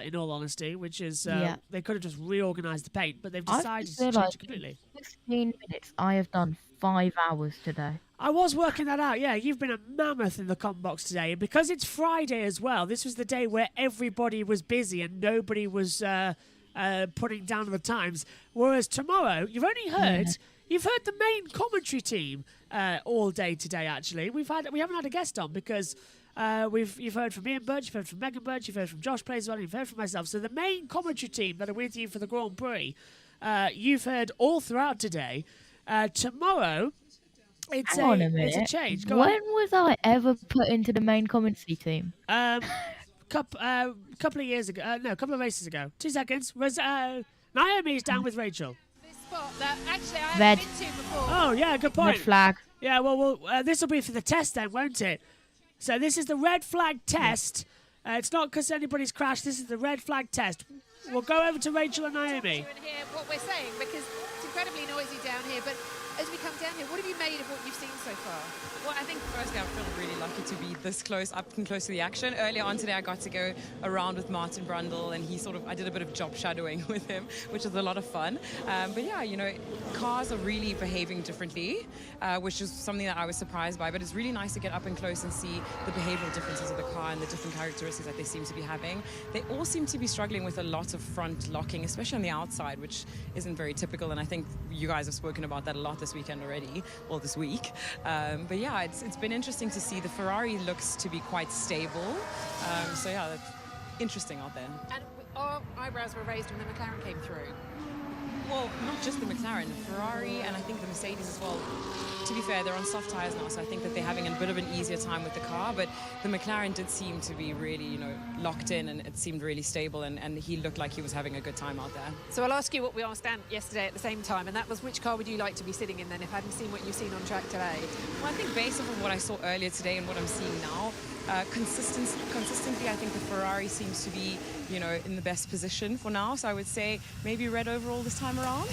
in all honesty, which is they could have just reorganised the paint, but they've decided to change it completely. 16 minutes. I have done 5 hours today. I was working that out, yeah. You've been a mammoth in the comment box today. And because it's Friday as well, this was the day where everybody was busy and nobody was putting down the times. Whereas tomorrow, you've only heard... You've heard the main commentary team all day today, actually. We haven't had a guest on because you've heard from Ian Birch, you've heard from Megan Birch, you've heard from Josh Plays On, you've heard from myself. So the main commentary team that are with you for the Grand Prix, you've heard all throughout today. Tomorrow... It's a change. Go when on. was I ever put into the main commentary team? Couple of years ago. No, a couple of races ago. 2 seconds. Naomi's down with Rachel. This spot that actually I Red. haven't been to before. Oh, yeah, good point. Red flag. Yeah, well, this will be for the test then, won't it? So this is the red flag test. It's not because anybody's crashed. This is the red flag test. We'll go over to Rachel and Naomi. And hear what we're saying, because it's incredibly noisy down here, but as we come down here, what have you made of what you've seen so far? Well, I think firstly I feel really lucky to be this close, up and close to the action. Earlier on today I got to go around with Martin Brundle, and I did a bit of job shadowing with him, which was a lot of fun. But yeah, cars are really behaving differently, which is something that I was surprised by, but it's really nice to get up and close and see the behavioral differences of the car and the different characteristics that they seem to be having. They all seem to be struggling with a lot of front locking, especially on the outside, which isn't very typical, and I think you guys have spoken about that a lot this weekend already, well, this week. But yeah, it's been interesting to see. The Ferrari looks to be quite stable. So yeah, that's interesting out there. And our eyebrows were raised when the McLaren came through. Well, not just the McLaren, the Ferrari, and I think the Mercedes as well. To be fair, they're on soft tyres now, so I think that they're having a bit of an easier time with the car, but the McLaren did seem to be really, locked in, and it seemed really stable, and he looked like he was having a good time out there. So I'll ask you what we asked Dan yesterday at the same time, and that was, which car would you like to be sitting in then if I hadn't seen what you've seen on track today? Well, I think based on what I saw earlier today and what I'm seeing now, consistently, I think the Ferrari seems to be, in the best position for now. So I would say maybe red overall this time around.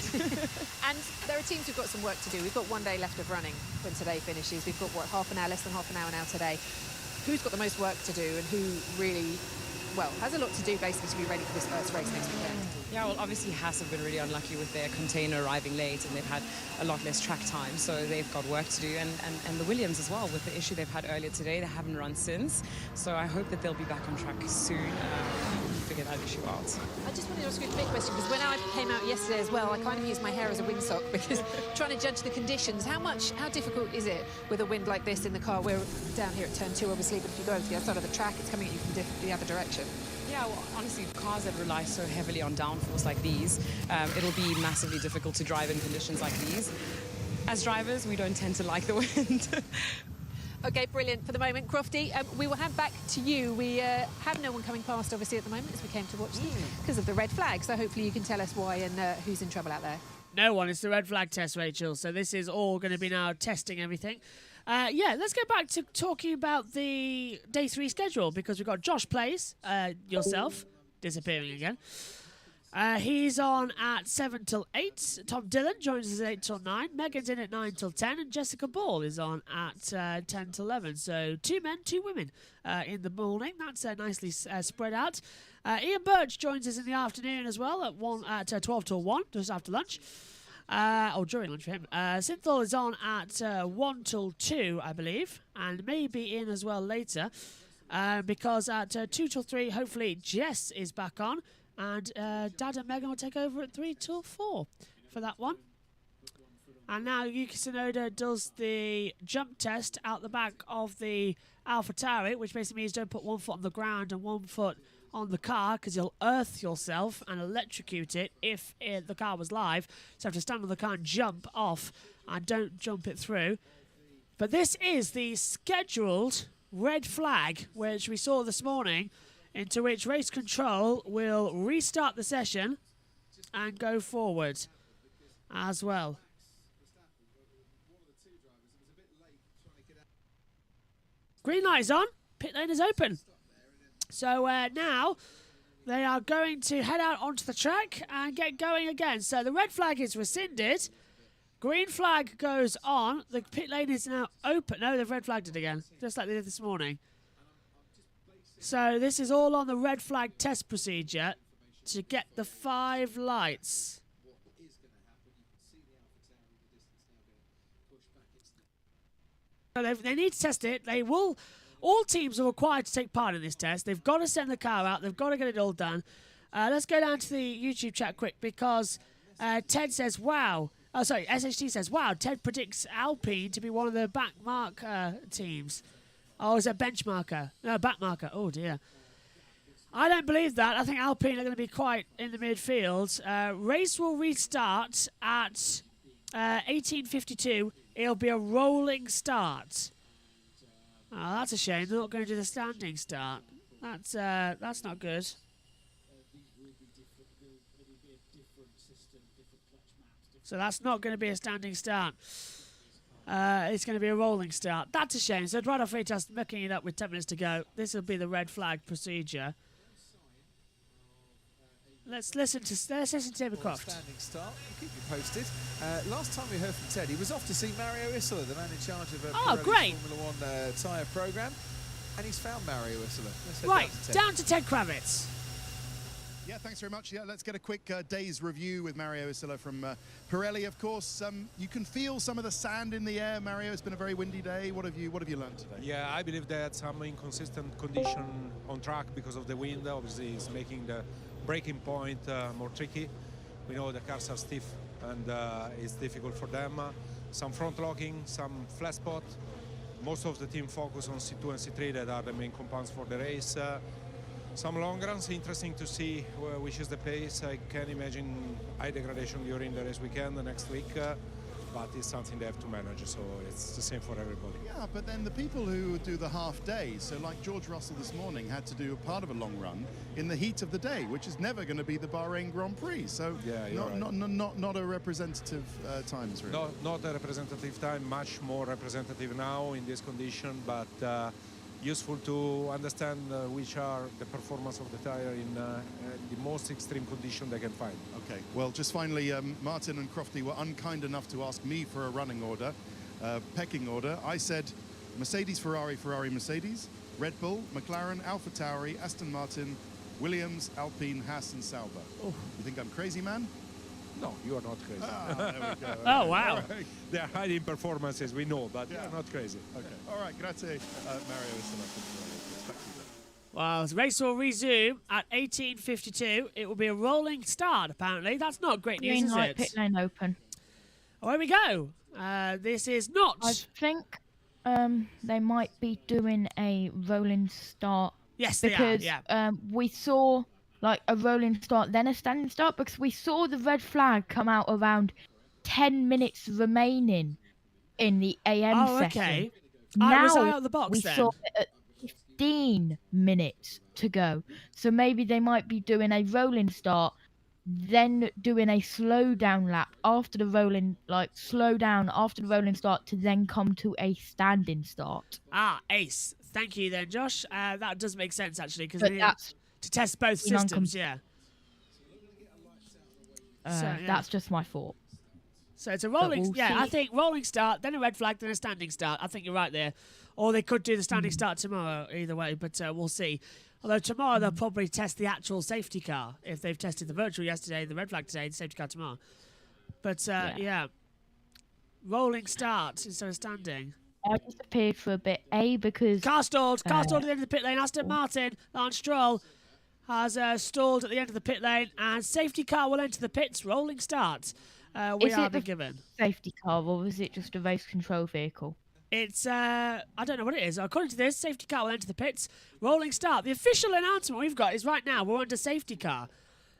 And there are teams who've got some work to do. We've got 1 day left of running when today finishes. We've got, half an hour, less than half an hour now today. Who's got the most work to do, and who really, has a lot to do basically to be ready for this first race next weekend? Yeah, well, obviously Haas have been really unlucky with their container arriving late, and they've had a lot less track time, so they've got work to do. And the Williams as well, with the issue they've had earlier today, they haven't run since. So I hope that they'll be back on track soon figure that issue out. I just wanted to ask you a quick question, because when I came out yesterday as well, I kind of used my hair as a windsock, because trying to judge the conditions, how difficult is it with a wind like this in the car? We're down here at turn 2, obviously, but if you go over to the other side of the track, it's coming at you from the other direction. Yeah, well, honestly, cars that rely so heavily on downforce like these, it'll be massively difficult to drive in conditions like these. As drivers, we don't tend to like the wind. Okay, brilliant. For the moment, Crofty, we will have back to you. We have no one coming past, obviously, at the moment, as we came to watch them because of the red flag. So hopefully you can tell us why and who's in trouble out there. No one. It's the red flag test, Rachel. So this is all going to be now testing everything. Yeah, let's get back to talking about the day 3 schedule, because we've got Josh Plays, yourself, disappearing again. He's on at 7 till 8. Tom Dillon joins us at 8 till 9. Megan's in at 9 till 10. And Jessica Ball is on at 10 till 11. So 2 men, 2 women in the morning. That's nicely spread out. Ian Birch joins us in the afternoon as well at 12 till 1, just after lunch. Or during lunch for him. Synthol is on at 1 till 2, I believe. And maybe in as well later. Because at 2 till 3, hopefully Jess is back on. And Dad and Megan will take over at 3 till 4 for that one. And now Yuki Tsunoda does the jump test out the back of the AlphaTauri, which basically means don't put 1 foot on the ground and 1 foot on the car, because you'll earth yourself and electrocute it if the car was live. So you have to stand on the car and jump off, and don't jump it through. But this is the scheduled red flag, which we saw this morning, into which race control will restart the session and go forward as well. Green light is on. Pit lane is open. So now they are going to head out onto the track and get going again. So the red flag is rescinded. Green flag goes on. The pit lane is now open. No, they've red flagged it again, just like they did this morning. So this is all on the red flag test procedure to get the 5 lights. So they need to test it. They will. All teams are required to take part in this test. They've got to send the car out. They've got to get it all done. Let's go down to the YouTube chat quick because Ted says, wow. Oh, sorry, SHT says, wow, Ted predicts Alpine to be one of the backmark teams. Oh, is that benchmarker? No, backmarker. Oh, dear. I don't believe that. I think Alpine are going to be quite in the midfield. Race will restart at 18:52. It'll be a rolling start. Oh, that's a shame. They're not going to do the standing start. That's not good. So that's not going to be a standing start. It's going to be a rolling start. That's a shame. So right off, just mucking it up with 10 minutes to go. This will be the red flag procedure. Let's listen to David Croft. Standing start. We'll keep you posted. Last time we heard from Ted, he was off to see Mario Isola, the man in charge of Pirelli's Formula 1 tyre programme, and he's found Mario Isola. Right, down to Ted Kravitz. Yeah, thanks very much. Yeah, let's get a quick day's review with Mario Isola from Pirelli, of course. You can feel some of the sand in the air, Mario. It's been a very windy day. What have you learned today? Yeah, I believe they had some inconsistent condition on track because of the wind. Obviously, it's making the braking point more tricky. We know the cars are stiff and it's difficult for them. Some front locking, some flat spot. Most of the team focus on C2 and C3 that are the main compounds for the race. Some long runs, interesting to see which is the pace. I can imagine high degradation during the race weekend the next week, but it's something they have to manage, so it's the same for everybody. Yeah, but then the people who do the half day, so like George Russell this morning had to do a part of a long run in the heat of the day, which is never going to be the Bahrain Grand Prix. So yeah, not a representative times really. Not a representative time, much more representative now in this condition, but useful to understand which are the performance of the tire in the most extreme condition they can find. Okay, well, just finally, Martin and Crofty were unkind enough to ask me for a running order, pecking order. I said Mercedes, Ferrari, Ferrari, Mercedes, Red Bull, McLaren, AlphaTauri, Aston Martin, Williams, Alpine, Haas and Sauber. Oh. You think I'm crazy, man? No, you are not crazy. There we go. Oh, wow. Right. They are hiding performances, we know, but yeah, not crazy. Okay. All right, grazie, Mario Isola. Well, the race will resume at 18:52. It will be a rolling start, apparently. That's not great news, is it? Pit lane open. Away we go. This is not... I think they might be doing a rolling start. Yes, because they are, yeah. We saw like a rolling start, then a standing start, because we saw the red flag come out around 10 minutes remaining in the AM session. Okay. Now was I out of the box we then? saw it at 15 minutes to go. So maybe they might be doing a rolling start, then doing a slow down lap after the rolling, like slow down after the rolling start to then come to a standing start. Ace. Thank you then, Josh. That does make sense, actually, because that's to test both systems, yeah. That's just my thought. So it's a rolling, we'll I see. think rolling start, then a red flag, then a standing start. I think you're right there. Or they could do the standing start tomorrow, either way, but we'll see. Although tomorrow they'll probably test the actual safety car. If they've tested the virtual yesterday, the red flag today, the safety car tomorrow. But yeah. Rolling start instead of standing. I disappeared for a bit, because... Car stalled at the end of the pit lane. Aston Martin, Lance Stroll, has stalled at the end of the pit lane, and safety car will enter the pits. Rolling start. We are been given. Safety car, or was it just a race control vehicle? It's, I don't know what it is. According to this, safety car will enter the pits. Rolling start. The official announcement we've got is right now we're under safety car.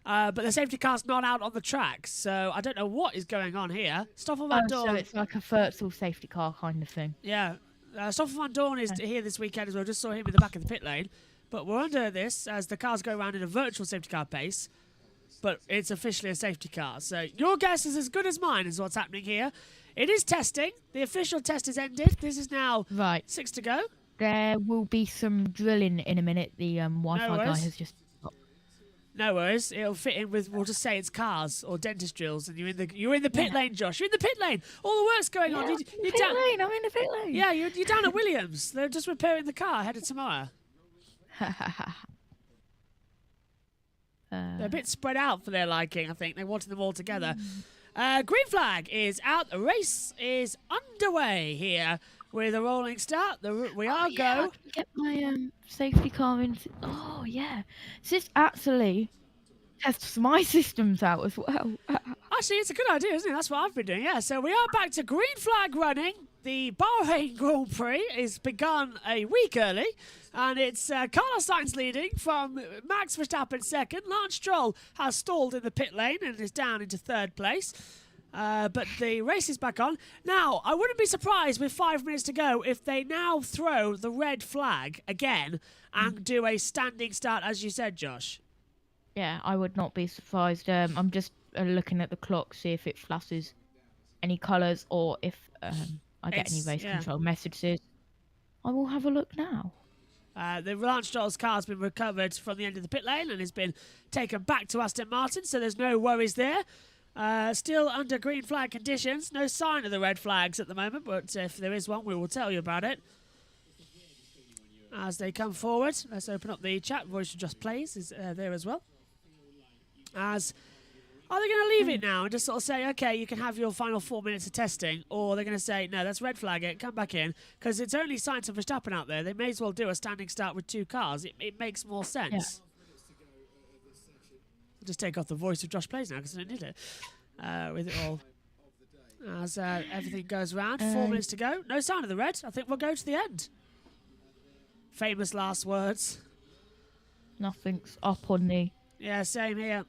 But the safety car's not out on the track, so I don't know what is going on here. Stoffel Van Dorn. So it's like a virtual safety car kind of thing. Yeah. Stoffel Van Dorn is here this weekend as well. Just saw him in the back of the pit lane. But we're under this as the cars go around in a virtual safety car pace. But it's officially a safety car. So your guess is as good as mine is what's happening here. It is testing. The official test is ended. This is now 6 to go. There will be some drilling in a minute. The Wi-Fi guy has just... No worries. It'll fit in with. We'll just say it's cars or dentist drills, and you're in the pit lane, Josh. You're in the pit lane. All the work's going on. I'm in the pit lane. I'm in the pit lane. Yeah, you're down at Williams. They're just repairing the car ahead of tomorrow. They're a bit spread out for their liking. I think they wanted them all together. Green flag is out. The race is underway here with a rolling start. We are I go. can get my safety car into. Oh yeah, this actually tests my systems out as well. Actually, it's a good idea, isn't it? That's what I've been doing. Yeah. So we are back to green flag running. The Bahrain Grand Prix is begun a week early, and it's Carlos Sainz leading from Max Verstappen second. Lance Stroll has stalled in the pit lane and is down into third place. But the race is back on. Now, I wouldn't be surprised with 5 minutes to go if they now throw the red flag again and do a standing start, as you said, Josh. Yeah, I would not be surprised. I'm just looking at the clock, see if it flashes any colours or if I get any race control messages. I will have a look now. The Lance Stroll's car has been recovered from the end of the pit lane and has been taken back to Aston Martin, so there's no worries there. Still under green flag conditions. No sign of the red flags at the moment, but if there is one, we will tell you about it. As they come forward, let's open up the chat. Voice Just Plays is there as well. Are they going to leave it now and just sort of say, okay, you can have your final 4 minutes of testing, or they're going to say, no, let's red flag it, come back in, because it's only Sainz and Verstappen out there. They may as well do a standing start with 2 cars. It makes more sense. Yeah. I'll just take off the Voice of Josh Plays now because I don't need it with it all. As everything goes round, 4 minutes to go. No sign of the red. I think we'll go to the end. Famous last words. Nothing's up on the... Yeah, same here.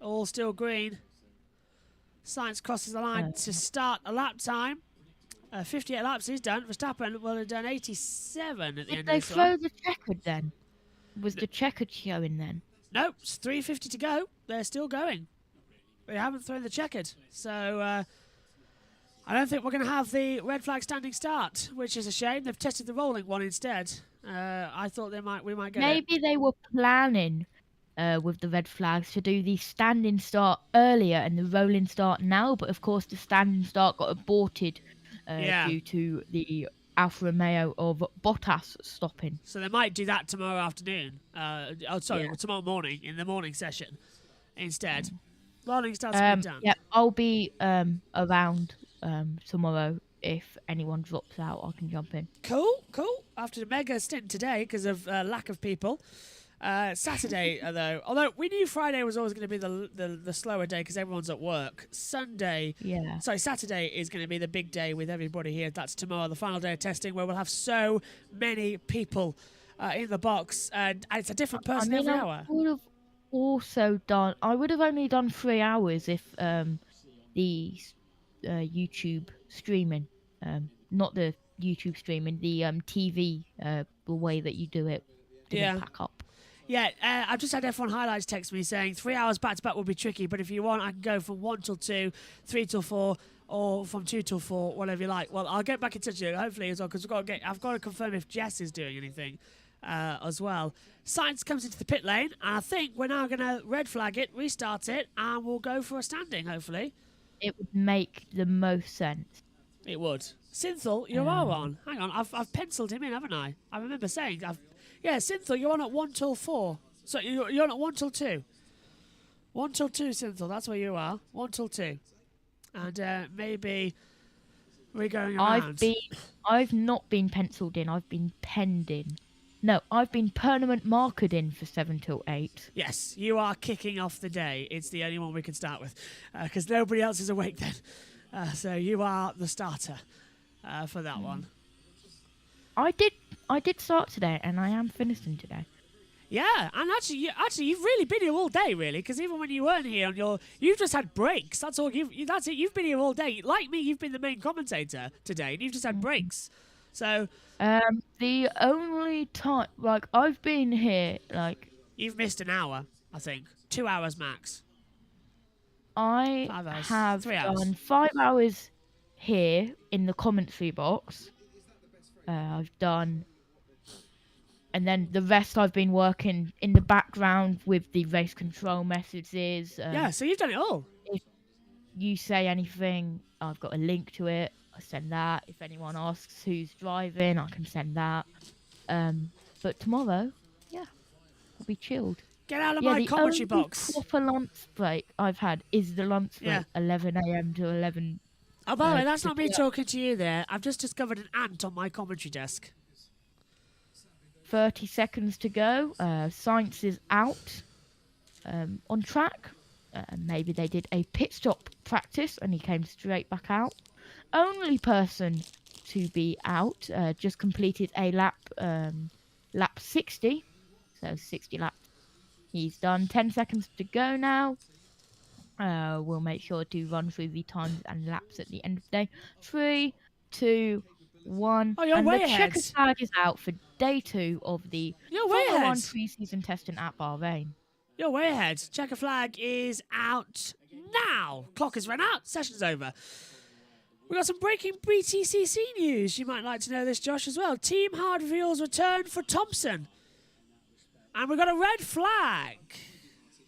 All still green. Sainz crosses the line to start a lap time. 58 laps he's done. Verstappen will have done 87 at the end of this one. Did they throw the checkered then? Was the checkered showing then? Nope, it's 3:50 to go. They're still going. They haven't thrown the checkered. So I don't think we're going to have the red flag standing start, which is a shame. They've tested the rolling one instead. I thought we might get Maybe they were planning with the red flags to do the standing start earlier and the rolling start now, but of course the standing start got aborted due to the Alfa Romeo of Bottas stopping. So they might do that tomorrow afternoon. Tomorrow morning in the morning session instead. Rolling starts done. Yeah, I'll be around tomorrow. If anyone drops out, I can jump in. Cool. After the mega stint today because of lack of people. Saturday, though, although we knew Friday was always going to be the slower day because everyone's at work. Saturday is going to be the big day with everybody here. That's tomorrow, the final day of testing, where we'll have so many people in the box, and it's a different person every hour. I would have only done 3 hours if the YouTube streaming, not the YouTube streaming, the TV, the way that you do it didn't pack up. Yeah, I've just had F1 Highlights text me saying 3 hours back-to-back will be tricky, but if you want, I can go from 1 till 2, 3 till 4, or from 2 till 4, whatever you like. Well, I'll get back in touch with you, hopefully, as well, because I've got to confirm if Jess is doing anything as well. Sainz comes into the pit lane, and I think we're now going to red flag it, restart it, and we'll go for a standing, hopefully. It would make the most sense. It would. Synthel, you are on. Hang on, I've penciled him in, haven't I? I remember saying... Yeah, Synthel, you're on at 1 till 4. So you're on at 1 till 2. 1 till 2, Synthel, that's where you are. 1 till 2. And maybe we're going around. I've not been penciled in, I've been penned in. No, I've been permanent marked in for 7 till 8. Yes, you are kicking off the day. It's the only one we can start with, because nobody else is awake then. So you are the starter for that one. I did start today, and I am finishing today. Yeah, and actually, you've really been here all day, really, because even when you weren't here, you've just had breaks. That's all. That's it. You've been here all day. Like me, you've been the main commentator today, and you've just had breaks. So, the only time, I've been here, you've missed an hour, I think, 2 hours max. I 5 hours. have 3 hours. done 5 hours here in the commentary box. I've done And then the rest I've been working in the background with the race control messages. Yeah, so you've done it all. If you say anything, I've got a link to it. I send that. If anyone asks who's driving, I can send that. But tomorrow, yeah, I'll be chilled. Get out of my commentary box. The only proper lunch break I've had is the lunch break, 11 a.m. to 11. Oh, by the way, that's not me talking to you there. I've just discovered an ant on my commentary desk. 30 seconds to go. Sainz is out on track. Maybe they did a pit stop practice and he came straight back out. Only person to be out just completed a lap 60. So 60 laps. He's done. 10 seconds to go now. We'll make sure to run through the times and laps at the end of the day. 3, 2, 1. Oh, you're and way the ahead. checker flag is out for day 2 of the Formula 1 pre-season testing at Bahrain. You're way ahead. Checker flag is out now. Clock has run out. Session's over. We've got some breaking BTCC news. You might like to know this, Josh, as well. Team Hard reveals return for Thompson. And we've got a red flag.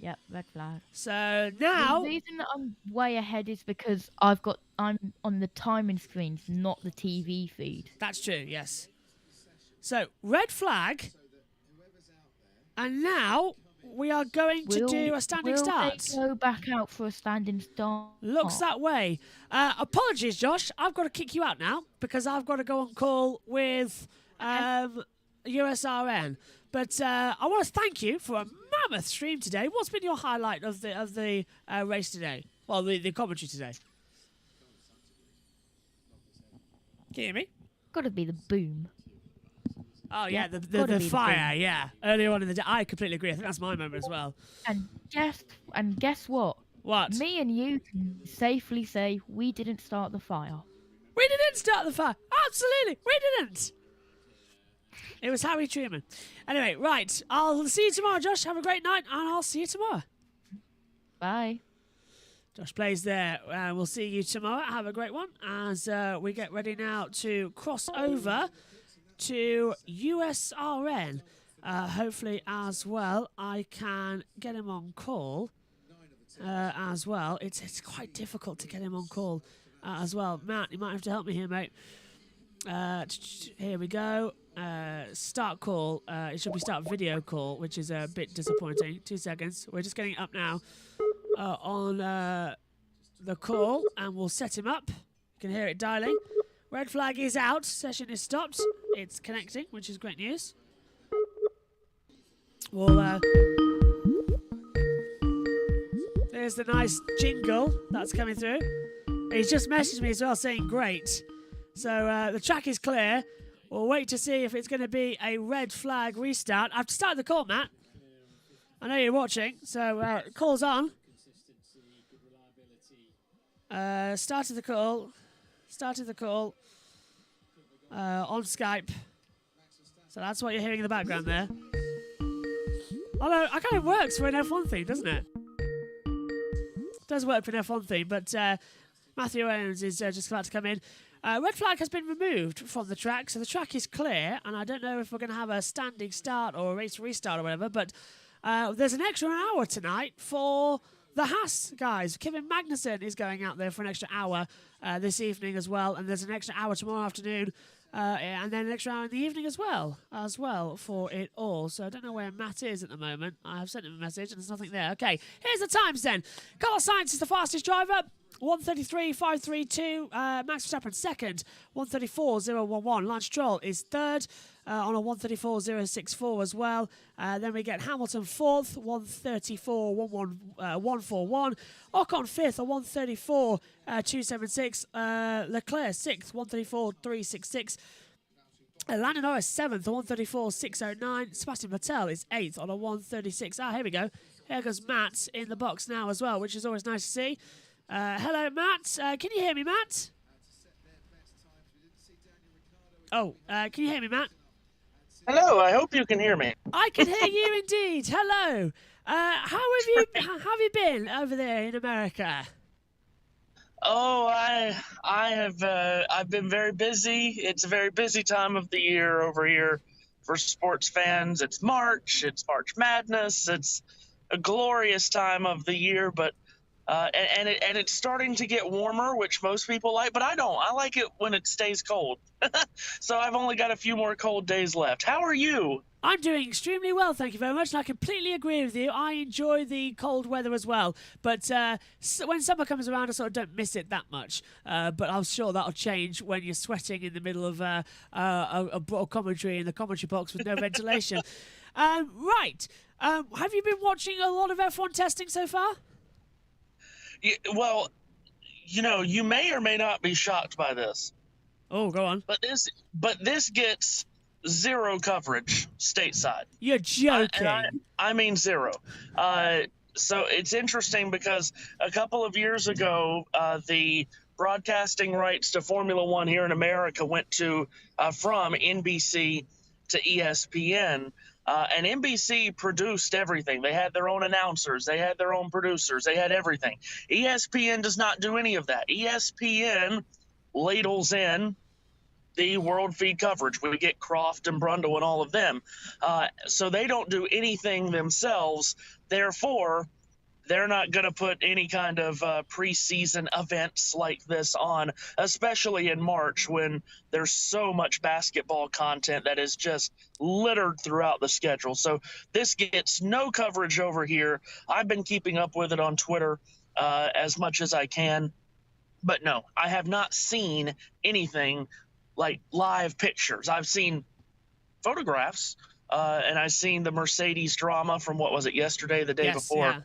Yep, red flag. So now... The reason that I'm way ahead is because I'm on the timing screens, not the TV feed. That's true, yes. So, red flag. And now we are going to do a standing start. Will they go back out for a standing start? Looks that way. Apologies, Josh. I've got to kick you out now because I've got to go on call with USRN. But I want to thank you for a mammoth stream today. What's been your highlight of the race today? Well, the commentary today. Can you hear me? Got to be the boom. Oh, yeah, the fire, yeah. Earlier on in the day. I completely agree. I think that's my moment as well. And guess what? What? Me and you can safely say we didn't start the fire. We didn't start the fire. Absolutely. We didn't. It was Harry Truman. Anyway, right. I'll see you tomorrow, Josh. Have a great night, and I'll see you tomorrow. Bye. Josh plays there. We'll see you tomorrow. Have a great one as we get ready now to cross over to USRN. Hopefully, as well, I can get him on call as well. It's quite difficult to get him on call as well. Matt, you might have to help me here, mate. Here we go. Start call. It should be start video call, which is a bit disappointing. 2 seconds. We're just getting it up now on the call, and we'll set him up. You can hear it dialing. Red flag is out. Session is stopped. It's connecting, which is great news. Well, there's the nice jingle that's coming through. He's just messaged me as well saying great. So the track is clear. We'll wait to see if it's going to be a red flag restart. I've started the call, Matt. I know you're watching, so call's on. Started the call. On Skype. So that's what you're hearing in the background there. Although, I kind of works for an F1 theme, doesn't it? It does work for an F1 theme, but Matthew Owens is just about to come in. Red flag has been removed from the track, so the track is clear, and I don't know if we're going to have a standing start or a race restart or whatever, but there's an extra hour tonight for the Haas guys. Kevin Magnussen is going out there for an extra hour this evening as well, and there's an extra hour tomorrow afternoon, and then an extra hour in the evening as well for it all. So I don't know where Matt is at the moment. I have sent him a message and there's nothing there. Okay, here's the times then. Carlos Sainz is the fastest driver. 1:33.532. Max Verstappen second. 1:34.011. Lance Stroll is third on a 1:34.064 as well. Then we get Hamilton fourth. 1:34.141. Ocon fifth. A 1:34.276. Leclerc sixth. 1:34.366. Lando Norris seventh. A 1:34.609. Sebastian Vettel is eighth on a 1:36. Here we go. Here goes Matt in the box now as well, which is always nice to see. Hello, Matt. Can you hear me, Matt? Oh, can you hear me, Matt? Hello, I hope you can hear me. I can hear you indeed. Hello. How have you been over there in America? Oh, I've been very busy. It's a very busy time of the year over here for sports fans. It's March Madness. It's a glorious time of the year, but and it's starting to get warmer, which most people like, but I don't. I like it when it stays cold. So I've only got a few more cold days left. How are you? I'm doing extremely well, thank you very much, and I completely agree with you. I enjoy the cold weather as well, but when summer comes around, I sort of don't miss it that much. But I'm sure that'll change when you're sweating in the middle of a commentary in the commentary box with no ventilation. Right. Have you been watching a lot of F1 testing so far? Yeah, well, you may or may not be shocked by this. Oh, go on. But this gets zero coverage stateside. You're joking. I mean zero. So it's interesting because a couple of years ago, the broadcasting rights to Formula One here in America went to from NBC to ESPN. And NBC produced everything. They had their own announcers. They had their own producers. They had everything. ESPN does not do any of that. ESPN ladles in the world feed coverage. We get Croft and Brundle and all of them. So they don't do anything themselves. Therefore, they're not going to put any kind of preseason events like this on, especially in March when there's so much basketball content that is just littered throughout the schedule. So this gets no coverage over here. I've been keeping up with it on Twitter as much as I can. But no, I have not seen anything like live pictures. I've seen photographs, and I've seen the Mercedes drama from, what was it, yesterday, the day before.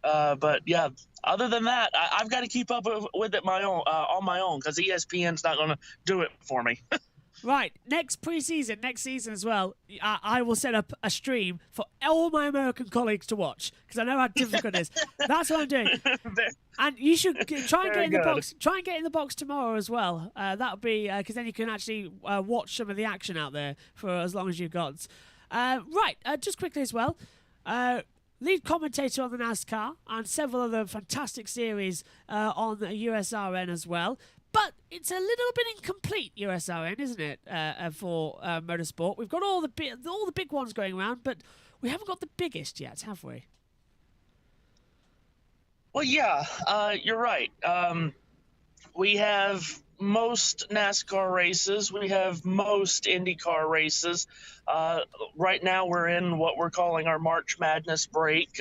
Yeah. But yeah, other than that, I've got to keep up with it on my own because ESPN's not going to do it for me. Right, next season as well, I will set up a stream for all my American colleagues to watch because I know how difficult it is. That's what I'm doing. And you should try and get in the box. Try and get in the box tomorrow as well. That would be because then you can actually watch some of the action out there for as long as you've got. Right, just quickly as well. Lead commentator on the NASCAR and several other fantastic series on the USRN as well. But it's a little bit incomplete, USRN, isn't it, for motorsport? We've got all the big ones going around, but we haven't got the biggest yet, have we? Well, yeah, you're right. We have most NASCAR races. We have most IndyCar races. Right now we're in what we're calling our March Madness break.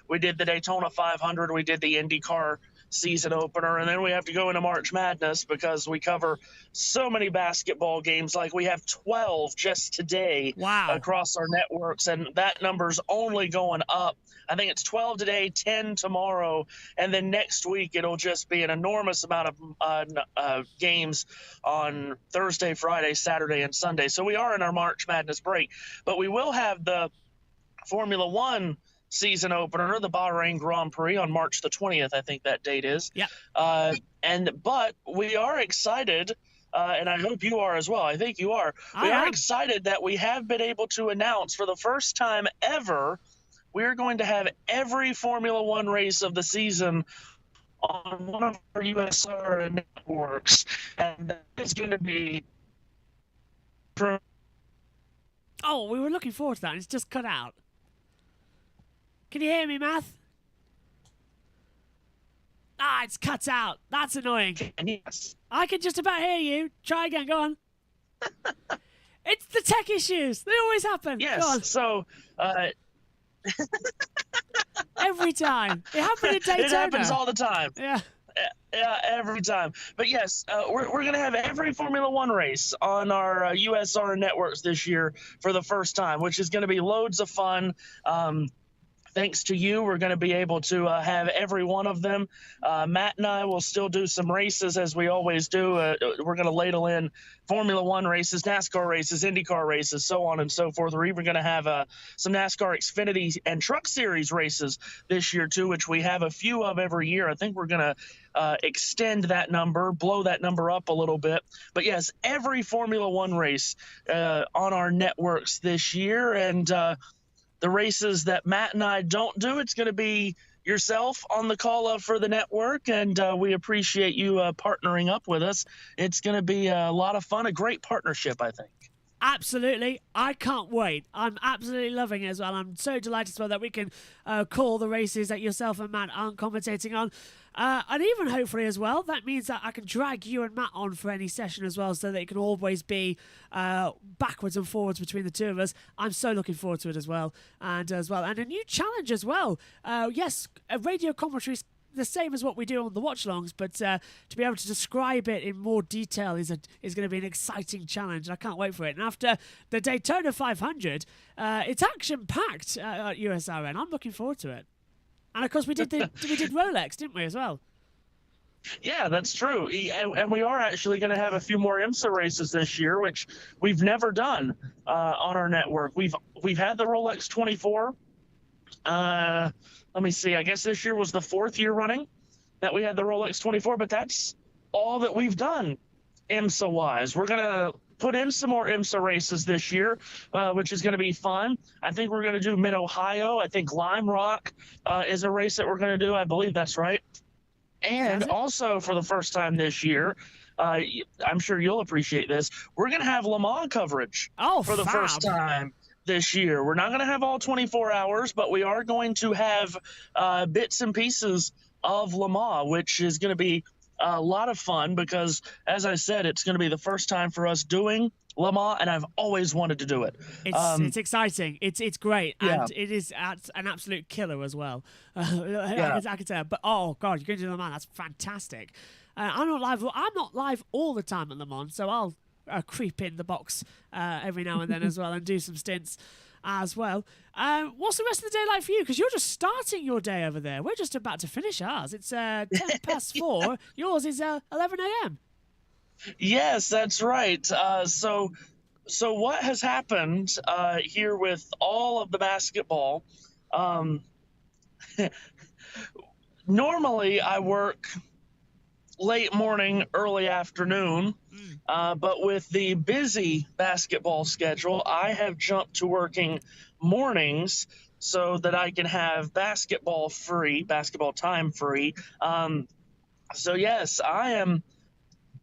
We did the Daytona 500. We did the IndyCar season opener, and then we have to go into March Madness because we cover so many basketball games. Like we have 12 just today across our networks, and that number's only going up. I think it's 12 today, 10 tomorrow, and then next week it'll just be an enormous amount of games on Thursday, Friday, Saturday, and Sunday. So we are in our March Madness break, but we will have the Formula One season opener, the Bahrain Grand Prix, on March the 20th, I think that date is. Yeah. But we are excited, and I hope you are as well. I think you are. We are excited that we have been able to announce for the first time ever, we're going to have every Formula One race of the season on one of our USR networks, and that is going to be. Oh, we were looking forward to that. It's just cut out. Can you hear me, Math? It's cut out. That's annoying. Yes. I can just about hear you. Try again. Go on. It's the tech issues. They always happen. Yes. Go on. So. Every time. It happened in Daytona. It happens all the time. Yeah. Yeah, every time. But yes, we're going to have every Formula One race on our USR networks this year for the first time, which is going to be loads of fun. Thanks to you, we're going to be able to have every one of them. Matt and I will still do some races as we always do. We're going to ladle in Formula One races, NASCAR races, IndyCar races, so on and so forth. We're even going to have some NASCAR Xfinity and Truck Series races this year, too, which we have a few of every year. I think we're going to extend that number, blow that number up a little bit. But, yes, every Formula One race on our networks this year. And the races that Matt and I don't do, it's going to be yourself on the call-up for the network, and we appreciate you partnering up with us. It's going to be a lot of fun, a great partnership, I think. Absolutely. I can't wait. I'm absolutely loving it as well. I'm so delighted as well that we can call the races that yourself and Matt aren't commentating on. And even hopefully as well, that means that I can drag you and Matt on for any session as well, so that it can always be backwards and forwards between the two of us. I'm so looking forward to it as well. And a new challenge as well. Yes, a radio commentary the same as what we do on the watch-longs, but to be able to describe it in more detail is going to be an exciting challenge. I can't wait for it. And after the Daytona 500, it's action-packed at USRN. I'm looking forward to it. And of course, we did Rolex, didn't we, as well? Yeah, that's true. And we are actually going to have a few more IMSA races this year, which we've never done on our network. We've had the Rolex 24. Let me see. I guess this year was the 4th year running that we had the Rolex 24, but that's all that we've done IMSA-wise. We're going to put in some more IMSA races this year, which is going to be fun. I think we're going to do Mid-Ohio. I think Lime Rock is a race that we're going to do. I believe that's right. And also for the first time this year, I'm sure you'll appreciate this, we're going to have Le Mans coverage for the first time this year. We're not going to have all 24 hours, but we are going to have bits and pieces of Le Mans, which is going to be a lot of fun because, as I said, it's going to be the first time for us doing Le Mans, and I've always wanted to do it. It's exciting. It's great, yeah. and it is an absolute killer as well. I can tell. But oh god, you're going to do Le Mans. That's fantastic. I'm not live all the time at Le Mans, so I'll creep in the box every now and then as well and do some stints as well. What's the rest of the day like for you? Because you're just starting your day over there. We're just about to finish ours. It's 10 past 4. Yours is 11 a.m. Yes, that's right. So what has happened here with all of the basketball? Normally I work late morning, early afternoon, but with the busy basketball schedule, I have jumped to working mornings so that I can have basketball time free. So yes, I am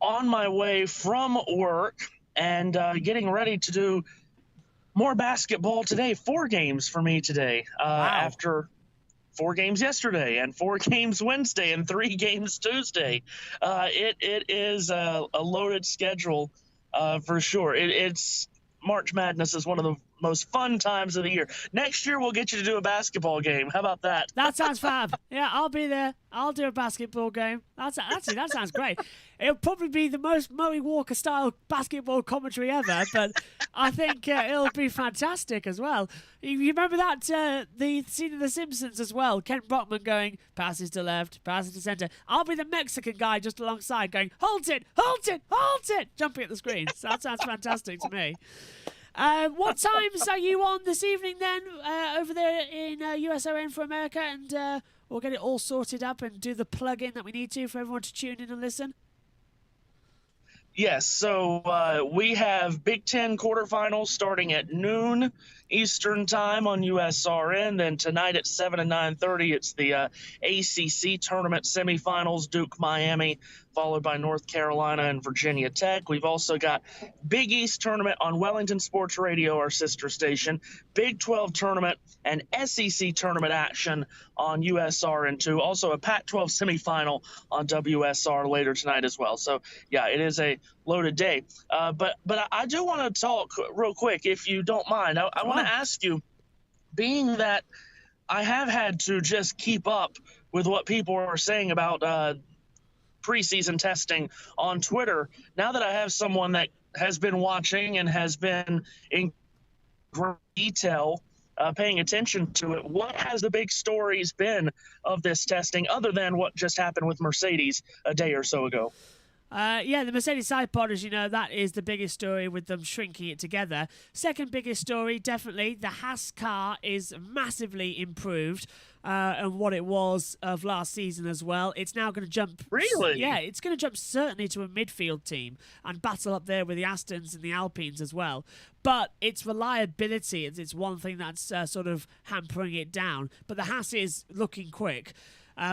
on my way from work and getting ready to do more basketball today. 4 games for me today after 4 games yesterday and 4 games Wednesday and 3 games Tuesday. It is a loaded schedule for sure. It's March Madness is one of the most fun times of the year. Next year we'll get you to do a basketball game. How about that? That sounds fab. Yeah, I'll be there. I'll do a basketball game. That sounds great. It'll probably be the most Murray Walker style basketball commentary ever, but I think it'll be fantastic as well. You remember that the scene in The Simpsons as well? Ken Brockman going passes to left, passes to centre. I'll be the Mexican guy just alongside going halt it, halt it, halt it, jumping at the screen. So that sounds fantastic to me. What times are you on this evening then over there in USRN for America? And we'll get it all sorted up and do the plug-in that we need to for everyone to tune in and listen. Yes, so we have Big Ten quarterfinals starting at noon Eastern time on USRN. Then tonight at 7 and 9:30, it's the ACC tournament semifinals, Duke, Miami, followed by North Carolina and Virginia Tech. We've also got Big East tournament on Wellington Sports Radio, our sister station, Big 12 tournament and SEC tournament action on USRN2. Also a Pac-12 semifinal on WSR later tonight as well. So, yeah, it is a loaded day. But I do want to talk real quick, if you don't mind. I want to ask you, being that I have had to just keep up with what people are saying about preseason testing on Twitter, now that I have someone that has been watching and has been in great detail paying attention to it, what has the big stories been of this testing other than what just happened with Mercedes a day or so ago? Yeah, the Mercedes side pod, as you know, that is the biggest story with them shrinking it together. Second biggest story, definitely, the Haas car is massively improved and what it was of last season as well. It's now going to jump... Really? Yeah, it's going to jump certainly to a midfield team and battle up there with the Astons and the Alpines as well. But its reliability, it's one thing that's sort of hampering it down. But the Haas is looking quick.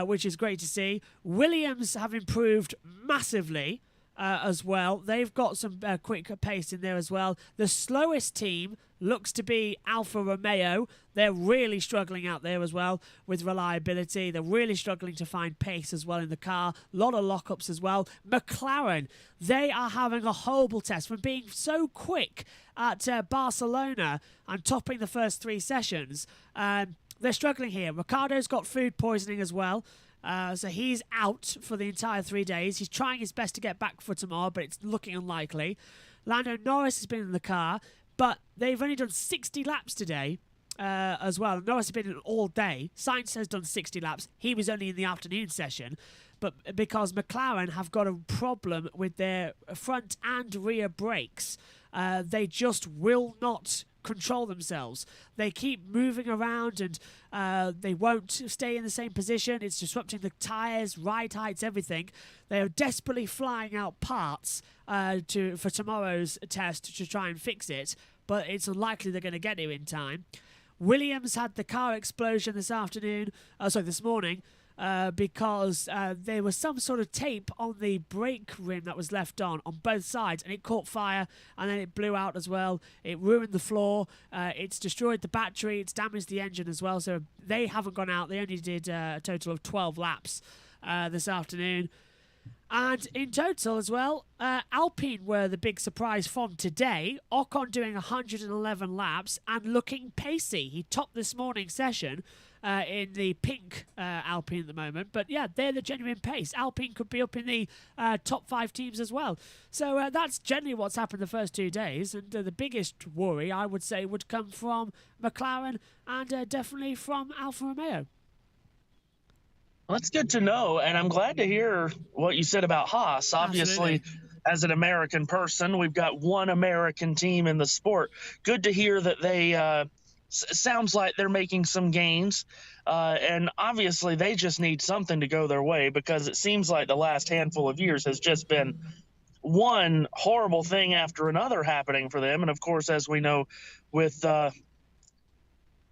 Which is great to see. Williams have improved massively. as well. They've got some quick pace in there as well. The slowest team looks to be Alfa Romeo. They're really struggling out there as well with reliability. They're really struggling to find pace as well in the car. A lot of lockups as well. McLaren, they are having a horrible test from being so quick at Barcelona and topping the first 3 sessions. They're struggling here. Ricciardo's got food poisoning as well. So he's out for the entire 3 days. He's trying his best to get back for tomorrow, but it's looking unlikely. Lando Norris has been in the car, but they've only done 60 laps today as well. Norris has been in all day. Sainz has done 60 laps. He was only in the afternoon session. But because McLaren have got a problem with their front and rear brakes, they just will not control themselves. They keep moving around and they won't stay in the same position. It's disrupting the tyres, ride heights, everything. They are desperately flying out parts for tomorrow's test to try and fix it, but it's unlikely they're going to get here in time. Williams had the car explosion this morning, because there was some sort of tape on the brake rim that was left on both sides, and it caught fire and then it blew out as well. It ruined the floor. It's destroyed the battery. It's damaged the engine as well. So they haven't gone out. They only did a total of 12 laps this afternoon. And in total as well, Alpine were the big surprise from today. Ocon doing 111 laps and looking pacey. He topped this morning's session in the pink Alpine at the moment. But yeah, they're the genuine pace. Alpine could be up in the top 5 teams as well. So that's generally what's happened the first 2 days. And the biggest worry, I would say, would come from McLaren and definitely from Alfa Romeo. Well, that's good to know, and I'm glad to hear what you said about Haas. Obviously, as an American person, we've got one American team in the sport. Good to hear that they sounds like they're making some gains, and obviously they just need something to go their way, because it seems like the last handful of years has just been one horrible thing after another happening for them. And of course, as we know, with the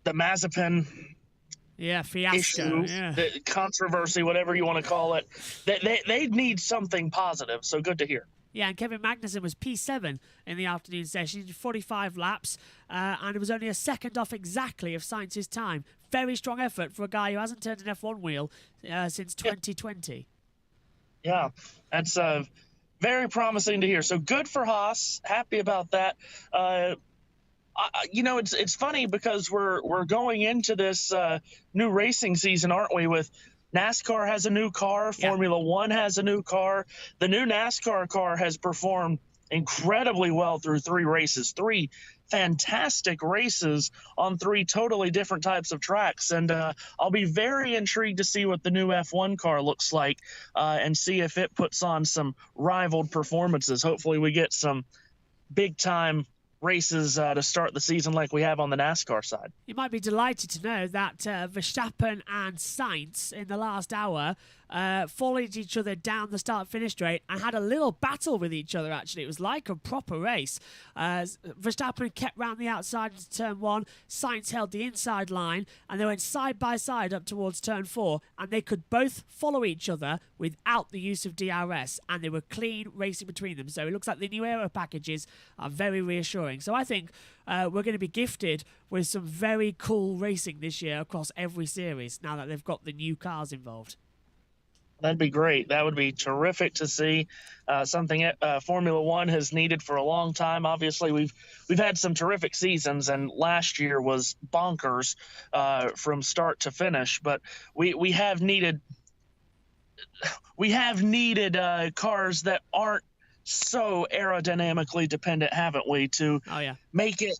Mazepin fiasco, issue, the controversy, whatever you want to call it, they need something positive. So good to hear. Yeah, and Kevin Magnussen was P7 in the afternoon session. He did 45 laps, and it was only a second off exactly of Sainz's time. Very strong effort for a guy who hasn't turned an F1 wheel since 2020. Yeah, that's very promising to hear. So good for Haas. Happy about that. It's funny because we're going into this new racing season, aren't we? With NASCAR has a new car, Formula One has a new car. The new NASCAR car has performed incredibly well through 3 races, 3 fantastic races on 3 totally different types of tracks. And I'll be very intrigued to see what the new F1 car looks like and see if it puts on some rivaled performances. Hopefully we get some big-time races to start the season like we have on the NASCAR side. You might be delighted to know that Verstappen and Sainz in the last hour followed each other down the start-finish straight and had a little battle with each other, actually. It was like a proper race. Verstappen kept round the outside into turn 1, Sainz held the inside line, and they went side by side up towards turn 4, and they could both follow each other without the use of DRS, and they were clean racing between them. So it looks like the new aero packages are very reassuring. So I think we're going to be gifted with some very cool racing this year across every series now that they've got the new cars involved. That'd be great. That would be terrific to see. Something Formula One has needed for a long time. Obviously, we've had some terrific seasons, and last year was bonkers from start to finish. But we have needed cars that aren't so aerodynamically dependent, haven't we, to make it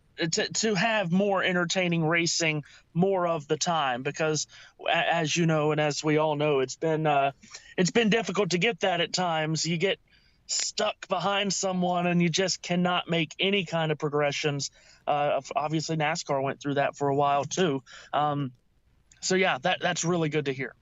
to have more entertaining racing more of the time? Because as you know, and as we all know, it's been difficult to get that at times. You get stuck behind someone and you just cannot make any kind of progressions. Obviously NASCAR went through that for a while too. So yeah, that's really good to hear.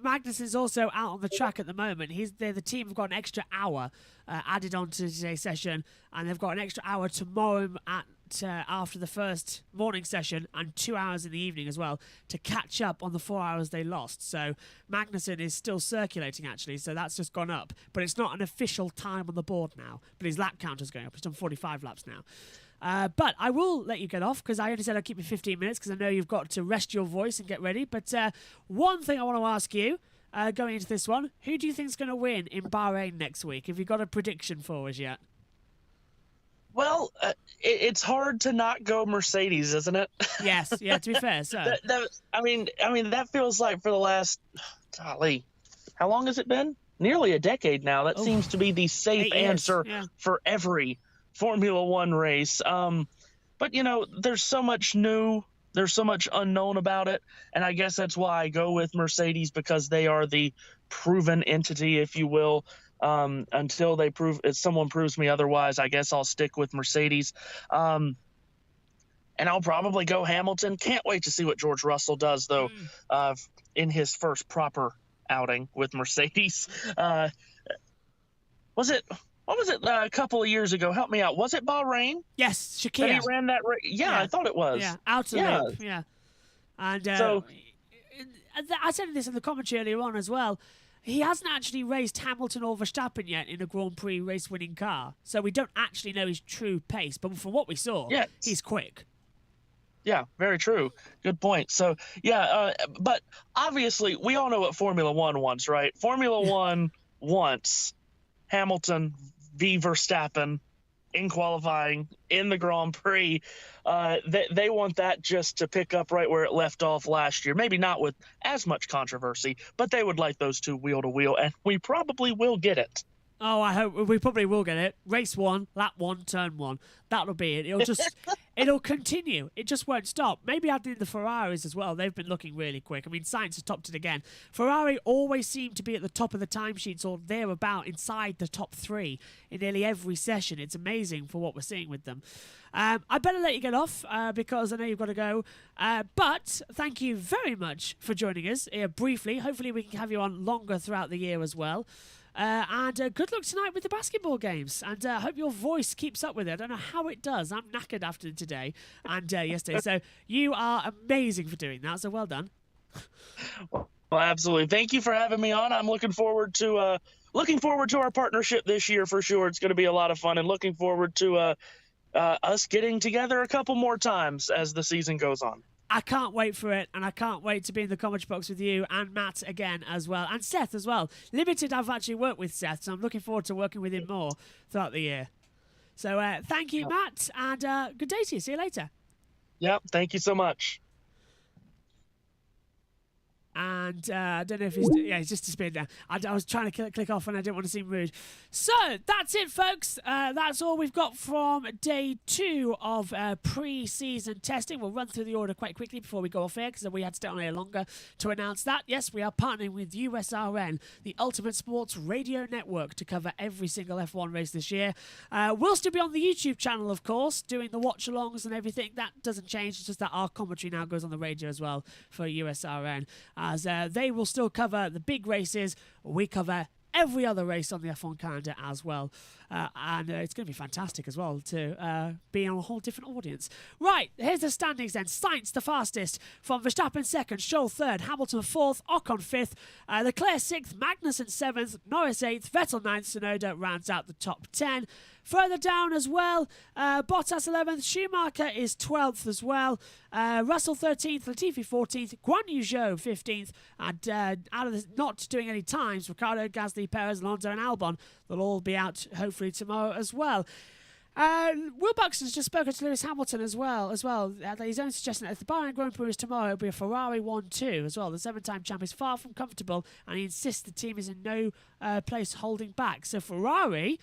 Magnussen's also out on the track at the moment. The team have got an extra hour added on to today's session, and they've got an extra hour tomorrow at after the first morning session and 2 hours in the evening as well to catch up on the 4 hours they lost. So Magnussen is still circulating, actually, so that's just gone up. But it's not an official time on the board now, but his lap counter's going up. He's done 45 laps now. But I will let you get off because I only said I'd keep you 15 minutes because I know you've got to rest your voice and get ready. But one thing I want to ask you, going into this one, who do you think is going to win in Bahrain next week? Have you got a prediction for us yet? Well, it's hard to not go Mercedes, isn't it? Yes, yeah, to be fair. So. I mean, that feels like for the last, golly, how long has it been? Nearly a decade now. That seems to be the safe answer for every Formula One race. But, you know, there's so much new, there's so much unknown about it. And I guess that's why I go with Mercedes, because they are the proven entity, if you will. Until if someone proves me otherwise, I guess I'll stick with Mercedes. And I'll probably go Hamilton. Can't wait to see what George Russell does, though, in his first proper outing with Mercedes. What was it a couple of years ago? Help me out. Was it Bahrain? Yes, Sakhir. That he ran that race? Yeah, I thought it was. Yeah, out of loop. Yeah. And so, I said this in the commentary earlier on as well. He hasn't actually raced Hamilton or Verstappen yet in a Grand Prix race-winning car, so we don't actually know his true pace. But from what we saw, he's quick. Yeah, very true. Good point. So, but obviously, we all know what Formula One wants, right? Formula One wants Hamilton v. Verstappen in qualifying in the Grand Prix. They want that just to pick up right where it left off last year. Maybe not with as mumuch controversy, but they would like those two wheel to wheel, and we probably will get it. Oh, I hope we probably will get it. Race 1, lap 1, turn 1. That'll be it. It'll continue. It just won't stop. Maybe adding the Ferraris as well. They've been looking really quick. I mean, Sainz has topped it again. Ferrari always seem to be at the top of the timesheets or thereabout inside the top 3 in nearly every session. It's amazing for what we're seeing with them. I better let you get off because I know you've got to go. But thank you very much for joining us here briefly. Hopefully we can have you on longer throughout the year as well. And good luck tonight with the basketball games. And I hope your voice keeps up with it. I don't know how it does. I'm knackered after today and yesterday. So you are amazing for doing that. So well done. Well, absolutely. Thank you for having me on. I'm looking forward to our partnership this year for sure. It's going to be a lot of fun, and looking forward to us getting together a couple more times as the season goes on. I can't wait for it, and I can't wait to be in the commentary box with you and Matt again as well, and Seth as well. Limited, I've actually worked with Seth, so I'm looking forward to working with him more throughout the year. So thank you, Matt, and good day to you. See you later. Yep, thank you so much. And I don't know if he's just disappeared now. I was trying to click off and I didn't want to seem rude. So that's it, folks. That's all we've got from day 2 of pre-season testing. We'll run through the order quite quickly before we go off air because we had to stay on air longer to announce that. Yes, we are partnering with USRN, the Ultimate Sports Radio Network, to cover every single F1 race this year. We'll still be on the YouTube channel, of course, doing the watch-alongs and everything. That doesn't change. It's just that our commentary now goes on the radio as well for USRN. As they will still cover the big races. We cover every other race on the F1 calendar as well. And it's going to be fantastic as well to be on a whole different audience. Right, here's the standings then. Sainz the fastest, from Verstappen 2nd, Stroll 3rd, Hamilton 4th, Ocon 5th, Leclerc 6th, Magnussen 7th, Norris 8th, Vettel 9th, Tsunoda rounds out the top 10. Further down as well, Bottas 11th, Schumacher is 12th as well, Russell 13th, Latifi 14th, Guan Yu Zhou 15th, and out of the, not doing any times, Ricciardo, Gasly, Perez, Alonso and Albon, they'll all be out hopefully tomorrow as well. Will Buxton's just spoken to Lewis Hamilton as well. He's only suggesting that if the Bahrain Grand Prix is tomorrow, it'll be a Ferrari 1-2 as well. The 7-time champ is far from comfortable, and he insists the team is in no place holding back. So Ferrari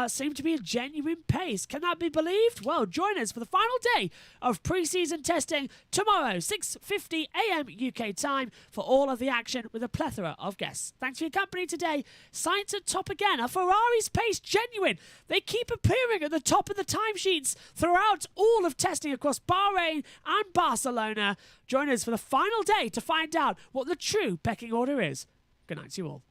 seem to be a genuine pace. Can that be believed? Well, join us for the final day of pre-season testing tomorrow, 6:50 a.m. UK time, for all of the action with a plethora of guests. Thanks for your company today. Sainz at top again. Are Ferrari's pace genuine? They keep appearing at the top of the timesheets throughout all of testing across Bahrain and Barcelona. Join us for the final day to find out what the true pecking order is. Good night to you all.